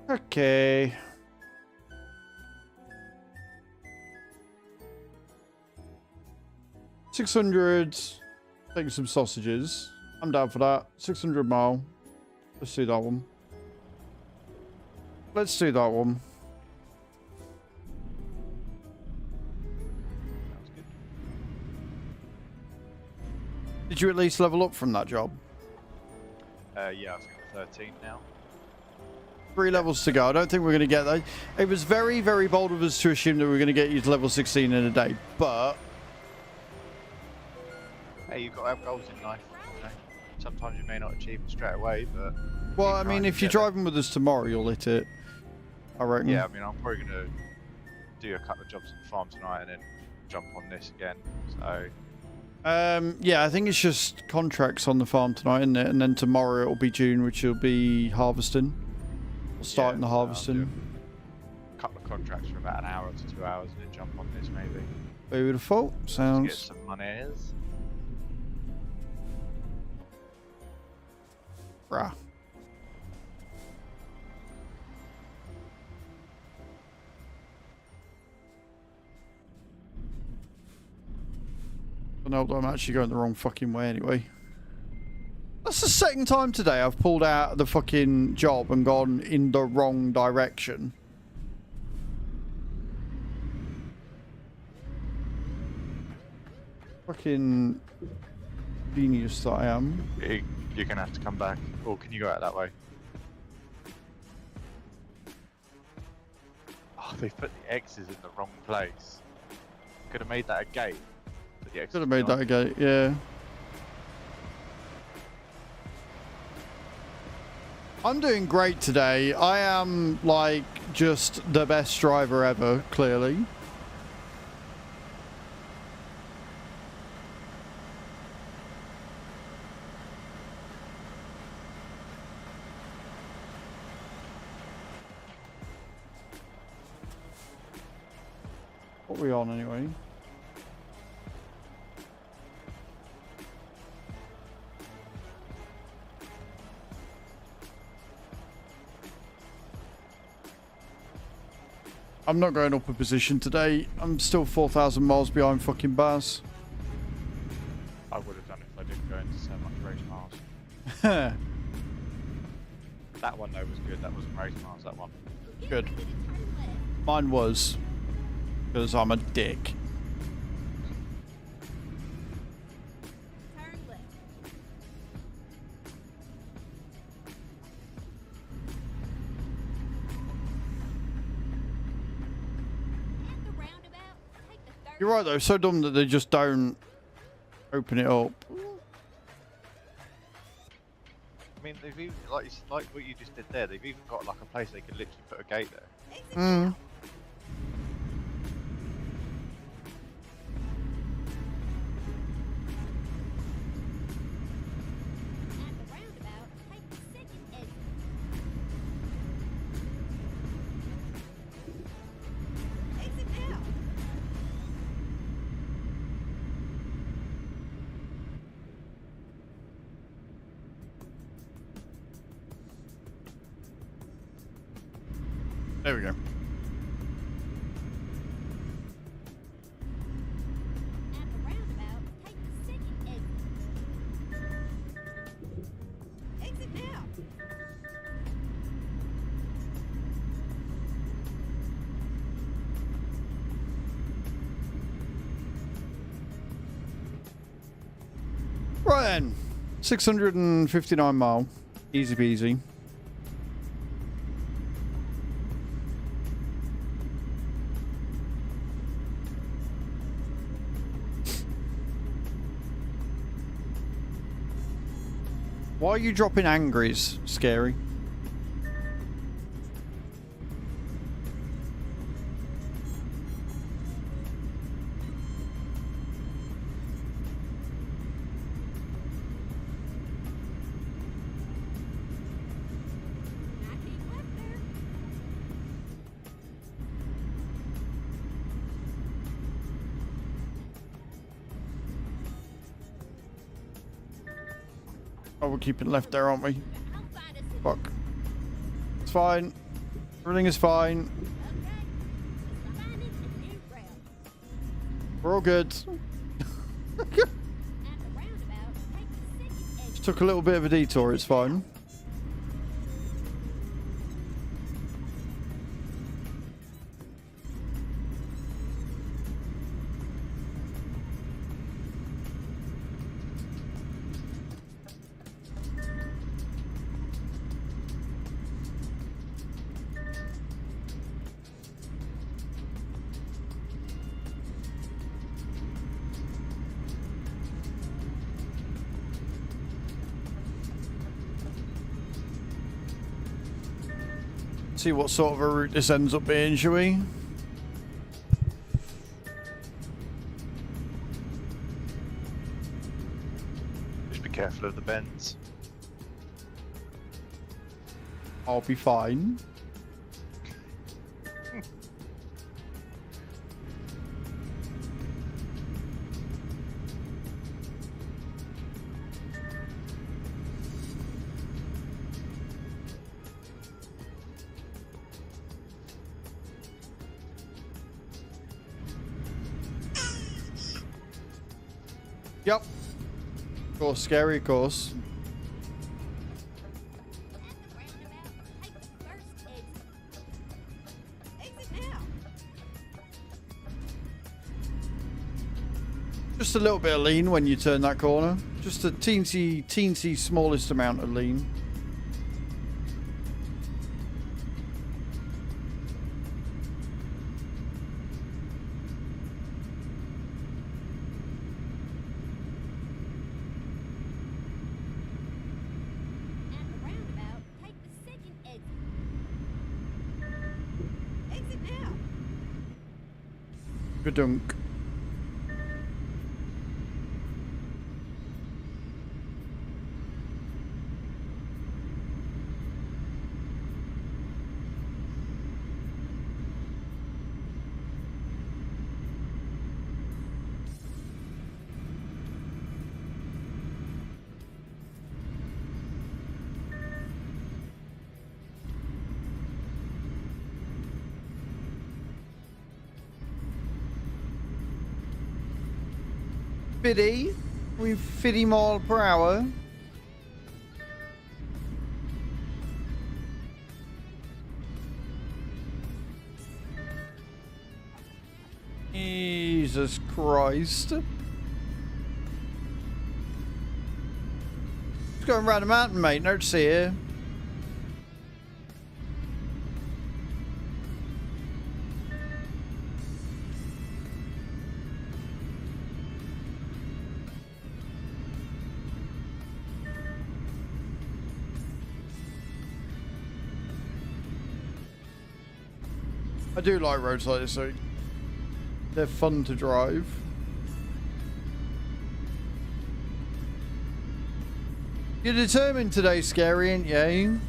Okay. $600. Taking some sausages. I'm down for that. 600 mile. Let's do that one. Let's do that one. Sounds good. Did you at least level up from that job? Yeah, I think I'm 13 now. 3 levels to go. I don't think we're going to get that. It was very, very bold of us to assume that we were going to get you to level 16 in a day, but... Hey, you've got to have goals in life. You know? Sometimes you may not achieve them straight away, but... Well, I mean, if you're driving with us tomorrow, you'll hit it. I reckon. Yeah, I mean, I'm probably going to do a couple of jobs on the farm tonight and then jump on this again, so... Yeah, I think it's just contracts on the farm tonight, isn't it? And then tomorrow it'll be June, which will be harvesting. Or starting the harvesting. A couple of contracts for about an hour to 2 hours and then jump on this maybe. Beautiful. Sounds... Get some monies. Rah. No, I'm actually going the wrong fucking way anyway. That's the second time today I've pulled out the fucking job and gone in the wrong direction. Fucking genius that I am. You're gonna have to come back. Or can you go out that way? Oh, they put the X's in the wrong place. Could have made that a gate. Could have made that a gate, yeah. I'm doing great today. I am, like, just the best driver ever, clearly. What are we on anyway? I'm not going up a position today. I'm still 4,000 miles behind fucking Baz. I would have done it if I didn't go into so much race miles. That one though was good. That wasn't race miles, that one. Good. Mine was. Because I'm a dick. Turn left. At the roundabout, take the third. You're right though, so dumb that they just don't open it up. I mean, they've even, like what you just did there, they've even got like a place they could literally put a gate there. Mm. At the roundabout, take the second exit. Exit now. There we go. At the roundabout, take the second exit. Exit now. Right then. 659 mile. Easy peasy. Why are you dropping angries, Scary? I keep left there. Oh, we're keeping left there, aren't we? I'll find us a Fuck. It's fine. Everything is fine. okay. Just finding a new route. We're all good. At the roundabout, take the second exit. Just took a little bit of a detour, it's fine. See what sort of a route this ends up being, shall we? Just be careful of the bends. I'll be fine. Yep. Of course, Scary, of course. At the roundabout, take the first exit. Exit now. Just a little bit of lean when you turn that corner. Just a teensy smallest amount of lean. At the roundabout, take the second exit. Exit now. Good dunk. Fiddy. We 50 mile per hour. Jesus Christ. Just going around the mountain, mate. No to see here. I do like roads like this, so they're fun to drive. You're determined today, Scary, ain't you?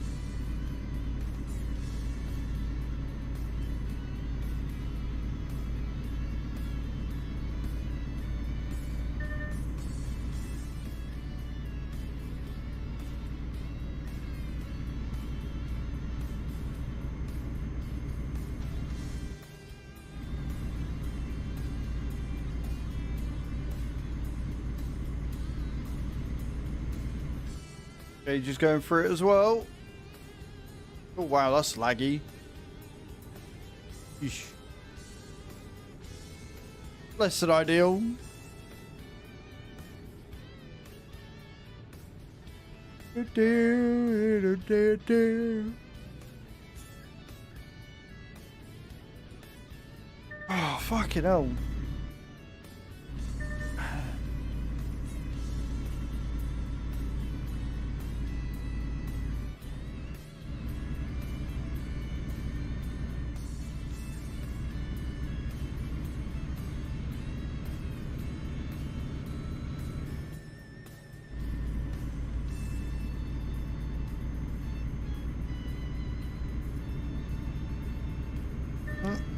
Just going through it as well. Oh wow, that's laggy. Yeesh. Less than ideal. Oh, fucking hell.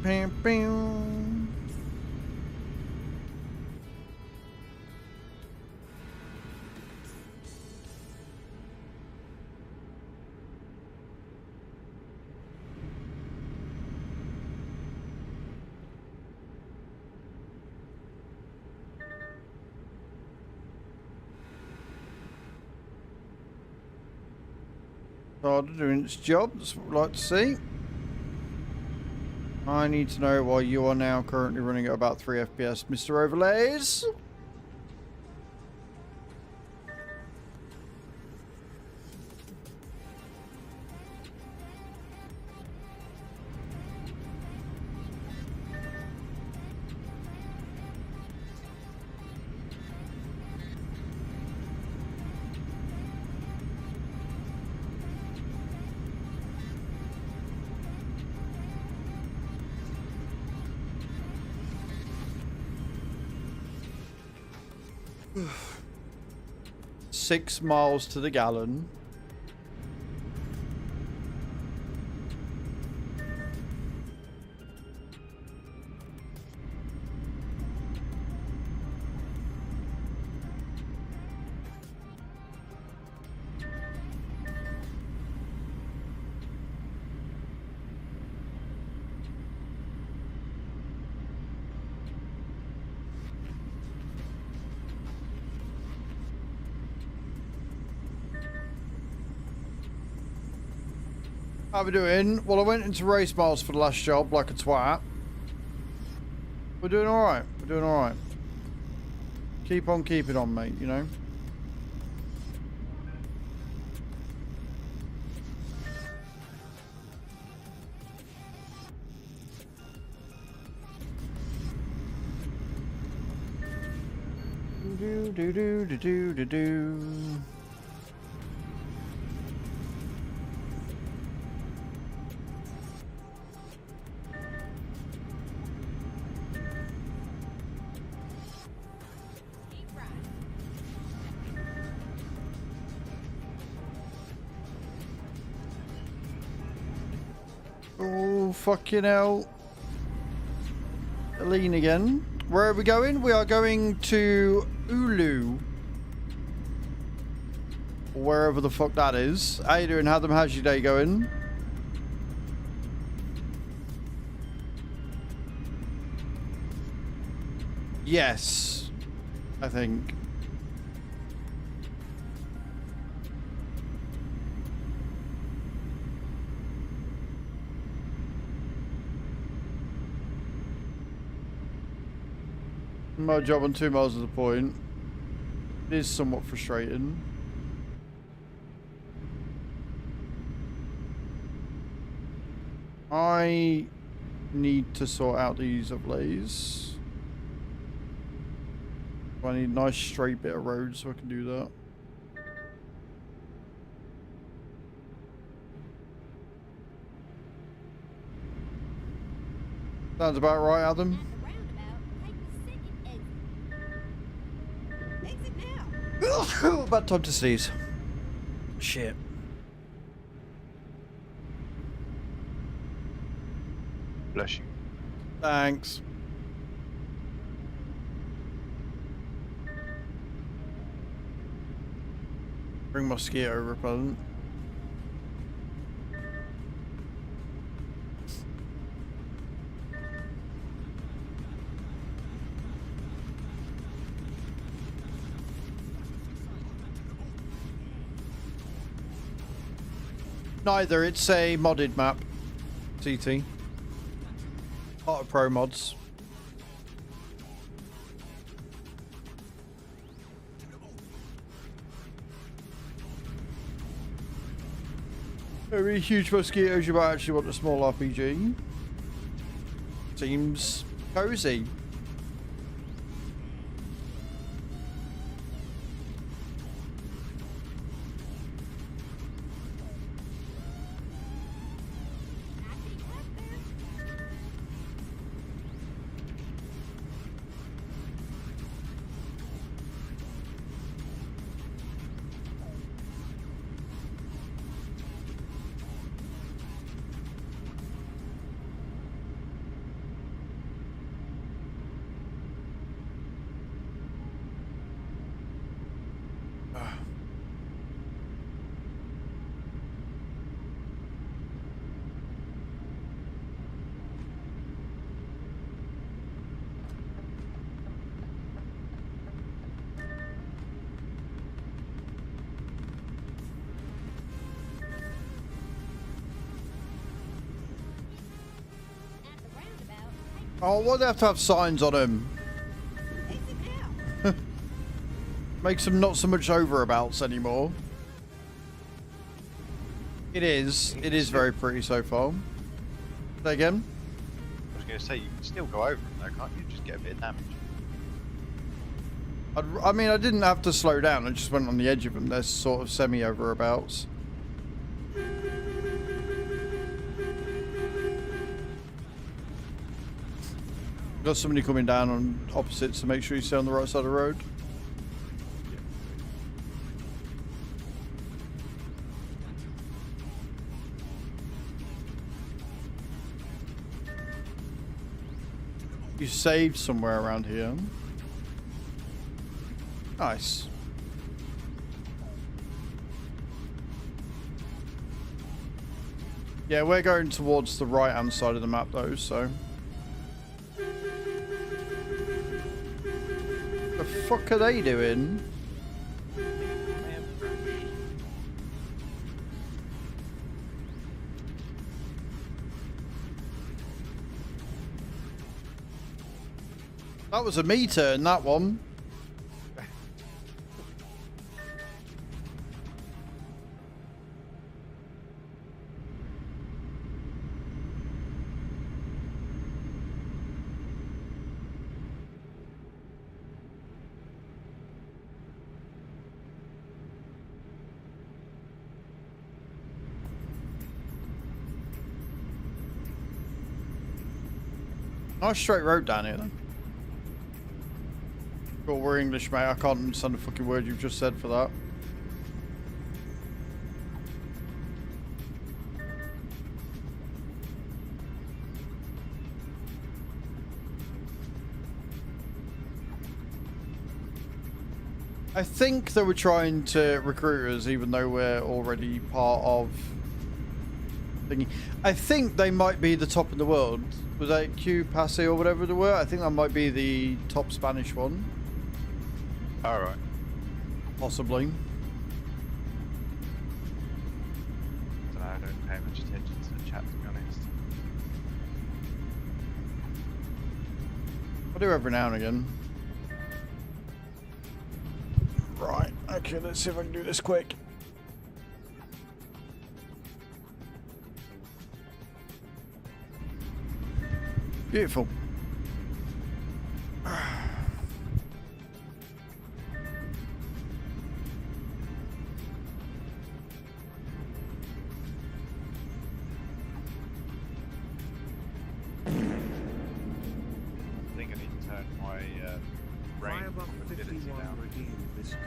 Bam, bam. Started doing its job. That's what we'd like to see. I need to know why you are now currently running at about 3 FPS, Mr. Overlays. Six miles to the gallon. How we doing? Well, I went into race miles for the last job like a twat. We're doing alright. We're doing alright. Keep on keeping on, mate, you know? Do do do do do do do. Oh, fucking hell. Lean again. Where are we going? We are going to Ulu. Wherever the fuck that is. How you doing, Adam? How's your day going? Yes. I think. My job on 2 miles of the point. It is somewhat frustrating. I need to sort out these ablaze. I need a nice straight bit of road so I can do that. Sounds about right, Adam. About time to sneeze. Shit. Bless you. Thanks. Bring mosquito repellent. Neither, it's a modded map. CT. Auto Pro mods. Very huge mosquitoes. You might actually want a small RPG. Seems cozy. Oh, why do they have to have signs on them? Makes them not so much overabouts anymore. It is very pretty so far. Say again? I was going to say, you can still go over them though, can't you? Just get a bit of damage. I mean, I didn't have to slow down. I just went on the edge of them. They're sort of semi-overabouts. Got somebody coming down on opposite, so make sure you stay on the right side of the road. You saved somewhere around here. Nice. Yeah, we're going towards the right-hand side of the map though, so... The fuck are they doing? That was a me turn, that one. Nice straight road down here then. Cool, we're English, mate. I can't understand the fucking word you've just said for that. I think they were trying to recruit us, even though we're already part of thingy. I think they might be the top in the world. Was that Q Passe or whatever they were? I think that might be the top Spanish one. Alright. Possibly. I don't pay much attention to the chat, to be honest. I do every now and again. Right, okay, let's see if I can do this quick. Beautiful. I think I need to turn my rain ability down. Redeem this card.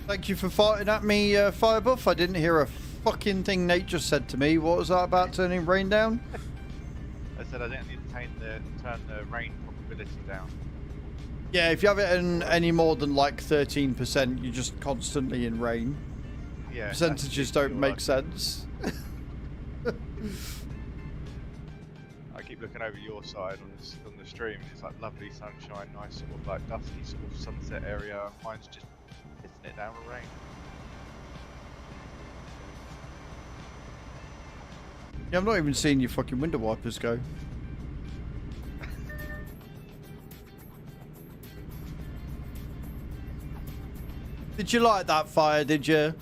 Thank you for farting at me, Firebuff. I didn't hear a fucking thing Nate just said to me. What was that about turning rain down? I said I didn't need to turn the rain probability down. Yeah, if you have it in any more than like 13%, you're just constantly in rain. Yeah. Percentages don't make sense. I keep looking over your side on the stream. It's like lovely sunshine, nice sort of like dusty sort of sunset area. Mine's just pissing it down with rain. Yeah, I've not even seen your fucking window wipers go. Did you like that fire, did you?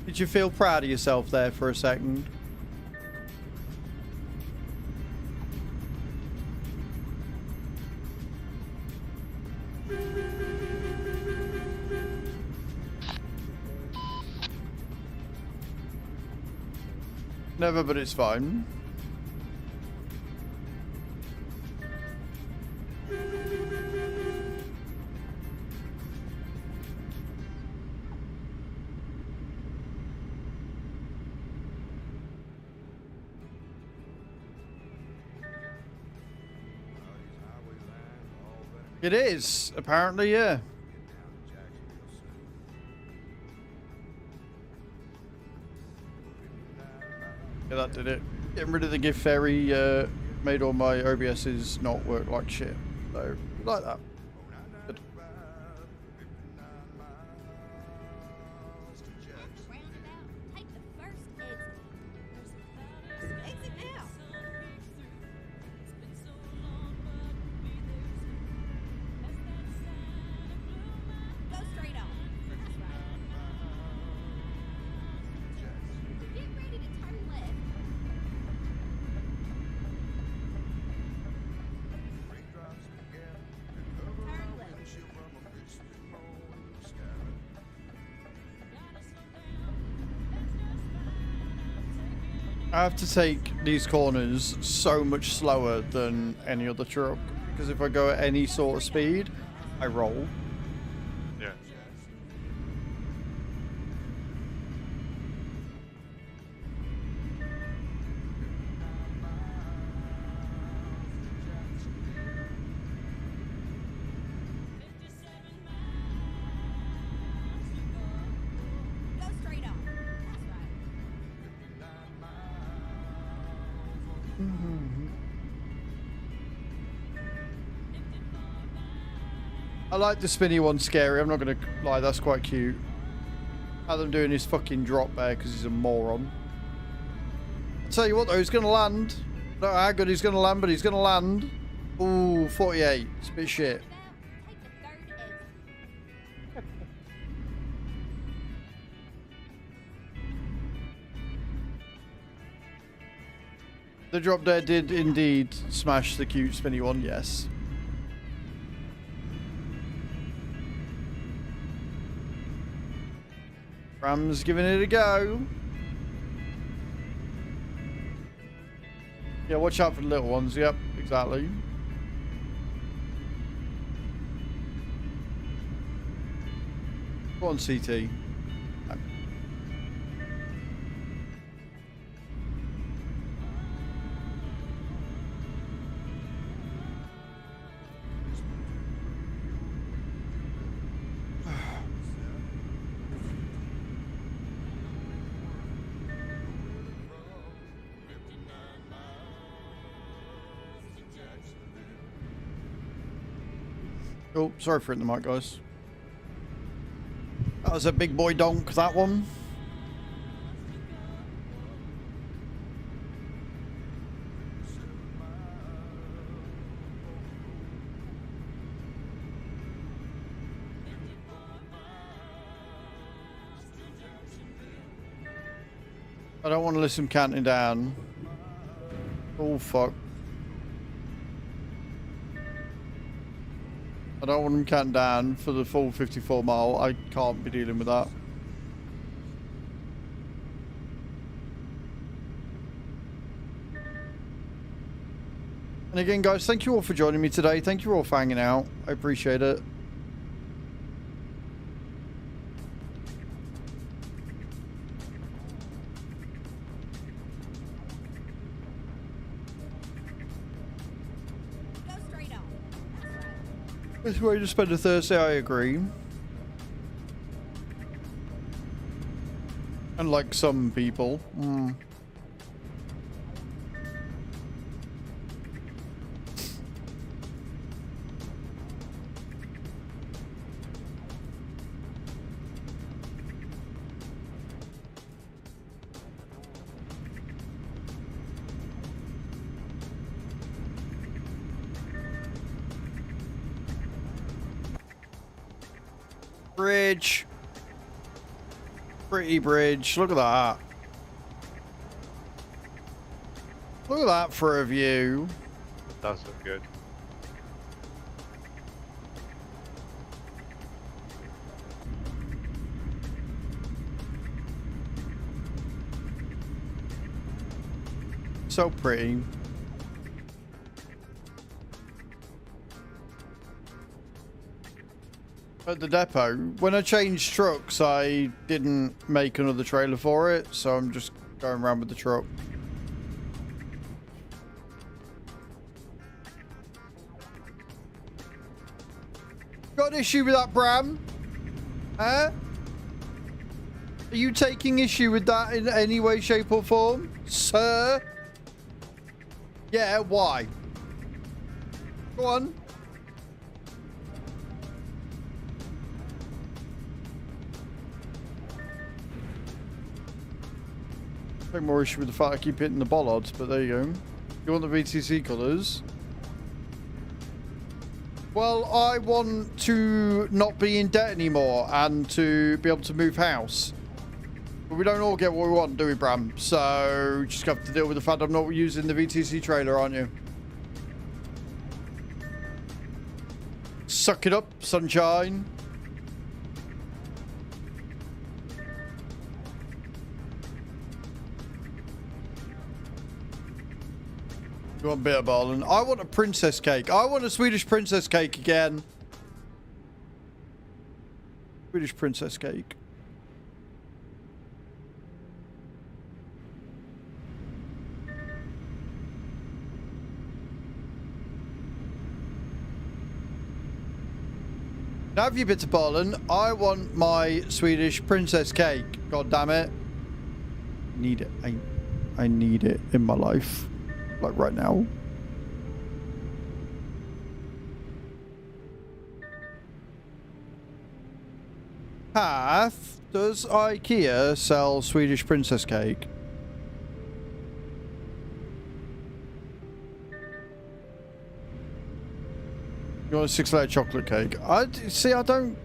Did you feel proud of yourself there for a second? Never, but it's fine. It is, apparently, yeah. Yeah, that did it. Getting rid of the gift fairy made all my OBS's not work like shit. So, like that. Good. Next roundabout, take the first exit. Exit now. Go straight on. That's right. Get ready to turn left. Turn left. I have to take these corners so much slower than any other truck. Because if I go at any sort of speed, I roll. Yeah. Go straight on. That's right. I like the spinny one scary, I'm not going to lie, that's quite cute. Adam doing his fucking drop there because he's a moron. I'll tell you what though, he's going to land. I don't know how good he's going to land, but he's going to land. Ooh, 48. It's a bit shit. Take the third exit. The drop there did indeed smash the cute spinny one, yes. Ram's giving it a go. Yeah, watch out for the little ones. Yep, exactly. Go on, CT. Oh, sorry for hitting the mic, guys. That was a big boy donk, that one. I don't want to listen counting down. Oh, fuck. I don't want him counting down for the full 54 mile. I can't be dealing with that. And again, guys, thank you all for joining me today. Thank you all for hanging out. I appreciate it. Go straight on. That's right. Best way to spend a Thursday, I agree. Unlike some people. Bridge. Pretty bridge. Look at that. Look at that for a view. It does look good. So pretty. At the depot, when I changed trucks, I didn't make another trailer for it, so I'm just going around with the truck. Got an issue with that, Bram? Huh? Are you taking issue with that in any way, shape, or form, sir? Yeah, why? Go on. Take more issue with the fact I keep hitting the bollards, but there you go. You want the VTC colours? Well, I want to not be in debt anymore and to be able to move house. But we don't all get what we want, do we, Bram? So, just have to deal with the fact I'm not using the VTC trailer, aren't you? Suck it up, sunshine. You want beer, Barlin? I want a princess cake. I want a Swedish princess cake again. Swedish princess cake. Now have you been to Poland? I want my Swedish princess cake. God damn it. Need it. I need it in my life. Like right now. Path, does IKEA sell Swedish princess cake? You want a 6-layer chocolate cake? I don't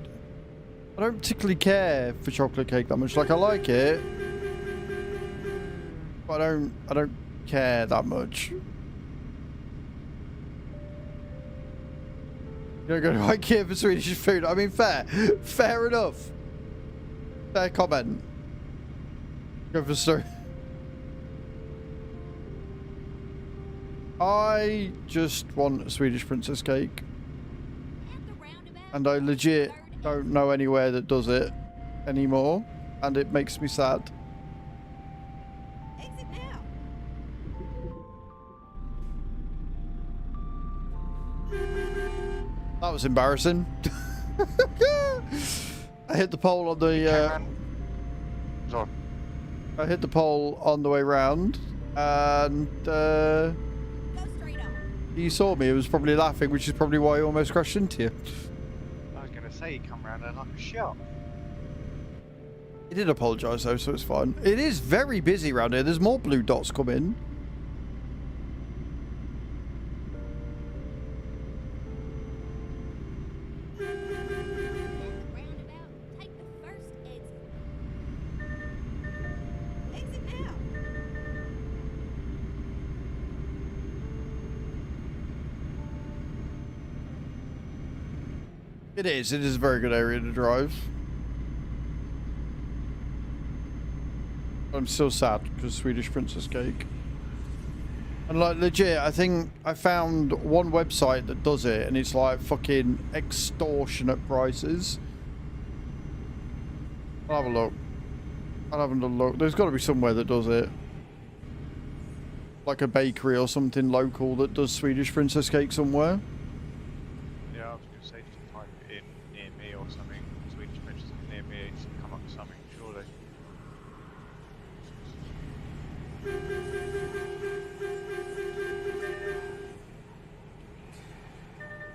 particularly care for chocolate cake that much. Like, I like it, but I don't care that much. You don't go to IKEA for Swedish food. I mean, fair enough. Fair comment. Go for story. I just want a Swedish princess cake. And I legit don't know anywhere that does it anymore. And it makes me sad. Exit now. That was embarrassing. I hit the pole on the I hit the pole on the way round, and Go straight on. you saw me. It was probably laughing, which is probably why he almost crashed into you. I was gonna say, you come around there like a shot. He did apologise though, so it's fine. It is very busy around here. There's more blue dots coming. Roundabout. Take the first exit. Exit now. It is a very good area to drive. I'm still sad because Swedish princess cake. And like legit, I think I found one website that does it, and it's like fucking extortionate prices. I'll have a look. I'll have a look. There's got to be somewhere that does it. Like a bakery or something local that does Swedish princess cake somewhere. Yeah, I was gonna say, just type it in near me or something. Swedish princess near me, it should come up with something, surely.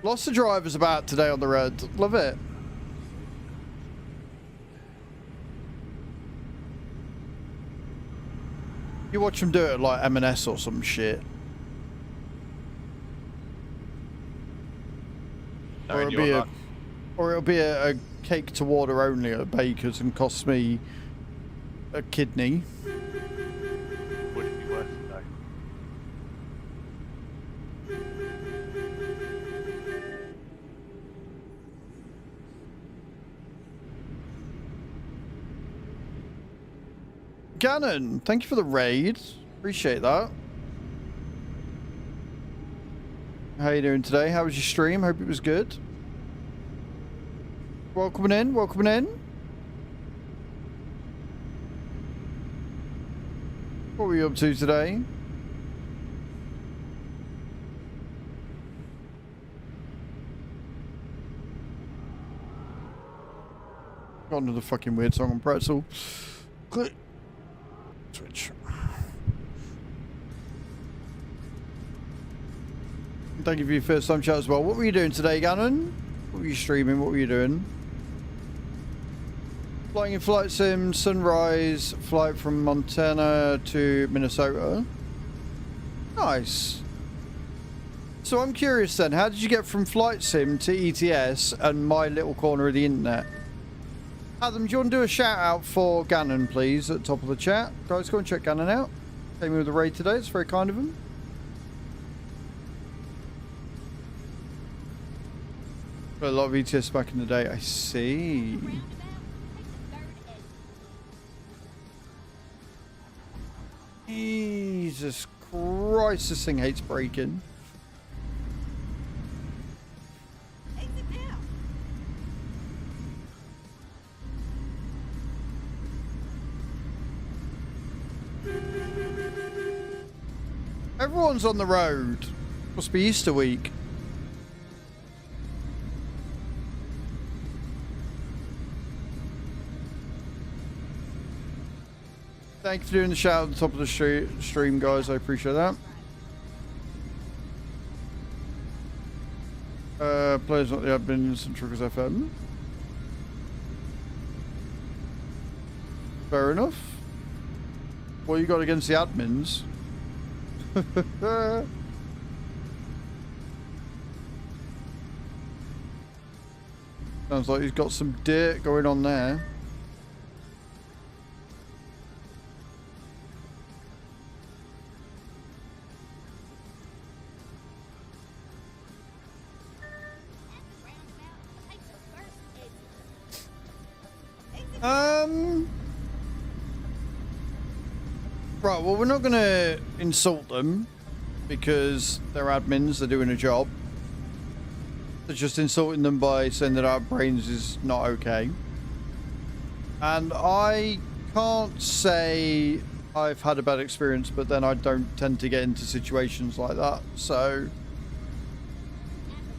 Lots of drivers about today on the road. Love it. You watch them do it like M&S or some shit. No, Or in it'll your be a cake to order only at Baker's and costs me a kidney. Would it be worth it though? Gannon, thank you for the raid. Appreciate that. How you doing today? How was your stream? Hope it was good. Welcoming in, welcoming in. What were you up to today? Got another fucking weird song on Pretzel. Click. Switch. Thank you for your first time chat as well. What were you doing today, Gannon? What were you streaming? What were you doing? Flying in flight sim, sunrise, flight from Montana to Minnesota. Nice. So I'm curious then, how did you get from flight sim to ETS and my little corner of the internet? Adam, do you want to do a shout out for Gannon, please, at the top of the chat? Guys, go and check Gannon out. Came in with a raid today. It's very kind of him. Played a lot of ETS back in the day. I see. Jesus Christ, this thing hates braking. Exit now. Everyone's on the road. Must be Easter week. Thank you for doing the shout at the top of the stream, guys. I appreciate that. Players not the admins and Truckers FM. Fair enough. What you got against the admins? Sounds like he's got some dirt going on there. Right, well, we're not going to insult them because they're admins, they're doing a job. They're just insulting them by saying that our brains is not okay. And I can't say I've had a bad experience, but then I don't tend to get into situations like that. So,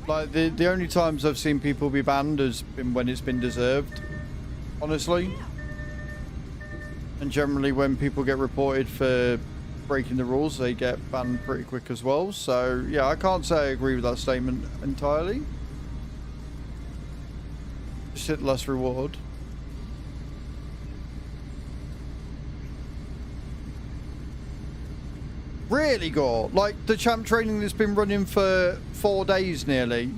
like, the only times I've seen people be banned has been when it's been deserved, honestly. And generally when people get reported for breaking the rules, they get banned pretty quick as well. So, yeah, I can't say I agree with that statement entirely. Just hit less reward. Really, Gore? Like, the champ training that's been running for 4 days nearly?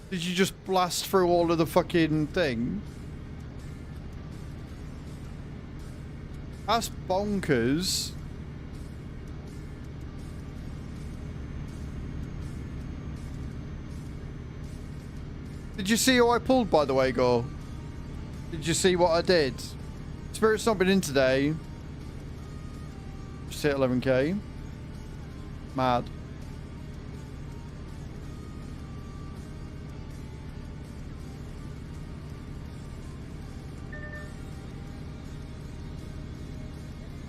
Did you just blast through all of the fucking thing? That's bonkers. Did you see who I pulled, by the way, Gore? Did you see what I did? Spirit's not been in today. Just hit 11k. Mad.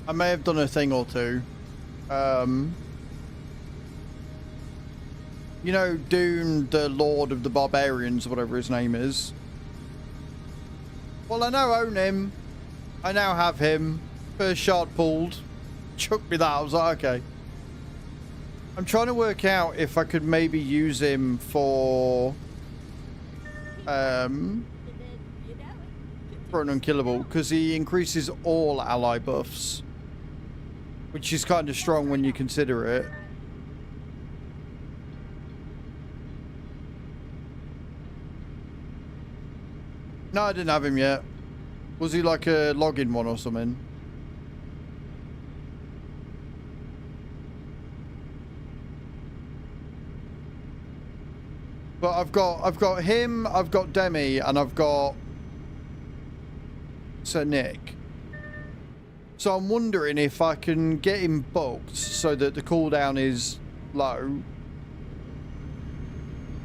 I may have done a thing or two. You know, Dune, the Lord of the Barbarians, or whatever his name is. Well, I now own him. I now have him. First shard pulled. Chuck me that. I was like, okay. I'm trying to work out if I could maybe use him for an unkillable, because he increases all ally buffs, which is kind of strong when you consider it. No, I didn't have him yet. Was he like a login one or something? But I've got him, I've got Demi, and I've got Sir Nick. So I'm wondering if I can get him booked so that the cooldown is low.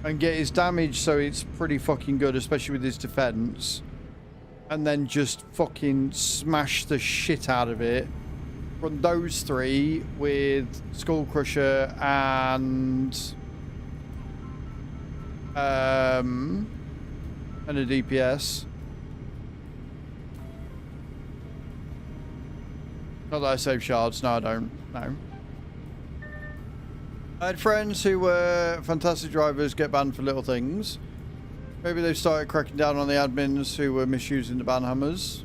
And get his damage so it's pretty fucking good, especially with his defense. And then just fucking smash the shit out of it. Run those three with Skull Crusher and a DPS. Not that I save shards. No, I don't. No. I had friends who were fantastic drivers get banned for little things. Maybe they've started cracking down on the admins who were misusing the ban hammers.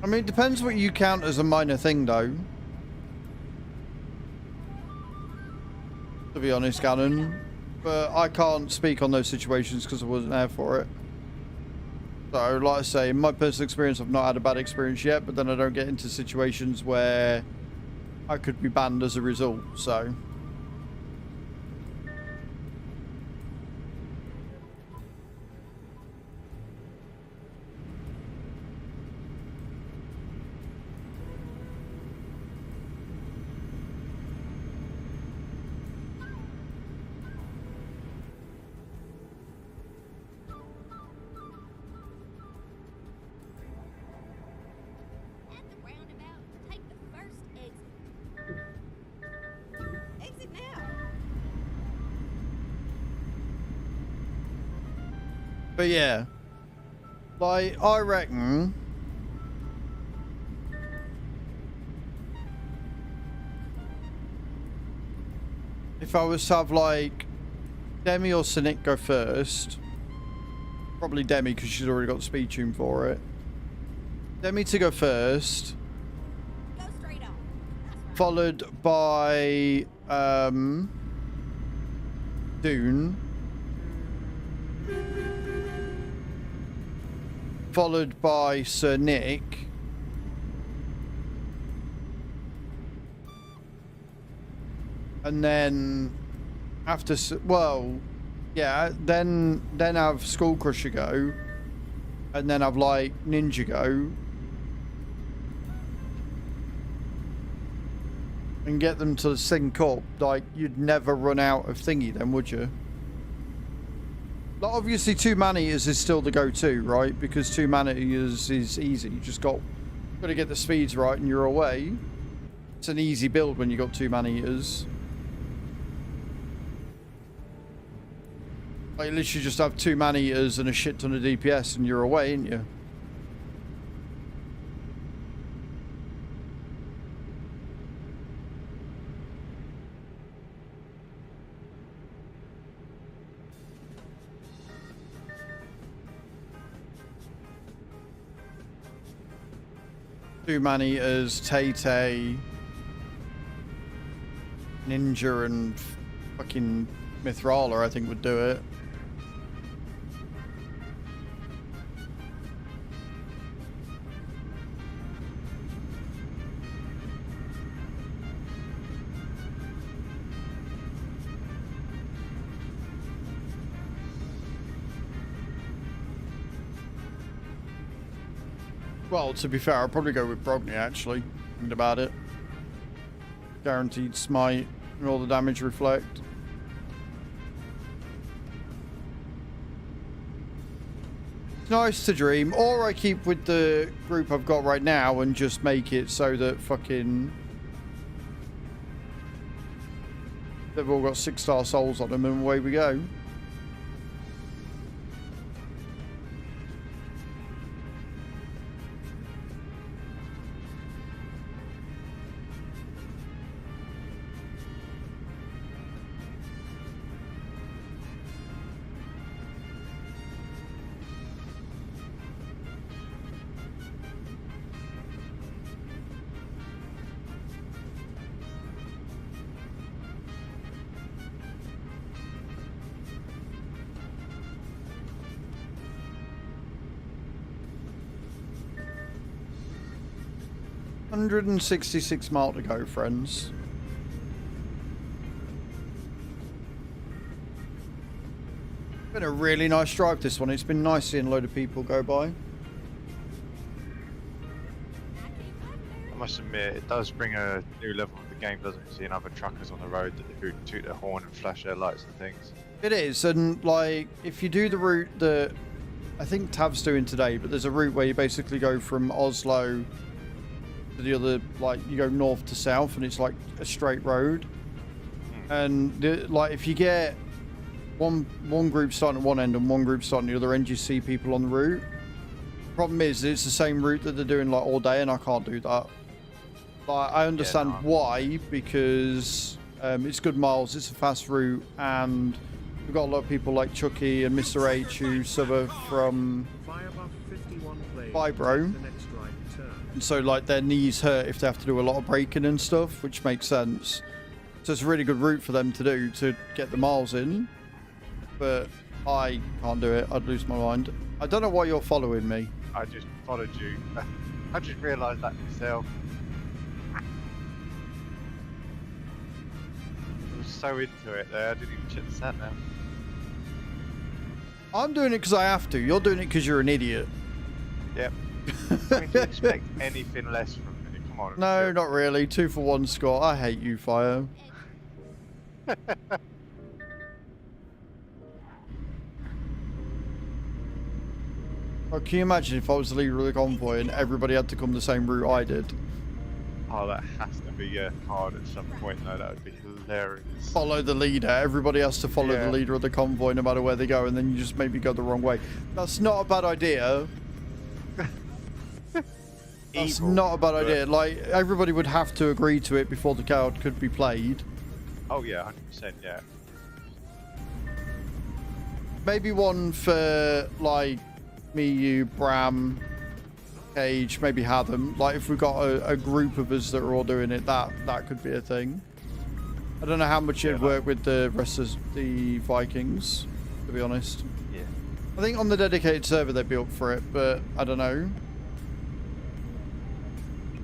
I mean, it depends what you count as a minor thing, though. To be honest, Gannon. But I can't speak on those situations because I wasn't there for it. So, like I say, in my personal experience, I've not had a bad experience yet, but then I don't get into situations where I could be banned as a result, so... At the roundabout, take the first exit. Exit now. But yeah, like, I reckon if I was to have like Demi or Cynic go first, probably Demi because she's already got the speed tune for it. Demi to go first, Go straight on. That's right. followed by Dune, followed by Sir Nick, and then after, well, yeah, then have Skull Crusher go, and then have like Ninja go, and get them to sync up. Like, you'd never run out of thingy then, would you? Like, obviously 2 man-eaters is still the go-to, right? Because 2 man-eaters is easy. You just got to get the speeds right and you're away. It's an easy build when you got 2 man-eaters. Like, literally just have 2 man-eaters and a shit ton of DPS and you're away, ain't you? Two man-eaters, Tay-Tay, Ninja, and fucking Mithrala, I think, would do it. Well, to be fair, I'll probably go with Brogni, actually. Thinking about it. Guaranteed smite and all the damage reflect. It's nice to dream. Or I keep with the group I've got right now and just make it so that fucking... they've all got 6-star souls on them and away we go. 166 miles to go, friends. Been a really nice drive, this one. It's been nice seeing a load of people go by. I must admit, it does bring a new level of the game, doesn't it? Seeing other truckers on the road who toot their horn and flash their lights and things. It is, and like, if you do the route that I think Tav's doing today, but there's a route where you basically go from Oslo to the other, like, you go north to south, and it's like a straight road. And like, if you get one group starting at one end and one group starting at the other end, you see people on the route. Problem is, it's the same route that they're doing like all day, and I can't do that. Like, I understand why, because it's good miles, it's a fast route, and we've got a lot of people like Chucky and Mr. H who suffer from fibro, and so like their knees hurt if they have to do a lot of braking and stuff, which makes sense. So it's a really good route for them to do to get the miles in, but I can't do it. I'd lose my mind. I don't know why you're following me. I just followed you. I just realised that myself. I was so into it there, I didn't even check the sat nav. I'm doing it because I have to. You're doing it because you're an idiot. Yep. I mean, do you expect anything less from me? Come on. No, not really. 2 for 1 score. I hate you, Fire. Oh, can you imagine if I was the leader of the convoy and everybody had to come the same route I did? Oh, that has to be hard at some point. No, that would be hilarious. Follow the leader. Everybody has to follow the leader of the convoy no matter where they go, and then you just maybe go the wrong way. That's not a bad idea. That's not a bad idea. Like, everybody would have to agree to it before the card could be played. Oh yeah, 100%, yeah. Maybe one for, like, me, you, Bram, Cage, maybe Hatham. Like, if we've got a group of us that are all doing it, that could be a thing. I don't know how much it'd work with the rest of the Vikings, to be honest. Yeah. I think on the dedicated server they'd be up for it, but I don't know.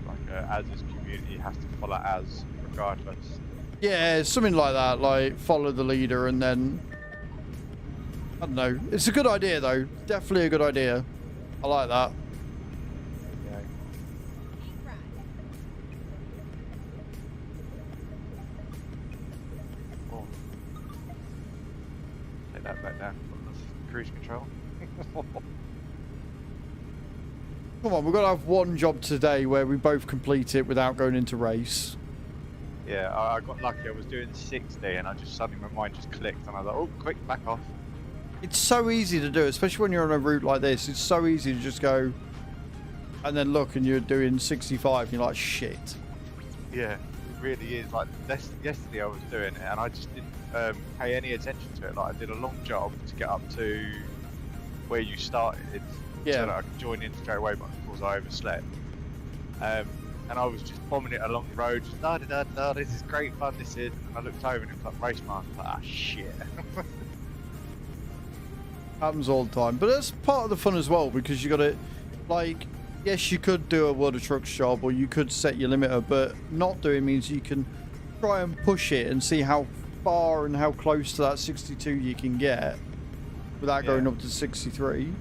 Like, Az's community has to follow Az regardless. Yeah, something like that. Like, follow the leader and then... I don't know. It's a good idea, though. Definitely a good idea. I like that. Yeah. Oh. Take that back down from the cruise control. Come on, we've got to have one job today where we both complete it without going into race. Yeah, I got lucky. I was doing 60 and I just suddenly my mind just clicked and I was like, oh, quick, back off. It's so easy to do, especially when you're on a route like this. It's so easy to just go and then look and you're doing 65 and you're like, shit. Yeah, it really is. Like, yesterday I was doing it and I just didn't pay any attention to it. Like, I did a long job to get up to where you started so that I could join in straight away, but of course I overslept. And I was just bombing it along the road, just da-da-da-da, this is great fun, this is. And I looked over and it was like race master, like, ah, shit. Happens all the time, but that's part of the fun as well, because you got to, like, yes, you could do a World of Trucks job or you could set your limiter, but not doing means you can try and push it and see how far and how close to that 62 you can get without going up to 63.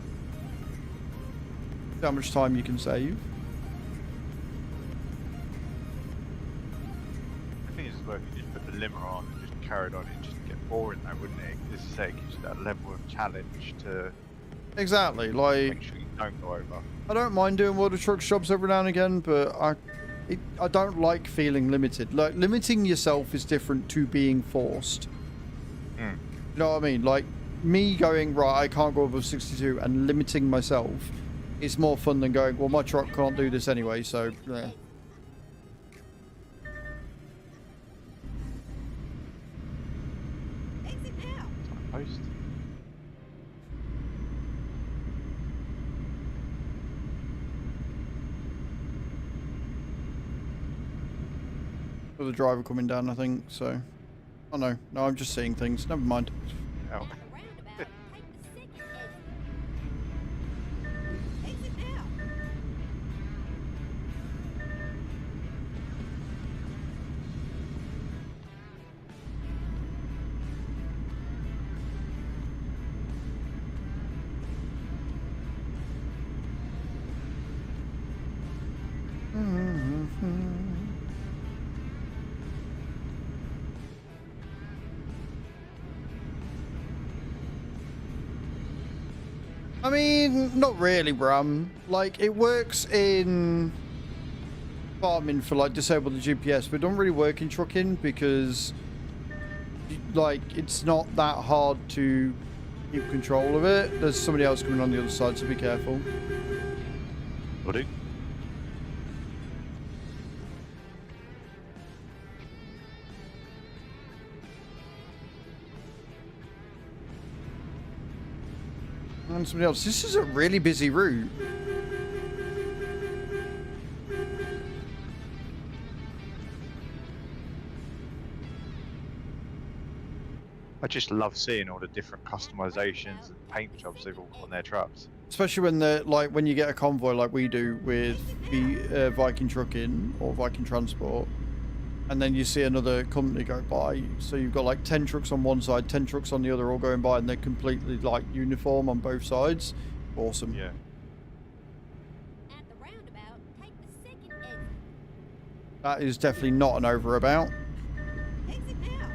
How much time you can save. I think it's worth you just put the limiter on and just carried on. It just get boring though, wouldn't it? As I say, it gives you that level of challenge to exactly, like, make sure you don't go over. I don't mind doing World of Trucks jobs every now and again, but I don't like feeling limited. Like, limiting yourself is different to being forced. You know what I mean? Like, me going, right, I can't go above 62 and limiting myself is more fun than going, well, my truck can't do this anyway, so yeah. Exit now. Post. With the driver coming down, I think, so. Oh no, I'm just seeing things. Never mind. Oh. Down the roundabout, take the second exit. Exit now. I mean, not really, Bram. Like, it works in farming for, like, disable the GPS, but it don't really work in trucking because, like, it's not that hard to keep control of it. There's somebody else coming on the other side, so be careful. Buddy. And somebody else. This is a really busy route. I just love seeing all the different customizations and paint jobs they've all got on their trucks. Especially when they're like when you get a convoy like we do with the Viking trucking or Viking transport, and then you see another company go by. So you've got like 10 trucks on one side, 10 trucks on the other, all going by, and they're completely like uniform on both sides. Awesome. Yeah. At the roundabout, take the second exit. That is definitely not an over about. Exit now.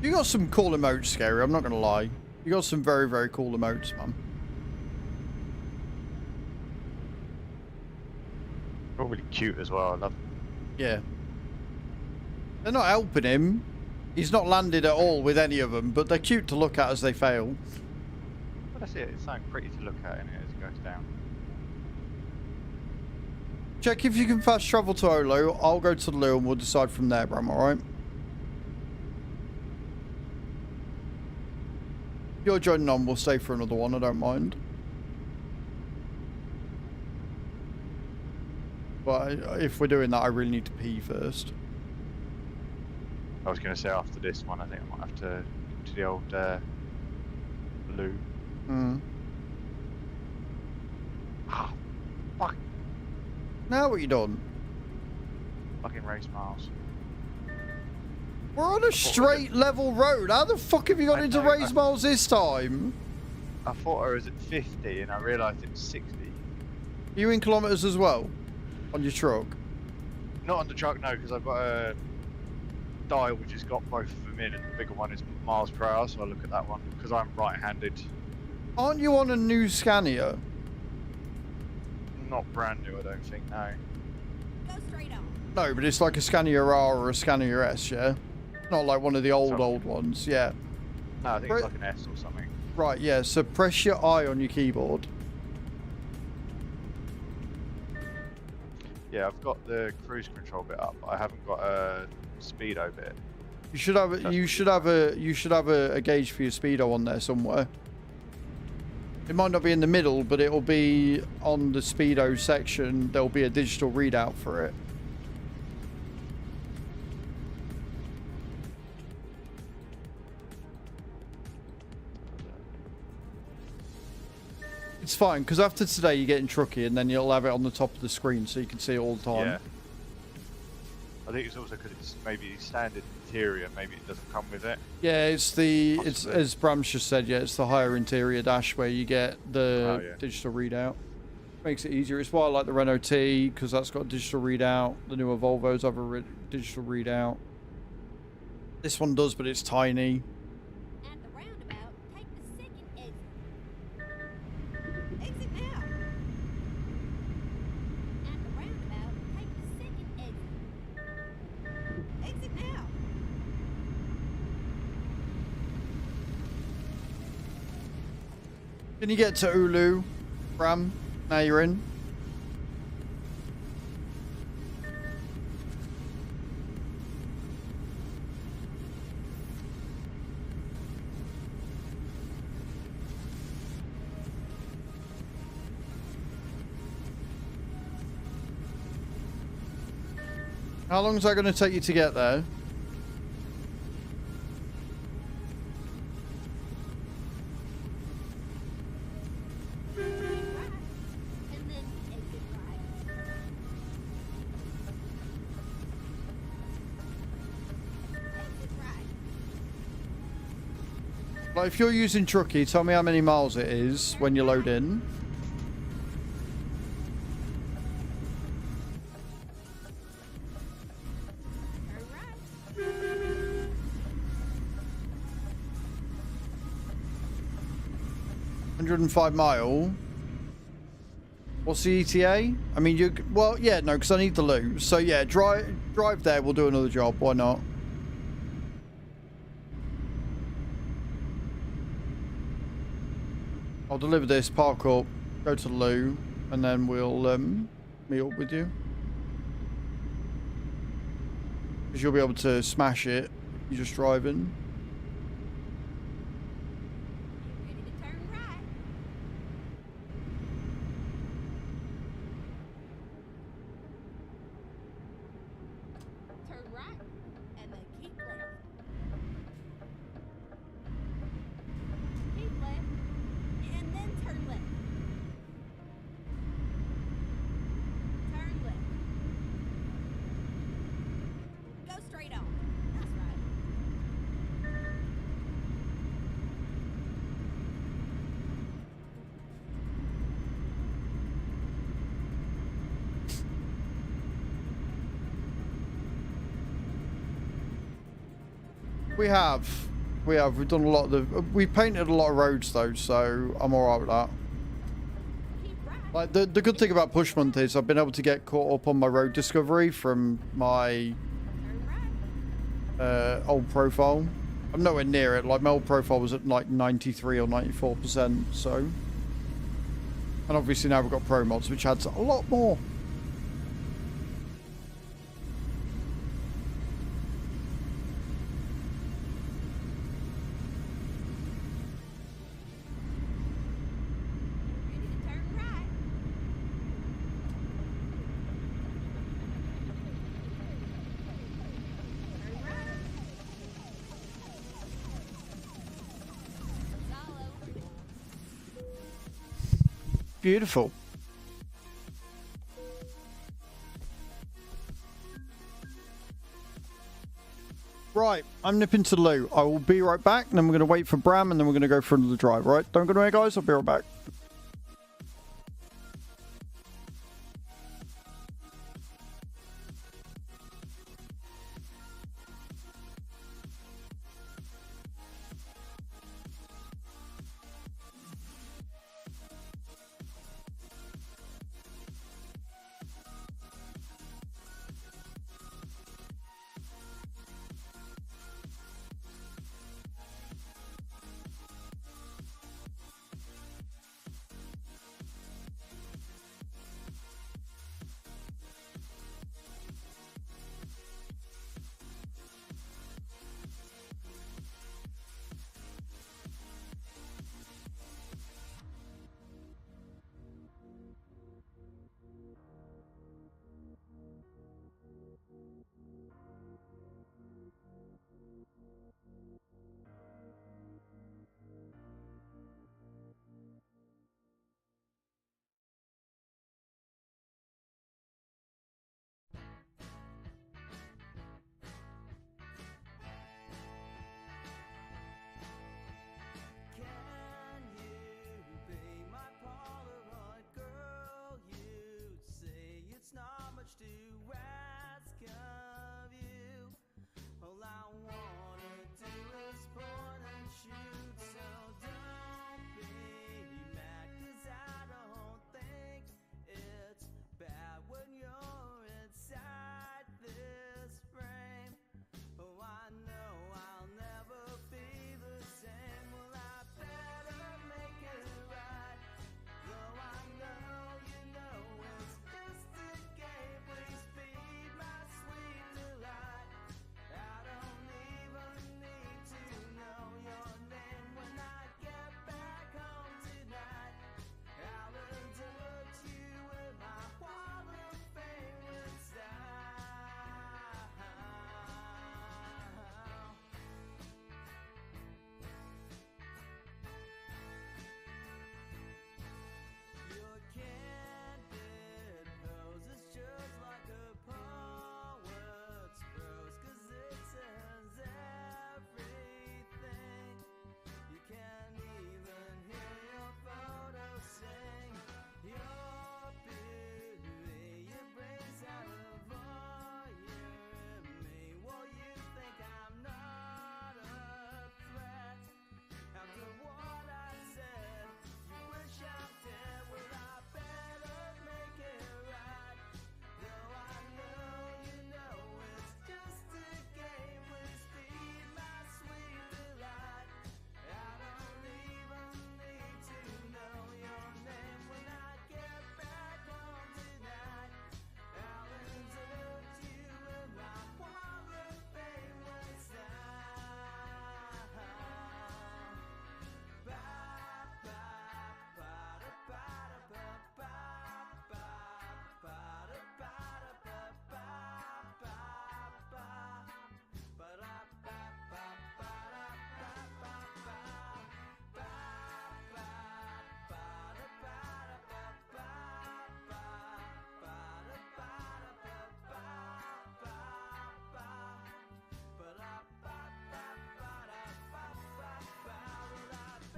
You got some cool emotes, Scary. I'm not gonna lie. You got some very, very cool emotes, man. They're all really cute as well. I love them. Yeah. They're not helping him. He's not landed at all with any of them, but they're cute to look at as they fail. But that's it. It's something pretty to look at in it as it goes down. Check if you can fast travel to Olo. I'll go to the loo and we'll decide from there, Bram, alright? You're joining on, we'll stay for another one, I don't mind. But if we're doing that, I really need to pee first. I was going to say after this one, I think I might have to the old loo. Hmm. Ah, fuck. Now what you done? Fucking race miles. We're on a straight level road. How the fuck have you got into race miles this time? I thought I was at 50 and I realised it was 60. Are you in kilometres as well? On your truck? Not on the truck, no, because I've got a dial which has got both of them in, and the bigger one is miles per hour, so I look at that one because I'm right-handed. Aren't you on a new Scania? Not brand new, I don't think, no. Go straight on. No, but it's like a Scania R or a Scania S, yeah? Not like one of the old ones, yeah. No, I think it's like an S or something. Right, yeah, so press your I on your keyboard. Yeah, I've got the cruise control bit up, but I haven't got a speedo bit. You should have a gauge for your speedo on there somewhere. It might not be in the middle, but it'll be on the speedo section. There'll be a digital readout for it. It's fine, because after today you're getting trucky, and then you'll have it on the top of the screen so you can see it all the time. Yeah. I think it's also because it's maybe standard interior, maybe it doesn't come with it. Yeah, it's as Bram's just said, yeah, it's the higher interior dash where you get the digital readout. Makes it easier. It's why I like the Renault T, because that's got a digital readout. The newer Volvos have a digital readout. This one does, but it's tiny. At the roundabout, take the second exit. Exit now. At the roundabout, take the second exit. Exit now. Can you get to Ulu, Bram? Now you're in. How long is that going to take you to get there? And then exit right. Exit right. Like, if you're using Truckee, tell me how many miles it is when you load in. Turn right. 105 mile. What's the ETA? I mean, you... Well, yeah, no, because I need the loot. So, yeah, drive there. We'll do another job. Why not? I'll deliver this, park up, go to the loo, and then we'll meet up with you. Because you'll be able to smash it. You're just driving. Get ready to turn right. Turn right. And then keep left. Keep left. And then turn left. Turn left. Go straight on. That's right. We have. We've done a lot of the... We painted a lot of roads, though, so I'm alright with that. Keep right. Like, the good thing about Push Month is I've been able to get caught up on my road discovery from my Turn right. old profile. I'm nowhere near it. Like, my old profile was at, like, 93 or 94%, so... And obviously now we've got Pro Mods, which adds a lot more. Ready to turn right. Turn right. It's all over now. Beautiful. Right, I'm nipping to the loo. I will be right back, and then we're going to wait for Bram, and then we're going to go for another drive, right? Don't go anywhere, guys. I'll be right back.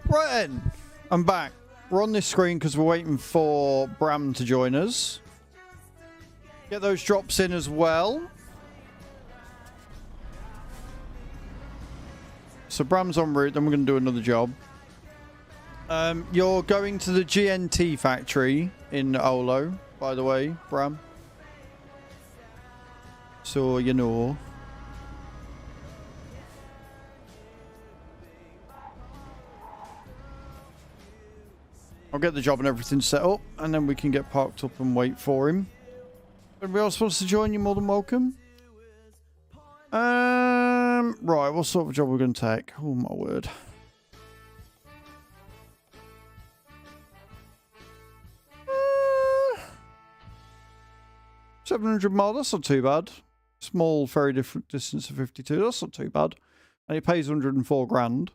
Right then, I'm back. We're on this screen because we're waiting for Bram to join us. Get those drops in as well. So Bram's en route, then we're going to do another job. You're going to the GNT factory in Olo, by the way, Bram. So, you know. I'll get the job and everything set up, and then we can get parked up and wait for him. Anybody else wants to join, you're more than welcome. Right, what sort of job we're going to take? Oh my word. Uh, 700 mile, that's not too bad. Small, very different distance of 52, that's not too bad. And it pays 104 grand.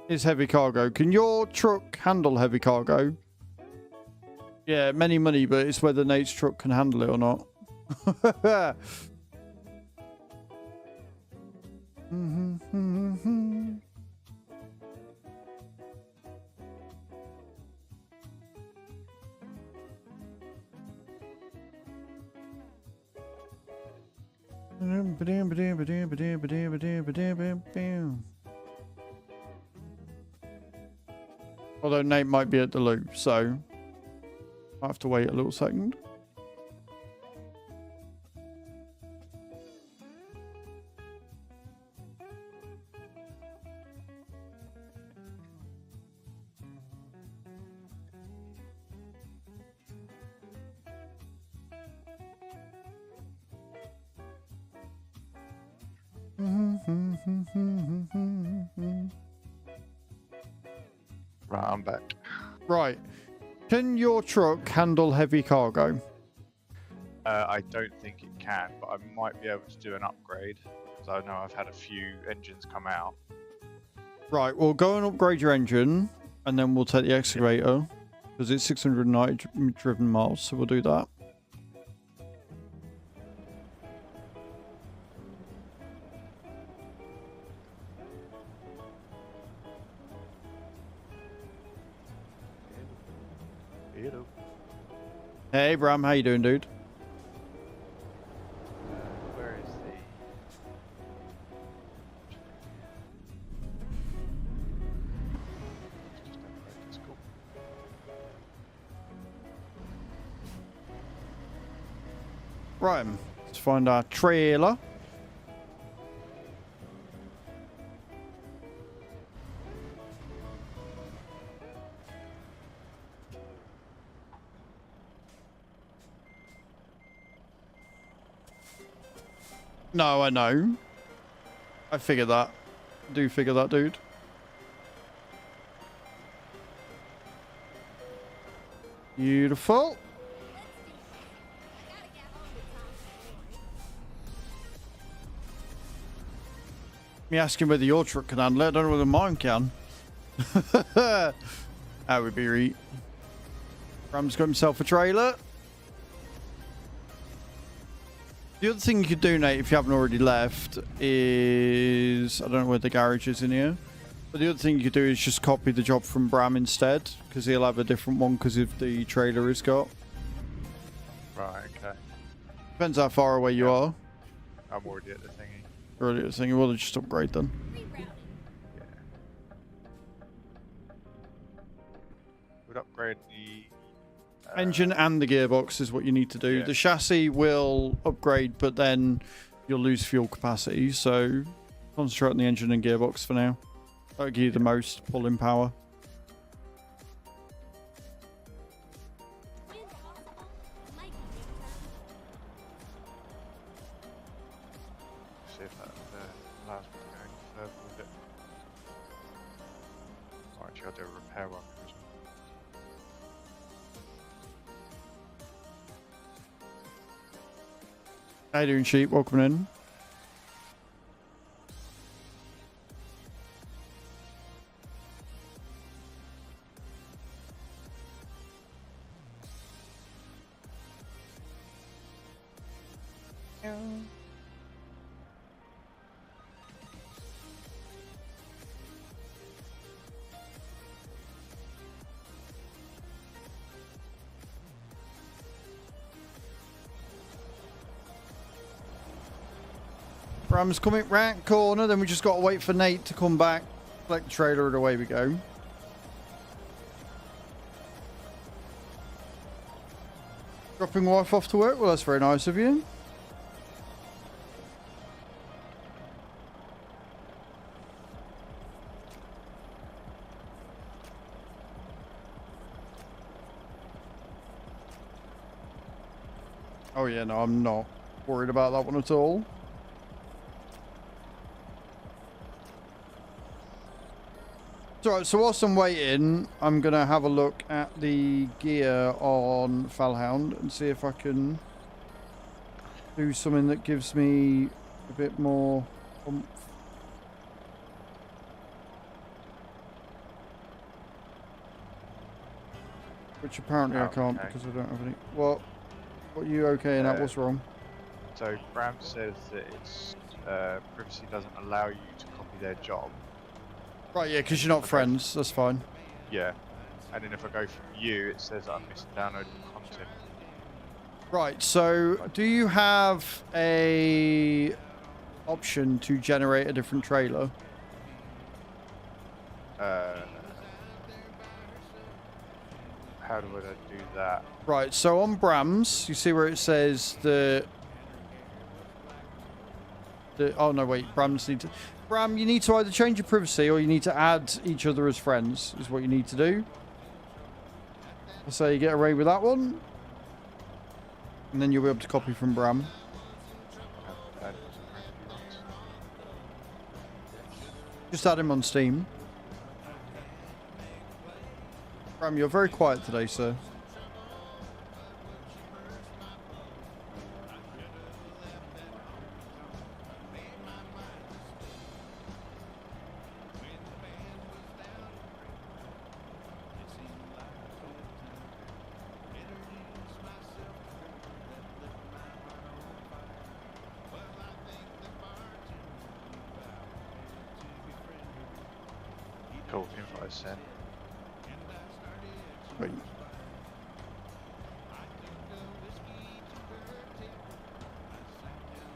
Is heavy cargo. Can your truck handle heavy cargo? Yeah, many money, but it's whether Nate's truck can handle it or not. Although Nate might be at the loop, so I have to wait a little second. Right, I'm back. Right. Can your truck handle heavy cargo? I don't think it can, but I might be able to do an upgrade. Because I know I've had a few engines come out. Right, well, go and upgrade your engine, and then we'll take the excavator. Because it's 690 driven miles, so we'll do that. Hello. Hey, Bram, how you doing, dude? Where is the... It's cool. Right, let's find our trailer. No, I know. I figured that. Do figure that, dude. Beautiful. Me asking whether your truck can handle it. I don't know whether mine can. That would be right. Bram's got himself a trailer. The other thing you could do, Nate, if you haven't already left, is... I don't know where the garage is in here. But the other thing you could do is just copy the job from Bram instead. Because he'll have a different one because of the trailer he's got. Right, okay. Depends how far away you are. I'm already at the thingy. You're already at the thingy. Well, just upgrade then. Yeah. Would upgrade the... Engine and the gearbox is what you need to do. Yeah. The chassis will upgrade, but then you'll lose fuel capacity. So concentrate on the engine and gearbox for now. That'll give you the most pulling power. See if that allows me to go any further with it. Or actually, I'll do a repair one. How you doing, sheep? Welcome in. Bram's coming round corner, then we just got to wait for Nate to come back, collect the trailer, and away we go. Dropping wife off to work? Well, that's very nice of you. Oh yeah, no, I'm not worried about that one at all. Alright, so whilst I'm waiting, I'm going to have a look at the gear on Fellhound and see if I can do something that gives me a bit more oomph. Which apparently I can't because I don't have any. What are you okay in that? What's wrong? So Bram says that it's privacy doesn't allow you to copy their job. Right, yeah, because you're not friends. That's fine. Yeah. And then if I go from you, it says I'm missing downloadable content. Right, so do you have a option to generate a different trailer? How do I do that? Right, so on Bram's, you see where it says oh no, wait, Bram's need to... Bram, you need to either change your privacy or you need to add each other as friends, is what you need to do. So you get away with that one. And then you'll be able to copy from Bram. Just add him on Steam. Bram, you're very quiet today, sir. Cool, invite sent. Wait.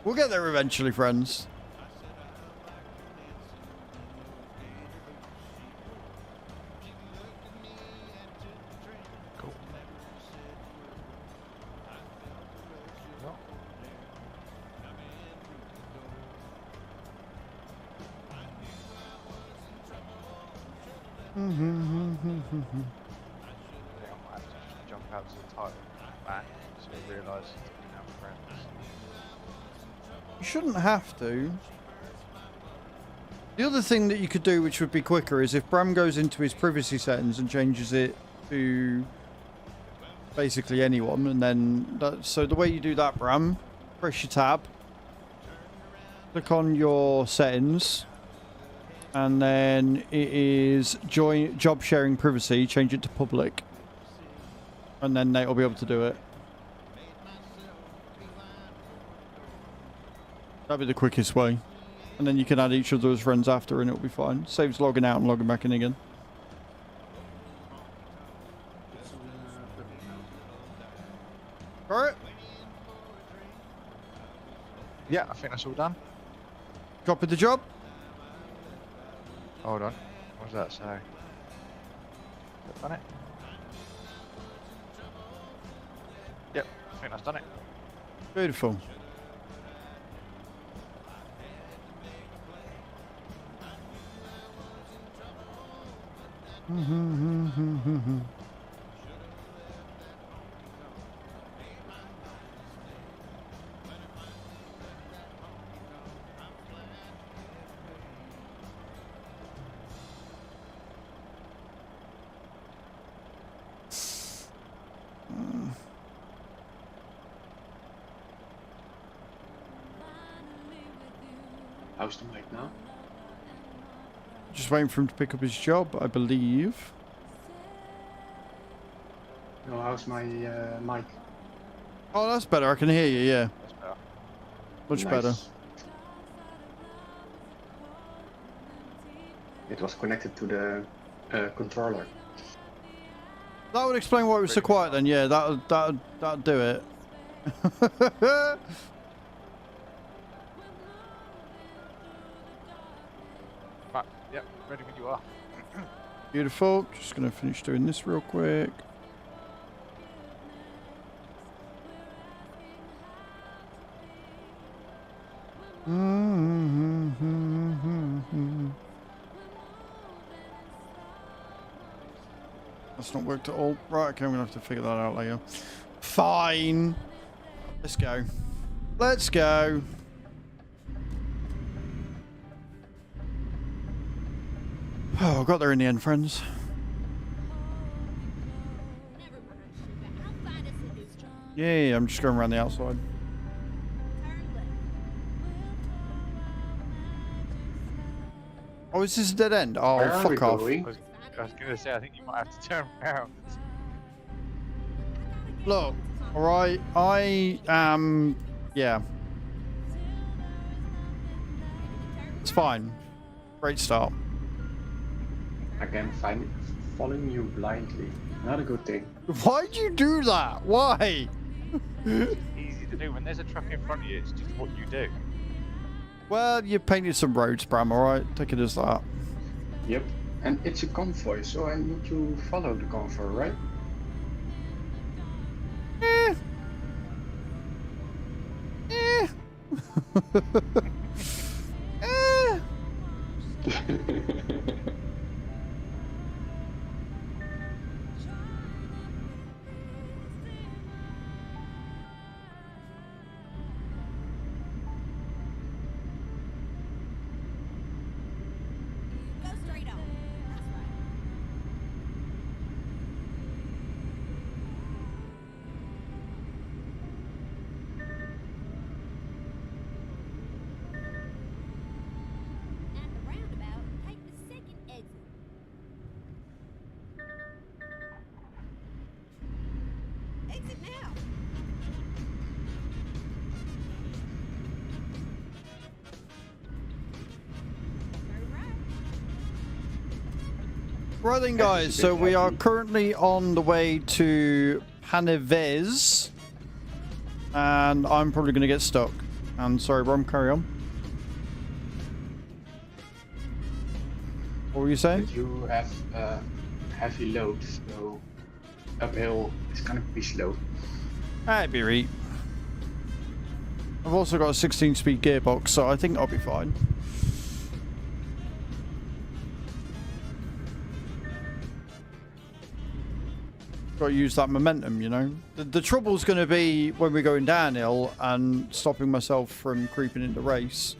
We'll get there eventually, friends. Cool. I might have to jump out to the title back so I realise we have friends. You shouldn't have to. The other thing that you could do, which would be quicker, is if Bram goes into his privacy settings and changes it to basically anyone, and then so the way you do that, Bram, press your tab, click on your settings, and then it is job sharing privacy, change it to public, and then Nate will be able to do it. That'd be the quickest way. And then you can add each other as friends after and it'll be fine. Saves logging out and logging back in again. Alright. Yeah, I think that's all done. Copy the job. Hold on. What does that say? Has that done it? Yep, I think that's done it. Beautiful. How's the mic now? Just waiting for him to pick up his job, I believe. No, how's my mic? Oh, that's better. I can hear you, yeah. That's better. Much Nice. better. It was connected to the controller. That would explain why it was so quiet then, yeah. That'd do it. You are. Beautiful. Just gonna finish doing this real quick. That's not worked at all. Right, okay, I'm gonna have to figure that out later. Fine. Let's go. Let's go. Oh, got there in the end, friends. Never mind, sugar. I'll find us a new job. Yeah, I'm just going around the outside. Turn left. Oh, is this a dead end? Oh, Where are we fuck off. going? I was gonna say, I think you might have to turn around. Look, alright, I am... Yeah. It's fine. Great start. Again, following you blindly. Not a good thing. Why'd you do that? Why? Easy to do. When there's a truck in front of you, it's just what you do. Well, you painted some roads, Bram, alright? Take it as that. Yep. And it's a convoy, so I need to follow the convoy, right? Eh. Eh. Go straight on. That's right. At the roundabout, take the second exit. Exit now. Turn right. Right then, guys, so we are currently on the way to CONVOYS. And I'm probably going to get stuck. I'm sorry, Bram, carry on. What were you saying? But you have heavy load, so uphill is gonna be slow. That'd be right. I've also got a 16-speed gearbox, so I think I'll be fine. Got to use that momentum, you know. The trouble's going to be when we're going downhill and stopping myself from creeping into race.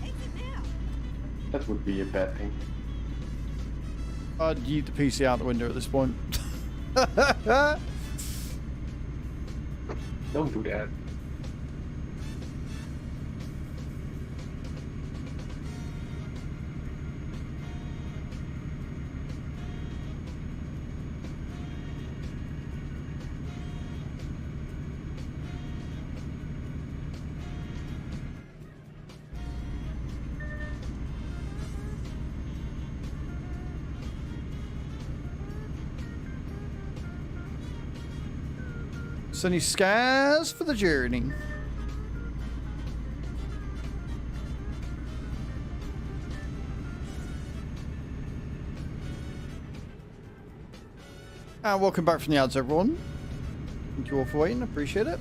Exit now. That would be a bad thing. I'd yeet the PC out the window at this point. Don't do that. Any scars for the journey? And welcome back from the ads, everyone. Thank you all for waiting. Appreciate it.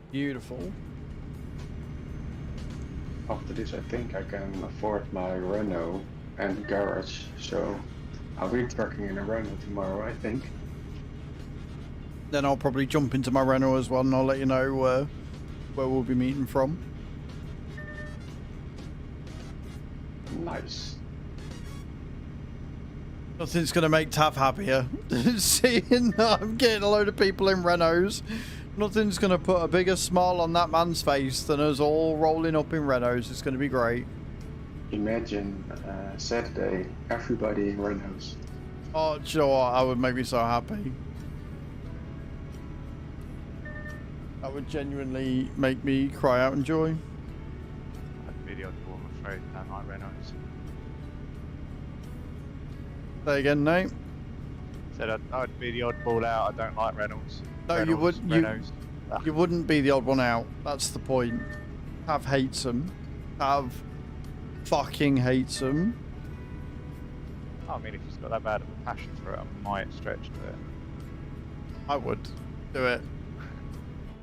Beautiful. Oh, after this, I think I can afford my Renault and garage, so I'll be trucking in a Renault tomorrow, I think. Then I'll probably jump into my Renault as well, and I'll let you know where we'll be meeting from. Nice. Nothing's going to make Tav happier. Seeing that I'm getting a load of people in Renaults. Nothing's going to put a bigger smile on that man's face than us all rolling up in Renaults. It's going to be great. Imagine Saturday, everybody in Renaults. Oh, do you know what? I would make me so happy. That would genuinely make me cry out in joy. I'd be the oddball, I'm afraid. I don't like Reynolds. Say again, Nate. Said I'd be the oddball out. I don't like Reynolds. No, Reynolds, you would. Reynolds. You wouldn't be the odd one out. That's the point. Tav hates them. Tav fucking hates them. I mean, if he's got that bad of a passion for it, I might stretch to it. I would do it.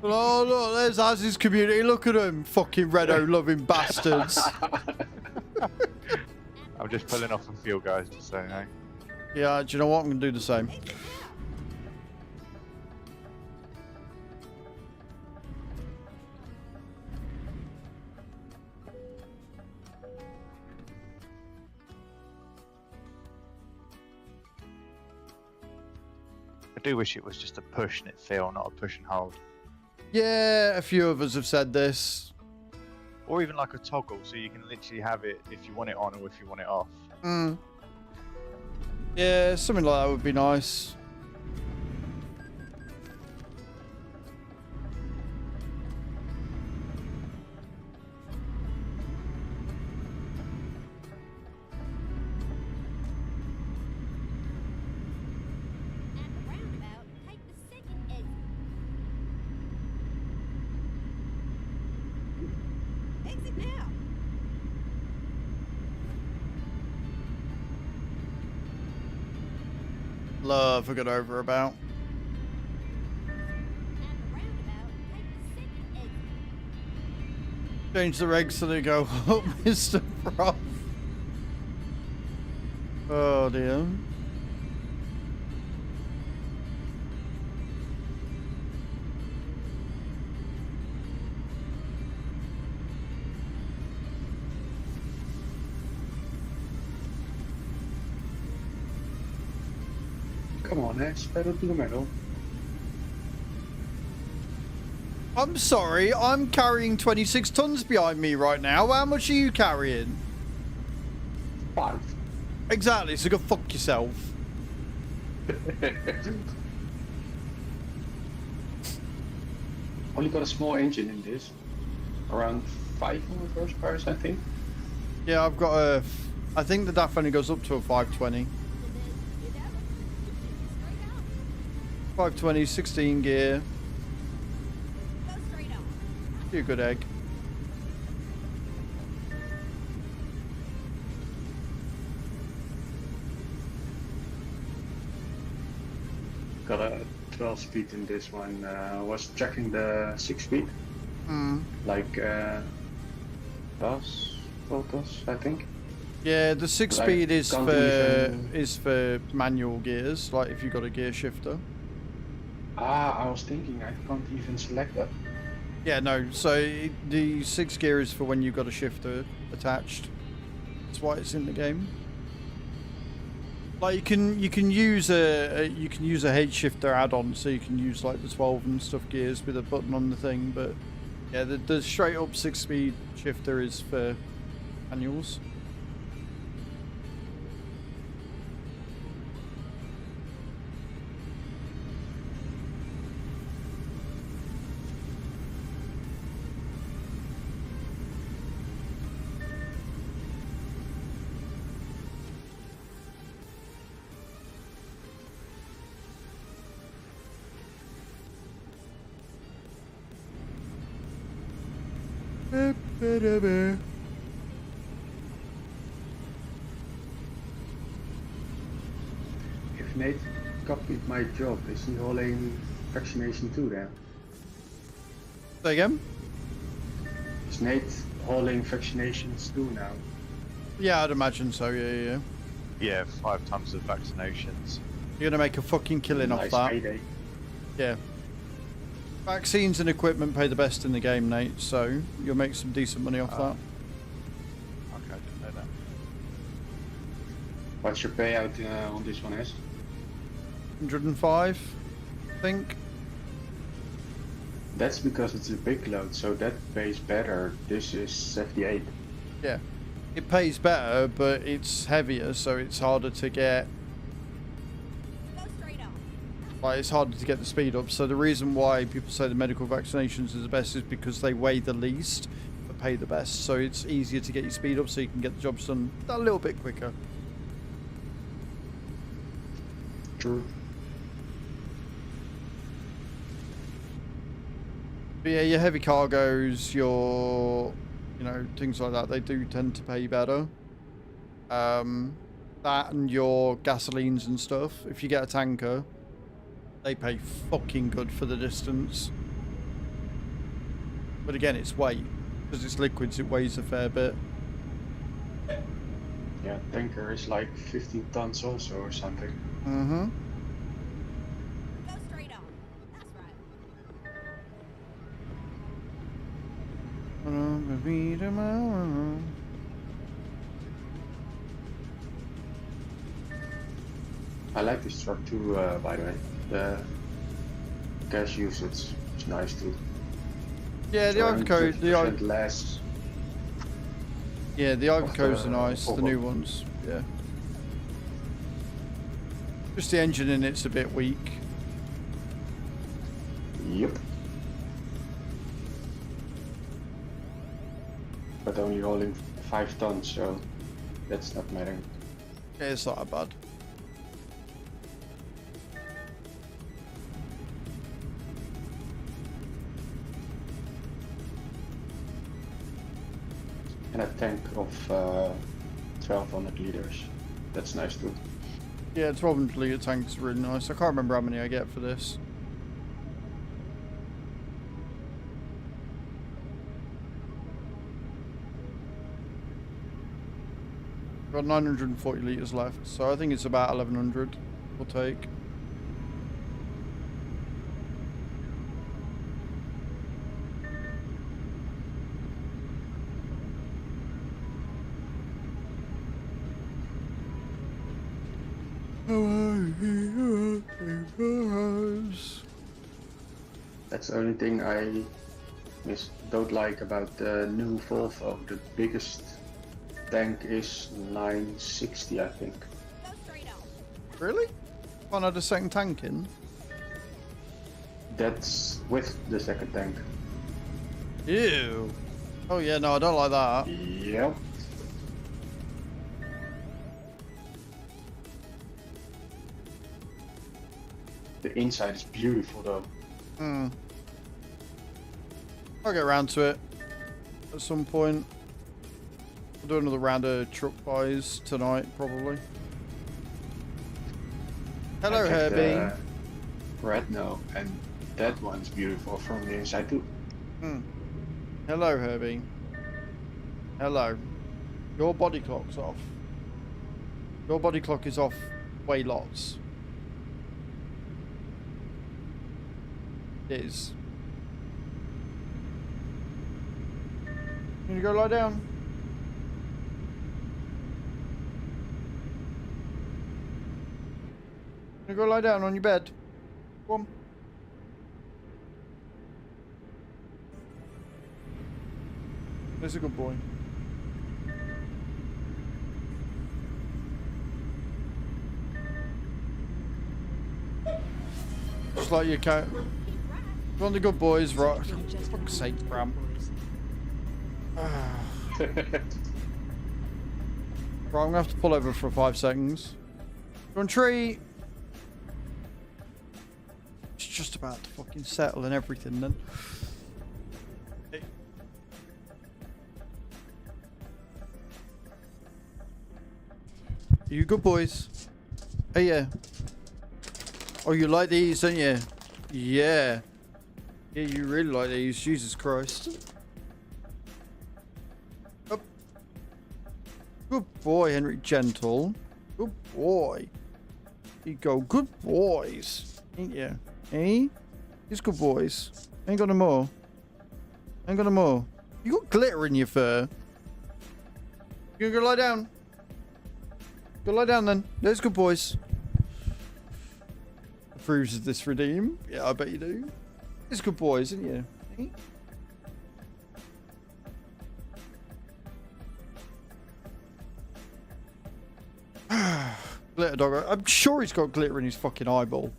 Oh look, there's Az's community. Look at them, fucking Renault loving bastards. I'm just pulling off a few guys to say, hey. Yeah, do you know what? I'm gonna do the same. I do wish it was just a push and it feel, not a push and hold. Yeah, a few of us have said this. Or even like a toggle, so you can literally have it if you want it on or if you want it off. Mm. Yeah, something like that would be nice. Love a good over about. Change the regs so they go up, Mr. Prof. Oh dear. Come on, Ash, pedal to the metal. I'm sorry, I'm carrying 26 tons behind me right now. How much are you carrying? 5. Exactly, so go fuck yourself. Only got a small engine in this. Around 500 horsepower, I think. Yeah, I've got a... I think the DAF only goes up to a 520. 520, 16 gear. Be a good egg. Got a 12 speed in this one. Was checking the 6 speed. Like DOS, I think. Yeah, the 6 But I speed is can't for even- manual gears, like if you got a gear shifter. I was thinking I can't even select that. Yeah, no. So the 6 gear is for when you've got a shifter attached. That's why it's in the game. Like you can use a H shifter add-on, so you can use like the 12 and stuff gears with a button on the thing. But yeah, the straight up 6 speed shifter is for manuals. If Nate copied my job, is he hauling vaccination too then? Say again? Is Nate hauling vaccinations too now? Yeah, I'd imagine so. Yeah. Yeah, 5 times the vaccinations. You're gonna make a fucking killing Nice off that. payday. Yeah. Vaccines and equipment pay the best in the game, Nate. So you'll make some decent money off that. Okay, I didn't know that. What's your payout on this one is? 105, I think. That's because it's a big load, so that pays better. This is 78. Yeah. It pays better, but it's heavier, so it's harder to get. Go straight on. Like, it's harder to get the speed up. So the reason why people say the medical vaccinations is the best is because they weigh the least, but pay the best. So it's easier to get your speed up, so you can get the jobs done a little bit quicker. True. But yeah, your heavy cargoes, your, things like that, they do tend to pay better. That and your gasolines and stuff. If you get a tanker, they pay fucking good for the distance. But again, it's weight. Because it's liquids, it weighs a fair bit. Yeah, tanker is like 15 tons also or something. Mm-hmm. Go straight on. That's right. I like this truck too, by the way. The gas usage is nice too. Yeah, the Iveco, 50% less. Yeah, the Ivecos are nice, the Volvo. new ones. Yeah. Just the engine in it's a bit weak. Yep. But only hauling 5 tons, so that's not mattering. Yeah, it's not that bad. And a tank of 1200 liters. That's nice too. Yeah, 1200 litre tank is really nice. I can't remember how many I get for this. Got 940 litres left, so I think it's about 1100 we'll take. That's the only thing I don't like about the new Volvo. The biggest tank is 960, I think. Go straight on. Really? Can't add a second tank in? That's with the second tank. Ew. Oh yeah, no, I don't like that. Yep. The inside is beautiful though. Hmm. I'll get around to it at some point. We'll do another round of truck buys tonight, probably. Hello, I checked Herbie. Red no, and that one's beautiful from the inside too. Hmm. Hello, Herbie. Hello. Your body clock's off. Your body clock is off way lots. It is. You gonna go lie down? You gonna go lie down on your bed? Go on. There's a good boy. Just like your cat. One of the good boys, right? For fuck's sake, Bram. Right, I'm gonna have to pull over for 5 seconds. Go on, tree. It's just about to fucking settle and everything then. You good boys? Oh yeah. Oh, you like these, don't you? Yeah. Yeah, you really like these. Jesus Christ. boy, Henry Gentle. Good boy. Here you go. Good boys. Ain't you? Eh? These good boys. Ain't got no more. Ain't got no more. You got glitter in your fur. You gonna go lie down? Go lie down then. There's good boys. Approves of this redeem. Yeah, I bet you do. It's good boys, isn't you? Eh? Glitter dog. I'm sure he's got glitter in his fucking eyeball.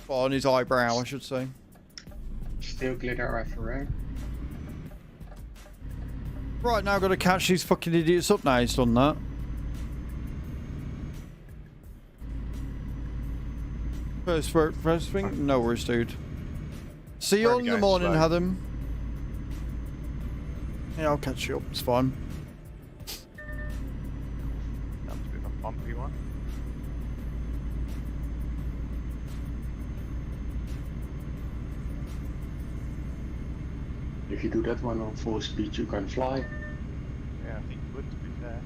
Well, on his eyebrow, I should say. Still glitter everywhere. Right, now I've got to catch these fucking idiots up now he's done that. First thing? No worries, dude. See you all in the morning, Hadam. Yeah, I'll catch you up. It's fine. That's a bit of a bumpy one. If you do that one on full speed, you can fly. Yeah, I think you would, to be fair.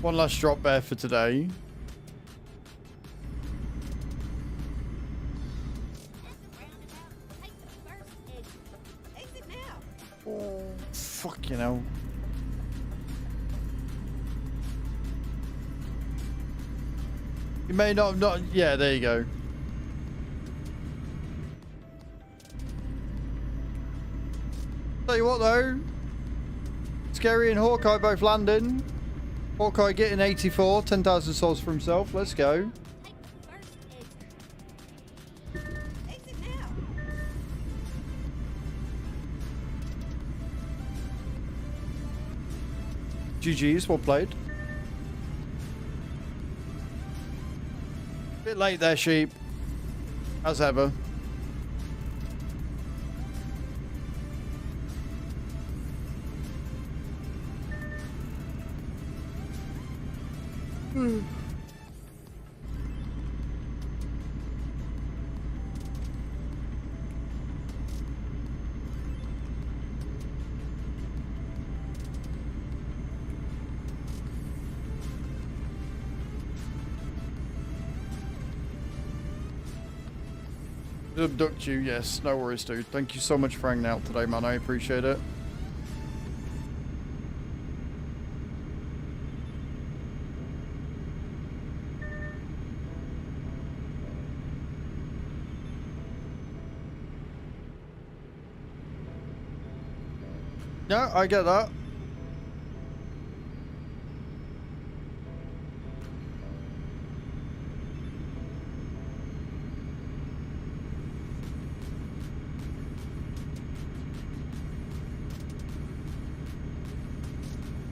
One last drop bear for today. Oh, fucking hell. You may not have not. Yeah, there you go. Tell you what though, Scary and Hawkeye both landing. Hawkeye getting 84, 10,000 souls for himself. Let's go. GG's, well played. Bit late there, sheep. As ever. Abduct you, yes. No worries, dude. Thank you so much for hanging out today, man. I appreciate it. Yeah, I get that.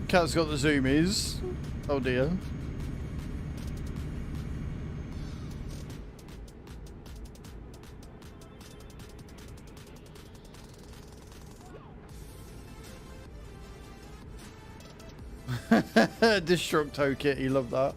Cat's got the zoomies. Oh dear. Destructo Kitty, love that.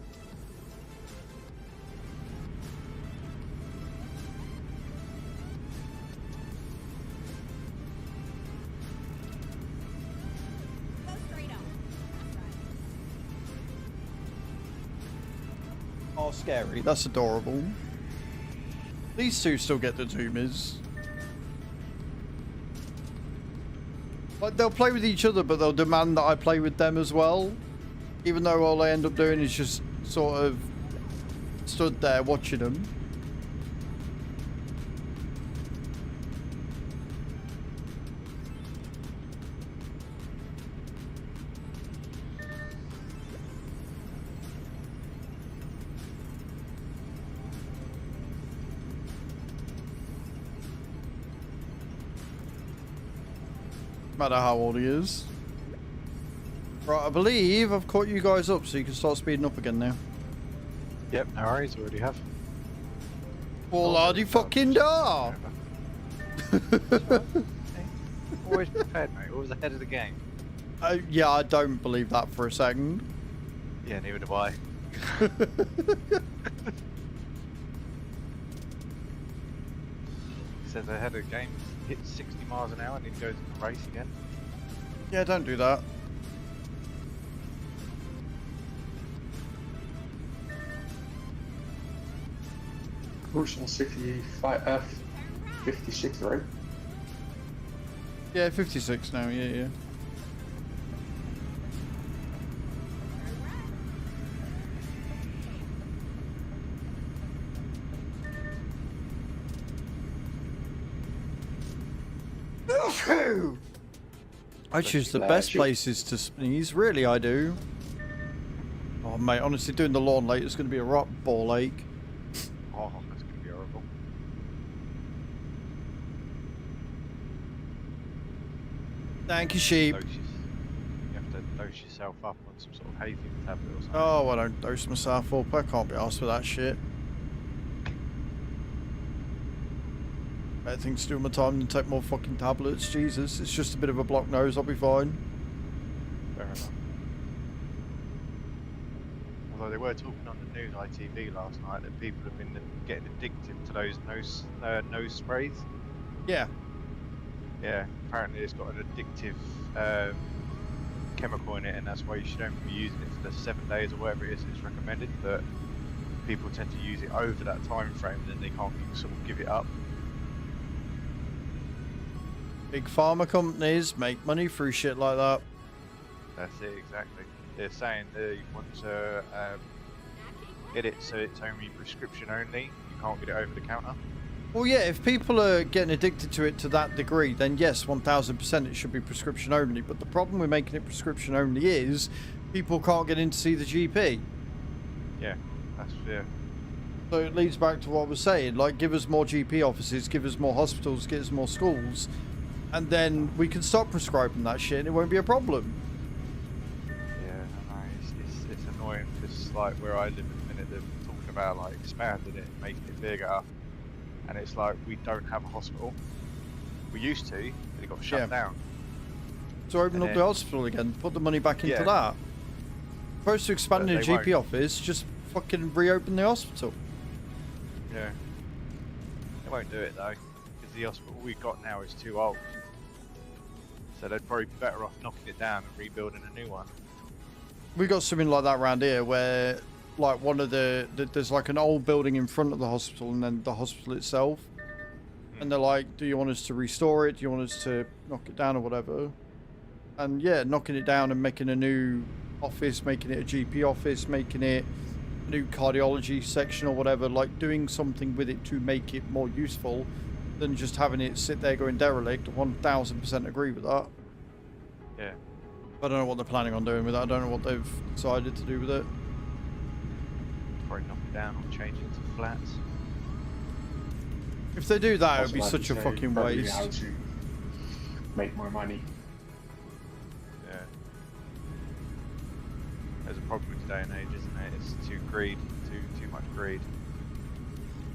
Oh, scary. That's adorable. These two still get the zoomies. Like, they'll play with each other, but they'll demand that I play with them as well. Even though all I end up doing is just sort of stood there watching them. No matter how old he is. Right, I believe I've caught you guys up so you can start speeding up again now. Yep, no worries, already have. Well, lardy fucking da! Always prepared, mate. Always ahead of the game. Yeah, I don't believe that for a second. Yeah, neither do I. He says ahead of games hits 60 miles an hour and then goes and race again. Yeah, don't do that. Who's on 65, 56, right? Yeah, 56 now, yeah. I choose the best places to sneeze, really I do. Oh mate, honestly doing the lawn later is going to be a rock ball ache. Oh, that's going to be horrible. Thank you, sheep. You have to dose yourself up on some sort of hay fever tablet or something. Oh, I don't dose myself up. I can't be arsed with that shit. Better things to do with my time than take more fucking tablets. Jesus, it's just a bit of a blocked nose. I'll be fine. Fair enough. Although they were talking on the news ITV last night that people have been getting addicted to those nose sprays. Yeah. Yeah, apparently it's got an addictive chemical in it, and that's why you should only be using it for the 7 days or whatever it is it's recommended. But people tend to use it over that time frame, and then they can't sort of give it up. Big pharma companies make money through shit like that. That's it, exactly. They're saying they want to get it so it's only prescription only. You can't get it over the counter. Well, yeah, if people are getting addicted to it to that degree, then yes, 1000% it should be prescription only. But the problem with making it prescription only is people can't get in to see the GP. Yeah, that's fair. So it leads back to what I was saying, like give us more GP offices, give us more hospitals, give us more schools, and then we can stop prescribing that shit and it won't be a problem. Yeah, I know, it's annoying because like where I live at the minute, they're talking about like expanding it, making it bigger, and it's like we don't have a hospital. We used to, but it got shut down. So open up the hospital again, put the money back into that. Opposed to expanding a GP office, just fucking reopen the hospital. Yeah. They won't do it though, because the hospital we've got now is too old. So they'd probably be better off knocking it down and rebuilding a new one. We got something like that around here where like one of there's like an old building in front of the hospital and then the hospital itself. And they're like, do you want us to restore it? Do you want us to knock it down or whatever? And yeah, knocking it down and making a new office, making it a GP office, making it a new cardiology section or whatever, like doing something with it to make it more useful than just having it sit there going derelict. 1000% agree with that. Yeah. I don't know what they're planning on doing with that. I don't know what they've decided to do with it. Probably knock it down or change it to flats. If they do that, it would be such a fucking waste. How to make more money. Yeah. There's a problem with today and age, isn't it? It's too much greed.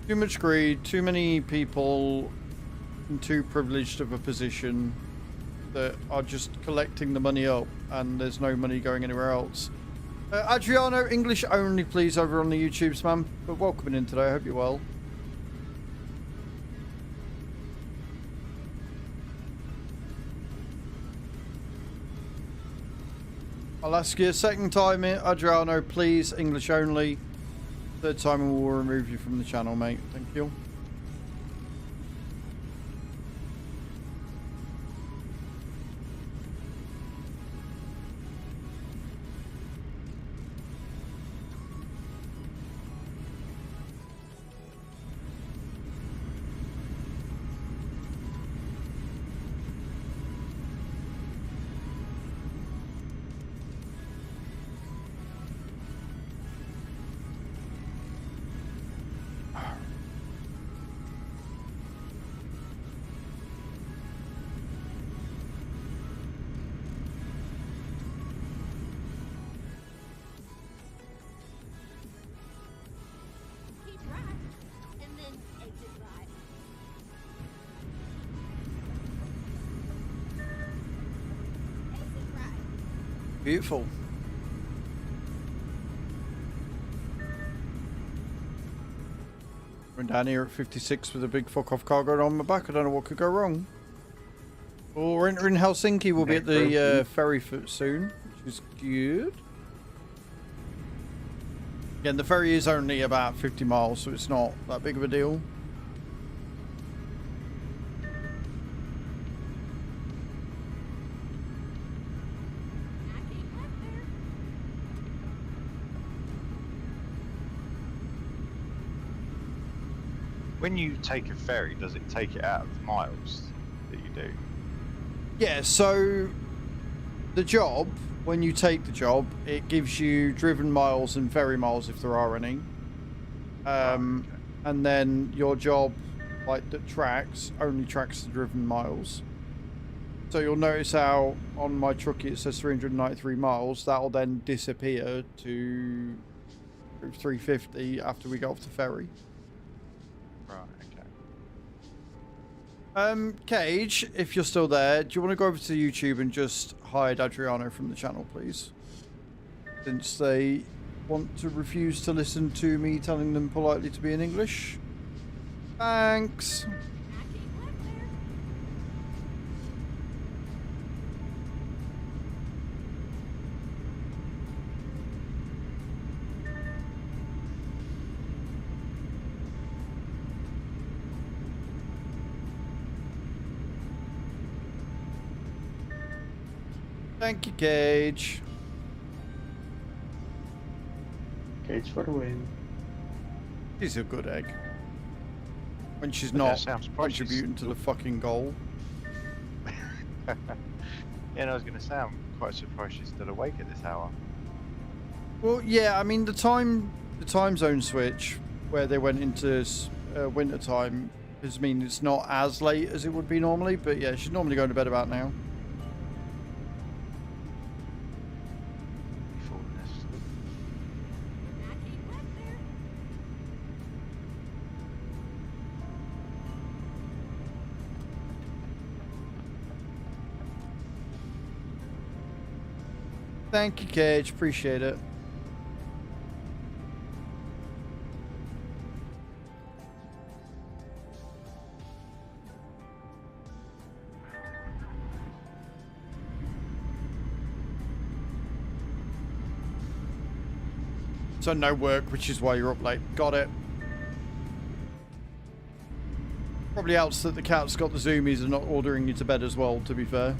Too much greed, too many people in too privileged of a position that are just collecting the money up and there's no money going anywhere else. Adriano, English only please over on the YouTubes, man. But welcoming in today, I hope you're well. I'll ask you a second time, Adriano, please, English only. Third time and we'll remove you from the channel, mate. Thank you. Beautiful. Going down here at 56 with a big fuck off cargo on my back. I don't know what could go wrong. Well, we're entering Helsinki. We'll be at the ferry soon, which is good. Again, the ferry is only about 50 miles, so it's not that big of a deal. When you take a ferry, does it take it out of the miles that you do? Yeah, so the job, when you take the job, it gives you driven miles and ferry miles if there are any. And then your job, like that tracks, only tracks the driven miles. So you'll notice how on my truckie it says 393 miles. That'll then disappear to 350 after we get off the ferry. Right, okay. Cage, if you're still there, do you want to go over to YouTube and just hide Adriano from the channel, please? Since they want to refuse to listen to me telling them politely to be in English. Thanks. Thank you, Cage. Cage for the win. She's a good egg. When she's not contributing to the fucking goal. Yeah, and I was going to say, I'm quite surprised she's still awake at this hour. Well, yeah, I mean, the time zone switch where they went into winter time does mean it's not as late as it would be normally, but yeah, she's normally going to bed about now. Thank you, Cage. Appreciate it. So no work, which is why you're up late. Got it. Probably helps that the cat's got the zoomies and not ordering you to bed as well, to be fair.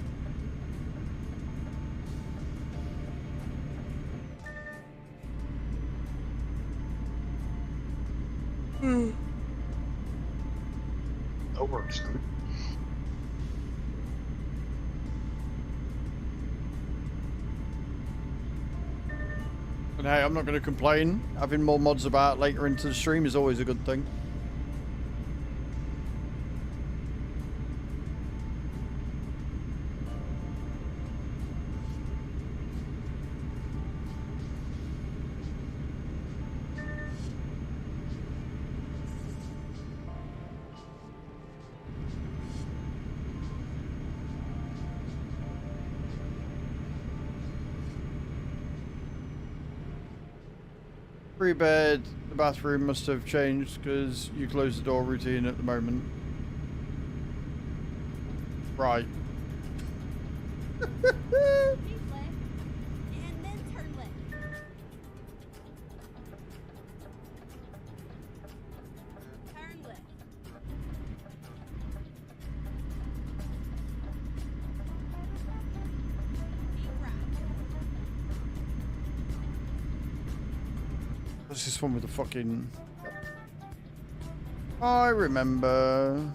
That works good. And hey, I'm not going to complain. Having more mods about later into the stream is always a good thing. Free bed, the bathroom must have changed because you close the door routine at the moment. Right. Keep left, and then turn left. Turn left. Keep right. What's this one with the fucking... I remember.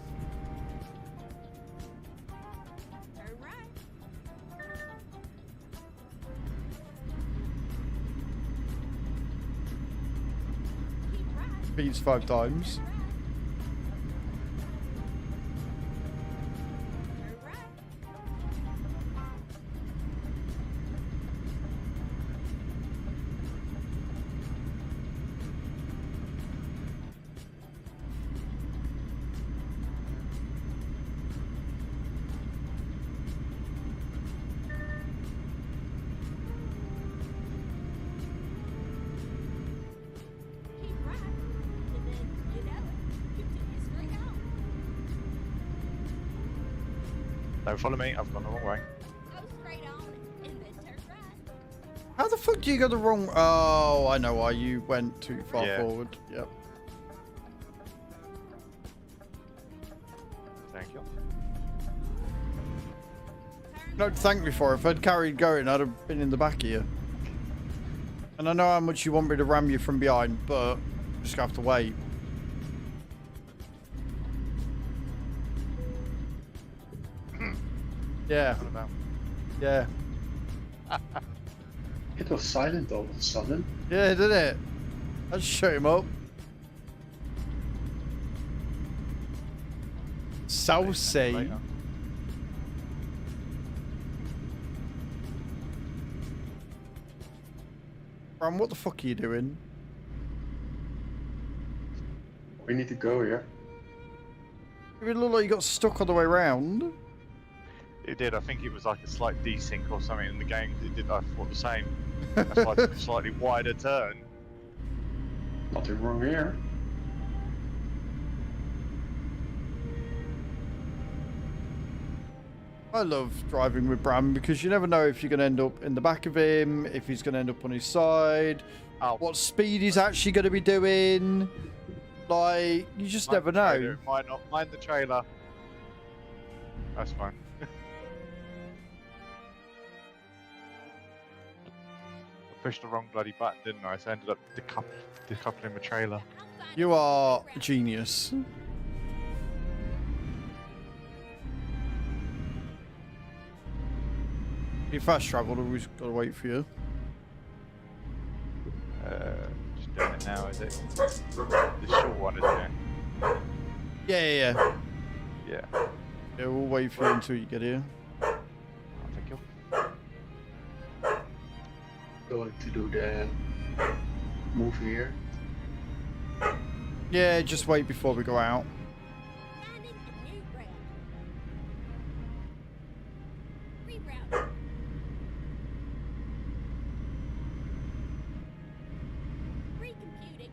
Turn right. Keep right. Beats 5 times. Turn right. Don't follow me, I've gone the wrong way. Go straight on and then turn right. How the fuck do you go the wrong... Oh, I know why you went too far Yeah. forward. Yep. Thank you. No, thank me for it. If I'd carried going, I'd have been in the back of you. And I know how much you want me to ram you from behind, but just have to wait. Yeah. What about? Yeah. It was silent all of a sudden. Yeah, did it? Let's shut him up. Saucy. Later. Bram, what the fuck are you doing? We need to go here. It looked like you got stuck all the way around. It did. I think it was like a slight desync or something in the game. It did. I thought the same. That's like a slightly wider turn. Nothing wrong here. I love driving with Bram because you never know if you're going to end up in the back of him, if he's going to end up on his side, what speed he's actually going to be doing. Like, you just Mind never the know. trailer, might not mind the trailer. That's fine. I pushed the wrong bloody button, didn't I? So I ended up decoupling the trailer. You are a genius. You fast traveled, or we've got to wait for you? Just doing it now, is it? The short one, isn't it? Yeah. Yeah. Yeah, we'll wait for you until you get here. Oh, thank you. Going to do the move here. Yeah, just wait before we go out. Finding a new route. Reroute. Recomputing.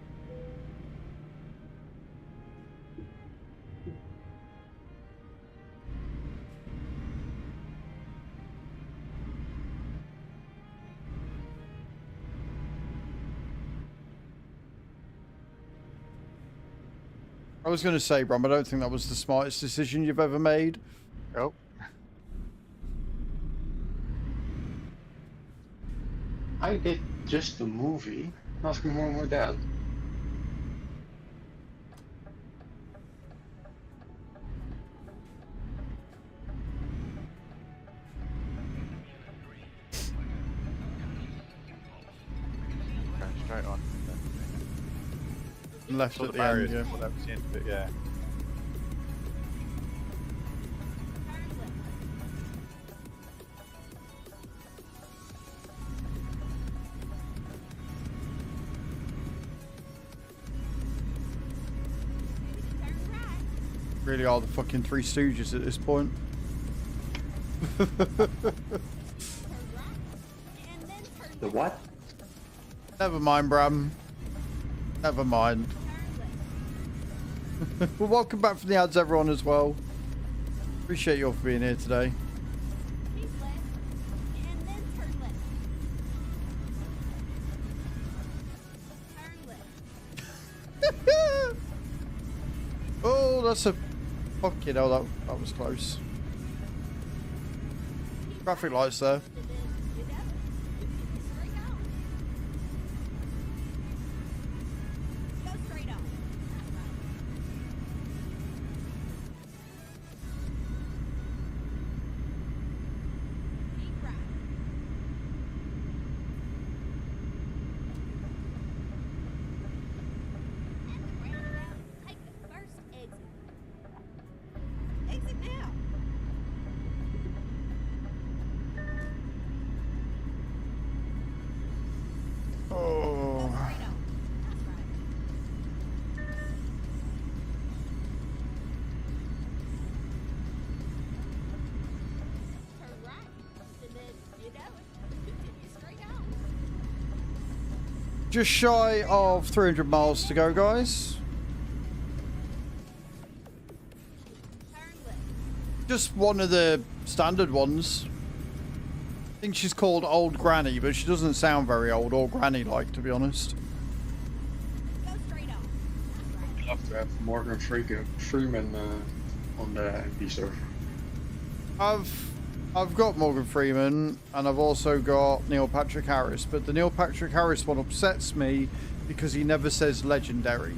I was going to say, Bram, I don't think that was the smartest decision you've ever made. Oh. I did just a movie. Nothing wrong with that. Going straight on. Left Saw at the the end, barriers yeah. before that was the end of it, yeah. Really are the fucking Three Stooges at this point. The what? Never mind, Bram. Never mind. Well, welcome back from the ads, everyone, as well. Appreciate you all for being here today. Keep left. And then turn left. Turn left. Oh, that's a... Fuck, you know, that was close. Traffic lights there. Go straight on. Keep right. At the roundabout, take the first exit. Exit now. Oh. Straight on. That's right. Turn right, and then you know it. Continue straight on. Just shy of 300 miles to go, guys. Turn left. Just one of the standard ones. I think she's called Old Granny, but she doesn't sound very old or granny-like, to be honest. Go straight on. I'd love to have Morgan Freeman on the MP server. I've got Morgan Freeman, and I've also got Neil Patrick Harris, but the Neil Patrick Harris one upsets me because he never says legendary.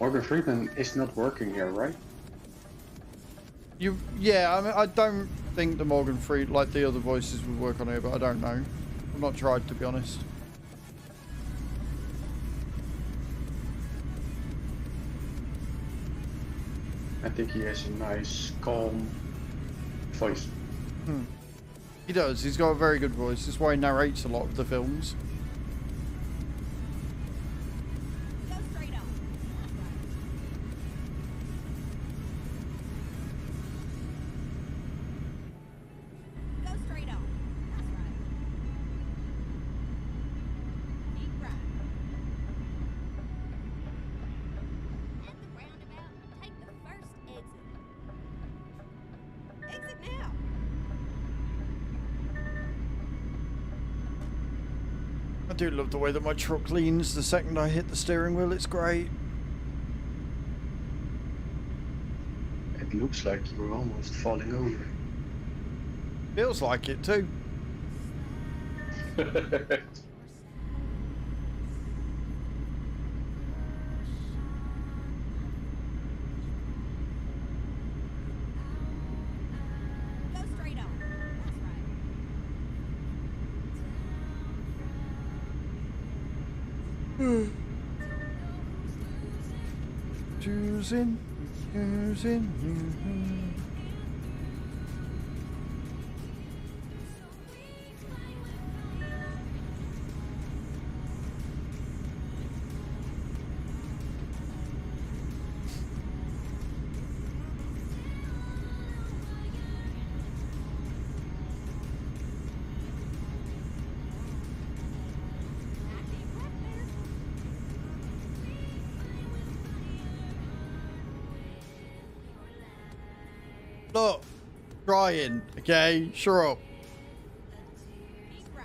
Morgan Freeman is not working here, right? Yeah, I mean, I don't think the Morgan Freeman, like the other voices, would work on here, but I don't know. I've not tried, to be honest. I think he has a nice, calm voice. He does. He's got a very good voice. That's why he narrates a lot of the films. Go straight on. Go straight on. That's right. Keep right. At the roundabout, take the first exit. Exit now. I do love the way that my truck leans the second I hit the steering wheel. It's great. It looks like you're almost falling over. Feels like it too. Go straight on. That's right. Choosing. Look, trying, okay? Sure up. Keep right.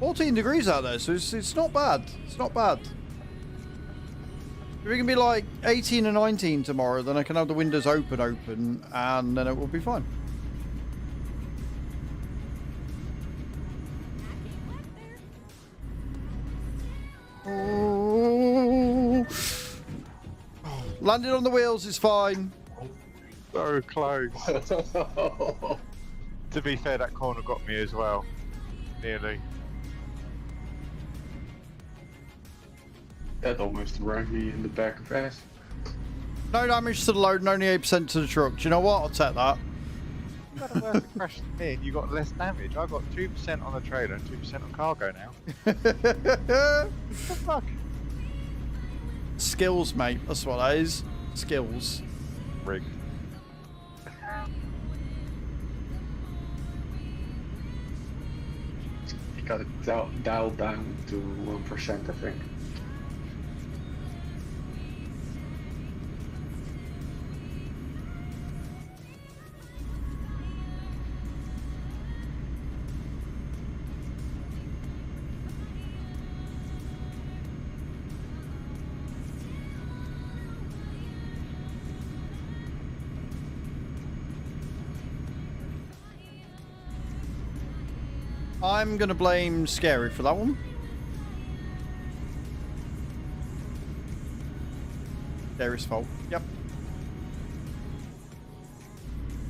14 degrees out there, so it's not bad. It's not bad. If it can be like 18 or 19 tomorrow, then I can have the windows open, and then it will be fine. Oh. Landed on the wheels is fine. So close. To be fair, that corner got me as well. Nearly. That almost ran me in the back of ass. No damage to the load and only 8% to the truck. Do you know what? I'll take that. You got a worse crash than me, and you got less damage. I got 2% on the trailer and 2% on cargo now. What the fuck? Skills, mate. That's what that is. Skills. Rig. You got it dialed down to 1%, I think. I'm gonna blame Scary for that one. Scary's fault. Yep.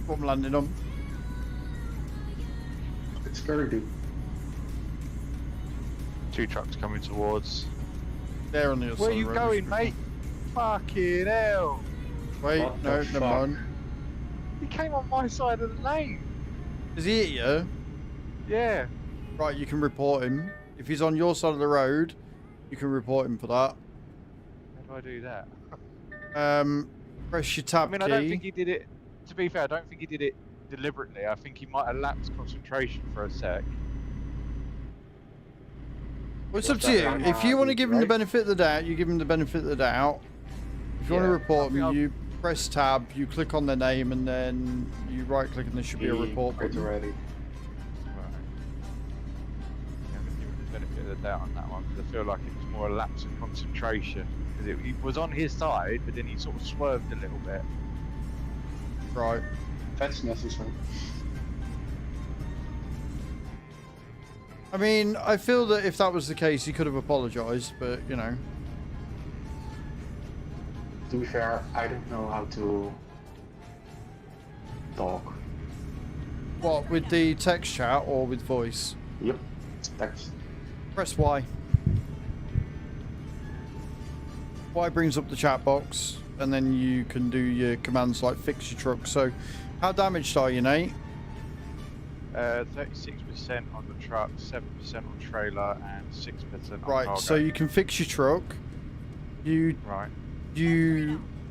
What I'm landing on. It's Scary, dude. 2 trucks coming towards. They're on the other Where side you of the road. going, mate? Fucking hell! Wait, What no, the never fuck? mind. He came on my side of the lane. Is he at you? Yeah. Right, you can report him. If he's on your side of the road, you can report him for that. How do I do that? Press your tab I mean, key. I don't think he did it. To be fair, I don't think he did it deliberately. I think he might have lapsed concentration for a sec. Well, it's up to you. If you want to give him the benefit of the doubt, you give him the benefit of the doubt. If you want to report them, you press tab, you click on their name, and then you right click, and there should be a report button. Already. Right. Yeah, I'm gonna give him the benefit of the doubt on that one because I feel like it was more a lapse of concentration because he was on his side, but then he sort of swerved a little bit. Right. That's necessary. I mean, I feel that if that was the case, he could have apologized, but you know. To be fair, I don't know how to talk. What, with the text chat or with voice? Yep, text. Press Y. Y brings up the chat box, and then you can do your commands like fix your truck. So, how damaged are you, Nate? 36% on the truck, 7% on trailer, and 6% on Right, cargo. so you can fix your truck. You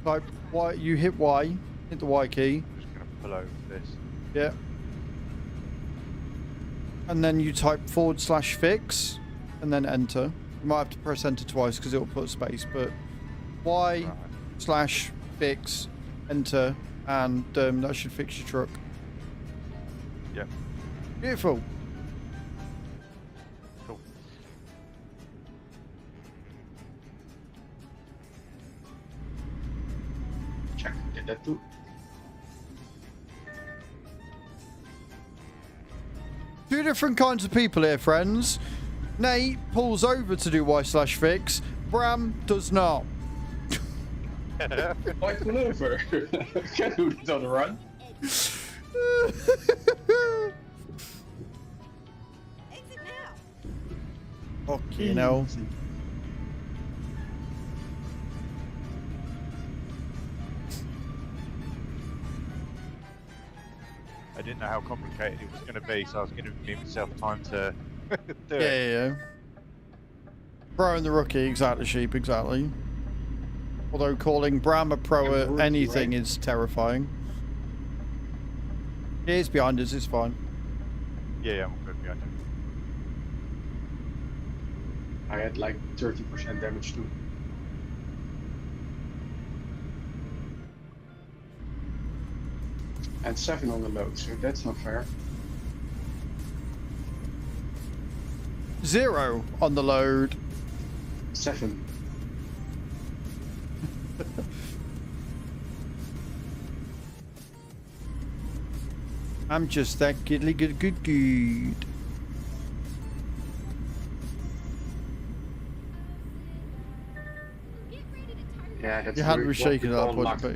type Y, you hit Y, hit the Y key. I'm just gonna pull over this. Yeah. And then you type /fix, and then enter. You might have to press enter twice because it will put a space, but Y/fix, enter, and that should fix your truck. Yep. Beautiful. Cool. Check, did that too. Two different kinds of people here, friends. Nate pulls over to do Y/fix. Bram does not. Why pull over? Can't do this on the run. Exit now. Fuck you know. I didn't know how complicated it was going to be, so I was going to give myself time to do it. Yeah. Bro and the rookie, exactly, sheep, exactly. Although calling Bram a pro at anything is terrifying. Yeah, he's behind us, it's fine. Yeah, I'm good behind him. I had like 30% damage too. And 7 on the load, so that's not fair. 0 on the load. 7. I'm just that giddly good. Yeah, that's Your hand what was we shaking at that call point, luck. but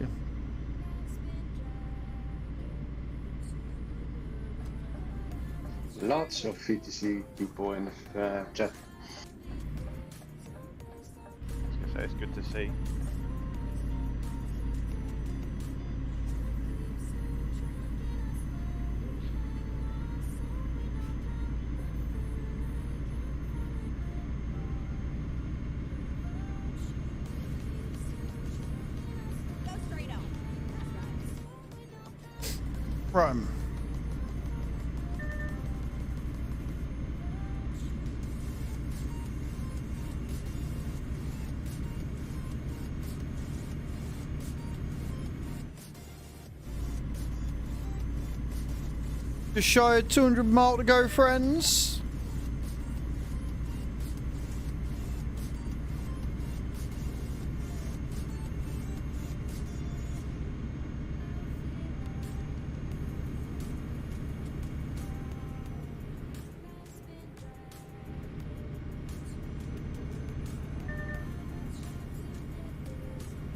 Lots of VTC people in the chat. So it's good to see. Go straight on. Prime. Just shy of 200 mile to go, friends.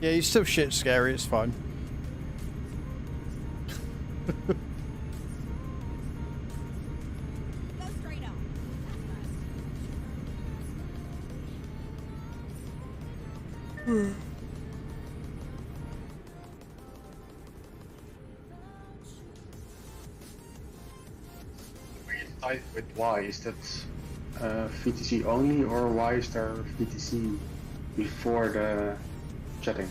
Yeah, he's still shit scary, it's fine. Go straight on. Type with Y, is that VTC only, or why is there VTC before the chatting?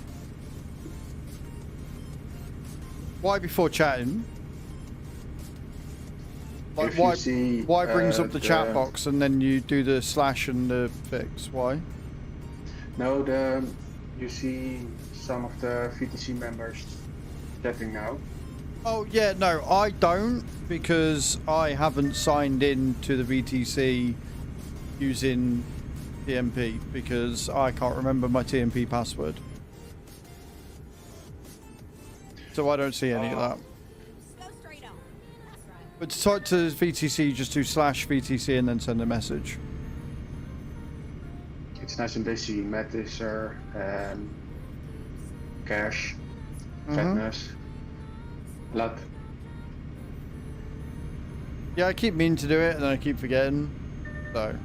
Why before chatting? Like if you see, why brings up the chat the- box and then you do the slash and the fix? Why? No, you see some of the VTC members chatting now. Oh yeah, no, I don't, because I haven't signed in to the VTC using TMP because I can't remember my TMP password. So I don't see any of that. Go straight on. That's right. But to type to VTC, just do slash VTC and then send a message. It's nice and busy. Matt is there, Cash, Fatness, Lad. Yeah, I keep meaning to do it and then I keep forgetting. So.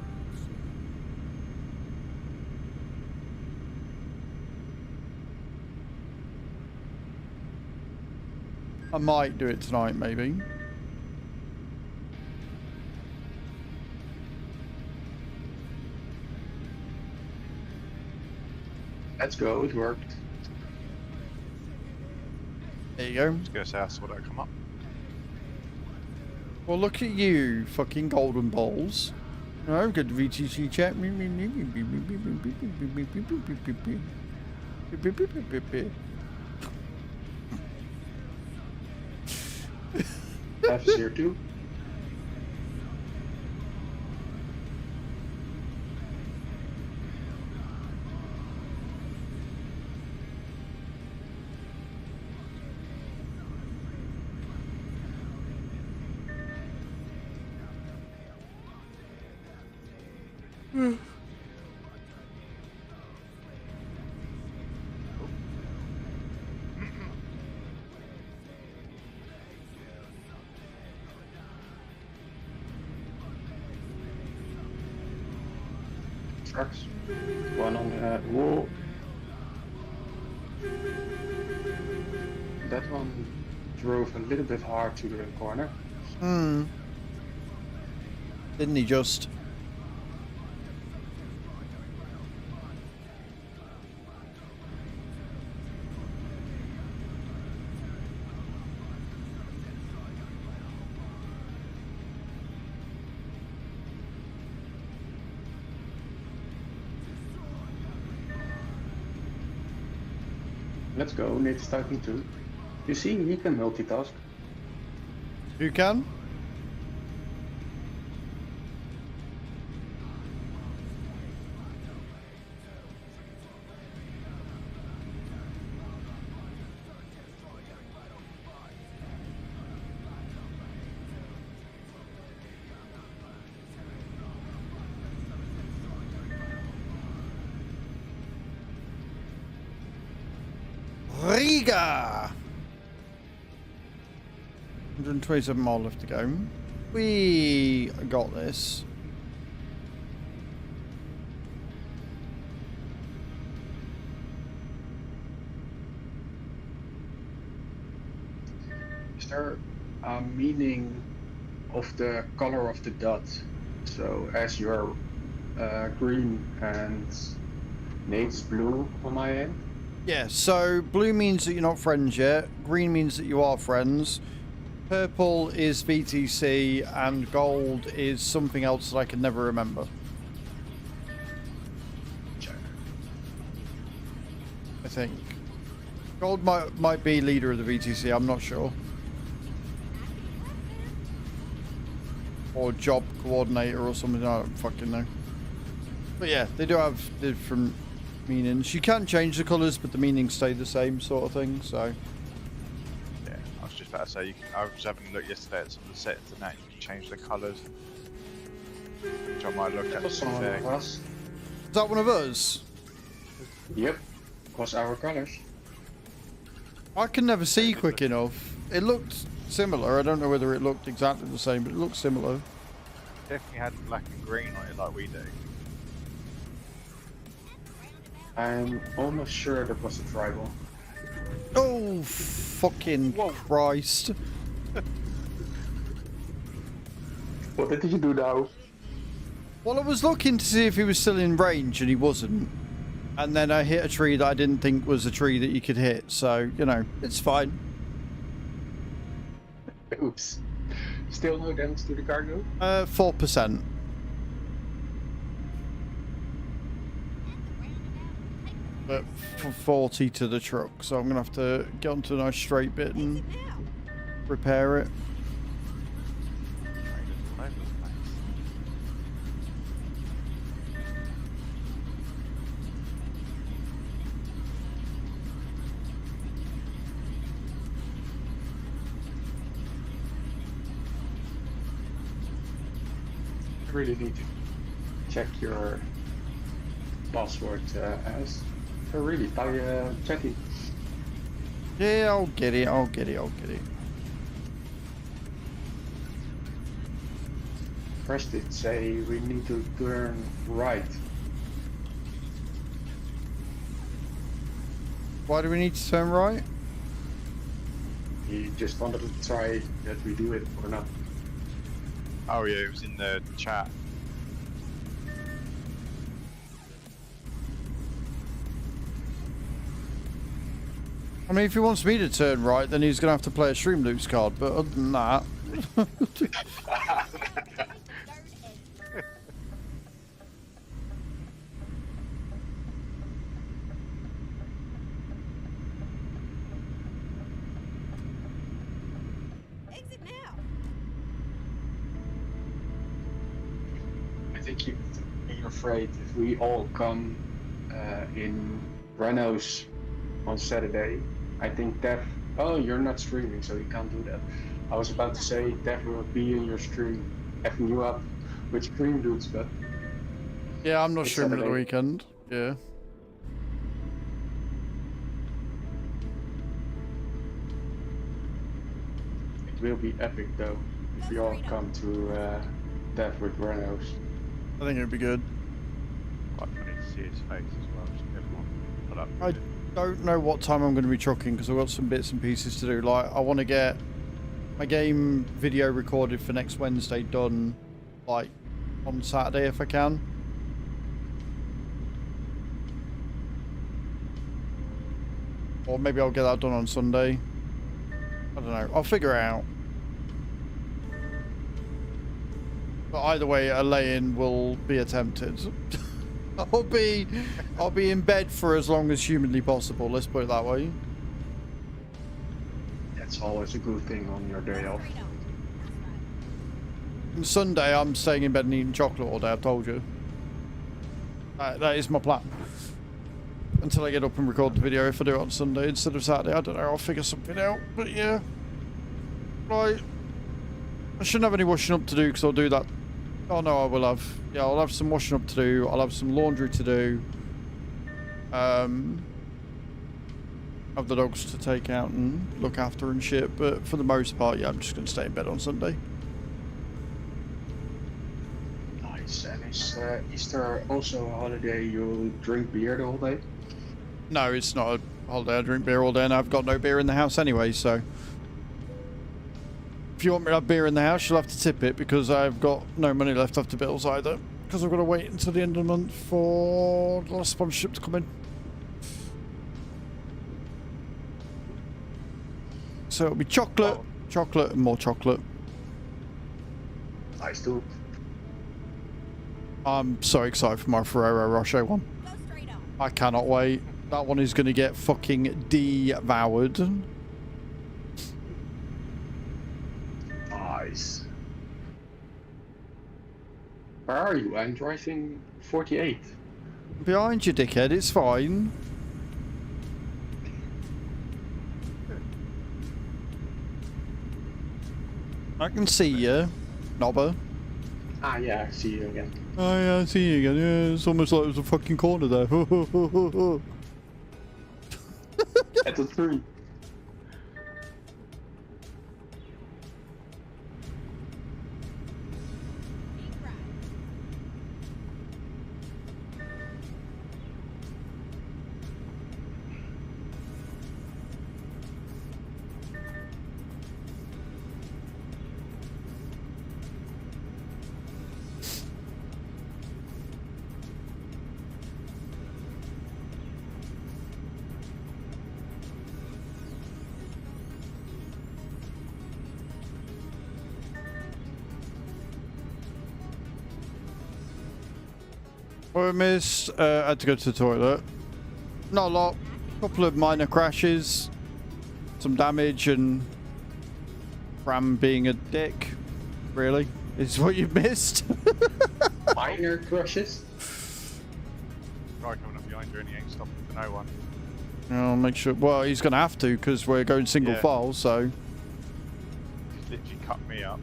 I might do it tonight, maybe. Let's go, it worked. There you go. I was gonna say I saw that come up. Well, look at you, fucking golden balls. No, good VTC chat. F is here too. Trucks. One on the wall. That one drove a little bit hard to the corner. Didn't he just? Let's go, Nate's typing too. You see, he can multitask. You can? Riga! 127 mile left to go. We got this. Is there a meaning of the color of the dot? So as you're green and Nate's blue on my end? Yeah, so blue means that you're not friends yet. Green means that you are friends. Purple is VTC and gold is something else that I can never remember. I think. Gold might be leader of the VTC, I'm not sure. Or job coordinator or something, I don't fucking know. But yeah, they do have different meanings. You can change the colours, but the meanings stay the same sort of thing, so. Yeah, I was just about to say, I was having a look yesterday at some of the settings and that you can change the colours. Which I might look at. Was someone of us? Is that one of us? Yep, was our colors. I can never see quick enough. It looked similar. I don't know whether it looked exactly the same, but it looked similar. Definitely had black and green on it like we do. I'm almost sure that was a tribal. Oh, fucking Christ. What did you do now? Well, I was looking to see if he was still in range, and he wasn't. And then I hit a tree that I didn't think was a tree that you could hit, so, you know, it's fine. Oops. Still no damage to the cargo? 4%. But for 40 to the truck, so I'm gonna have to get onto a nice straight bit and repair it. I really need to check your password as. Oh really? By chatting. Yeah, I'll get it, I'll get it, I'll get it. First it say we need to turn right. Why do we need to turn right? He just wanted to try that we do it or not. Oh yeah, it was in the chat. I mean, if he wants me to turn right, then he's going to have to play a Stream Loops card, but other than that... Exit now. I think you be afraid if we all come in Renaults on Saturday. I think Dev. Oh, you're not streaming, so you can't do that. I was about to say Dev will be in your stream, having you up with stream dudes, but. Yeah, I'm not it's streaming at the Saturday. weekend. Yeah. It will be epic though, if we all come to Dev with Renaults. I think it'd be good. Quite funny to see his face as well. Just everyone put up. I don't know what time I'm going to be trucking because I've got some bits and pieces to do. Like, I want to get my game video recorded for next Wednesday done, like, on Saturday if I can. Or maybe I'll get that done on Sunday. I don't know. I'll figure it out. But either way, a lay-in will be attempted. I'll be in bed for as long as humanly possible. Let's put it that way. That's always a good thing on your day off. And Sunday, I'm staying in bed and eating chocolate all day. I've told you. That is my plan. Until I get up and record the video. If I do it on Sunday instead of Saturday, I don't know. I'll figure something out. But yeah, right. I shouldn't have any washing up to do because I'll do that. Oh no, I will have. Yeah, I'll have some washing up to do. I'll have some laundry to do. Have the dogs to take out and look after and shit. But for the most part, yeah, I'm just going to stay in bed on Sunday. Nice. And is Easter also a holiday you drink beer the whole day? No, it's not a holiday. I drink beer all day and I've got no beer in the house anyway, so... If you want me to have beer in the house, you'll have to tip it because I've got no money left after bills either. Because I've got to wait until the end of the month for the last sponsorship to come in. So it'll be chocolate, chocolate and more chocolate. Nice dude. I'm so excited for my Ferrero Rocher one. Go straight on. I cannot wait. That one is going to get fucking devoured. Nice. Where are you? I'm driving 48. Behind you, dickhead. It's fine. I can see you, knobber. Ah yeah, I see you again. Oh yeah, I see you again. Yeah, it's almost like there's a fucking corner there. At the tree. Keep right. What I missed, I had to go to the toilet. Not a lot. Couple of minor crashes. Some damage and Ram being a dick. Really? Is what you missed? Minor crushes? Guy coming up behind you and he ain't stopping for no one. I'll make sure. Well, he's going to have to because we're going single Yeah. file, so. He's literally cut me up.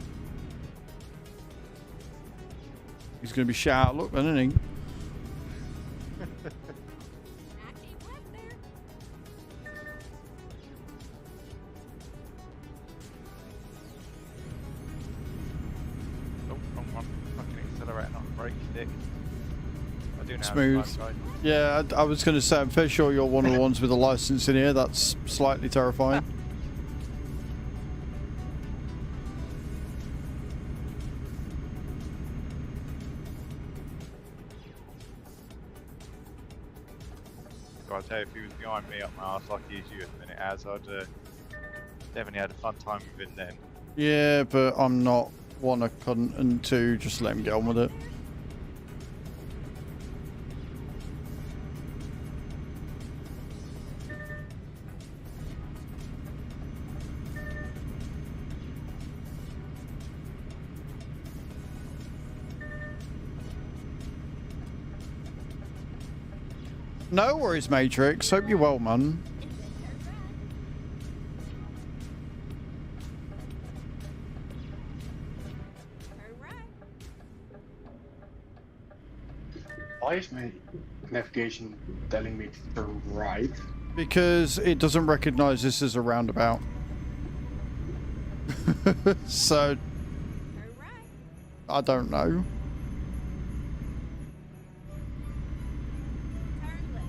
He's going to be shot out. Look, then, isn't he? Active left there. Oh, wrong one. Fucking accelerate, not brake stick. I do now. Smooth. Yeah, I was going to say, I'm fairly sure you're one of the ones with a license in here. That's slightly terrifying. I'll tell you, if he was behind me up my arse like he is you at the minute, as I'd definitely had a fun time with him then. Yeah, but I'm not, one, a cunt, and two, just let him get on with it. No worries, Matrix. Hope you're well, man. Turn right. Why is my navigation telling me to turn right? Because it doesn't recognize this as a roundabout. So, Turn right. I don't know. Turn left.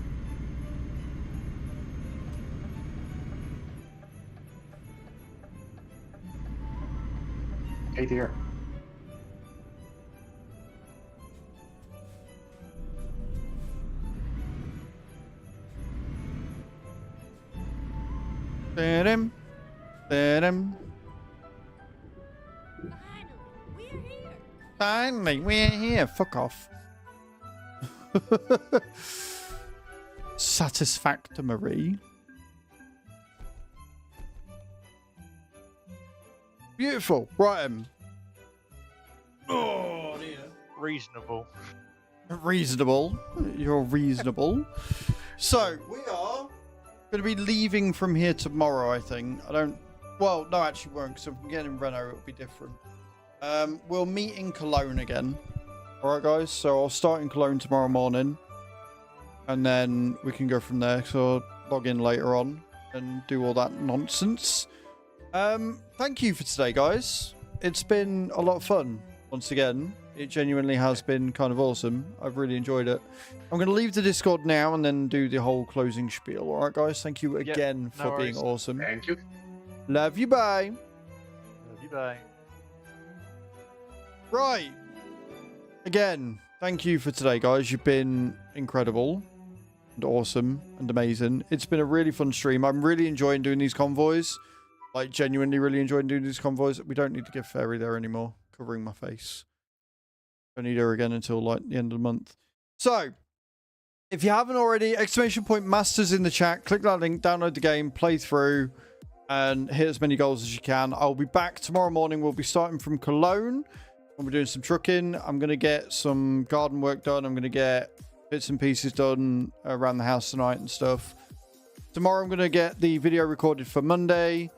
Hey dear. Ba-dum, ba-dum. Finally, we're here. Finally, we're here. Fuck off. Satisfactory. Beautiful. Right. Oh dear. Reasonable. Reasonable. You're reasonable. So we are going to be leaving from here tomorrow. I think. I don't. Well, no, actually, we won't. Because if we get in Renault, it'll be different. We'll meet in Cologne again. All right, guys. So I'll start in Cologne tomorrow morning, and then we can go from there. So I'll log in later on and do all that nonsense. Thank you for today, guys. It's been a lot of fun. Once again, it genuinely has been kind of awesome. I've really enjoyed it. I'm going to leave the Discord now and then do the whole closing spiel. All right, guys. Thank you again for being awesome. Thank you. Love you. Bye. Love you, bye. Right. Again, thank you for today, guys. You've been incredible and awesome and amazing. It's been a really fun stream. I'm really enjoying doing these convoys. Like, genuinely really enjoying doing these convoys. We don't need to get Fairy there anymore. Covering my face. Don't need her again until, like, the end of the month. So, if you haven't already, !masters in the chat. Click that link, download the game, play through, and hit as many goals as you can. I'll be back tomorrow morning. We'll be starting from Cologne. We'll be doing some trucking. I'm going to get some garden work done. I'm going to get bits and pieces done around the house tonight and stuff. Tomorrow, I'm going to get the video recorded for Monday.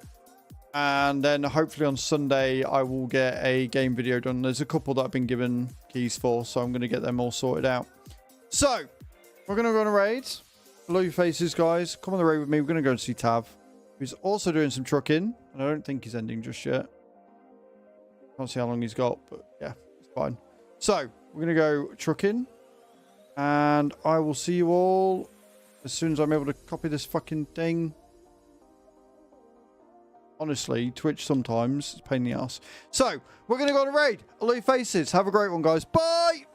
And then hopefully on Sunday, I will get a game video done. There's a couple that I've been given keys for, so I'm going to get them all sorted out. So, we're going to go on a raid. Below your faces, guys. Come on the raid with me. We're going to go and see Tav, who's also doing some trucking. And I don't think he's ending just yet. Can't see how long he's got, but yeah, it's fine. So, we're going to go trucking. And I will see you all as soon as I'm able to copy this fucking thing. Honestly, Twitch sometimes is a pain in the ass. So, we're going to go on a raid. Below your faces. Have a great one, guys. Bye!